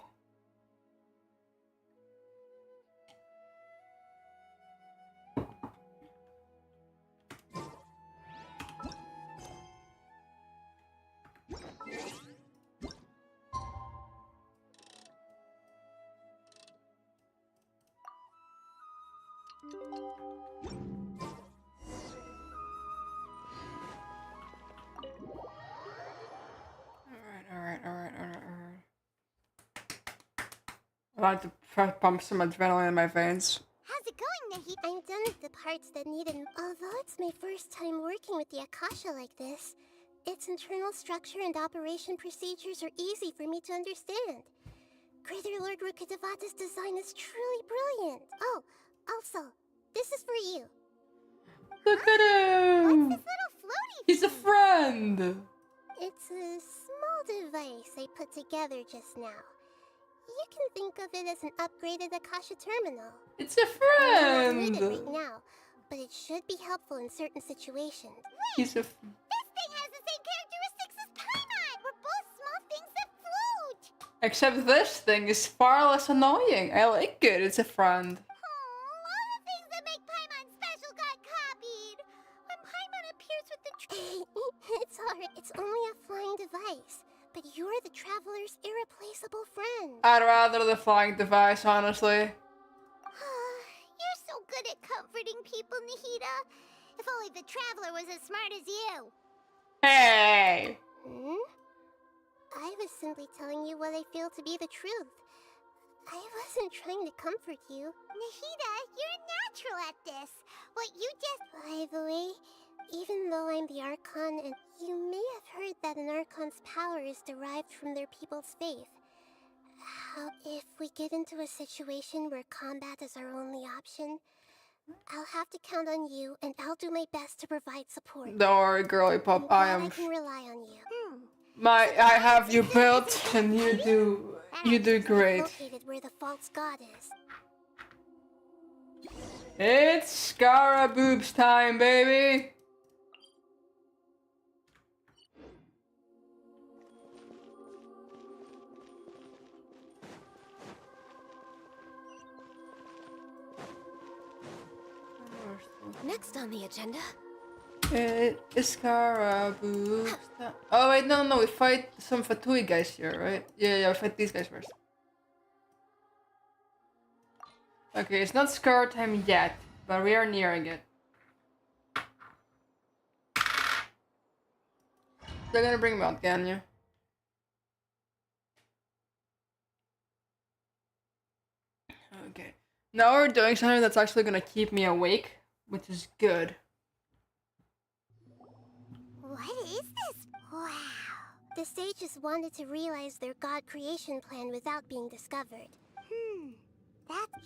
Alright. I like to pump some adrenaline in my veins. How's it going, Nahi? I'm done with the parts that needed... Although it's my first time working with the Akasha like this, its internal structure and operation procedures are easy for me to understand. Greater Lord Rukkhadevata's design is truly brilliant. Oh, also, this is for you. Look at him! What's this little floaty? He's a friend! It's a small device I put together just now. You can think of it as an upgraded Akasha terminal. It's a friend! I don't need it right now, but it should be helpful in certain situations. Wait! He's a... This thing has the same characteristics as Paimon! We're both small things that float! Except this thing is far less annoying. I like it. It's a friend. All the things that make Paimon special got copied! When Paimon appears with the... It's alright. It's only a flying device. But you're the traveler's irreplaceable friend. I'd rather the flying device, honestly. You're so good at comforting people, Nahida. If only the traveler was as smart as you. Hey! I was simply telling you what I feel to be the truth. I wasn't trying to comfort you. Nahida, you're natural at this. What you just... By the way, even though I'm the Archon, and you may have heard that an Archon's power is derived from their people's faith. How if we get into a situation where combat is our only option, I'll have to count on you, and I'll do my best to provide support. Don't worry, girly pop. I can rely on you. I have you built, and you do great. Located where the false god is. It's scaraboobs time, baby. Next on the agenda. It's scaraboobs. Oh wait, no, we fight some Fatui guys here, right? Yeah, we fight these guys first. Okay, it's not scar time yet, but we are nearing it. They're gonna bring him out, can you? Okay. Now we're doing something that's actually gonna keep me awake, which is good. What is this? Wow. The sages wanted to realize their god creation plan without being discovered.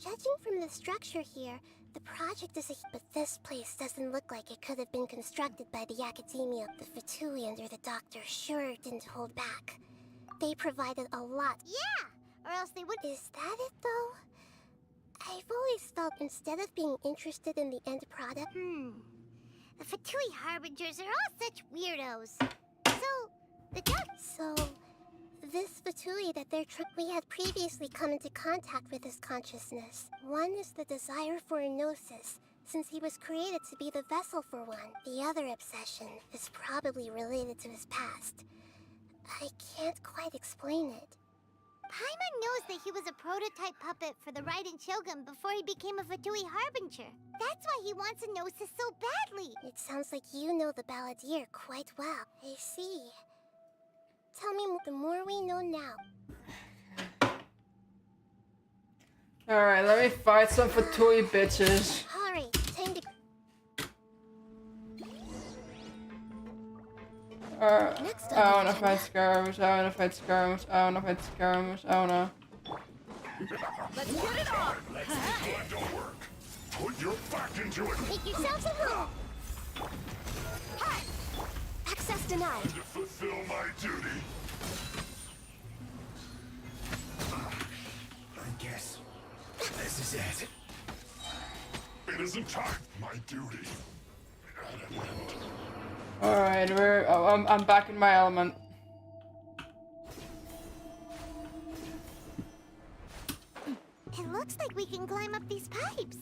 Judging from the structure here, the project is but this place doesn't look like it could have been constructed by the Academia. The Fatui under the Doctor sure didn't hold back. They provided a lot. Yeah! Or else they would... Is that it, though? I've always felt instead of being interested in the end product... The Fatui Harbingers are all such weirdos. This Fatui that we had previously come into contact with his consciousness. One is the desire for a gnosis, since he was created to be the vessel for one. The other obsession is probably related to his past. I can't quite explain it. Paimon knows that he was a prototype puppet for the Raiden Shogun before he became a Fatui Harbinger. That's why he wants a Gnosis so badly. It sounds like you know the Balladeer quite well. I see. Tell me the more we know now. Alright, let me fight some Fatui bitches. Hurry, time to... I wanna fight scaramouche, I wanna fight scaramouche, I wanna fight scaramouche, I wanna... Let's get it on! Let's begin to work. Put your back into it. Make yourselves at home! Hi! Access denied. To fulfill my duty. I guess this is it. It isn't time. My duty. At an end. Alright, I'm back in my element. It looks like we can climb up these pipes.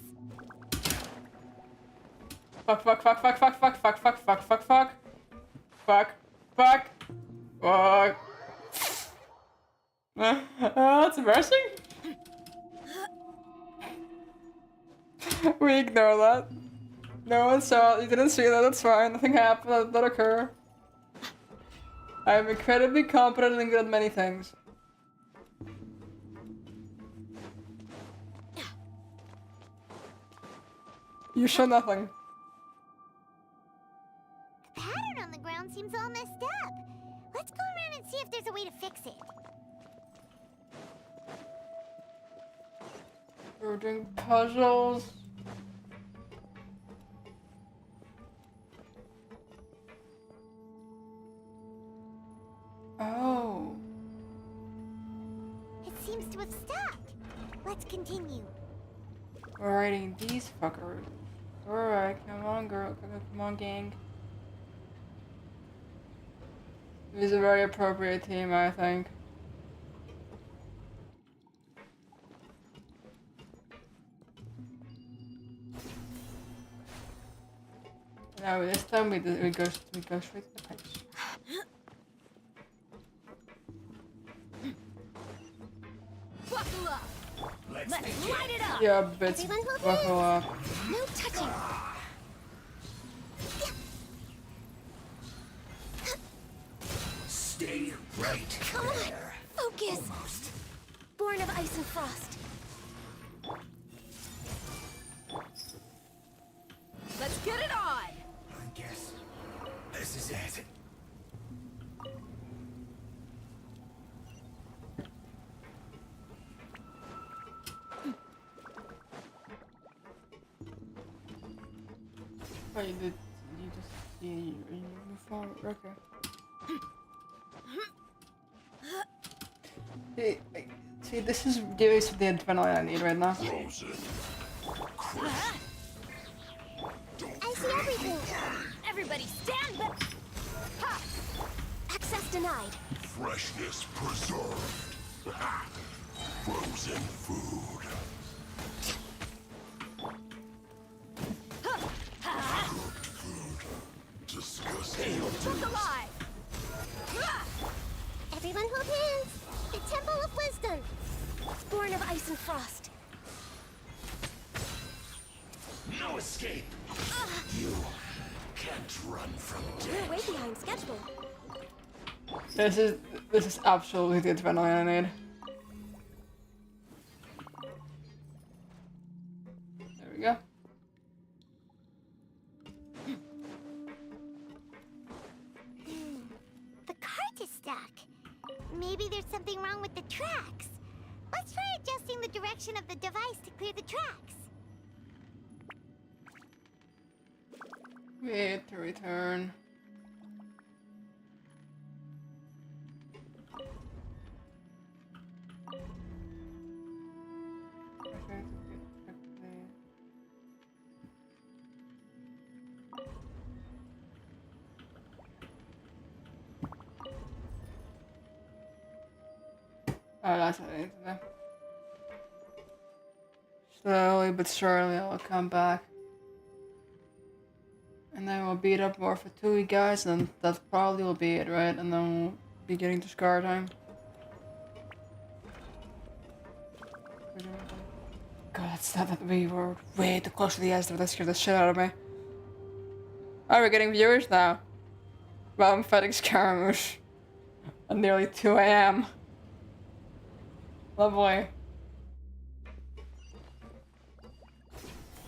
Fuck, fuck, fuck, fuck, fuck, fuck, fuck, fuck, fuck, fuck, fuck. Fuck, fuck, fuck. That's embarrassing. We ignore that. No one saw it, you didn't see that, that's fine, nothing happened, let that occur. I am incredibly competent and good at many things. You show nothing. The pattern on the ground seems all messed up. Let's go around and see if there's a way to fix it. We're doing puzzles. Oh. It seems to have stopped. Let's continue. We're riding these fuckers. Alright, come on girl, come on gang. This is a very appropriate team, I think. Now this time we go straight to the pipes. Buckle up! Let's light it up! Yeah, bitch, buckle up. No touching! Stay right Come on! there. Focus! Almost. Born of ice and frost. Let's get it on! I guess this is it. Oh, you move forward, okay. See, this is giving us the adrenaline I need right now. Frozen. I see everything! Everybody stand back! Ha! Access denied. Freshness preserved. Frozen food. Cooked food. Disgusting. Look alive! Everyone hold hands! The Temple of Wisdom! Born of ice and frost. No escape. You can't run from We're way behind schedule. This is absolutely the adrenaline I need. There we go. The cart is stuck. Maybe there's something wrong with the tracks. Let's try adjusting the direction of the device to clear the tracks. Wait to return. Oh, that's what I need to do. Slowly but surely I'll come back. And then we'll beat up more Fatui guys, and that probably will be it, right? And then we'll be getting to Scar time. It's not that we were way too close to the edge, that scared the shit out of me. Oh, we're getting viewers now. Well, I'm fighting Scaramouche. At nearly 2 AM. Lovely.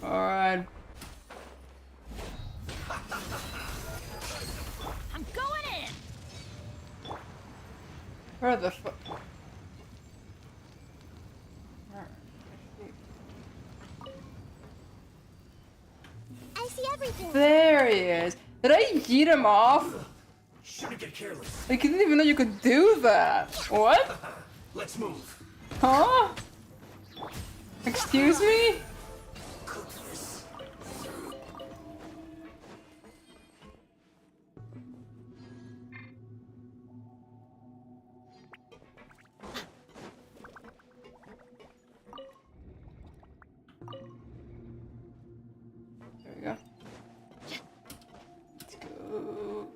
Alright. I'm going in. Where the fuck? I see everything. There he is. Did I yeet him off? Shouldn't get careless. I didn't even know you could do that. What? Let's move. Huh? Excuse me? There we go. Let's go.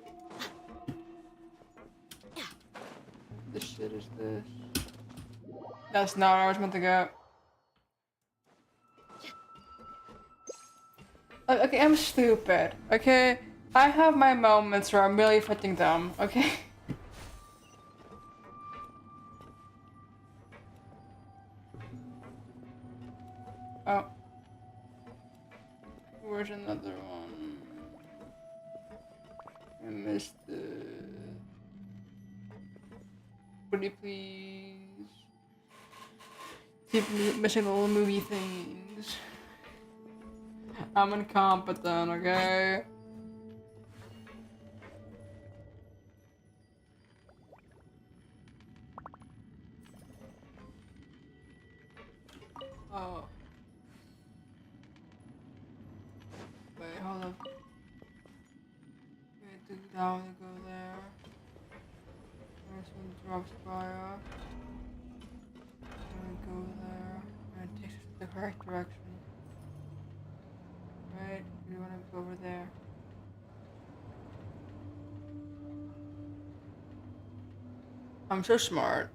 This shit is this. That's not where I was meant to go. Okay, I'm stupid. Okay? I have my moments where I'm really fucking dumb, okay? Oh. Where's another one? I missed it. Pretty please. Keep missing little movie things. I'm incompetent, okay? Oh. Wait, hold up. Wait, do that one to go there. First one drops by us. And we go there. And it takes us the correct direction. Right? We want to go over there. I'm so smart.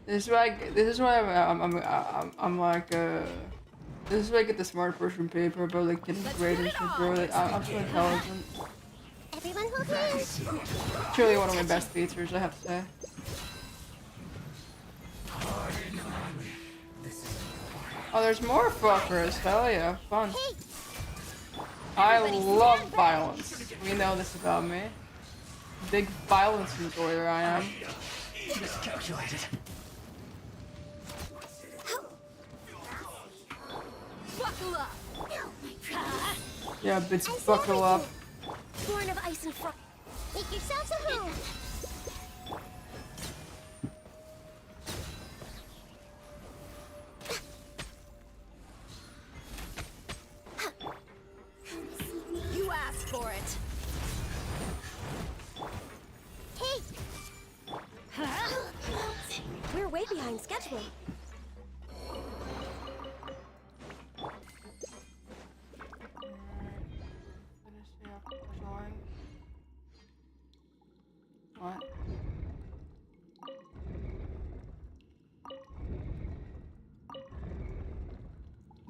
This is why I'm like this is why I get the smart person paper about like getting great and shit, bro. Like, I'm so intelligent. Everyone hold hands. It's really one of my best features, I have to say. Oh, there's more fuckers. Hell yeah, fun. I love violence. We know this about me. Big violence enjoyer I am. Miscalculated. Buckle up. Yeah, bitch, buckle up. Born of ice and frost. Make yourselves at home. You asked for it. Hey. We're way behind schedule. What?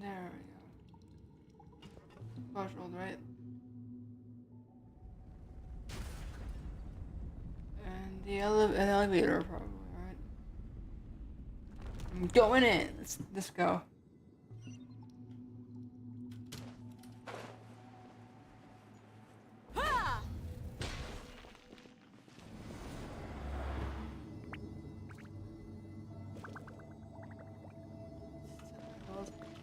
There we go. Puzzled, right? And the elevator, probably, right? I'm going in. Let's go.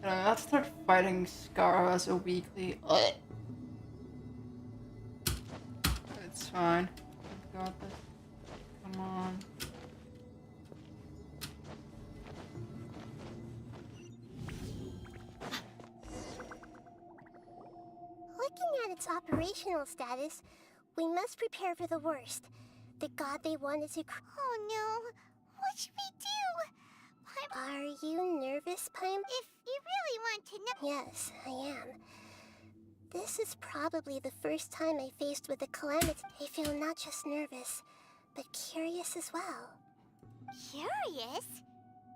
Let's start fighting Scar as a weekly. It's fine. I've got this. Come on. Looking at its operational status, we must prepare for the worst. The god they wanted to. Oh no! What should we do? Are you nervous, Pime? If you really want to know. Yes, I am. This is probably the first time I faced with a calamity. I feel not just nervous, but curious as well. Curious?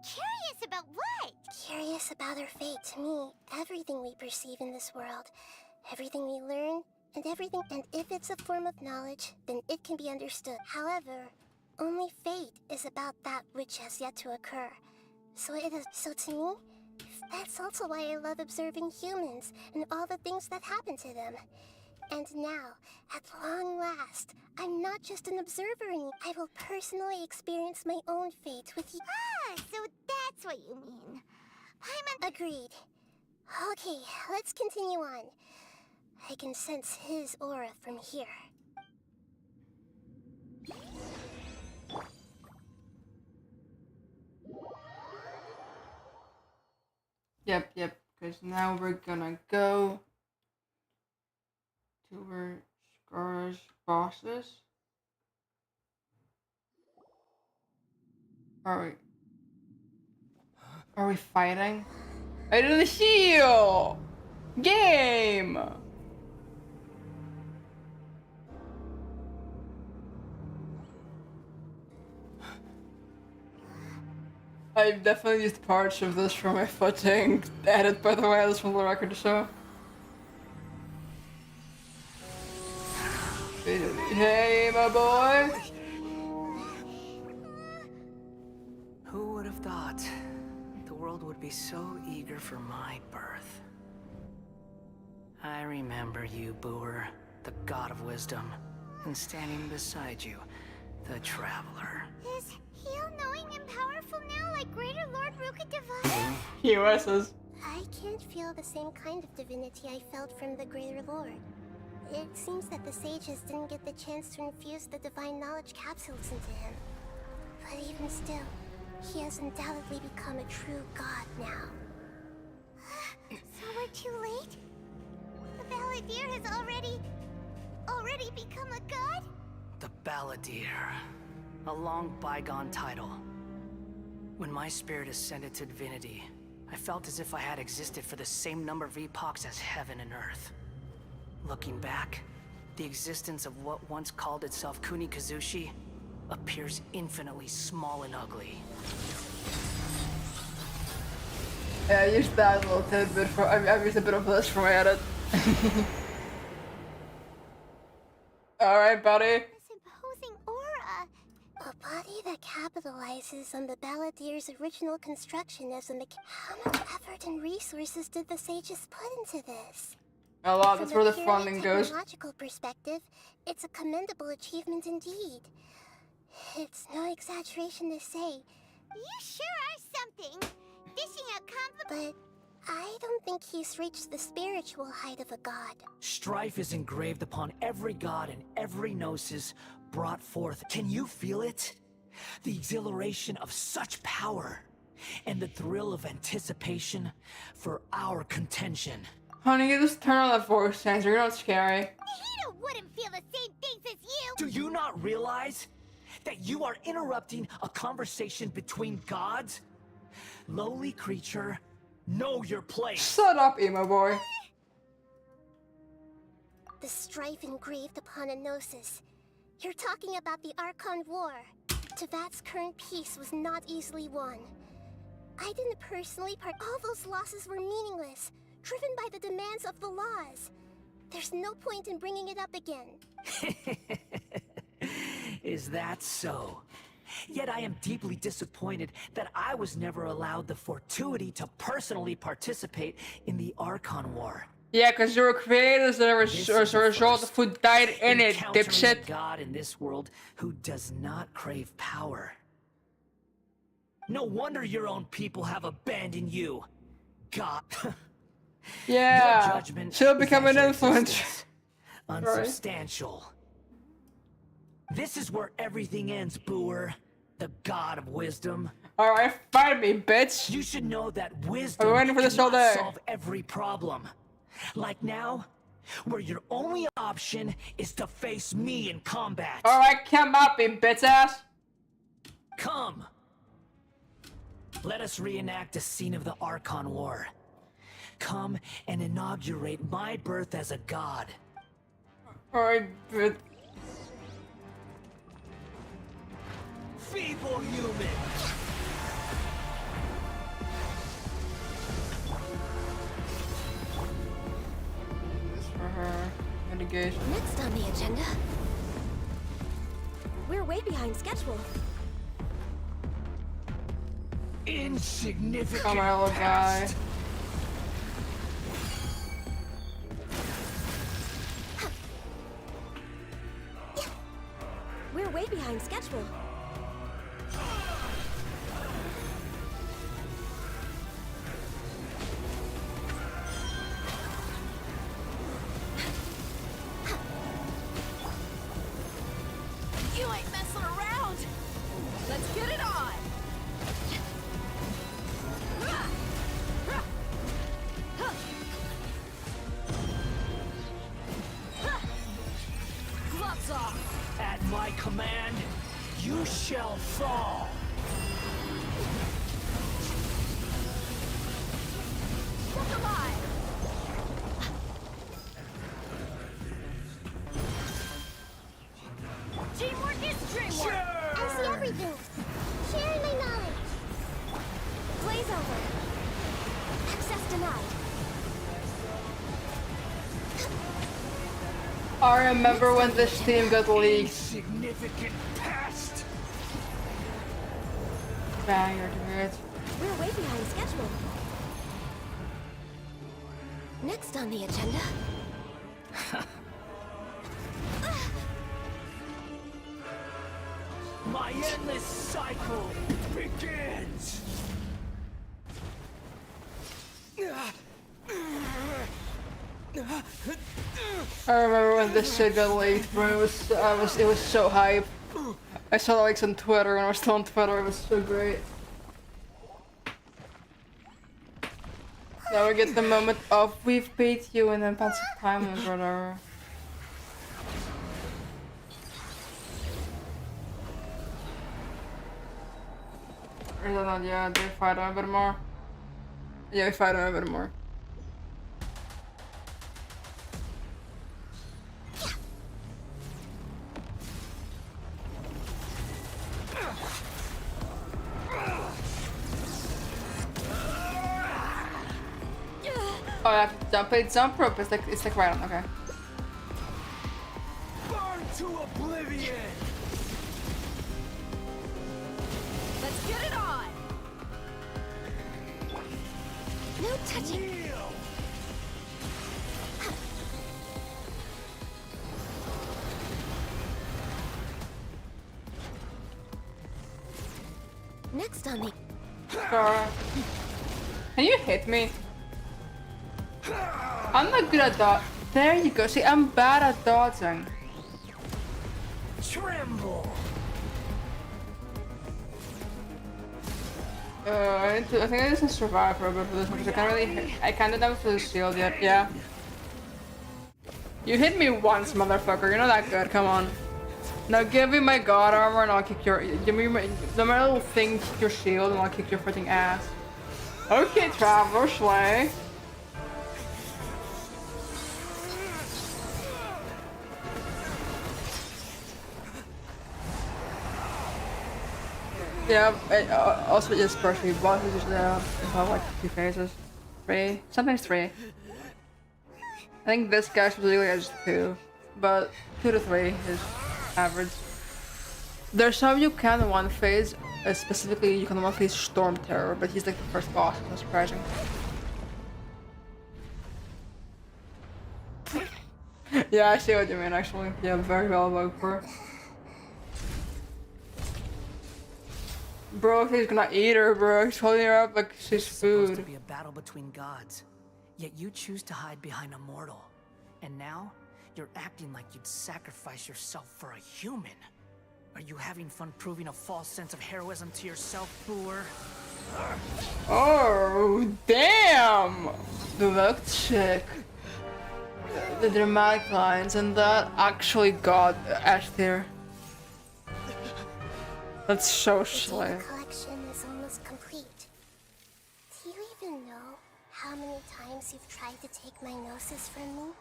Curious about what? Curious about our fate. To me, everything we perceive in this world, everything we learn, and everything, and if it's a form of knowledge, then it can be understood. However, only fate is about that which has yet to occur. So to me, that's also why I love observing humans and all the things that happen to them. And now, at long last, I'm not just an observer anymore. I will personally experience my own fate with you. Ah, so that's what you mean. Agreed. Okay, let's continue on. I can sense his aura from here. Yep, because now we're gonna go to where Scar's bosses. Are we fighting? I didn't heal! Game! I've definitely used parts of this for my footing. Edit, by the way, this from the record to show. Hey, my boy! Who would have thought the world would be so eager for my birth? I remember you, Booer, the god of wisdom, and standing beside you, the traveler. Is he all-knowing and powerful now, like Greater Lord Ruka Divine? US's. I can't feel the same kind of divinity I felt from the Greater Lord. It seems that the sages didn't get the chance to infuse the divine knowledge capsules into him. But even still, he has undoubtedly become a true god now. So we're too late? The Balladeer has already become a god? The Balladeer. A long bygone title. When my spirit ascended to divinity, I felt as if I had existed for the same number of epochs as heaven and earth. Looking back, the existence of what once called itself Kunikazushi appears infinitely small and ugly. Yeah, I used that little tidbit for. I've used a bit of this for my edit. Alright, buddy. This imposing aura. A body that capitalizes on the Balladeer's original construction as a How much effort and resources did the sages put into this? A lot, that's where the From a funding purely goes. technological perspective, it's a commendable achievement indeed. It's no exaggeration to say. You sure are something. Dishing out But I don't think he's reached the spiritual height of a god. Strife is engraved upon every god and every gnosis brought forth. Can you feel it? The exhilaration of such power, and the thrill of anticipation for our contention. Honey, you just turn on that voice changer, you're not scary. Hito wouldn't feel the same things as you! Do you not realize that you are interrupting a conversation between gods? Lowly creature, know your place. Shut up, emo boy. The strife engraved upon a gnosis. You're talking about the Archon War. Tevat's current peace was not easily won. I didn't personally all those losses were meaningless, driven by the demands of the laws. There's no point in bringing it up again. Is that so? Yet I am deeply disappointed that I was never allowed the fortuity to personally participate in the Archon War. Yeah, because you were created as a result of who died in it, Encountering dipshit. a god in this world who does not crave power. No wonder your own people have abandoned you. God. Yeah, Your judgment she'll become is an as your influencer. existence, unsubstantial. This is where everything ends, Booer, the god of wisdom. Alright, fight me, bitch. You should know that wisdom I'm waiting for this all cannot day. solve every problem. Like now, where your only option is to face me in combat. Alright, come up, you bitch ass. Come. Let us reenact a scene of the Archon War. Come and inaugurate my birth as a god. Alright, but... Feeble human! for her mitigation. Next on the agenda, we're way behind schedule. Insignificant. Come on, little guy. We're way behind schedule. You ain't messing around! Let's get it on! Gloves off! At my command, you shall fall! Look alive! Teamwork is dreamwork! I see everything. Sharing my knowledge. Blaze over. Access denied. I remember when this team got leaked. Significant past. Banger to it. We're way behind schedule. Next on the agenda. My endless cycle begins! I remember when this shit got leaked, bro. It was so hype. I saw the likes on Twitter when I was still on Twitter. It was so great. Now we get the moment of we've beat you and then pass some time or whatever. Or is that not? Yeah, they fight him a bit more. Yeah, we fight him a bit more. Oh, I have to jump. It's jump rope. It's like right on. Okay. Burn to oblivion! Let's get it on! No touching. Next on the. Sure. Can you hit me? I'm not good at dodge. There you go. See, I'm bad at dodging. Tremble! I think I just need to survive for a bit for this one because I can't really hit. I can't do damage to the shield yet. Yeah. You hit me once, motherfucker. You're not that good. Come on. Now give me my god armor and I'll kick your. Give me my little thing, kick your shield, and I'll kick your freaking ass. Okay, Traveler Slay. Yeah, also just personally, bosses usually have like 2 phases. 3, sometimes 3. I think this guy specifically has 2, but 2 to 3 is average. There's some you can one phase, specifically you can one phase Storm Terror, but he's like the first boss, so surprising. Yeah, I see what you mean actually. Yeah, very well worked for. Bro, he's gonna eat her, bro. He's holding her up like she's food. It's supposed to be a battle between gods, yet you choose to hide behind a mortal. And now, you're acting like you'd sacrifice yourself for a human. Are you having fun proving a false sense of heroism to yourself, Boor? Oh, damn! That chick. The dramatic lines and that actually got S tier. That's so slay. The collection is almost complete. Do you even know how many times you've tried to take my gnosis from me?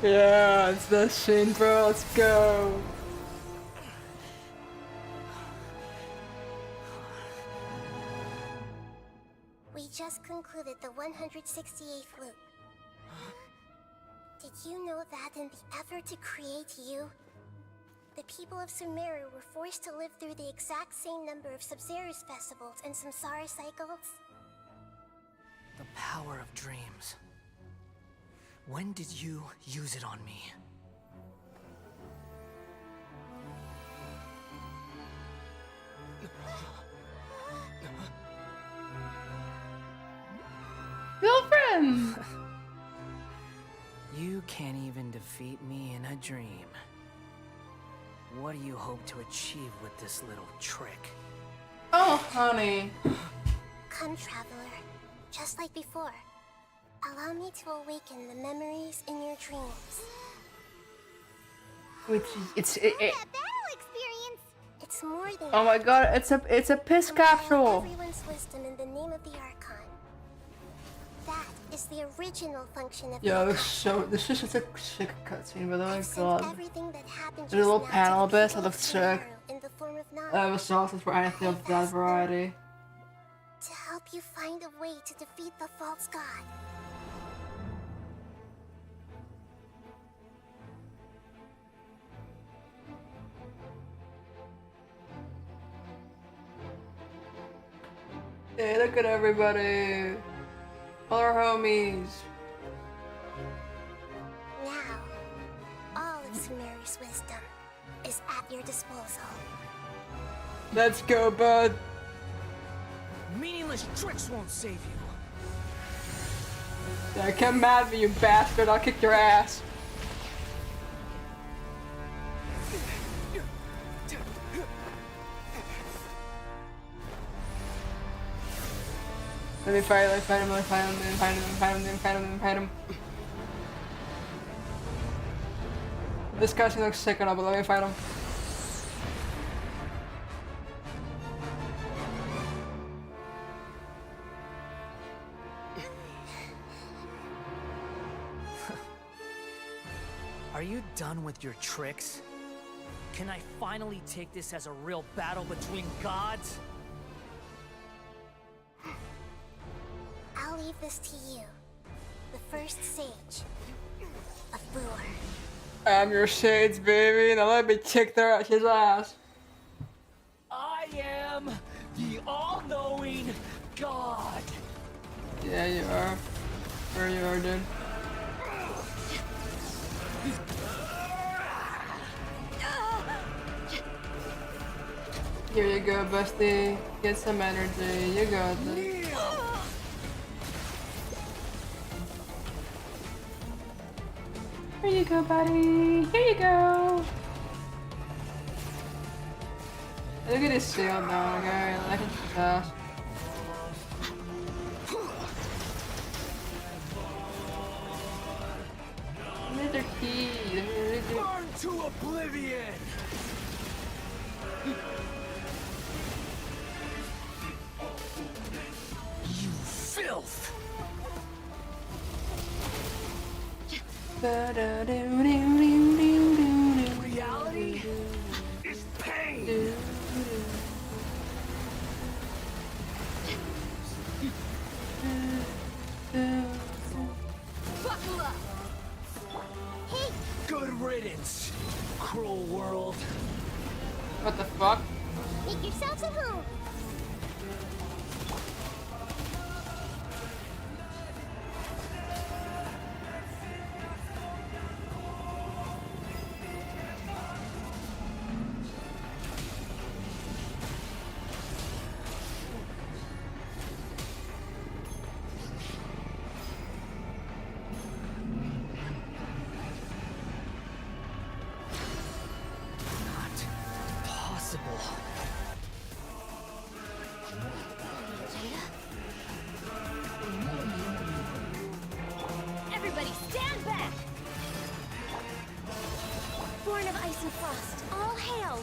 Yeah, it's that scene, bro. Let's go. We just concluded the 168th loop. Did you know that in the effort to create you, the people of Sumeru were forced to live through the exact same number of Sub-Zerus festivals and Samsara cycles? The power of dreams. When did you use it on me? Girlfriend! You can't even defeat me in a dream. What do you hope to achieve with this little trick? Oh, honey. Come, traveler. Just like before. Allow me to awaken the memories in your dreams. Which is That battle experience. It's more than oh my god, it's a piss capsule. everyone's wisdom in the name of the Archon. That is the original function of Yo, the this is such a sick cutscene, by the way. I've sent God. everything that happened There's a little just panel now of to the this. That people looks of sick. Sumeru in the form of I knowledge. was sausage for anything of that variety. To help you find a way to defeat the false god. Hey, look at everybody. All our homies. Now, all of Sumeru's wisdom is at your disposal. Let's go, bud. Meaningless tricks won't save you. Yeah, come mad at me, you bastard. I'll kick your ass. Let me fight him, let me fight him, let me fight him, let me fight him, let me fight him, let me fight him, let me fight him. This cutscene looks sick enough, but let me fight him. Are you done with your tricks? Can I finally take this as a real battle between gods? I'll leave this to you. The first sage of Boor. I'm your shades, baby. Now let me kick his ass. I am the all-knowing god. Yeah, you are. Where you are, dude. Here you go, Busty. Get some energy. You got this. Here you go, buddy. Here you go. Look at his shield now, okay? I can fast. Another key. Burn to oblivion! You filth! Reality is pain! Buckle up. Hey, Good riddance, cruel world. What the fuck? make yourselves at home. Possible. Everybody stand back! Born of ice and frost, all hail!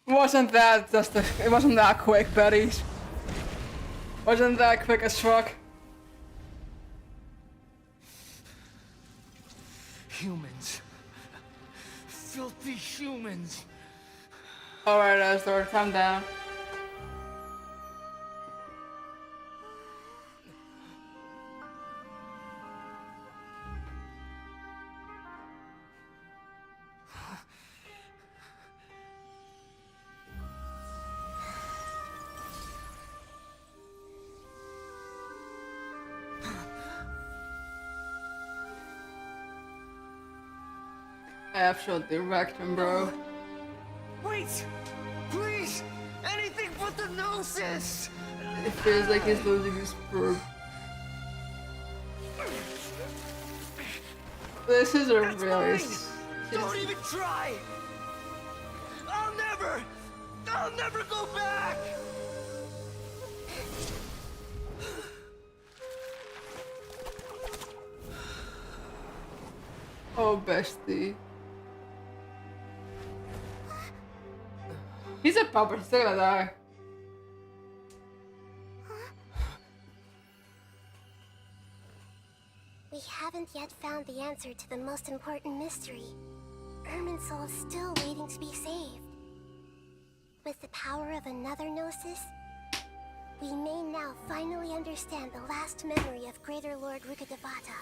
Wasn't that just a, it wasn't that quick, buddies. Wasn't that quick as fuck. Humans filthy humans. Alright, Astor, calm down. I absolutely wrecked him, bro. Wait! Please! Anything but the gnosis! It feels like he's losing his probe. This is a really... Don't even try! I'll never go back! Oh, bestie. He's a puppet, he's still gonna die. We haven't yet found the answer to the most important mystery. Irminsul is still waiting to be saved. With the power of another gnosis, we may now finally understand the last memory of Greater Lord Rukkhadevata.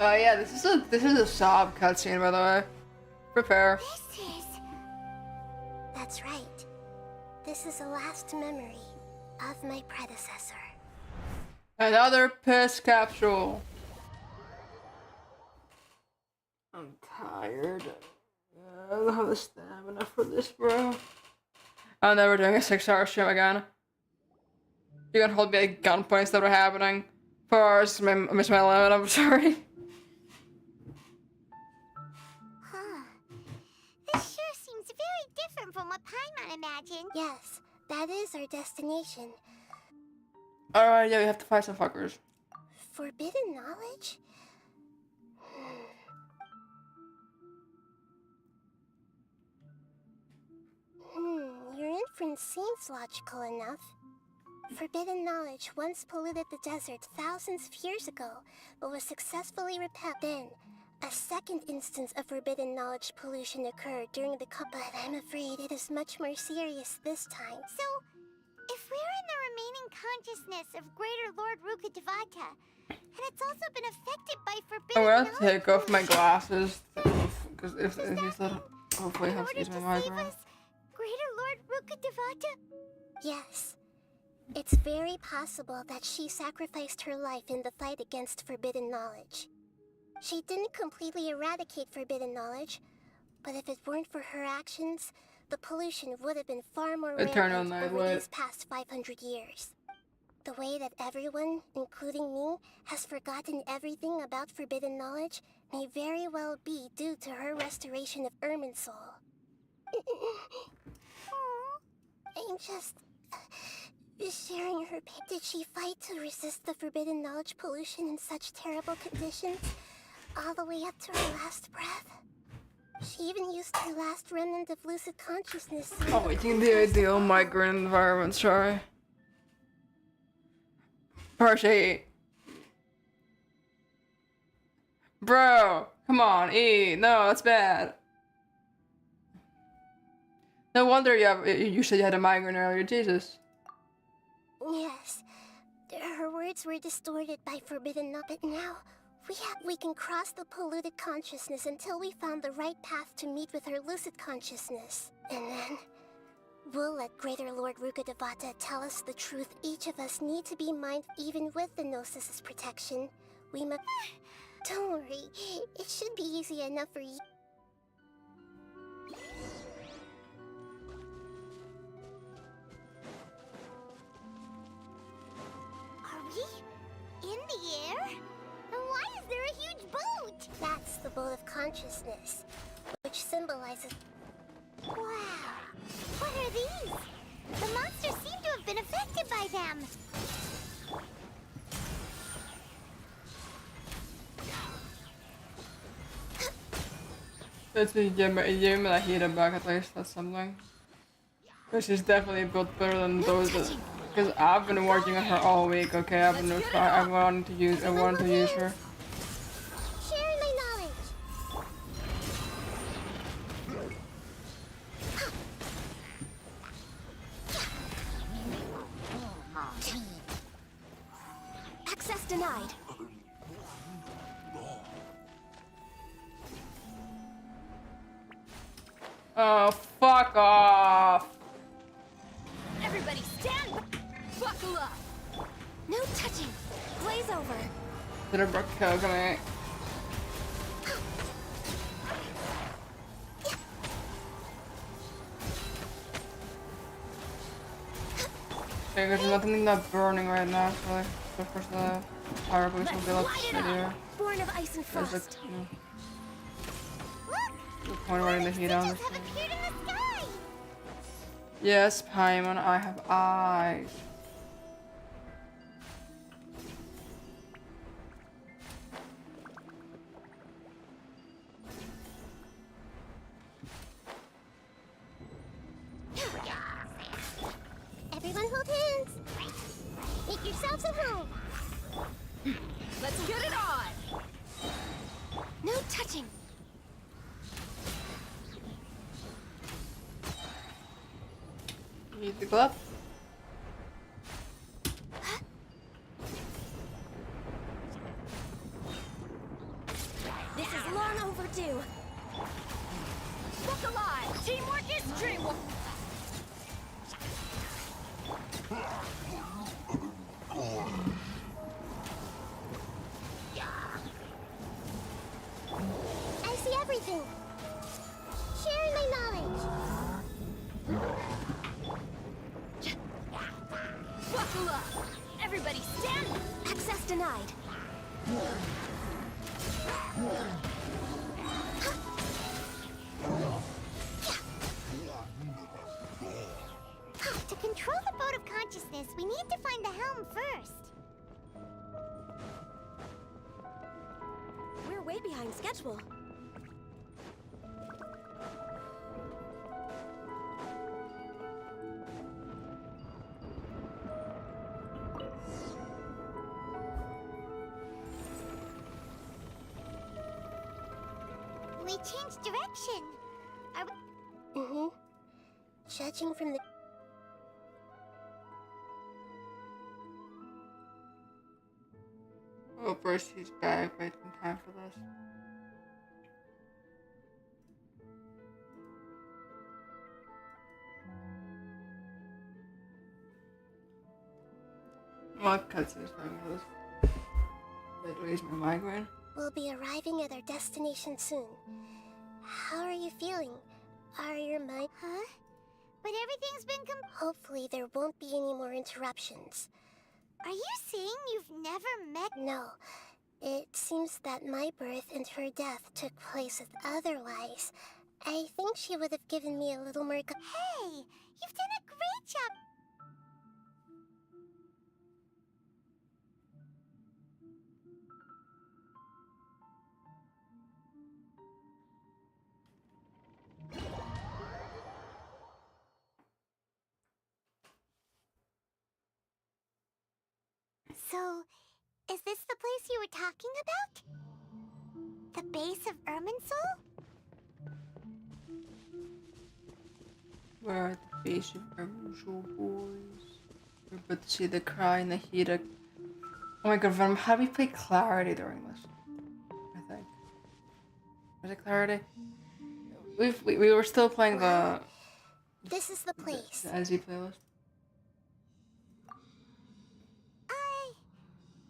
Oh yeah, this is a sob cutscene, by the way. Prepare. That's right. This is the last memory of my predecessor. Another piss capsule. I'm tired. I don't have the stamina for this, bro. I'm never doing a 6-hour stream again. You can hold me at gunpoint instead of happening. 4 hours, I missed my limit, I'm sorry. This sure seems very different from what Paimon imagined. Yes, that is our destination. Alright, yeah, we have to fight some fuckers. Forbidden knowledge? Your inference seems logical enough. Forbidden knowledge once polluted the desert thousands of years ago, but was successfully repelled. Then, a second instance of forbidden knowledge pollution occurred during the but I'm afraid it is much more serious this time. So, if we're in the remaining consciousness of Greater Lord Rukkhadevata, and it's also been affected by forbidden I'm knowledge, gonna take off my glasses, because if he's not, hopefully I have to use my migraine. Greater Lord Rukkhadevata? Yes. It's very possible that she sacrificed her life in the fight against forbidden knowledge. She didn't completely eradicate forbidden knowledge, but if it weren't for her actions, the pollution would have been far more rampant over these past 500 years. The way that everyone, including me, has forgotten everything about forbidden knowledge may very well be due to her restoration of Irminsul. I'm just sharing her pain. Did she fight to resist the forbidden knowledge pollution in such terrible conditions, all the way up to her last breath? She even used her last remnant of lucid consciousness. Oh, making the ideal migrant environment, sorry. Party. Bro, come on, eat. No, that's bad. No wonder you said you had a migraine earlier, Jesus. Yes, her words were distorted by forbidden knowledge, but now we can cross the polluted consciousness until we found the right path to meet with her lucid consciousness. And then, we'll let Greater Lord Rukkhadevata tell us the truth. Each of us need to be mindful, even with the Gnosis' protection. We must... Don't worry, it should be easy enough for you. Are we in the air? And why is there a huge boat? That's the boat of consciousness, which symbolizes... Wow! What are these? The monsters seem to have been affected by them. Let's give me that heater back at least, that's something. Because she's definitely built better than those that... Because I've been working on her all week, okay? I wanted to use her. Sharing my denied. Oh, fuck off. Everybody stand! Buckle up! No touching! Blaze over! Little kill me. Okay, there's nothing that burning right now, so like, the first fire boost will be like shittier. Born of ice and There's like, frost. you know, the point running the heat on this thing. Yes, Paimon, I have eyes. Everyone hold hands. Make yourselves at home. Let's get it on! No touching! Need the glove? This is long overdue. Look alive! Teamwork is dreamwork! I see everything. Sharing my knowledge. Buckle up! Everybody stand! Access denied. To control the boat of consciousness, we need to find the helm first. We're way behind schedule. We changed direction. Are we... Mm-hmm. Judging from the... Oh, first he's back, waiting time for this. What cutscenes time for this? Wait, raise my migraine. We'll be arriving at our destination soon. How are you feeling? Are your mind... Huh? But everything's been Hopefully there won't be any more interruptions. Are you saying you've never met... No. It seems that my birth and her death took place otherwise. I think she would have given me a little more... Hey! You've done a great job! So, is this the place you were talking about? The base of Irminsul? We're at the base of Irminsul, boys. We're about to see the cry and the heat of... Oh my god, Venom, how do we play Clarity during this? I think. Was it Clarity? We were still playing the... This is the place. The NZ playlist.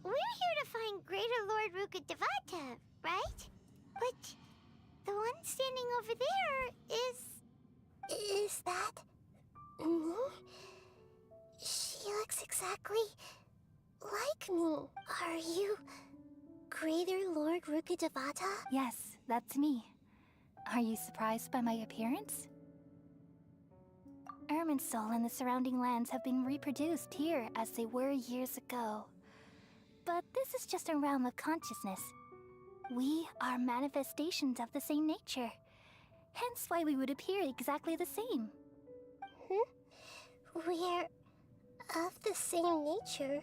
We're here to find Greater Lord Rukkhadevata, right? But the one standing over there is... Is that... me? She looks exactly like me. Are you... Greater Lord Rukkhadevata? Yes, that's me. Are you surprised by my appearance? Irminsul and the surrounding lands have been reproduced here as they were years ago. But this is just a realm of consciousness. We are manifestations of the same nature. Hence why we would appear exactly the same. We're of the same nature?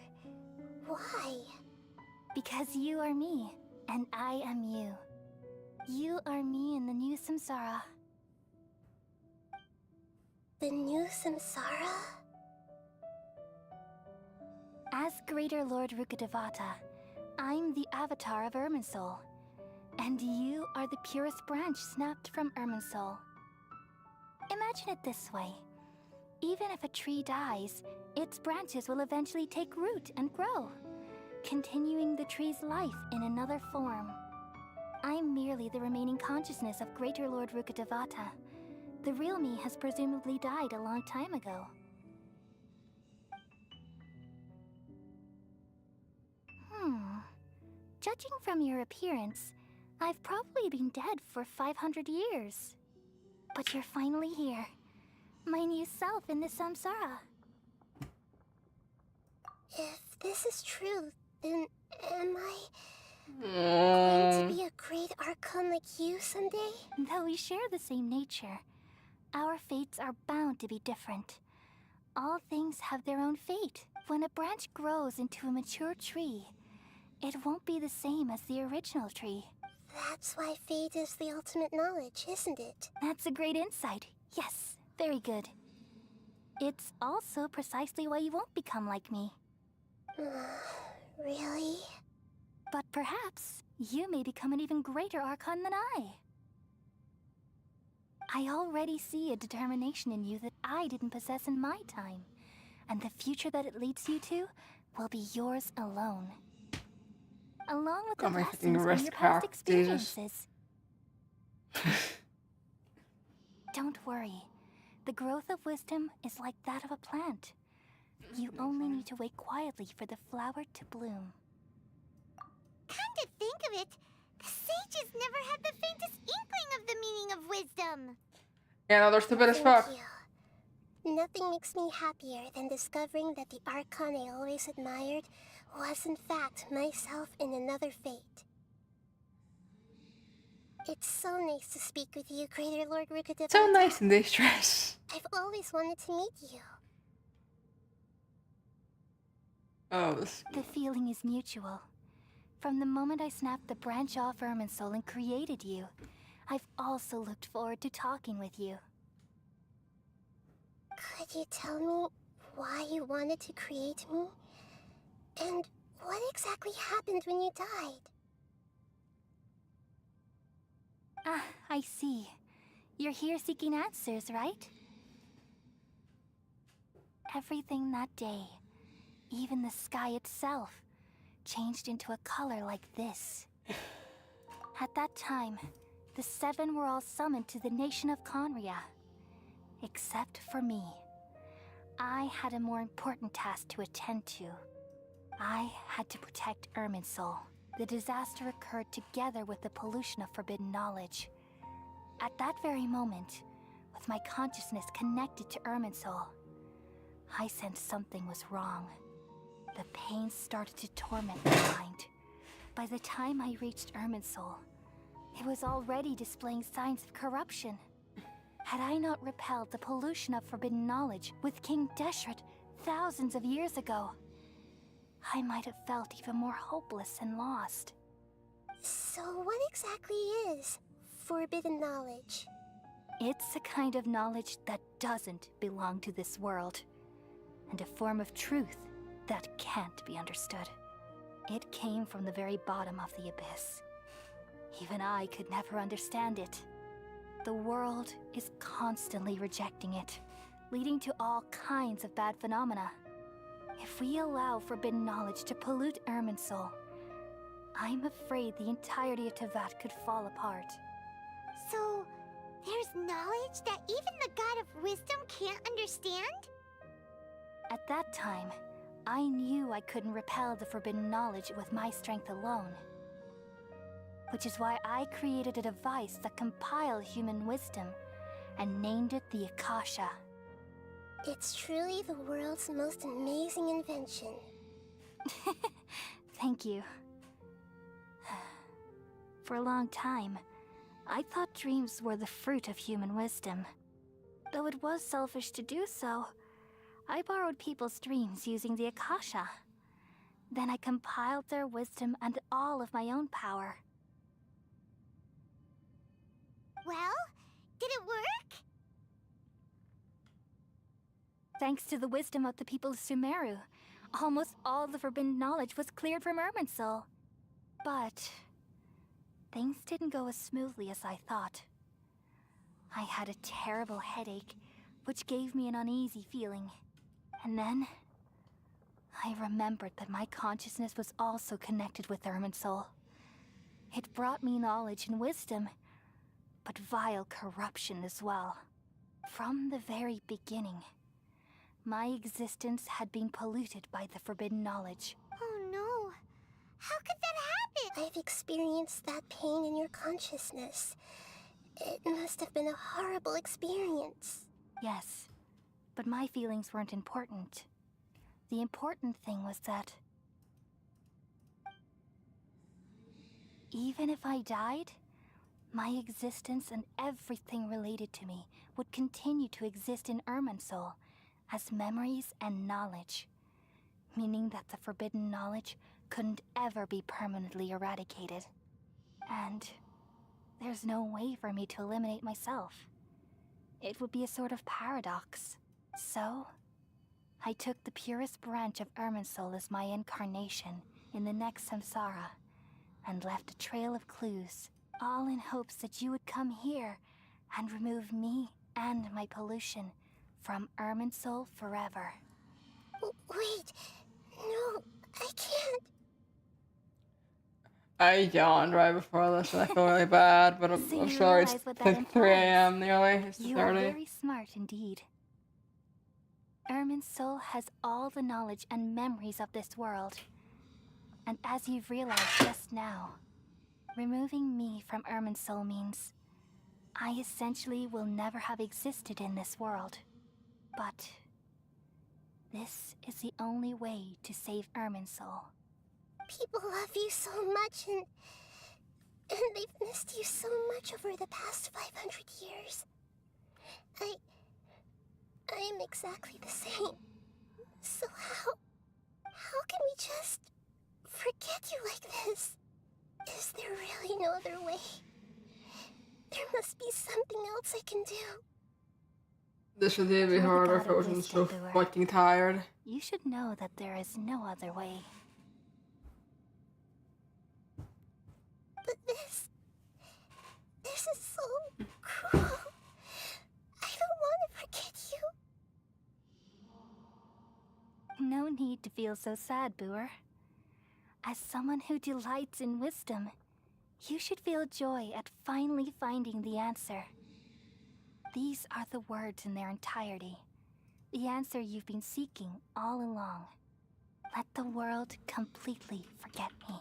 Why? Because you are me, and I am you. You are me in the new samsara. The new samsara? As Greater Lord Rukkhadevata, I'm the avatar of Irminsul, and you are the purest branch snapped from Irminsul. Imagine it this way. Even if a tree dies, its branches will eventually take root and grow, continuing the tree's life in another form. I'm merely the remaining consciousness of Greater Lord Rukkhadevata. The real me has presumably died a long time ago. Judging from your appearance, I've probably been dead for 500 years. But you're finally here. My new self in the samsara. If this is true, then am I going to be a great Archon like you someday? Though we share the same nature, our fates are bound to be different. All things have their own fate. When a branch grows into a mature tree, it won't be the same as the original tree. That's why fate is the ultimate knowledge, isn't it? That's a great insight. Yes, very good. It's also precisely why you won't become like me. Really? But perhaps you may become an even greater Archon than I. I already see a determination in you that I didn't possess in my time, and the future that it leads you to will be yours alone. Along with the lessons from your past experiences. Don't worry. The growth of wisdom is like that of a plant. You only need to wait quietly for the flower to bloom. Come to think of it, the sages never had the faintest inkling of the meaning of wisdom. Yeah, no, they're stupid as fuck. Nothing makes me happier than discovering that the Archon I always admired was in fact myself in another fate. It's so nice to speak with you, Greater Lord Rukkhadevata. So nice in this dress. I've always wanted to meet you. Oh, the feeling is mutual. From the moment I snapped the branch off Irminsul and created you, I've also looked forward to talking with you. Could you tell me why you wanted to create me? And what exactly happened when you died? Ah, I see. You're here seeking answers, right? Everything that day, even the sky itself, changed into a color like this. At that time, the seven were all summoned to the nation of Conria. Except for me. I had a more important task to attend to. I had to protect Irminsul. The disaster occurred together with the pollution of forbidden knowledge. At that very moment, with my consciousness connected to Irminsul, I sensed something was wrong. The pain started to torment my mind. By the time I reached Irminsul, it was already displaying signs of corruption. Had I not repelled the pollution of forbidden knowledge with King Deshret thousands of years ago, I might have felt even more hopeless and lost. So what exactly is forbidden knowledge? It's a kind of knowledge that doesn't belong to this world, and a form of truth that can't be understood. It came from the very bottom of the abyss. Even I could never understand it. The world is constantly rejecting it, leading to all kinds of bad phenomena. If we allow forbidden knowledge to pollute Irminsul, I'm afraid the entirety of Teyvat could fall apart. So, there's knowledge that even the God of wisdom can't understand? At that time, I knew I couldn't repel the forbidden knowledge with my strength alone. Which is why I created a device that compiled human wisdom and named it the Akasha. It's truly the world's most amazing invention. Thank you. For a long time, I thought dreams were the fruit of human wisdom. Though it was selfish to do so, I borrowed people's dreams using the Akasha. Then I compiled their wisdom and all of my own power. Well, did it work? Thanks to the wisdom of the people of Sumeru, almost all the forbidden knowledge was cleared from Irminsul. But things didn't go as smoothly as I thought. I had a terrible headache, which gave me an uneasy feeling. And then I remembered that my consciousness was also connected with Irminsul. It brought me knowledge and wisdom, but vile corruption as well. From the very beginning, my existence had been polluted by the forbidden knowledge. Oh no. How could that happen? I've experienced that pain in your consciousness. It must have been a horrible experience. Yes, but my feelings weren't important. The important thing was that even if I died, my existence and everything related to me would continue to exist in Irminsul as memories and knowledge, meaning that the forbidden knowledge couldn't ever be permanently eradicated. And there's no way for me to eliminate myself. It would be a sort of paradox. So I took the purest branch of Irminsul as my incarnation in the next samsara, and left a trail of clues, all in hopes that you would come here and remove me and my pollution from Irminsul forever. Wait, no, I can't. I yawned right before this and I feel really bad, but I'm sorry, it's like 3 a.m. nearly. It's You 2:30. are very smart indeed. Irminsul has all the knowledge and memories of this world. And as you've realized just now, removing me from Irminsul means I essentially will never have existed in this world. But this is the only way to save Irminsul. People love you so much, and they've missed you so much over the past 500 years. I am exactly the same. So how can we just forget you like this? Is there really no other way? There must be something else I can do. This would be harder if I wasn't so fucking tired. You should know that there is no other way. But this is so cruel. I don't want to forget you. No need to feel so sad, Boer. As someone who delights in wisdom, you should feel joy at finally finding the answer. These are the words in their entirety. The answer you've been seeking all along. Let the world completely forget me.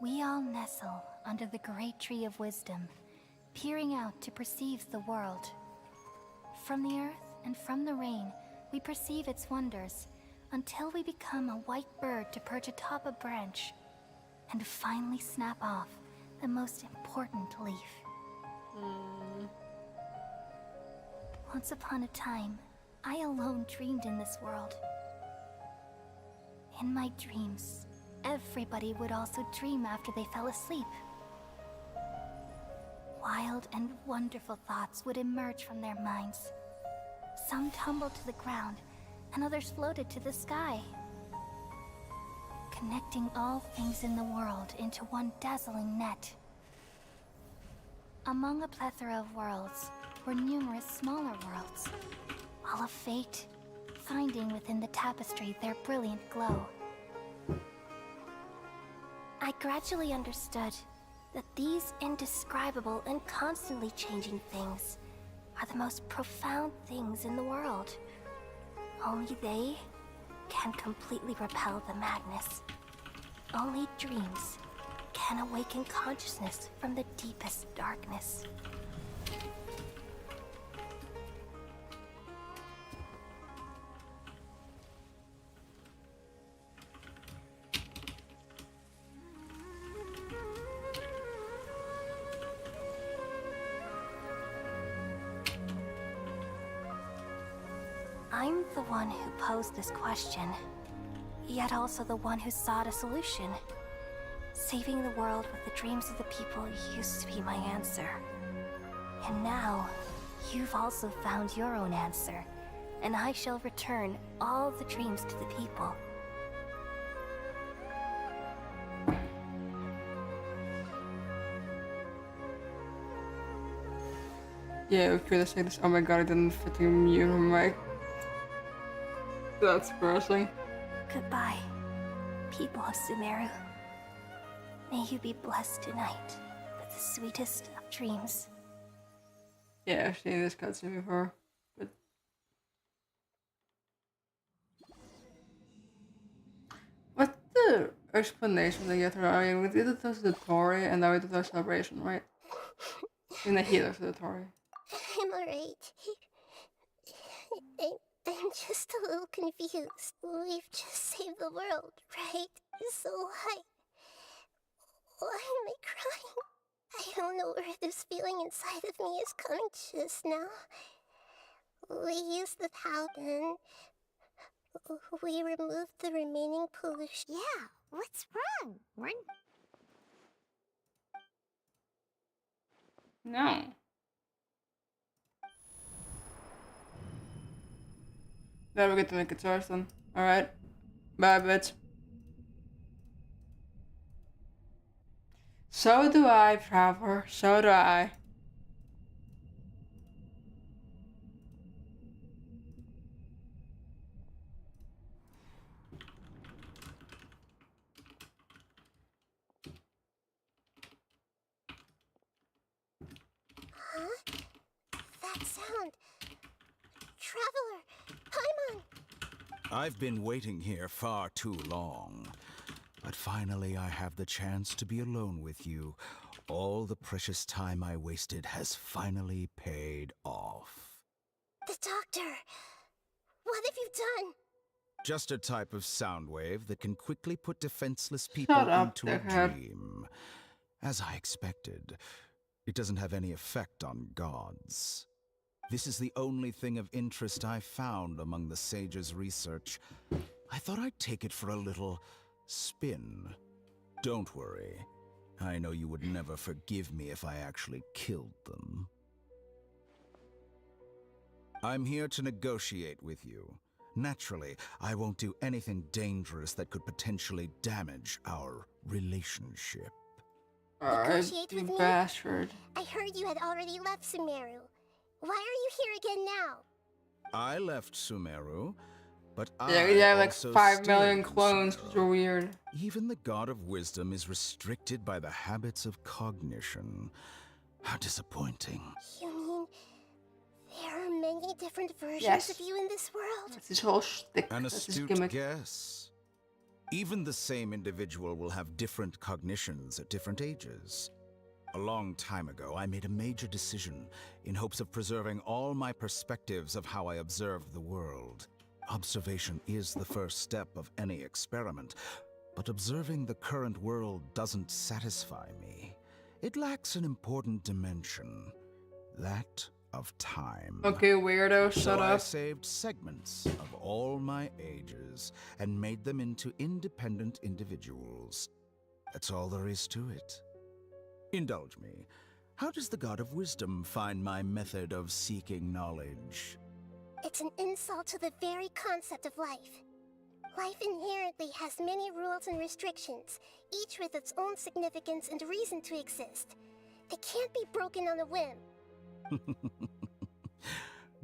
We all nestle under the great tree of wisdom, peering out to perceive the world. From the earth and from the rain, we perceive its wonders, until we become a white bird to perch atop a branch, and finally snap off the most important leaf. Once upon a time, I alone dreamed in this world. In my dreams, everybody would also dream after they fell asleep. Wild and wonderful thoughts would emerge from their minds. Some tumbled to the ground, and others floated to the sky, connecting all things in the world into one dazzling net. Among a plethora of worlds were numerous smaller worlds, all of fate, finding within the tapestry their brilliant glow. I gradually understood that these indescribable and constantly changing things are the most profound things in the world. Only they can completely repel the madness. Only dreams can awaken consciousness from the deepest darkness. I'm the one who posed this question, yet also the one who sought a solution. Saving the world with the dreams of the people used to be my answer. And now, you've also found your own answer, and I shall return all the dreams to the people. Yeah, if you say this, oh my god, I didn't fucking mute her mic. That's depressing. Goodbye, people of Sumeru. May you be blessed tonight with the sweetest of dreams. Yeah, I've seen this cutscene before, but... What's the explanation they get her? I mean, we did it to the Tori, and now we did the celebration, right? In the healer to the Tori. I'm alright. I'm just a little confused. We've just saved the world, right? So why am I crying? I don't know where this feeling inside of me is coming just now. We used the fountain. We removed the remaining pollution. Yeah, what's wrong? No. Now we get to make a choice then. Alright. Bye, bitch. So do I, Traveler. So do I. Huh? That sound. Traveler, Paimon! I've been waiting here far too long. But finally I have the chance to be alone with you. All the precious time I wasted has finally paid off. The doctor! What have you done? Just a type of sound wave that can quickly put defenseless people into a dream. As I expected, it doesn't have any effect on gods. This is the only thing of interest I found among the sage's research. I thought I'd take it for a little spin. Don't worry. I know you would never forgive me if I actually killed them. I'm here to negotiate with you. Naturally, I won't do anything dangerous that could potentially damage our relationship. Negotiate with me? Bastard. I heard you had already left Sumeru. Why are you here again now? I left Sumeru, but Yeah, like also 5 stay million in clones, Sumeru. which are weird. Even the God of Wisdom is restricted by the habits of cognition. How disappointing. You mean there are many different versions Yes. of you in this world? That's his whole shtick. An That's his astute gimmick. guess. Even the same individual will have different cognitions at different ages. A long time ago, I made a major decision in hopes of preserving all my perspectives of how I observed the world. Observation is the first step of any experiment, but observing the current world doesn't satisfy me. It lacks an important dimension, that of time. Okay, weirdo, So shut I up. saved segments of all my ages and made them into independent individuals. That's all there is to it. Indulge me. How does the God of Wisdom find my method of seeking knowledge? It's an insult to the very concept of life. Life inherently has many rules and restrictions, each with its own significance and reason to exist. They can't be broken on a whim.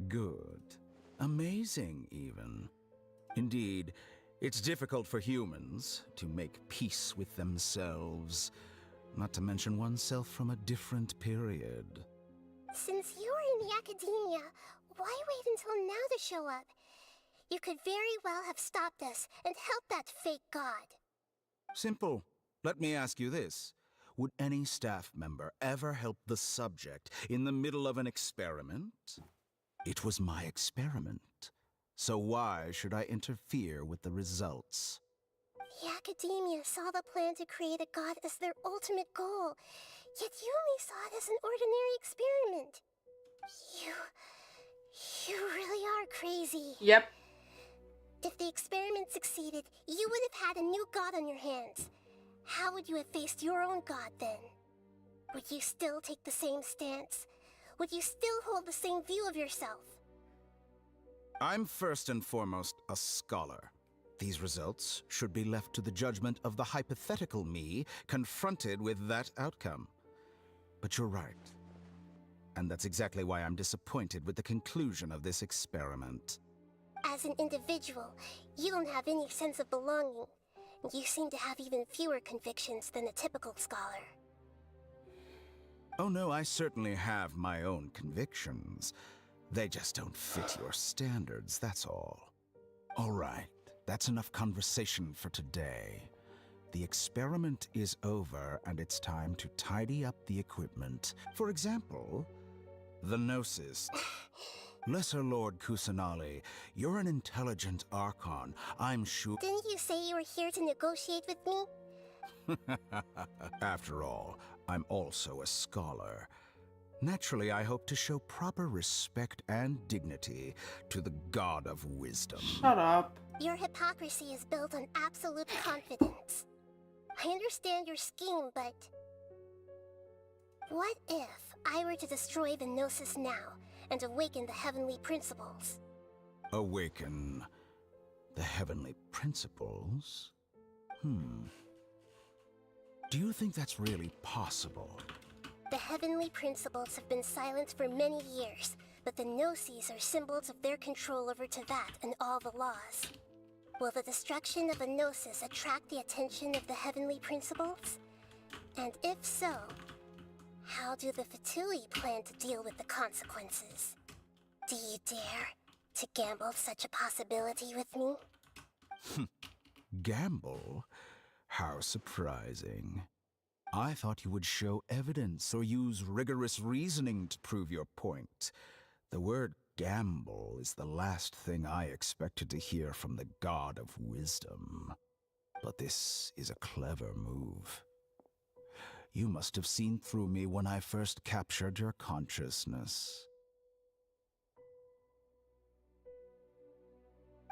Good. Amazing, even. Indeed, it's difficult for humans to make peace with themselves, not to mention oneself from a different period. Since you were in the academia, why wait until now to show up? You could very well have stopped us and helped that fake god. Simple. Let me ask you this. Would any staff member ever help the subject in the middle of an experiment? It was my experiment. So why should I interfere with the results? The academia saw the plan to create a god as their ultimate goal, yet you only saw it as an ordinary experiment. You really are crazy. Yep. If the experiment succeeded, you would have had a new god on your hands. How would you have faced your own god then? Would you still take the same stance? Would you still hold the same view of yourself? I'm first and foremost a scholar. These results should be left to the judgment of the hypothetical me confronted with that outcome. But you're right. And that's exactly why I'm disappointed with the conclusion of this experiment. As an individual, you don't have any sense of belonging. You seem to have even fewer convictions than a typical scholar. Oh no, I certainly have my own convictions. They just don't fit your standards, that's all. All right, that's enough conversation for today. The experiment is over, and it's time to tidy up the equipment. For example, the Gnosis. Lesser Lord Kusanali, you're an intelligent Archon, I'm sure— Didn't you say you were here to negotiate with me? After all, I'm also a scholar. Naturally, I hope to show proper respect and dignity to the God of Wisdom. Shut up. Your hypocrisy is built on absolute confidence. I understand your scheme, but what if I were to destroy the Gnosis now and awaken the heavenly principles? Awaken the heavenly principles? Do you think that's really possible? The heavenly principles have been silent for many years, but the Gnosis are symbols of their control over Teyvat and all the laws. Will the destruction of a Gnosis attract the attention of the heavenly principles? And if so, how do the Fatui plan to deal with the consequences? Do you dare to gamble such a possibility with me? Gamble? How surprising. I thought you would show evidence or use rigorous reasoning to prove your point. The word gamble is the last thing I expected to hear from the God of Wisdom. But this is a clever move. You must have seen through me when I first captured your consciousness.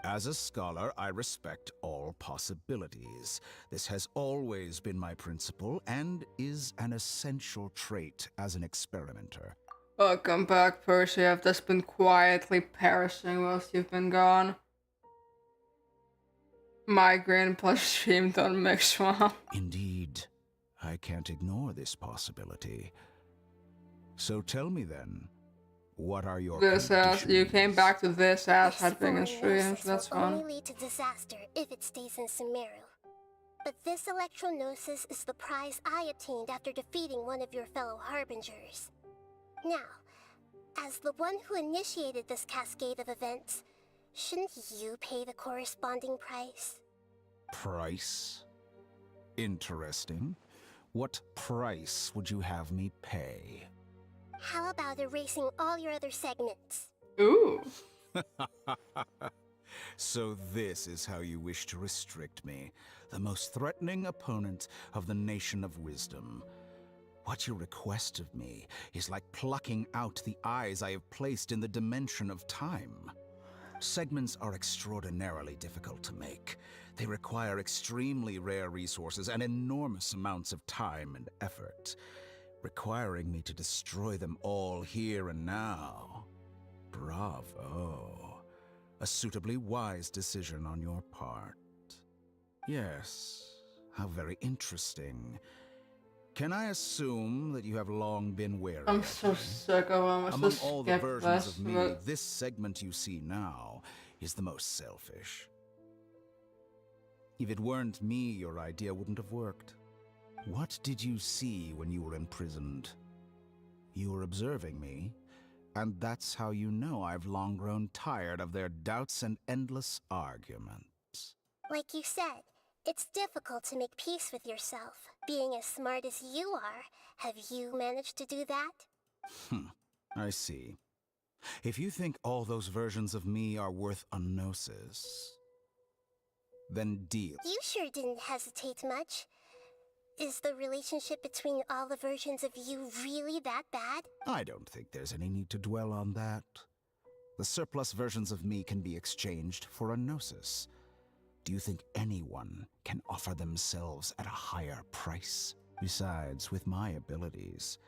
As a scholar, I respect all possibilities. This has always been my principle and is an essential trait as an experimenter. Welcome back, Percy. I've just been quietly perishing whilst you've been gone. Migraine plus streamed on Mixwell. Indeed, I can't ignore this possibility. So tell me then, what are your This ass, you came back to this ass had been in stream, so that's will fun. only lead to disaster if it stays in Sumeru. But this electrognosis is the prize I obtained after defeating one of your fellow harbingers. Now, as the one who initiated this cascade of events, shouldn't you pay the corresponding price? Price? Interesting. What price would you have me pay? How about erasing all your other segments? Ooh. So this is how you wish to restrict me, the most threatening opponent of the Nation of Wisdom. What you request of me is like plucking out the eyes I have placed in the dimension of time. Segments are extraordinarily difficult to make. They require extremely rare resources and enormous amounts of time and effort, requiring me to destroy them all here and now. Bravo. A suitably wise decision on your part. Yes, how very interesting. Can I assume that you have long been wary? I'm so sick of them. Among all the versions of me, this segment you see now is the most selfish. If it weren't me, your idea wouldn't have worked. What did you see when you were imprisoned? You were observing me, and that's how you know I've long grown tired of their doubts and endless arguments. Like you said, it's difficult to make peace with yourself. Being as smart as you are, have you managed to do that? I see. If you think all those versions of me are worth a gnosis, then deal. You sure didn't hesitate much. Is the relationship between all the versions of you really that bad? I don't think there's any need to dwell on that. The surplus versions of me can be exchanged for a gnosis. Do you think anyone can offer themselves at a higher price? Besides, with my abilities,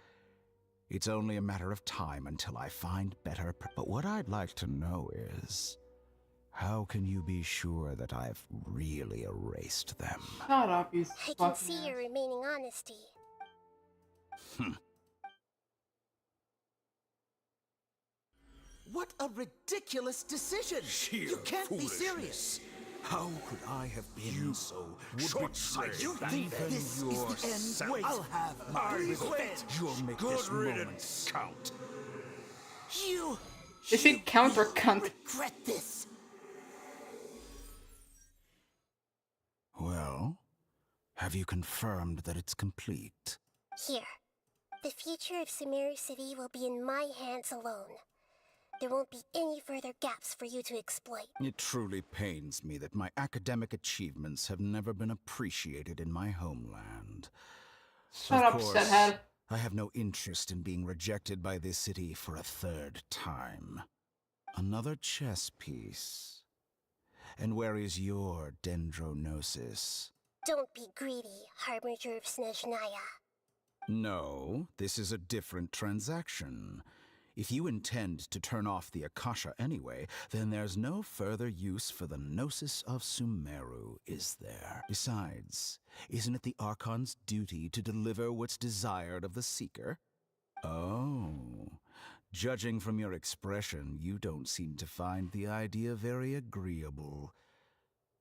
it's only a matter of time until I find better. But what I'd like to know is, How can you be sure that I've really erased them? Shut up, you I can see your remaining honesty. What a ridiculous decision! You can't be serious! How could I have been so short-sighted? You think this is the end? Wait, I'll have my revenge! You'll make this moment count. You Is it count or cunt? regret this! Well, have you confirmed that it's complete? Here. The future of Sumeru City will be in my hands alone. There won't be any further gaps for you to exploit. It truly pains me that my academic achievements have never been appreciated in my homeland. Shut up, shithead. I have no interest in being rejected by this city for a third time. Another chess piece. And where is your dendronosis? Don't be greedy, Harbinger of Snezhnaya. No, this is a different transaction. If you intend to turn off the Akasha anyway, then there's no further use for the Gnosis of Sumeru, is there? Besides, isn't it the Archon's duty to deliver what's desired of the Seeker? Oh, judging from your expression, you don't seem to find the idea very agreeable.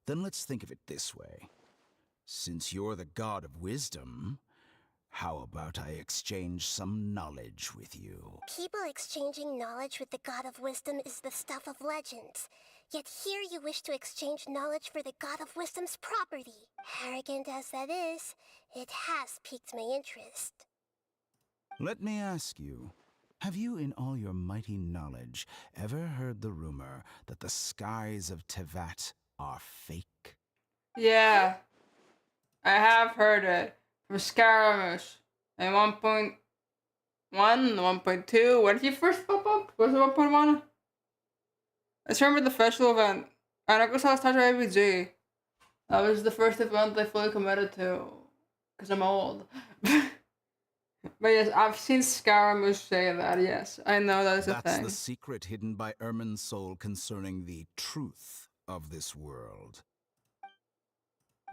Then let's think of it this way. Since you're the god of wisdom, how about I exchange some knowledge with you? People exchanging knowledge with the God of Wisdom is the stuff of legends. Yet here you wish to exchange knowledge for the God of Wisdom's property. Arrogant as that is, it has piqued my interest. Let me ask you, have you in all your mighty knowledge ever heard the rumor that the skies of Tevat are fake? Yeah. I have heard it. From Scaramouche. And 1.1, 1.2. When did you first pop up? Was it 1.1? I just remember the festival event. And I guess I was touched by ABG. That was the first event I fully committed to. Because I'm old. But yes, I've seen Scaramouche say that, yes. I know that is a thing. That's the secret hidden by Ermin's soul concerning the truth of this world.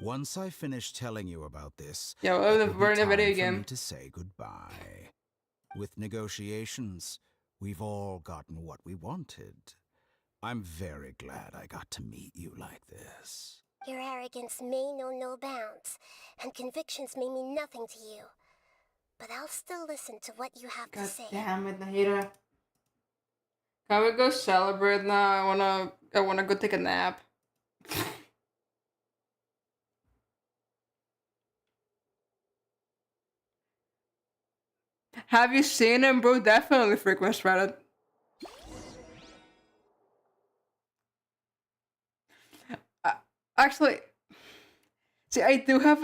Once I finish telling you about this, yeah, well, we're in a video game. For me to say goodbye. With negotiations, we've all gotten what we wanted. I'm very glad I got to meet you like this. Your arrogance may know no bounds, and convictions may mean nothing to you. But I'll still listen to what you have to say. Damn it, Nahida. Can we go celebrate now? I wanna go take a nap. Have you seen him, bro? Definitely frequents Reddit. Actually, see, I do have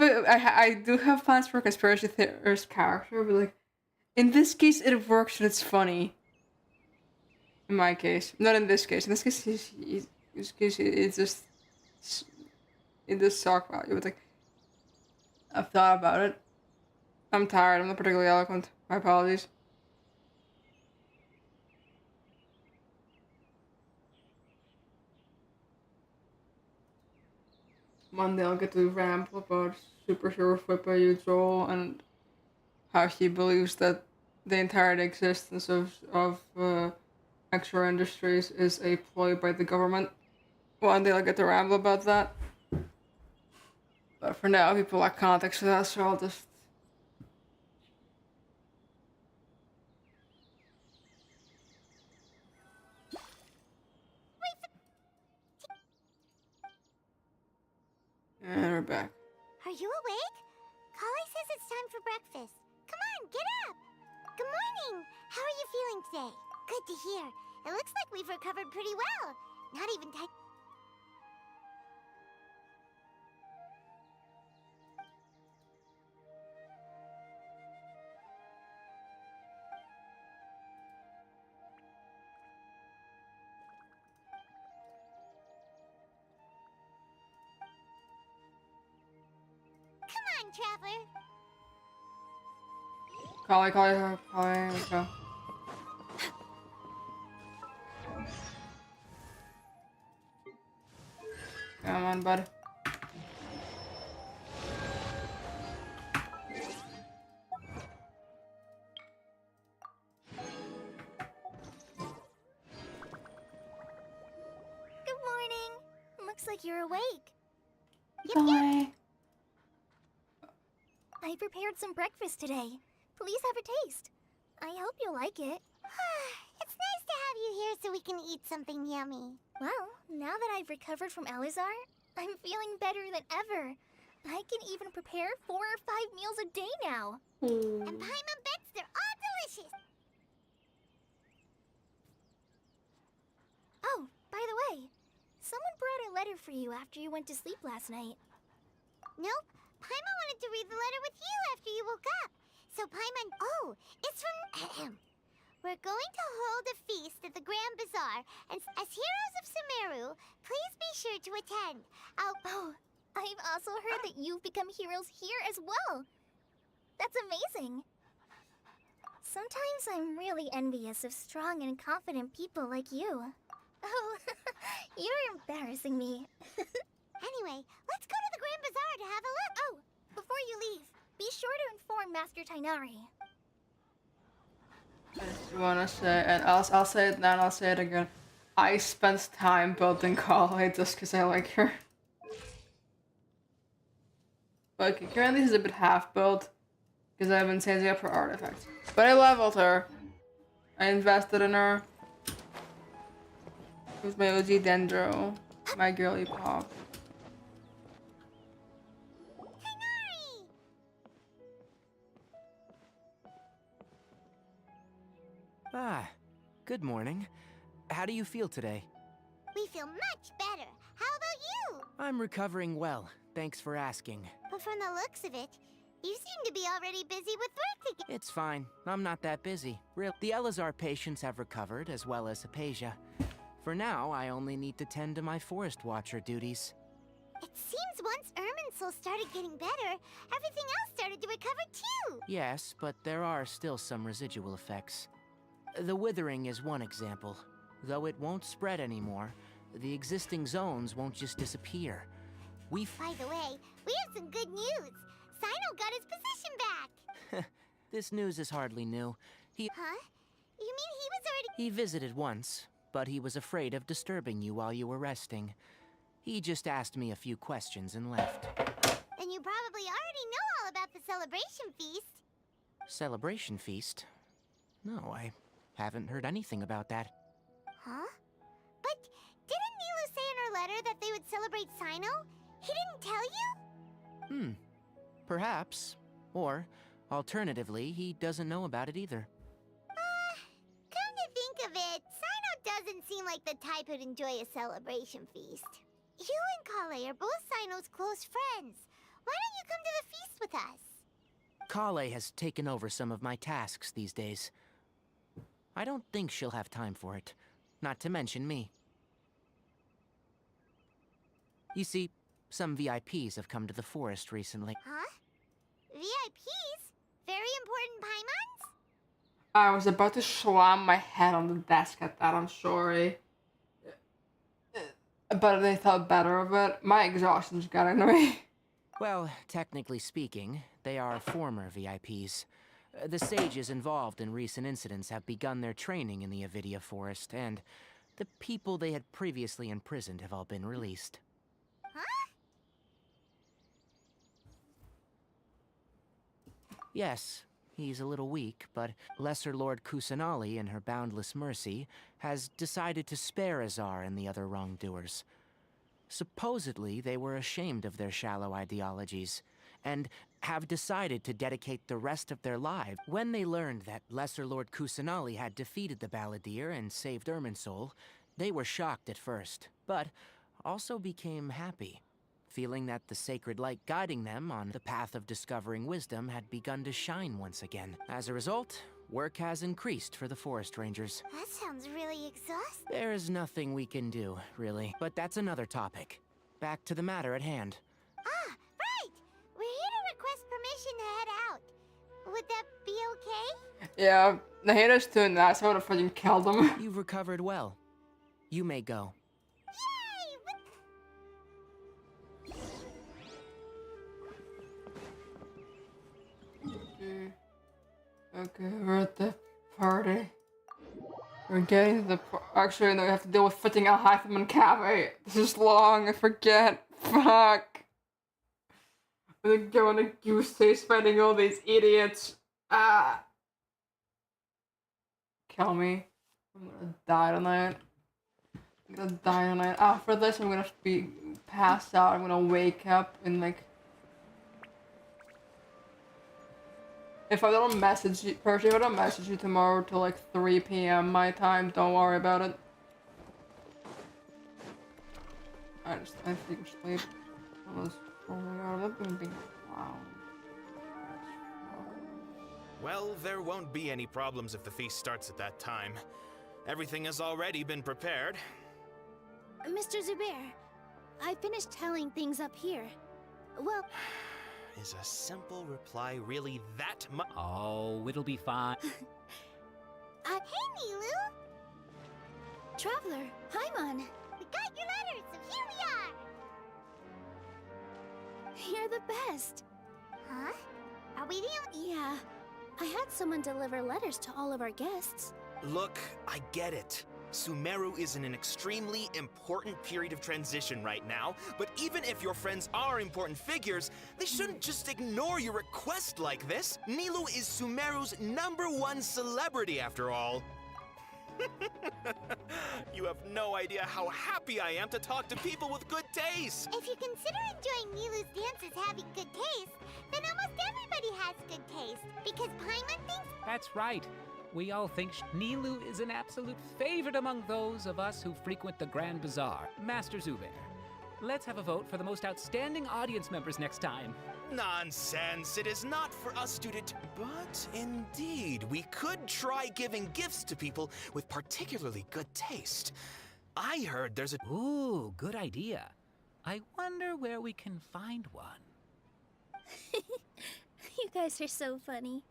plans for a conspiracy theorist character, but like, in this case, it works and it's funny. In my case, not in this case. In this case, it's just in this shock value. But like, I've thought about it. I'm tired. I'm not particularly eloquent. My apologies. One day I'll get to ramble about Super Hero YIPPEEE Joel and how he believes that the entire existence of Extra Industries is a ploy by the government. One day I'll get to ramble about that. But for now, people lack context for that, so I'll just... And we're back. Are you awake? Kali says it's time for breakfast. Come on, get up! Good morning! How are you feeling today? Good to hear. It looks like we've recovered pretty well. Not even tight. Come on, Traveler. Kali, let's go. Come on, bud. Good morning. Looks like you're awake. Bye. I prepared some breakfast today. Please have a taste. I hope you'll like it. It's nice to have you here so we can eat something yummy. Well, now that I've recovered from Alizar, I'm feeling better than ever. I can even prepare 4 or 5 meals a day now. And Paimon bets they're all delicious. Oh, by the way, someone brought a letter for you after you went to sleep last night. Nope. Paimon wanted to read the letter with you after you woke up. So Paimon... Oh, it's from... We're going to hold a feast at the Grand Bazaar, and as heroes of Sumeru, please be sure to attend. Oh, I've also heard that you've become heroes here as well. That's amazing. Sometimes I'm really envious of strong and confident people like you. Oh, you're embarrassing me. Anyway, let's go to the Grand Bazaar to have a look. Oh, before you leave, be sure to inform Master Tainari. You wanna say, and I'll say it now and I'll say it again. I spent time building Kale just because I like her. But currently she's a bit half built because I've been changing up her artifacts. But I leveled her. I invested in her. With my OG Dendro, my girly pop. Ah, good morning. How do you feel today? We feel much better. How about you? I'm recovering well, thanks for asking. But from the looks of it, you seem to be already busy with work again. It's fine, I'm not that busy. The Elazar patients have recovered, as well as Hypatia. For now, I only need to tend to my Forest Watcher duties. It seems once Irminsul started getting better, everything else started to recover too. Yes, but there are still some residual effects. The withering is one example. Though it won't spread anymore, the existing zones won't just disappear. By the way, we have some good news. Sino got his position back. This news is hardly new. Huh? You mean he was already... He visited once, but he was afraid of disturbing you while you were resting. He just asked me a few questions and left. Then you probably already know all about the celebration feast. Celebration feast? No, I haven't heard anything about that. Huh? But didn't Nilu say in her letter that they would celebrate Sino? He didn't tell you? Perhaps. Or, alternatively, he doesn't know about it either. Come to think of it, Sino doesn't seem like the type who'd enjoy a celebration feast. You and Kale are both Sino's close friends. Why don't you come to the feast with us? Kale has taken over some of my tasks these days. I don't think she'll have time for it. Not to mention me. You see, some VIPs have come to the forest recently. Huh? VIPs? Very important Paimons? I was about to slam my head on the desk at that, I'm sorry. But they thought better of it. My exhaustion's getting to me. Well, technically speaking, they are former VIPs. The sages involved in recent incidents have begun their training in the Avidia Forest, and the people they had previously imprisoned have all been released. Huh? Yes, he's a little weak, but Lesser Lord Kusanali, in her boundless mercy, has decided to spare Azar and the other wrongdoers. Supposedly, they were ashamed of their shallow ideologies, and have decided to dedicate the rest of their lives. When they learned that Lesser Lord Kusanali had defeated the Balladeer and saved Irminsul, they were shocked at first, but also became happy, feeling that the sacred light guiding them on the path of discovering wisdom had begun to shine once again. As a result, work has increased for the Forest Rangers. That sounds really exhausting. There is nothing we can do, really, but that's another topic. Back to the matter at hand. Ah, right! We're here to request permission to head out. Would that be okay? Yeah, the haters too nice. I would have fucking killed them. You've recovered well. You may go. Yay! Okay, we're at the party. We're getting to the actually, no, we have to deal with fitting out Hytham and Cafe. This is long, I forget. Fuck. We're going to goose chase fighting all these idiots. Ah. Kill me. I'm gonna die tonight. I'm gonna die tonight. After this, I'm gonna be passed out. I'm gonna wake up in like. If I don't message you, Percy, if I don't message you tomorrow till like 3 p.m. my time, don't worry about it. I think I'm sleep. Oh my god, I'm gonna be wow. Well, there won't be any problems if the feast starts at that time. Everything has already been prepared. Mr. Zubair, I finished tallying things up here. Well... Is a simple reply really that much? Oh, it'll be fine. Hey, Nilu! Traveler, Paimon! We got your letters, so here we are! You're the best! Huh? Are we the only... Yeah. I had someone deliver letters to all of our guests. Look, I get it. Sumeru is in an extremely important period of transition right now, but even if your friends are important figures, they shouldn't just ignore your request like this. Nilou is Sumeru's #1 celebrity after all. You have no idea how happy I am to talk to people with good taste. If you consider enjoying Nilu's dances having good taste, then almost everybody has good taste, because Paimon thinks... That's right. We all think Nilou is an absolute favorite among those of us who frequent the Grand Bazaar. Master Zubair, let's have a vote for the most outstanding audience members next time. Nonsense! It is not for us to But indeed, we could try giving gifts to people with particularly good taste. I heard there's a... Ooh, good idea. I wonder where we can find one. You guys are so funny.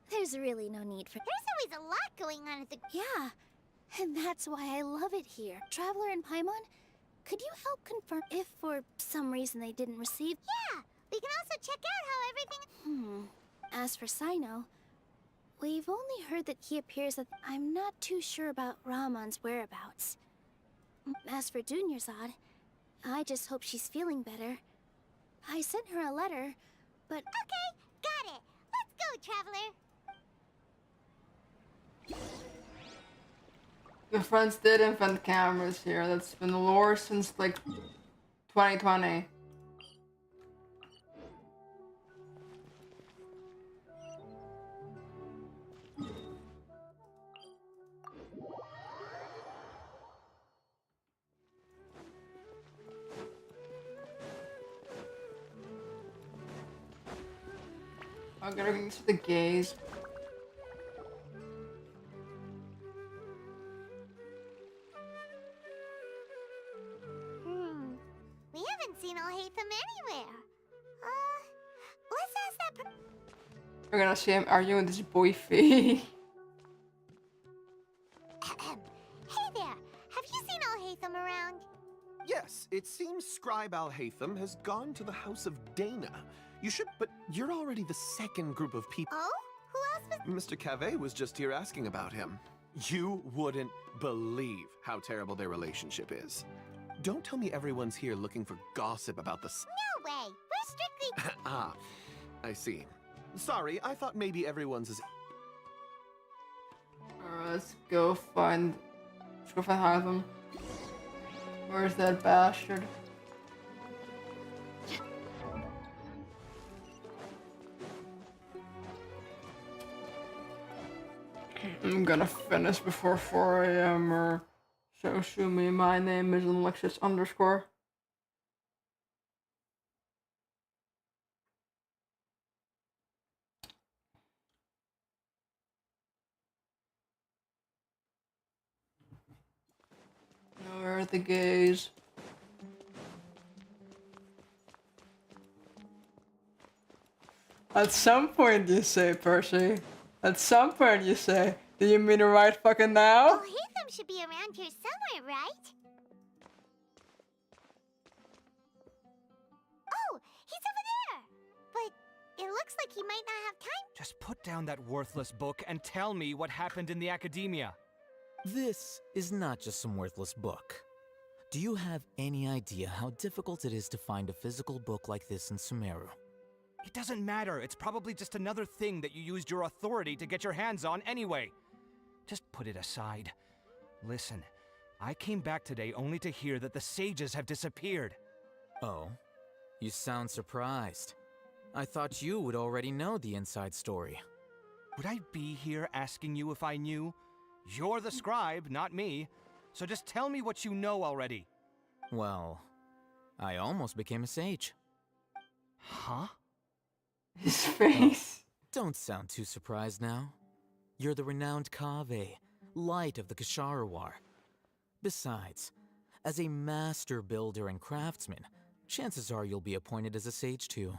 There's really no need for... There's always a lot going on at the... Yeah, and that's why I love it here. Traveler and Paimon, could you help confirm if for some reason they didn't receive... Yeah, we can also check out how everything... As for Sino, we've only heard that he appears at... I'm not too sure about Ramon's whereabouts. As for Dunyarzad, I just hope she's feeling better. I sent her a letter, but... Okay, got it. Let's go, Traveler. The friends did invent cameras here. That's been lore since like 2020. I'm gonna get to the gaze. We haven't seen Alhaitham anywhere. Let's ask that We're gonna see him arguing with this boy fee. Hey there, have you seen Alhaitham around? Yes, it seems Scribe Alhaitham has gone to the House of Dana. You should, but you're already the second group of people. Oh? Who else was... Mr. Cave was just here asking about him. You wouldn't believe how terrible their relationship is. Don't tell me everyone's here looking for gossip about the... No way! We're strictly... Ah, I see. Sorry, I thought maybe everyone's as... Alright, let's go find Hytham. Where's that bastard? I'm gonna finish before 4 AM or so shoot me. My name is Alexis _. Where are the gays? At some point you say, Percy. At some point you say. Do you mean right fucking now? Alhaitham should be around here somewhere, right? Oh, he's over there! But it looks like he might not have time. Just put down that worthless book and tell me what happened in the academia. This is not just some worthless book. Do you have any idea how difficult it is to find a physical book like this in Sumeru? It doesn't matter. It's probably just another thing that you used your authority to get your hands on anyway. Just put it aside. Listen, I came back today only to hear that the sages have disappeared. Oh, you sound surprised. I thought you would already know the inside story. Would I be here asking you if I knew? You're the scribe, not me. So just tell me what you know already. Well, I almost became a sage. Huh? His face. Don't sound too surprised now. You're the renowned Kaveh, light of the Ksharawar. Besides, as a master builder and craftsman, chances are you'll be appointed as a sage too.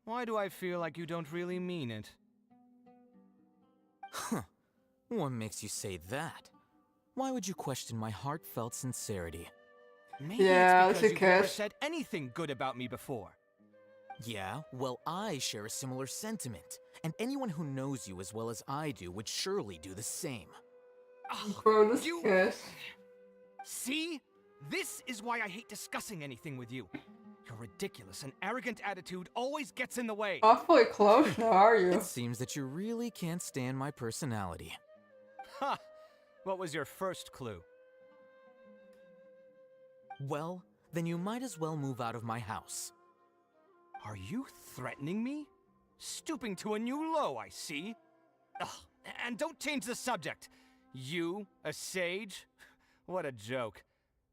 Why do I feel like you don't really mean it? Huh. What makes you say that? Why would you question my heartfelt sincerity? Maybe Yeah, it's because you've never said anything good about me before. Yeah, well, I share a similar sentiment, and anyone who knows you as well as I do would surely do the same. Bro, this kiss. See? This is why I hate discussing anything with you. Your ridiculous and arrogant attitude always gets in the way. Awfully close now, are you? It seems that you really can't stand my personality. Ha! What was your first clue? Well, then you might as well move out of my house. Are you threatening me? Stooping to a new low, I see. Ugh, and don't change the subject. You, a sage? What a joke.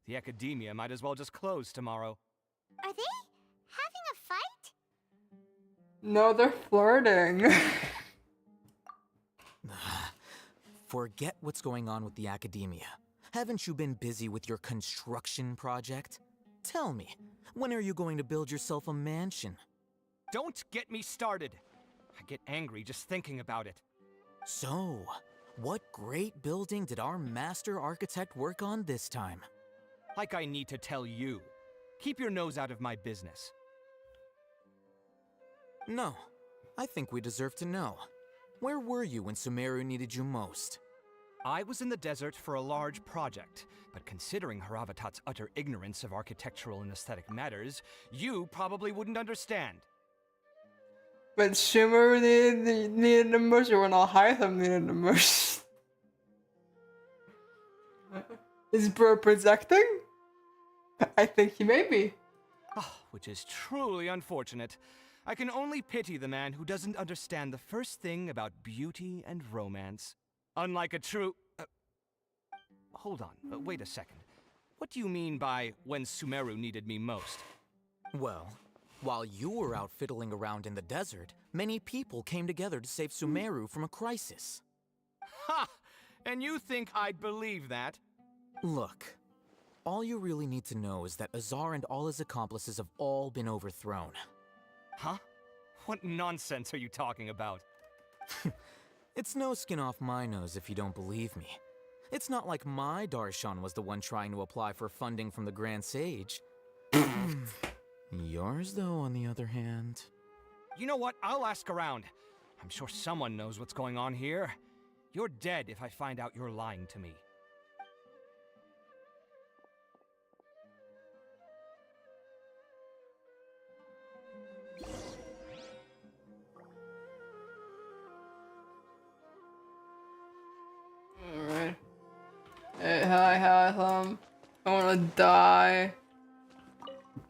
The academia might as well just close tomorrow. Are they having a fight? No, they're flirting. Forget what's going on with the academia. Haven't you been busy with your construction project? Tell me, when are you going to build yourself a mansion? Don't get me started. I get angry just thinking about it. So, what great building did our master architect work on this time? Like I need to tell you. Keep your nose out of my business. No, I think we deserve to know. Where were you when Sumeru needed you most? I was in the desert for a large project, but considering Haravatat's utter ignorance of architectural and aesthetic matters, you probably wouldn't understand. When Sumeru needed the most, or when Alhaitham needed the most? Is bro projecting? I think he may be. Oh, which is truly unfortunate. I can only pity the man who doesn't understand the first thing about beauty and romance. Unlike a true... hold on, wait a second. What do you mean by when Sumeru needed me most? Well, while you were out fiddling around in the desert, many people came together to save Sumeru from a crisis. Ha! And you think I'd believe that? Look, all you really need to know is that Azar and all his accomplices have all been overthrown. Huh? What nonsense are you talking about? It's no skin off my nose if you don't believe me. It's not like my Darshan was the one trying to apply for funding from the Grand Sage. Yours, though, on the other hand... You know what? I'll ask around. I'm sure someone knows what's going on here. You're dead if I find out you're lying to me. Alright. Hey, hi, I wanna die.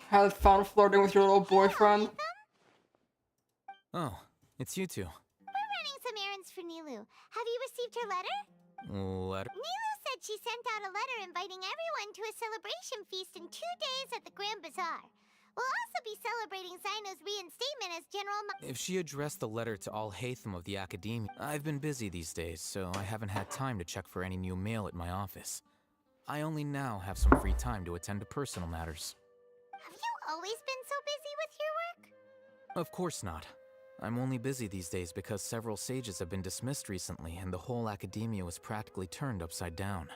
Had fun flirting with your little boyfriend. Oh, it's you two. We're running some errands for Nilou. Have you received her letter? Letter? Nilou said she sent out a letter inviting everyone to a celebration feast in 2 days at the Grand Bazaar. We'll also be celebrating Zino's reinstatement as General If she addressed the letter to Alhaitham of the Academia, I've been busy these days, so I haven't had time to check for any new mail at my office. I only now have some free time to attend to personal matters. Have you always been so busy with your work? Of course not. I'm only busy these days because several sages have been dismissed recently and the whole academia was practically turned upside down.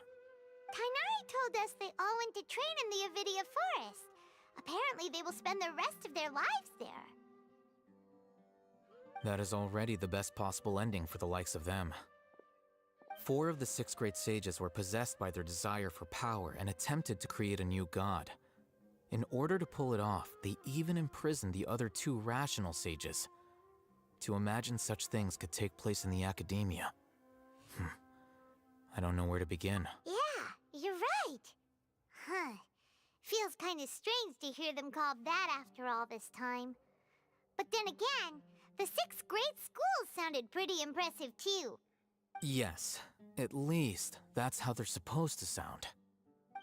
Kainari told us they all went to train in the Avidia Forest. Apparently they will spend the rest of their lives there. That is already the best possible ending for the likes of them. 4 of the 6 great sages were possessed by their desire for power and attempted to create a new god. In order to pull it off, they even imprisoned the other 2 rational sages. To imagine such things could take place in the academia. I don't know where to begin. Yeah, you're right. Huh. Feels kind of strange to hear them called that after all this time. But then again, the 6 great schools sounded pretty impressive too. Yes, at least that's how they're supposed to sound.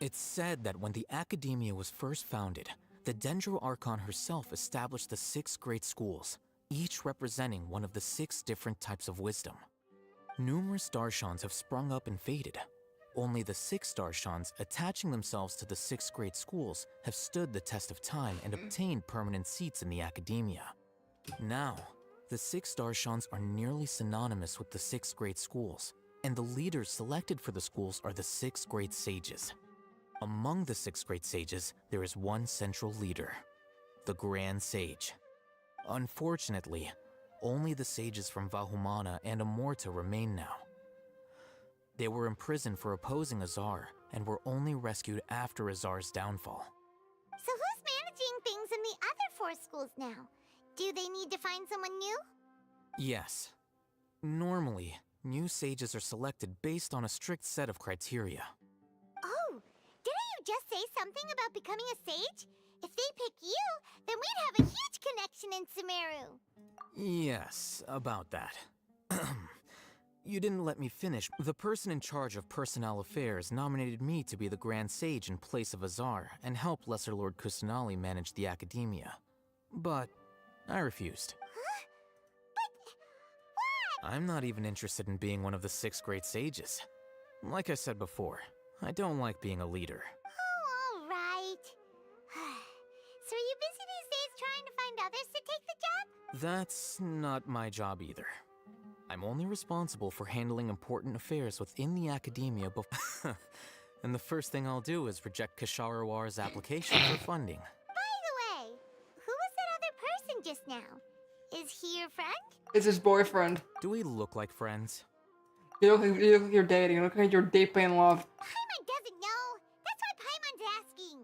It's said that when the Academia was first founded, the Dendro Archon herself established the 6 great schools, each representing one of the 6 different types of wisdom. Numerous Darshans have sprung up and faded. Only the 6 Darshans attaching themselves to the 6 great schools have stood the test of time and obtained permanent seats in the Academia. Now, the 6 Darshans are nearly synonymous with the 6 great schools, and the leaders selected for the schools are the 6 great sages. Among the 6 great sages, there is one central leader, the Grand Sage. Unfortunately, only the sages from Vahumana and Amorta remain now. They were imprisoned for opposing Azar, and were only rescued after Azar's downfall. So who's managing things in the other 4 schools now? Do they need to find someone new? Yes. Normally, new sages are selected based on a strict set of criteria. Oh, didn't you just say something about becoming a sage? If they pick you, then we'd have a huge connection in Sumeru. Yes, about that. You didn't let me finish. The person in charge of personnel affairs nominated me to be the Grand Sage in place of Azar and help Lesser Lord Kusanali manage the Academia. But I refused. Huh? But what? I'm not even interested in being one of the 6 great sages. Like I said before, I don't like being a leader. Oh, all right. So are you busy these days trying to find others to take the job? That's not my job either. I'm only responsible for handling important affairs within the Academia and the first thing I'll do is reject Kasharawar's application for funding. By the way, who was that other person just now? Is he your friend? It's his boyfriend. Do we look like friends? You look like you're dating. You look like you're deeply in love. Paimon doesn't know. That's why Paimon's asking.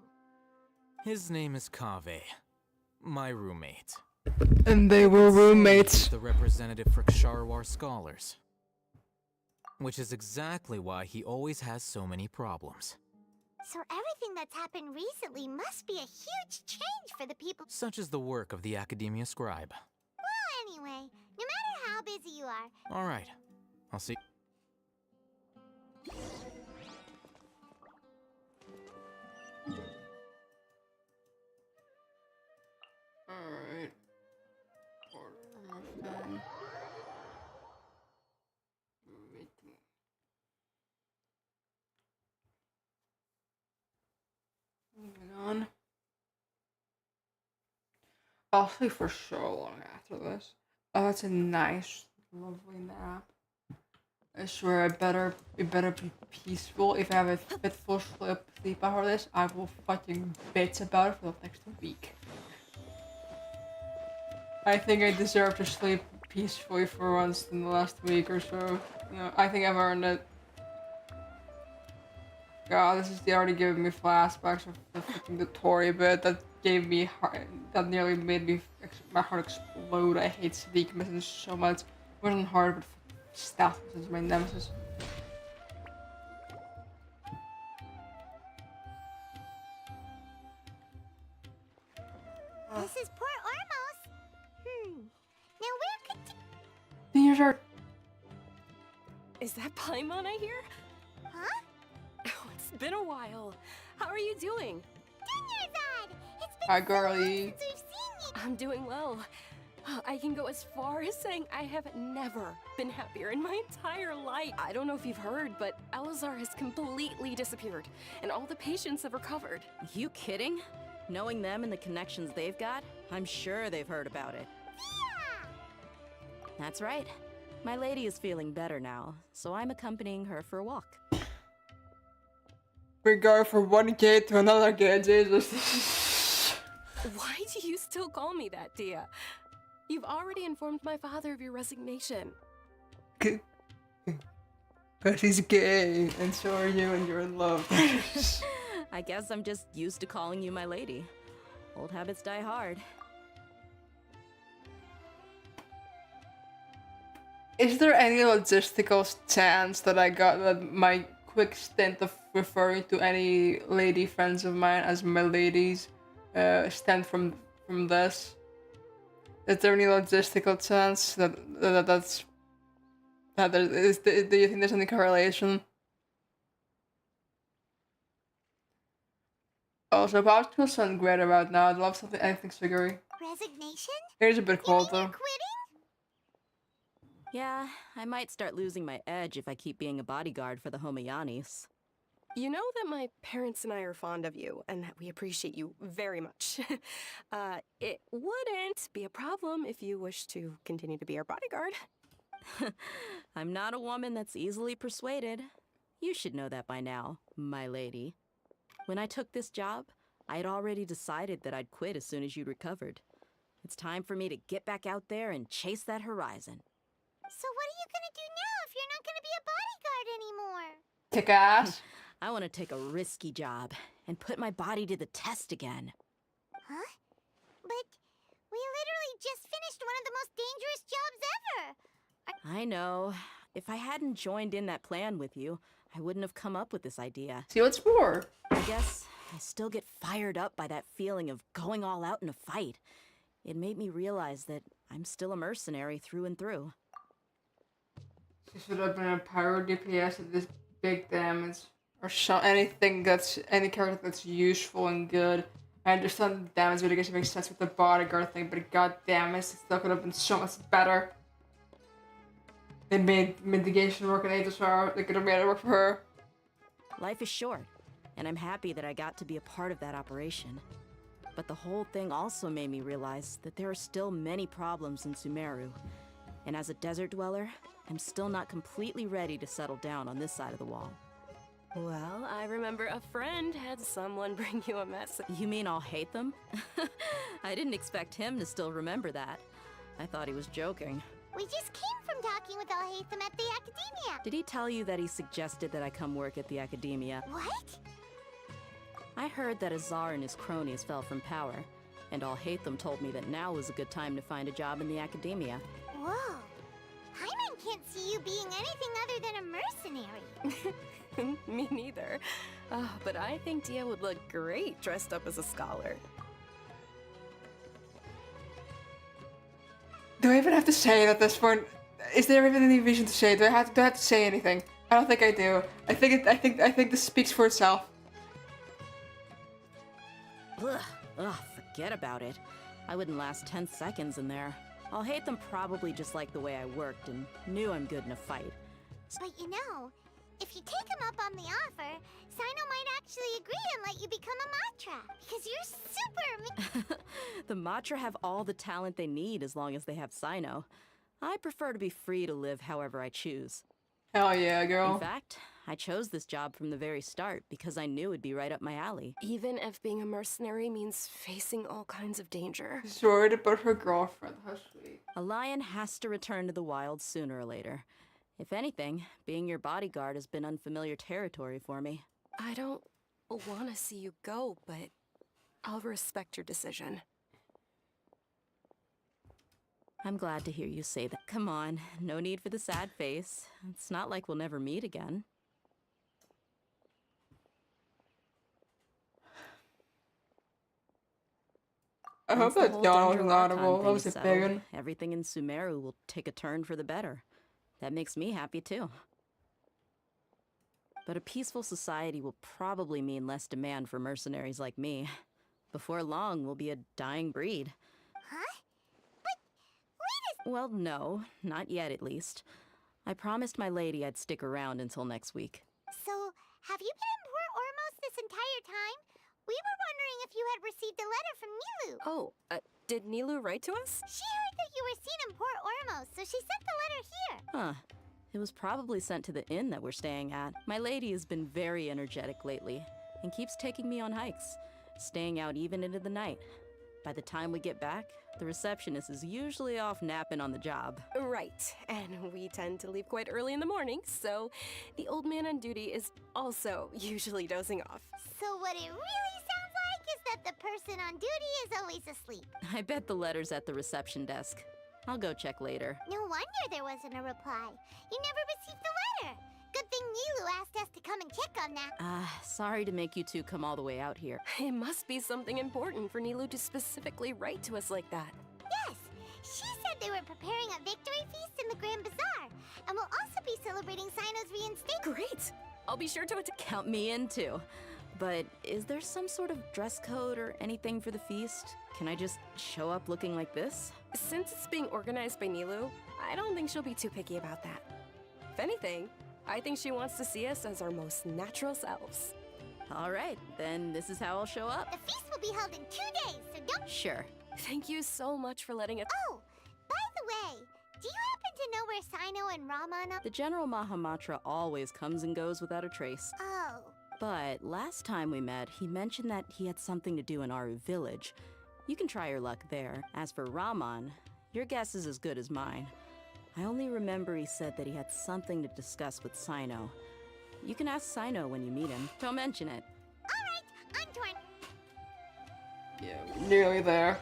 His name is Kaveh, my roommate. And they were roommates. The representative for Ksharawar scholars. Which is exactly why he always has so many problems. So everything that's happened recently must be a huge change for the people. Such is the work of the Academia Scribe. Well, anyway, no matter how busy you are. Alright, I'll see. Alright. Moving on. I'll sleep for so long after this. Oh, that's a nice, lovely nap. I swear it better be peaceful. If I have a fitful sleep after this, I will fucking bitch about it for the next week. I think I deserve to sleep peacefully for once in the last week or so. You know, I think I've earned it. God, this is already giving me flashbacks of the freaking Tory bit that gave me heart, that nearly made me my heart explode. I hate Sadiq Mission so much. It wasn't hard, but Staff is my nemesis. This is Port Ormos. Now where could These are. Is that Paimon I hear? Huh? Oh, it's been a while. How are you doing? Dunyarzad! It's been Hi, so girlie. long since we've seen you. I'm doing well. I can go as far as saying I have never been happier in my entire life. I don't know if you've heard, but Elazar has completely disappeared, and all the patients have recovered. You kidding? Knowing them and the connections they've got, I'm sure they've heard about it. Yeah! That's right. My lady is feeling better now, so I'm accompanying her for a walk. We go from one gate to another gate, Jesus. Why do you still call me that, Dia? You've already informed my father of your resignation. Because he's gay, and so are you, and you're in love. I guess I'm just used to calling you my lady. Old habits die hard. Is there any logistical chance that my quick stint of referring to any lady friends of mine as my ladies stem from this? Is there any logistical chance do you think there's any correlation? Also, Bob's gonna sound great about now. I'd love something, anything sugary. Resignation? Here's a bit cold though. Yeah, I might start losing my edge if I keep being a bodyguard for the Homayanis. You know that my parents and I are fond of you, and that we appreciate you very much. It wouldn't be a problem if you wish to continue to be our bodyguard. I'm not a woman that's easily persuaded. You should know that by now, my lady. When I took this job, I had already decided that I'd quit as soon as you'd recovered. It's time for me to get back out there and chase that horizon. So what are you gonna do now if you're not gonna be a bodyguard anymore? Kick ass. I want to take a risky job and put my body to the test again. Huh? But we literally just finished one of the most dangerous jobs ever. I know. If I hadn't joined in that plan with you, I wouldn't have come up with this idea. See what's more? I guess I still get fired up by that feeling of going all out in a fight. It made me realize that I'm still a mercenary through and through. She should have been a pyro DPS at this big damage. Or anything that's, any character that's useful and good. I understand the damage mitigation makes sense with the bodyguard thing, but god damn it, it still could have been so much better. They made mitigation work in HSR, they could have made it work for her. Life is short, and I'm happy that I got to be a part of that operation. But the whole thing also made me realize that there are still many problems in Sumeru. And as a desert dweller, I'm still not completely ready to settle down on this side of the wall. Well, I remember a friend had someone bring you a message. You mean I'll hate them? I didn't expect him to still remember that. I thought he was joking. We just came from talking with Alhaitham at the Academia. Did he tell you that he suggested that I come work at the Academia? What? I heard that Azar and his cronies fell from power, and Alhaitham told me that now was a good time to find a job in the Academia. Whoa. Paimon can't see you being anything other than a mercenary. Me neither. Oh, but I think Dia would look great dressed up as a scholar. Do I even have to say it at this point? Is there even any reason to say it? Do I have to say anything? I don't think I do. I think this speaks for itself. Ugh, forget about it. I wouldn't last 10 seconds in there. Alhaitham probably just liked the way I worked and knew I'm good in a fight. But you know, if you take him up on the offer, Sino might actually agree and let you become a Matra, because you're super. The Matra have all the talent they need as long as they have Sino. I prefer to be free to live however I choose. Hell yeah, girl. In fact, I chose this job from the very start because I knew it'd be right up my alley. Even if being a mercenary means facing all kinds of danger. She's worried about her girlfriend. How sweet. A lion has to return to the wild sooner or later. If anything, being your bodyguard has been unfamiliar territory for me. I don't want to see you go, but I'll respect your decision. I'm glad to hear you say that. Come on, no need for the sad face. It's not like we'll never meet again. I hope that yawn was inaudible. That was a big one. Everything in Sumeru will take a turn for the better. That makes me happy too. But a peaceful society will probably mean less demand for mercenaries like me. Before long, we'll be a dying breed. Huh? But wait a... Well, no, not yet at least. I promised my lady I'd stick around until next week. So, have you been in Port Ormos this entire time? We were wondering if you had received a letter from Nilou. Oh, did Nilou write to us? She heard that you were seen in Port Ormos, so she sent the letter here. Huh. It was probably sent to the inn that we're staying at. My lady has been very energetic lately and keeps taking me on hikes, staying out even into the night. By the time we get back, The receptionist is usually off napping on the job. Right, and we tend to leave quite early in the morning, so the old man on duty is also usually dozing off. So what it really sounds like is that the person on duty is always asleep. I bet the letter's at the reception desk. I'll go check later. No wonder there wasn't a reply. You never received the letter. Good thing Nilu asked us to come and check on that. Sorry to make you two come all the way out here. It must be something important for Nilu to specifically write to us like that. Yes, she said they were preparing a victory feast in the Grand Bazaar, and will also be celebrating Sino's reinstatement. Great! I'll be sure to count me in too. But is there some sort of dress code or anything for the feast? Can I just show up looking like this? Since it's being organized by Nilu, I don't think she'll be too picky about that. If anything, I think she wants to see us as our most natural selves. All right, then this is how I'll show up. The feast will be held in 2 days, so don't... Sure. Thank you so much for letting us... Oh, by the way, do you happen to know where Sino and Raman are? The General Mahamatra always comes and goes without a trace. Oh. But last time we met, he mentioned that he had something to do in Aru village. You can try your luck there. As for Raman, your guess is as good as mine. I only remember he said that he had something to discuss with Sino. You can ask Sino when you meet him. Don't mention it. Alright, I'm torn. Yeah, we're nearly there.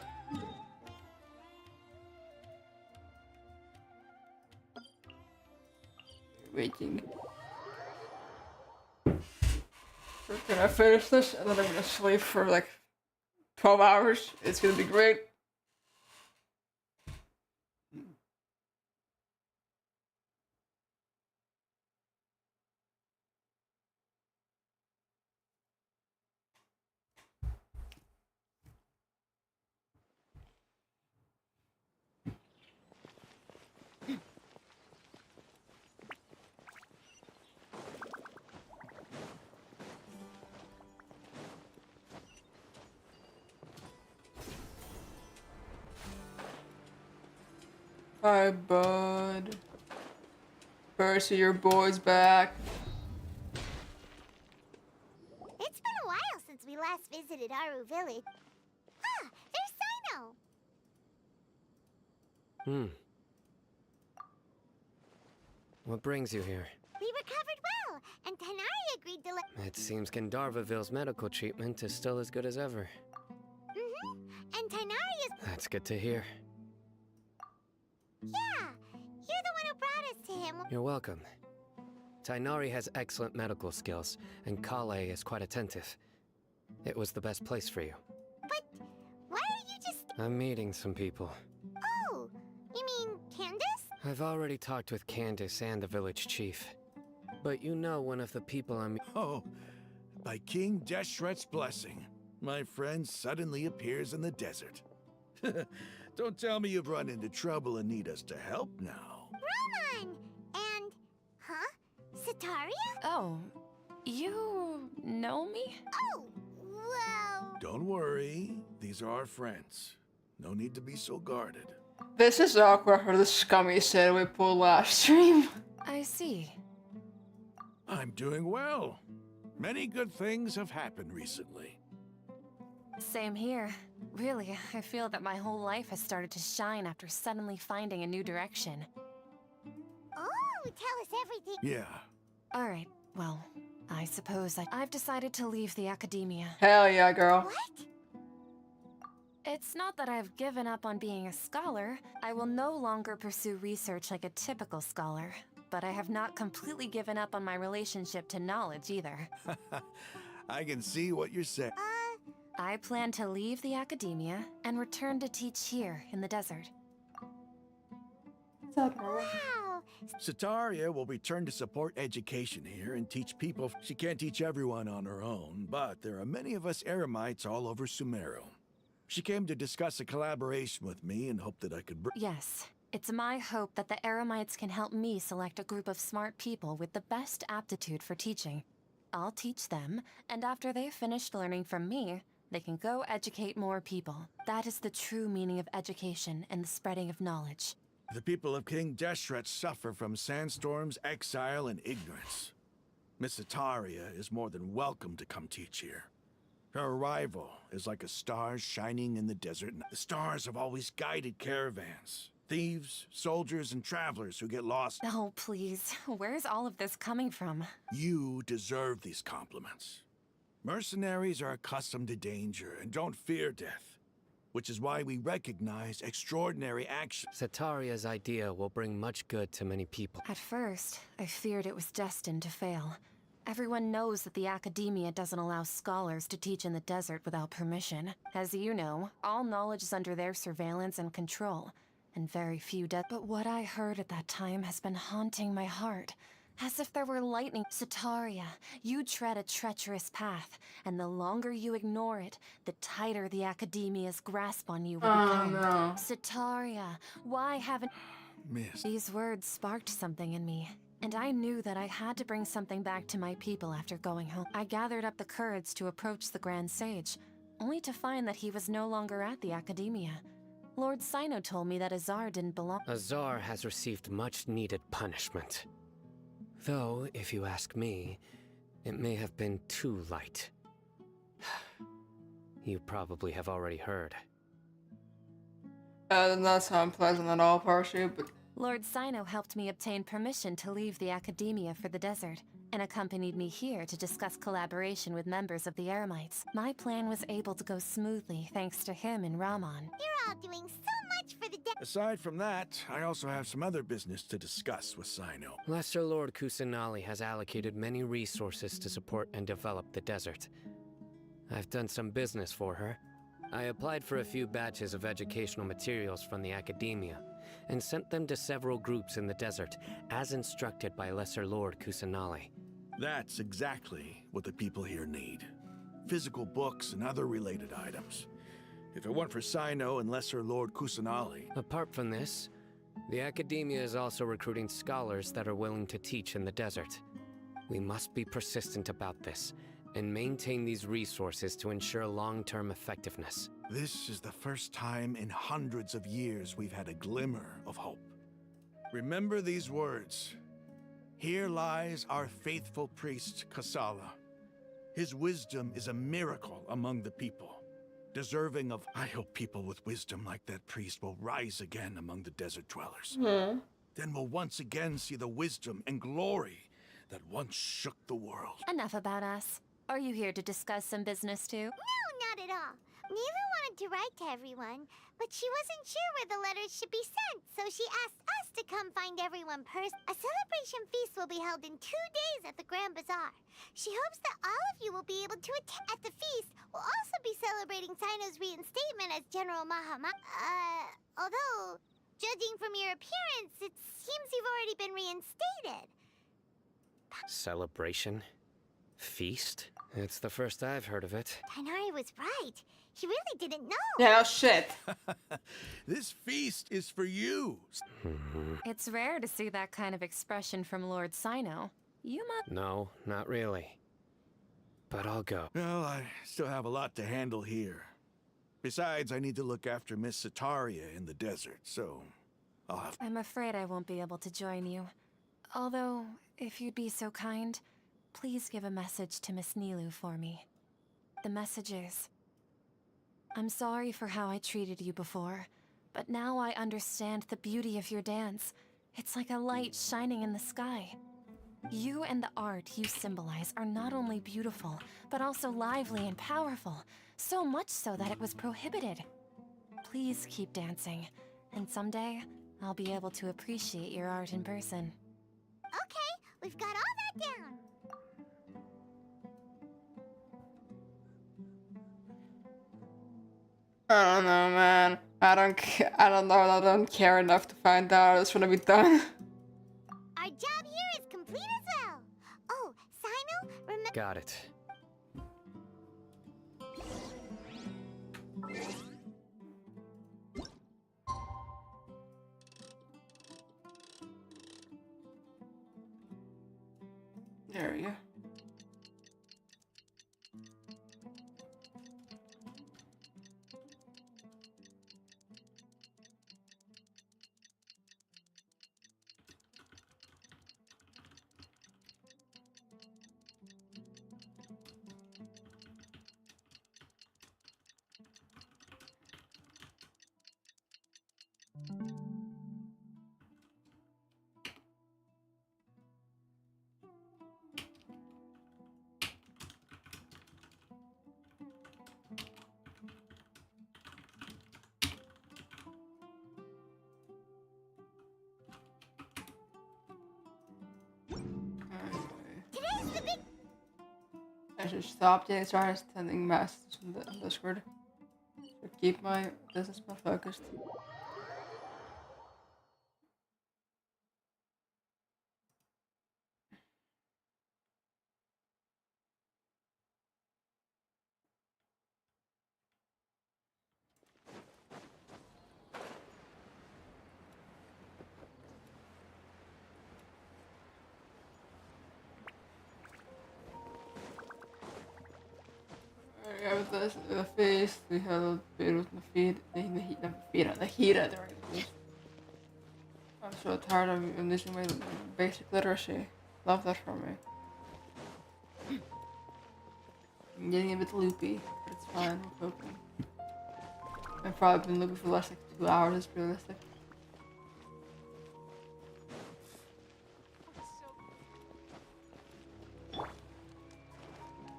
Waiting. So can I finish this and then I'm gonna sleep for like 12 hours? It's gonna be great. Hi, bud. Percy, your boy's back. It's been a while since we last visited Aru village. Ah, there's Sino. What brings you here? We recovered well, and Tanari agreed to let... It seems Gandharvaville's medical treatment is still as good as ever. And Tanari is... That's good to hear. Yeah, you're the one who brought us to him. You're welcome. Tainari has excellent medical skills, and Kale is quite attentive. It was the best place for you. But why are you just... I'm meeting some people. Oh, you mean Candace? I've already talked with Candace and the village chief. But you know one of the people I'm... Oh, by King Deshret's blessing, my friend suddenly appears in the desert. Don't tell me you've run into trouble and need us to help now. Raman! And... Huh? Sataria? Oh, you know me? Oh, well... Don't worry, these are our friends. No need to be so guarded. This is awkward for the scummy said we pulled last stream. I see. I'm doing well. Many good things have happened recently. Same here. Really, I feel that my whole life has started to shine after suddenly finding a new direction. Oh, tell us everything. Yeah. Alright, well, I suppose I've decided to leave the academia. Hell yeah, girl. What? It's not that I've given up on being a scholar. I will no longer pursue research like a typical scholar. But I have not completely given up on my relationship to knowledge either. I can see what you're saying. I plan to leave the academia and return to teach here in the desert. Wow! Sataria will return to support education here and teach people. She can't teach everyone on her own, but there are many of us Eremites all over Sumeru. She came to discuss a collaboration with me and hoped that I could Yes. It's my hope that the Eremites can help me select a group of smart people with the best aptitude for teaching. I'll teach them, and after they've finished learning from me, they can go educate more people. That is the true meaning of education and the spreading of knowledge. The people of King Deshret suffer from sandstorms, exile, and ignorance. Miss Sataria is more than welcome to come teach here. Her arrival is like a star shining in the desert. The stars have always guided caravans. Thieves, soldiers, and travelers who get lost. Oh, please. Where's all of this coming from? You deserve these compliments. Mercenaries are accustomed to danger and don't fear death, which is why we recognize extraordinary action. Setaria's idea will bring much good to many people. At first, I feared it was destined to fail. Everyone knows that the Academia doesn't allow scholars to teach in the desert without permission. As you know, all knowledge is under their surveillance and control, and very few But what I heard at that time has been haunting my heart. As if there were lightning. Setaria, you tread a treacherous path, and the longer you ignore it, the tighter the Academia's grasp on you will become. No. Setaria, why haven't... Miss. These words sparked something in me, and I knew that I had to bring something back to my people after going home. I gathered up the courage to approach the Grand Sage, only to find that he was no longer at the Academia. Lord Sino told me that Azar didn't belong. Azar has received much-needed punishment. Though, if you ask me, it may have been too light. You probably have already heard. That does not sound pleasant at all, Parshi, but... Lord Sino helped me obtain permission to leave the Academia for the desert, and accompanied me here to discuss collaboration with members of the Eremites. My plan was able to go smoothly thanks to him and Rahman. You're all doing so much for the Aside from that, I also have some other business to discuss with Sino. Lesser Lord Kusanali has allocated many resources to support and develop the desert. I've done some business for her. I applied for a few batches of educational materials from the Academia, and sent them to several groups in the desert, as instructed by Lesser Lord Kusanali. That's exactly what the people here need. Physical books and other related items. If it weren't for Sino and Lesser Lord Kusanali... Apart from this, the Academia is also recruiting scholars that are willing to teach in the desert. We must be persistent about this, and maintain these resources to ensure long-term effectiveness. This is the first time in hundreds of years we've had a glimmer of hope. Remember these words. Here lies our faithful priest, Kasala. His wisdom is a miracle among the people, deserving of... I hope people with wisdom like that priest will rise again among the desert dwellers. Then we'll once again see the wisdom and glory that once shook the world. Enough about us. Are you here to discuss some business too? No, not at all. Neva wanted to write to everyone, but she wasn't sure where the letters should be sent, so she asked us to come find everyone A celebration feast will be held in 2 days at the Grand Bazaar. She hopes that all of you will be able to attend. At the feast, we'll also be celebrating Sino's reinstatement as General Mahama. Although, judging from your appearance, it seems you've already been reinstated. Celebration? Feast? It's the first I've heard of it. Tainari was right. He really didn't know. Yeah, no shit. This feast is for you. It's rare to see that kind of expression from Lord Sino. You must... No, not really. But I'll go. Well, I still have a lot to handle here. Besides, I need to look after Miss Setaria in the desert, so I'll have... I'm afraid I won't be able to join you. Although, if you'd be so kind, please give a message to Miss Nilou for me. The message is... I'm sorry for how I treated you before, but now I understand the beauty of your dance. It's like a light shining in the sky. You and the art you symbolize are not only beautiful, but also lively and powerful, so much so that it was prohibited. Please keep dancing, and someday I'll be able to appreciate your art in person. Okay, we've got all that down. I don't know, man. I don't know. I don't care enough to find out. I just want to be done. Our job here is complete as well. Oh, Sino, remember... Got it. There we go. the big. I should stop the started sending messages in the Discord. To keep my business more focused. Yeah, with the face, we had a bit with the feet, the heater during this. I'm so tired of losing my basic literacy. Love that for me. I'm getting a bit loopy, but it's fine, we're coping. I've probably been loopy for the last like 2 hours, it's realistic.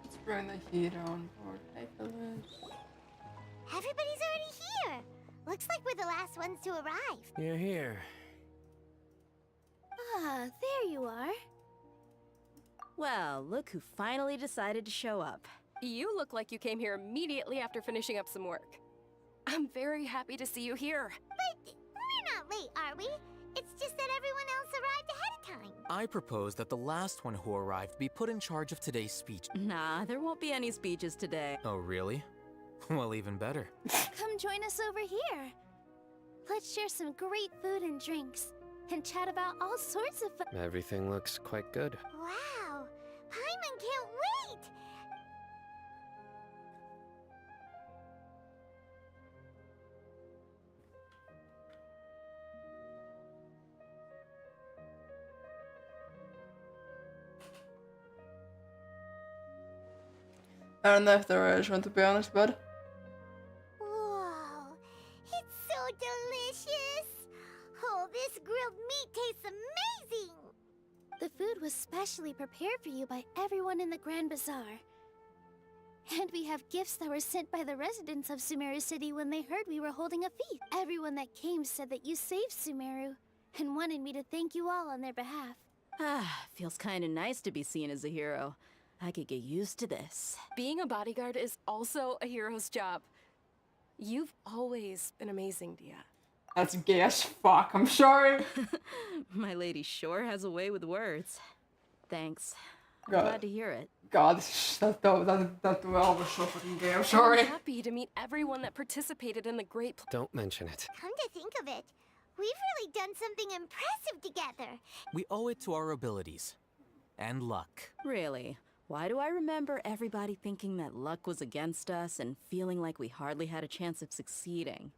Let's bring the heater on board. Hey, fellas. Everybody's already here. Looks like we're the last ones to arrive. You're here. Ah, there you are. Well, look who finally decided to show up. You look like you came here immediately after finishing up some work. I'm very happy to see you here. But we're not late, are we? It's just that everyone else arrived ahead of time. I propose that the last one who arrived be put in charge of today's speech. Nah, there won't be any speeches today. Oh, really? Well, even better. Come join us over here. Let's share some great food and drinks, and chat about all sorts of fun. Everything looks quite good. Wow, Paimon can't wait. I don't know if there is one, to be honest, bud. Whoa, it's so delicious. Oh, this grilled meat tastes amazing. The food was specially prepared for you by everyone in the Grand Bazaar. And we have gifts that were sent by the residents of Sumeru City when they heard we were holding a feast. Everyone that came said that you saved Sumeru, and wanted me to thank you all on their behalf. Ah, feels kinda nice to be seen as a hero. I could get used to this. Being a bodyguard is also a hero's job. You've always been amazing, Dia. That's gay as fuck, I'm sorry. My lady sure has a way with words. Thanks. I'm God. glad to hear it. God, that duel was so fucking gay, I'm sorry. I'm happy to meet everyone that participated in the great Don't mention it. Come to think of it, we've really done something impressive together. We owe it to our abilities. And luck. Really? Why do I remember everybody thinking that luck was against us and feeling like we hardly had a chance of succeeding?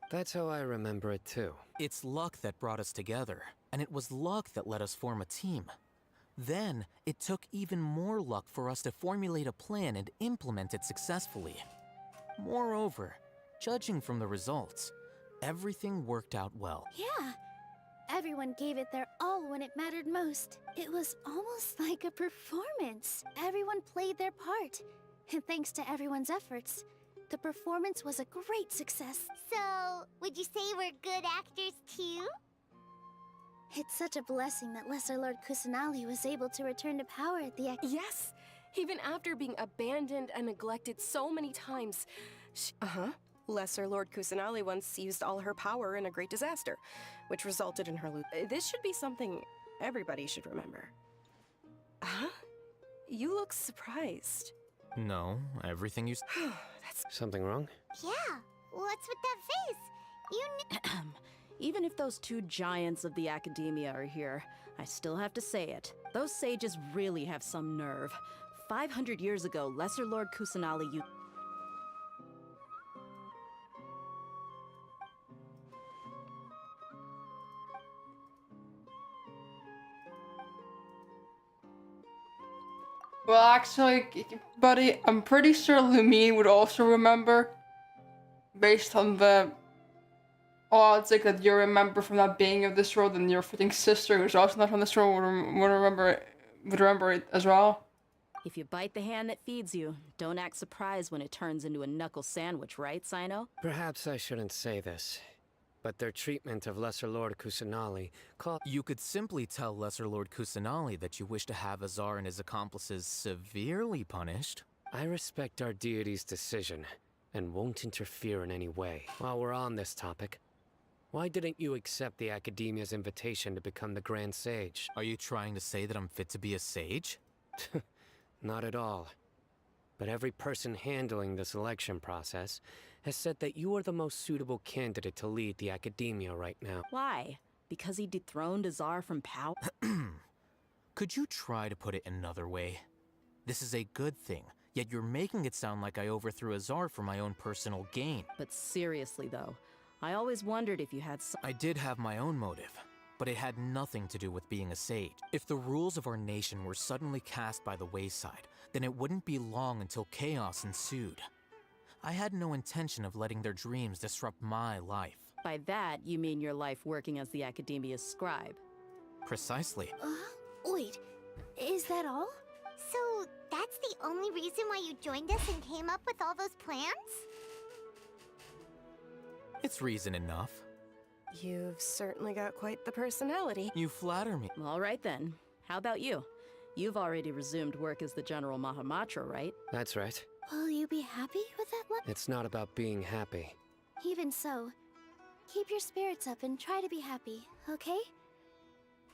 That's how I remember it too. It's luck that brought us together, and it was luck that let us form a team. Then, it took even more luck for us to formulate a plan and implement it successfully. Moreover, judging from the results, everything worked out well. Yeah, everyone gave it their all when it mattered most. It was almost like a performance. Everyone played their part, and thanks to everyone's efforts, the performance was a great success. So, would you say we're good actors too? It's such a blessing that Lesser Lord Kusanali was able to return to power at the Yes! Even after being abandoned and neglected so many times. Lesser Lord Kusanali once used all her power in a great disaster, which resulted in her This should be something everybody should remember. Huh? You look surprised. No, everything you That's something wrong? Yeah, what's with that face? You Even if those two giants of the academia are here, I still have to say it. Those sages really have some nerve. 500 years ago, Lesser Lord Kusanali Well, actually, buddy, I'm pretty sure Lumine would also remember, based on the odds like that you remember from that being of this world, and your freaking sister, who's also not from this world, would remember it as well. If you bite the hand that feeds you, don't act surprised when it turns into a knuckle sandwich, right, Sino? Perhaps I shouldn't say this, but their treatment of Lesser Lord Kusanali called... You could simply tell Lesser Lord Kusanali that you wish to have Azar and his accomplices severely punished. I respect our deity's decision, and won't interfere in any way. While we're on this topic, why didn't you accept the Academia's invitation to become the Grand Sage? Are you trying to say that I'm fit to be a sage? Not at all. But every person handling the selection process has said that you are the most suitable candidate to lead the Academia right now. Why? Because he dethroned Azar from power? Could you try to put it another way? This is a good thing, yet you're making it sound like I overthrew Azar for my own personal gain. But seriously though, I always wondered if you had some... I did have my own motive, but it had nothing to do with being a sage. If the rules of our nation were suddenly cast by the wayside, then it wouldn't be long until chaos ensued. I had no intention of letting their dreams disrupt my life. By that, you mean your life working as the Academia's scribe? Precisely. Wait, is that all? So, that's the only reason why you joined us and came up with all those plans? It's reason enough. You've certainly got quite the personality. You flatter me. All right then. How about you? You've already resumed work as the General Mahamatra, right? That's right. Will you be happy with that look? It's not about being happy. Even so, keep your spirits up and try to be happy, okay?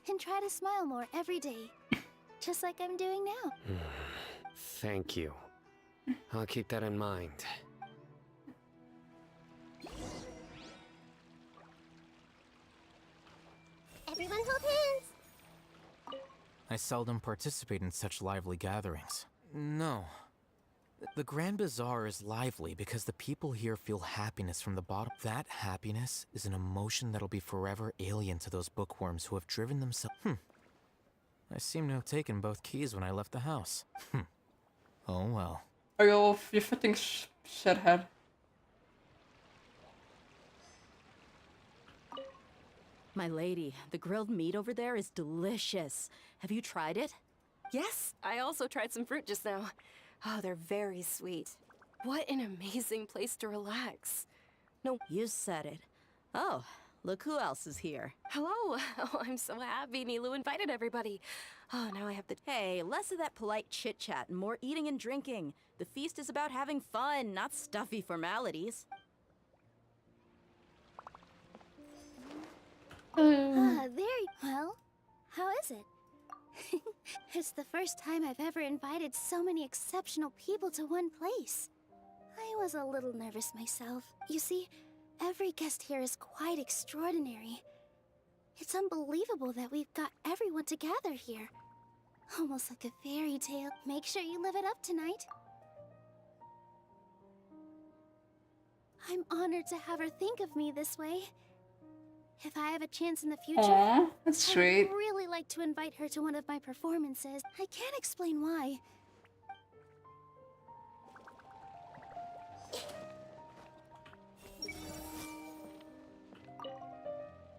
And try to smile more every day, just like I'm doing now. Thank you. I'll keep that in mind. Everyone hold hands! I seldom participate in such lively gatherings. No. The Grand Bazaar is lively because the people here feel happiness from the bottom. That happiness is an emotion that'll be forever alien to those bookworms who have driven themselves... I seem to have taken both keys when I left the house. Oh well. Are you fitting shithead? My lady, the grilled meat over there is delicious. Have you tried it? Yes, I also tried some fruit just now. Oh, they're very sweet. What an amazing place to relax. No, you said it. Oh, look who else is here. Hello. Oh, I'm so happy Nilu invited everybody. Oh, now I have to... Hey, less of that polite chit-chat and more eating and drinking. The feast is about having fun, not stuffy formalities. Well, how is it? It's the first time I've ever invited so many exceptional people to one place. I was a little nervous myself. You see, every guest here is quite extraordinary. It's unbelievable that we've got everyone together here. Almost like a fairy tale. Make sure you live it up tonight. I'm honored to have her think of me this way. If I have a chance in the future, Aww, that's sweet. I'd really like to invite her to one of my performances. I can't explain why.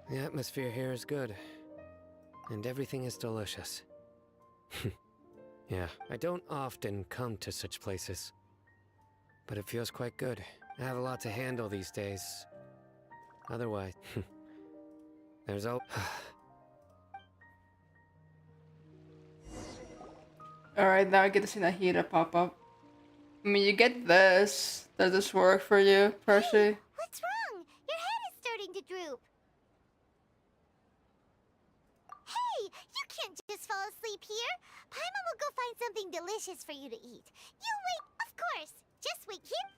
The atmosphere here is good. And everything is delicious. Yeah, I don't often come to such places. But it feels quite good. I have a lot to handle these days. Otherwise... There's Alright, now I get to see Nahida pop up. I mean, you get this. Does this work for you, Percy? Hey, what's wrong? Your head is starting to droop. Hey, you can't just fall asleep here. Paimon will go find something delicious for you to eat. You wait, of course. Just wait here.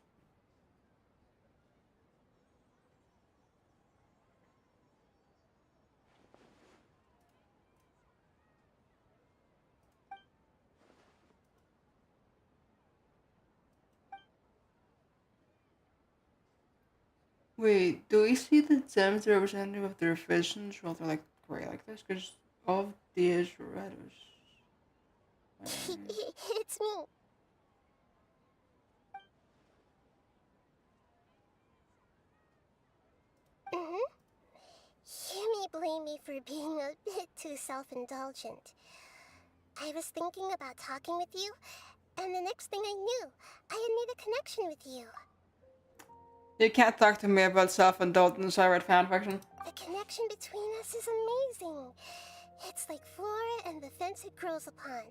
Wait, do we see the gems representative of their visions while they're like gray like this? Because all of these red was... It's me. You may blame me for being a bit too self-indulgent. I was thinking about talking with you, and the next thing I knew, I had made a connection with you. You can't talk to me about self-indulgence. I read fanfiction. The connection between us is amazing. It's like flora and the fence it grows upon.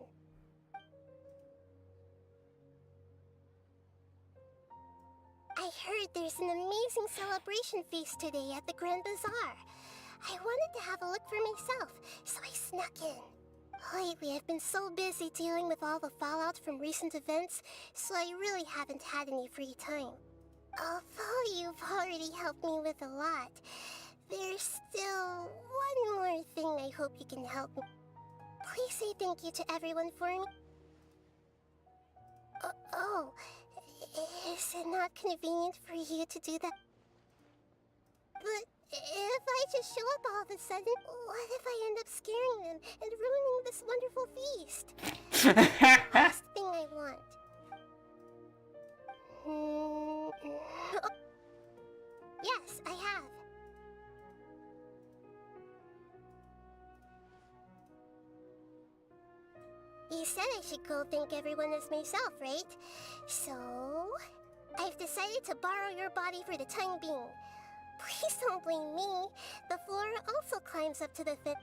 I heard there's an amazing celebration feast today at the Grand Bazaar. I wanted to have a look for myself, so I snuck in. Lately, I've been so busy dealing with all the fallout from recent events, so I really haven't had any free time. Although you've already helped me with a lot, there's still one more thing I hope you can help me. Please say thank you to everyone for me. Is it not convenient for you to do that? But if I just show up all of a sudden, what if I end up scaring them and ruining this wonderful feast? Last thing I want. Yes, I have. You said I should go thank everyone as myself, right? So, I've decided to borrow your body for the time being. Please don't blame me. The flora also climbs up to the fit.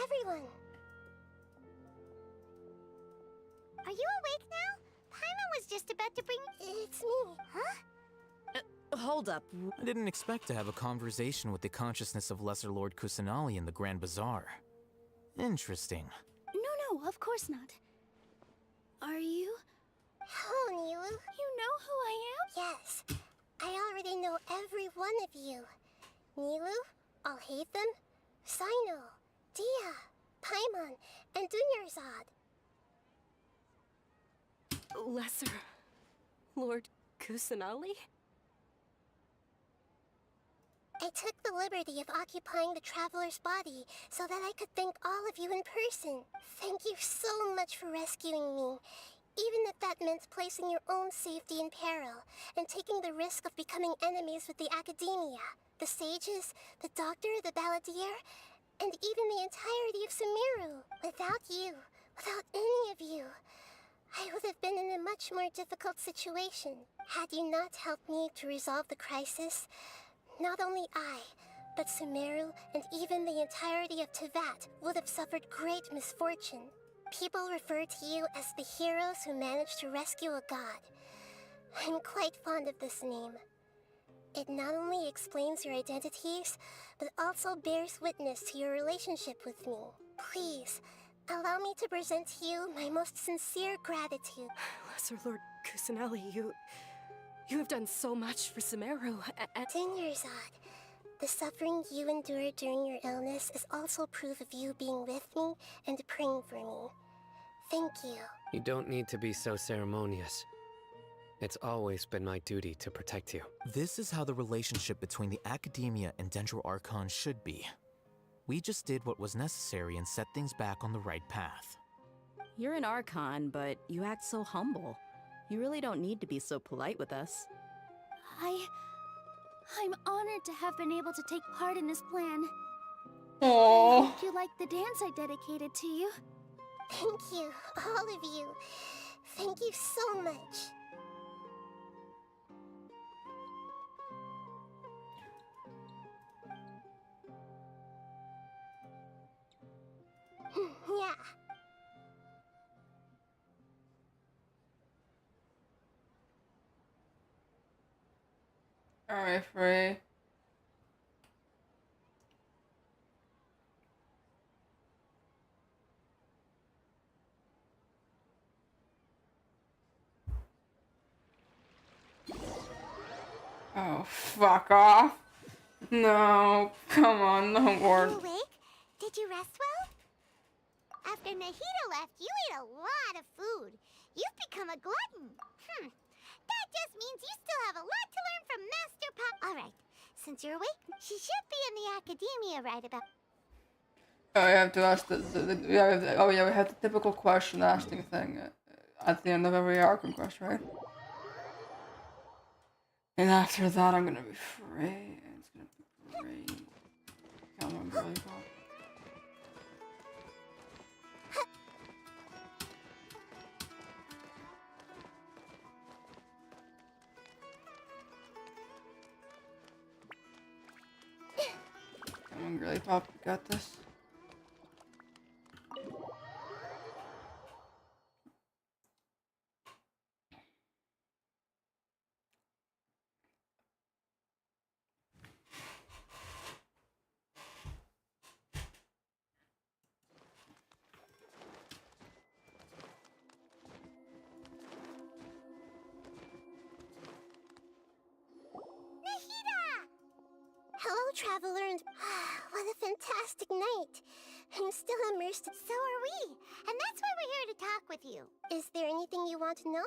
Everyone! Are you awake now? Paimon was just about to bring... It's me. Huh? Hold up. I didn't expect to have a conversation with the consciousness of Lesser Lord Kusanali in the Grand Bazaar. Interesting. No, of course not. Are you? Hello, Nilu. You know who I am? Yes. I already know every one of you. Nilu, Alhaitham, Sino, Dia, Paimon, and Dunyarzad. Lesser Lord Kusanali? I took the liberty of occupying the traveler's body so that I could thank all of you in person. Thank you so much for rescuing me, even if that meant placing your own safety in peril and taking the risk of becoming enemies with the academia, the sages, the doctor, the balladeer, and even the entirety of Sumeru. Without you, without any of you, I would have been in a much more difficult situation. Had you not helped me to resolve the crisis, not only I, but Sumeru and even the entirety of Tevat would have suffered great misfortune. People refer to you as the heroes who managed to rescue a god. I'm quite fond of this name. It not only explains your identities, but also bears witness to your relationship with me. Please, allow me to present to you my most sincere gratitude. Lesser Lord Kusanali, you have done so much for Sumeru. Dunyarzad, the suffering you endured during your illness is also proof of you being with me and praying for me. Thank you. You don't need to be so ceremonious. It's always been my duty to protect you. This is how the relationship between the Academia and Dendro Archon should be. We just did what was necessary and set things back on the right path. You're an Archon, but you act so humble. You really don't need to be so polite with us. I'm honored to have been able to take part in this plan. Aww. I hope you like the dance I dedicated to you. Thank you, all of you. Thank you so much. Yeah. Alright, Frey. Oh, fuck off. No, come on, no more. You awake? Did you rest well? After Nahida left, you ate a lot of food. You've become a glutton. That just means you still have a lot to learn from Master Pop. Alright, since you're awake, she should be in the academia right about... Oh, you have to ask oh yeah, we have the typical question asking thing at the end of every Archon quest, right? And after that, I'm gonna be free. And it's gonna be great. Can't remember really well. I'm really pop. Got this. Hello, traveler, and what a fantastic night. I'm still immersed. So are we, and that's why we're here to talk with you. Is there anything you want to know?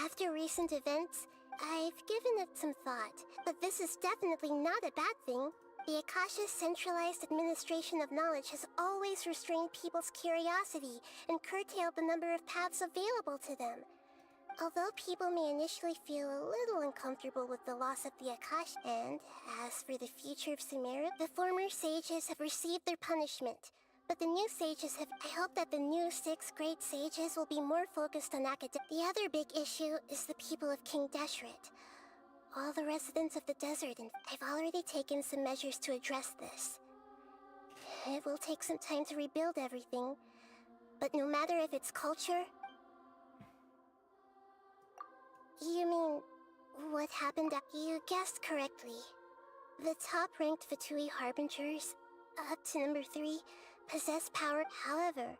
After recent events, I've given it some thought, but this is definitely not a bad thing. The Akasha's centralized administration of knowledge has always restrained people's curiosity and curtailed the number of paths available to them. Although people may initially feel a little uncomfortable with the loss of the Akasha, and as for the future of Sumeru, the former sages have received their punishment. But the new sages have... I hope that the new 6 great sages will be more focused on academic. The other big issue is the people of King Deshret. All the residents of the desert, and I've already taken some measures to address this. It will take some time to rebuild everything, but no matter if it's culture... You mean, what happened? You guessed correctly. The top-ranked Fatui Harbingers, up to number 3, possess power. However,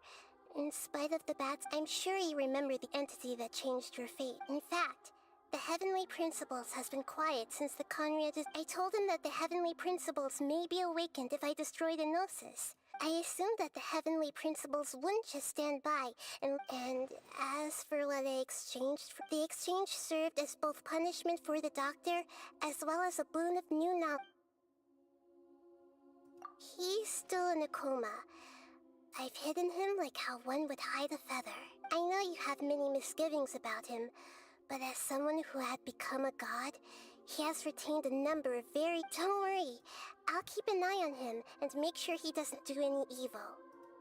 in spite of the bats, I'm sure you remember the entity that changed your fate. In fact, the Heavenly Principles has been quiet since the Conrad... I told him that the Heavenly Principles may be awakened if I destroy the Gnosis. I assumed that the Heavenly Principles wouldn't just stand by, and as for what I exchanged, the exchange served as both punishment for the doctor, as well as a boon of new knowledge. He's still in a coma. I've hidden him like how one would hide a feather. I know you have many misgivings about him, but as someone who had become a god, he has retained a number of very... Don't worry, I'll keep an eye on him and make sure he doesn't do any evil.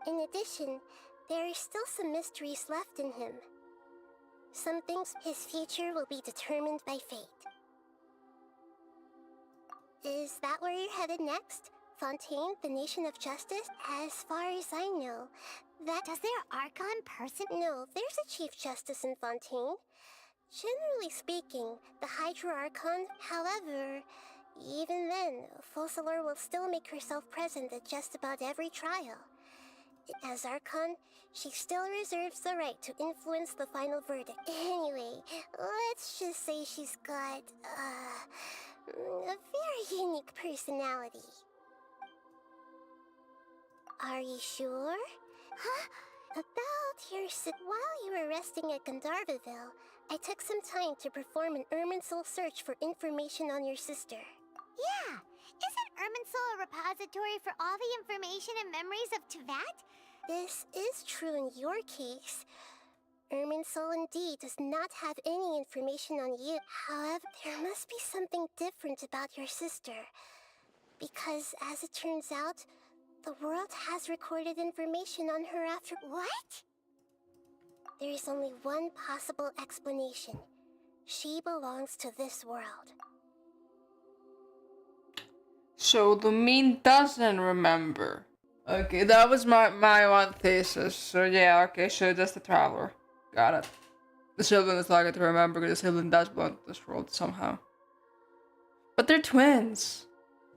In addition, there are still some mysteries left in him. Some things... His future will be determined by fate. Is that where you're headed next? Fontaine, the nation of justice? As far as I know, that... Does their Archon person? No, there's a Chief Justice in Fontaine. Generally speaking, the Hydra Archon, however, even then, Focalor will still make herself present at just about every trial. As Archon, she still reserves the right to influence the final verdict. Anyway, let's just say she's got, a very unique personality. Are you sure? Huh? About your... While you were resting at Gandharvaville, I took some time to perform an Irminsul search for information on your sister. Yeah! Isn't Irminsul a repository for all the information and memories of Tevat? This is true in your case. Irminsul indeed does not have any information on you. However, there must be something different about your sister. Because, as it turns out, the world has recorded information on her after... What? There is only one possible explanation. She belongs to this world. So the mean doesn't remember. Okay, that was my one thesis. So yeah, okay, so just the traveler. Got it. The sibling is not going to remember because the sibling does belong to this world somehow. But they're twins.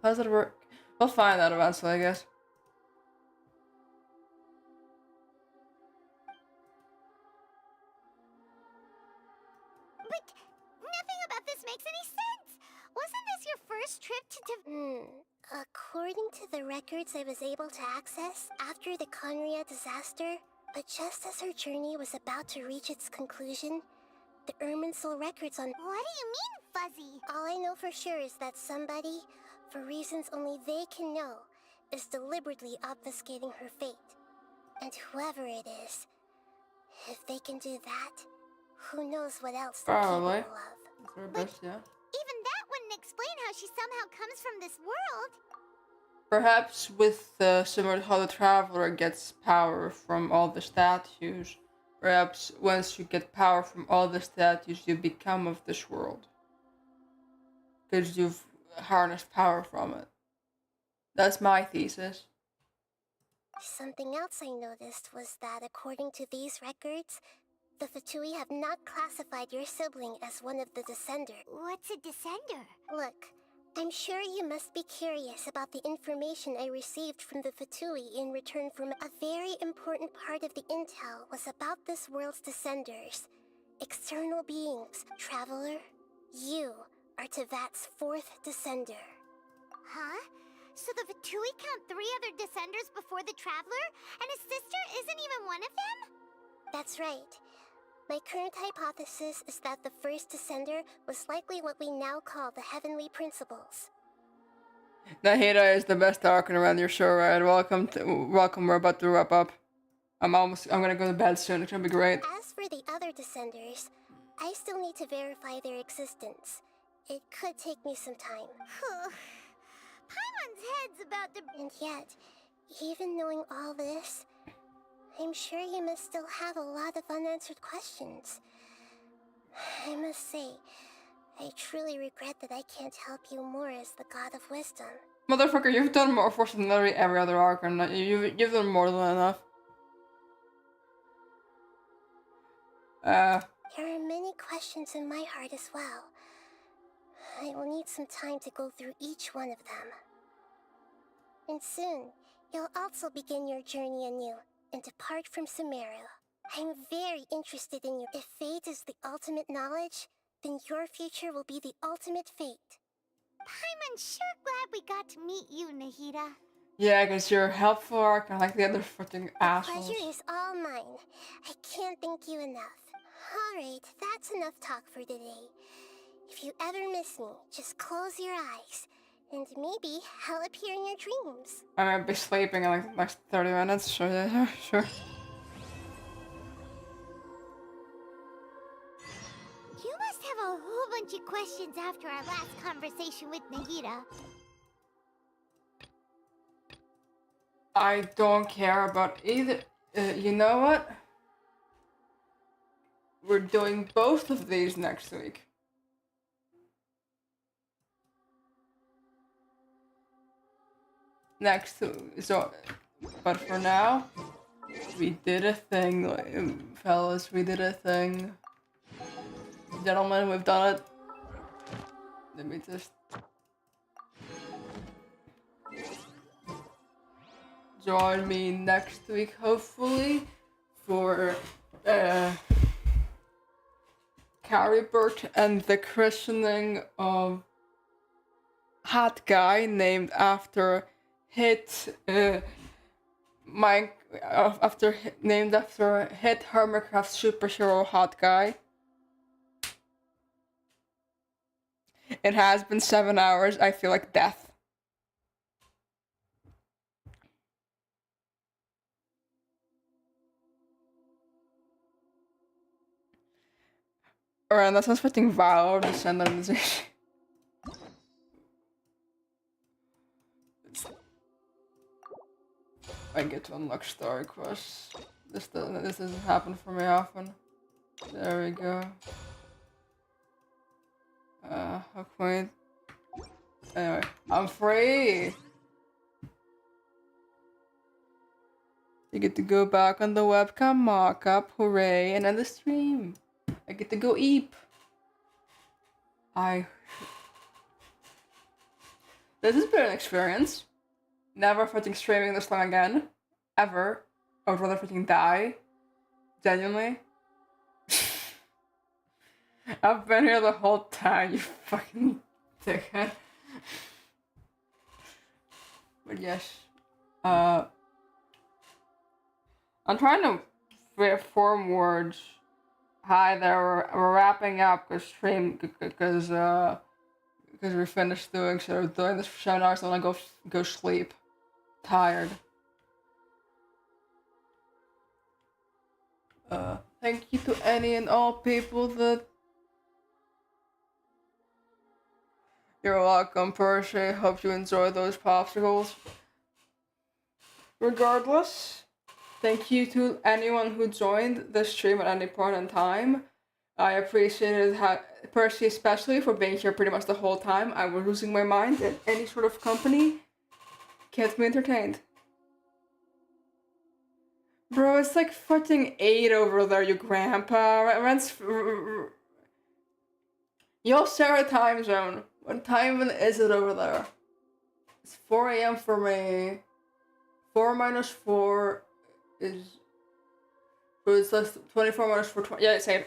How does it work? We'll find out eventually, I guess. But nothing about this makes any sense. Wasn't this your first trip to According to the records I was able to access after the Conria disaster, but just as her journey was about to reach its conclusion, the Irminsul records on... What do you mean, Fuzzy? All I know for sure is that somebody, for reasons only they can know, is deliberately obfuscating her fate. And whoever it is, if they can do that, Who knows what else they're Probably. capable of. That's her best, yeah. Even that wouldn't explain how she somehow comes from this world. Perhaps with similar to how the Traveler gets power from all the statues, perhaps once you get power from all the statues, you become of this world. Because you've harnessed power from it. That's my thesis. Something else I noticed was that according to these records, the YIPPEEE have not classified your sibling as one of the Descenders. What's a Descender? Look, I'm sure you must be curious about the information I received from the YIPPEEE in return from a very important part of the intel was about this world's Descenders. External beings, Traveler. You are Tevat's 4th Descender. Huh? So the YIPPEEE count 3 other Descenders before the Traveler, and his sister isn't even one of them? That's right. My current hypothesis is that the first Descender was likely what we now call the Heavenly Principles. Nahida is the best Archon around your show, right? Welcome, we're about to wrap up. I'm gonna go to bed soon, it's gonna be great. As for the other Descenders, I still need to verify their existence. It could take me some time. Paimon's head's about to... And yet, even knowing all this, I'm sure you must still have a lot of unanswered questions. I must say, I truly regret that I can't help you more as the God of Wisdom. Motherfucker, you've done more for than literally every other Archon. You've done more than enough. There are many questions in my heart as well. I will need some time to go through each one of them. And soon, you'll also begin your journey anew and depart from Sumeru. I'm very interested in you. If fate is the ultimate knowledge, then your future will be the ultimate fate. Paimon's sure glad we got to meet you, Nahida. Yeah, because you're helpful Archon like the other fucking assholes. Pleasure is all mine. I can't thank you enough. Alright, that's enough talk for today. If you ever miss me, just close your eyes, and maybe I'll appear in your dreams. I'm gonna be sleeping in like the next 30 minutes, so yeah, sure. You must have a whole bunch of questions after our last conversation with Nahida. I don't care about either. You know what? We're doing both of these next week. So, but for now, we did a thing, fellas, we did a thing. Gentlemen, we've done it. Let me just... join me next week, hopefully, for, Caribert and the christening of Hot Guy named after named after hit Hermitcraft superhero Hot Guy. It has been 7 hours. I feel like death. Alright, that sounds fucking vile. Just send them this. I get to unlock story quests. This doesn't happen for me often. There we go. A queen. Anyway, I'm free! You get to go back on the webcam mock-up, hooray, and end the stream. I get to go eep. This has been an experience. Never fucking streaming this long again. Ever. I would rather fucking die. Genuinely. I've been here the whole time, you fucking dickhead. But yes. I'm trying to form words. Hi there, we're wrapping up the stream because we finished doing this for 7 hours and I go sleep. Tired. Thank you to any and all people that... You're welcome, Percy. Hope you enjoy those popsicles. Regardless, thank you to anyone who joined the stream at any point in time. I appreciated Percy especially for being here pretty much the whole time. I was losing my mind in any sort of company. Kept me entertained. Bro, it's like fucking 8 over there, you grandpa. You'll share a time zone. What time is it over there? It's 4 AM for me. 4 minus 4 is... So it's less 24 minus 4, 20. Yeah, same.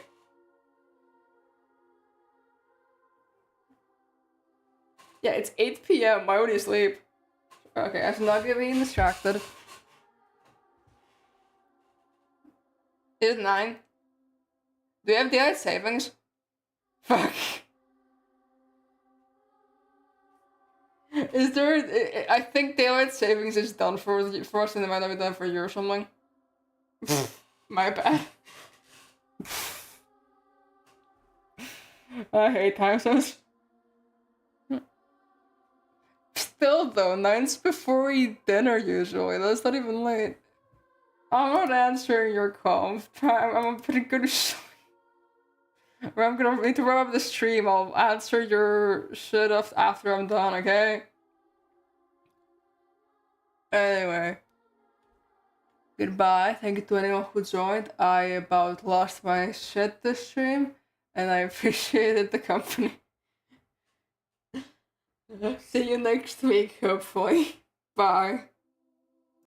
Yeah, it's 8 PM. Why would you sleep? Okay, I should not get being distracted. Is it 9? Do you have daylight savings? Fuck. Is there... I think daylight savings is done for us and it might not be done for you or something. My bad. I hate time zones. Still though, 9's before we eat dinner usually. That's not even late. I'm not answering your call. I'm a pretty good I'm gonna need to wrap up the stream. I'll answer your shit after I'm done, okay? Anyway. Goodbye. Thank you to anyone who joined. I about lost my shit this stream, and I appreciated the company. See you next week, hopefully. Bye.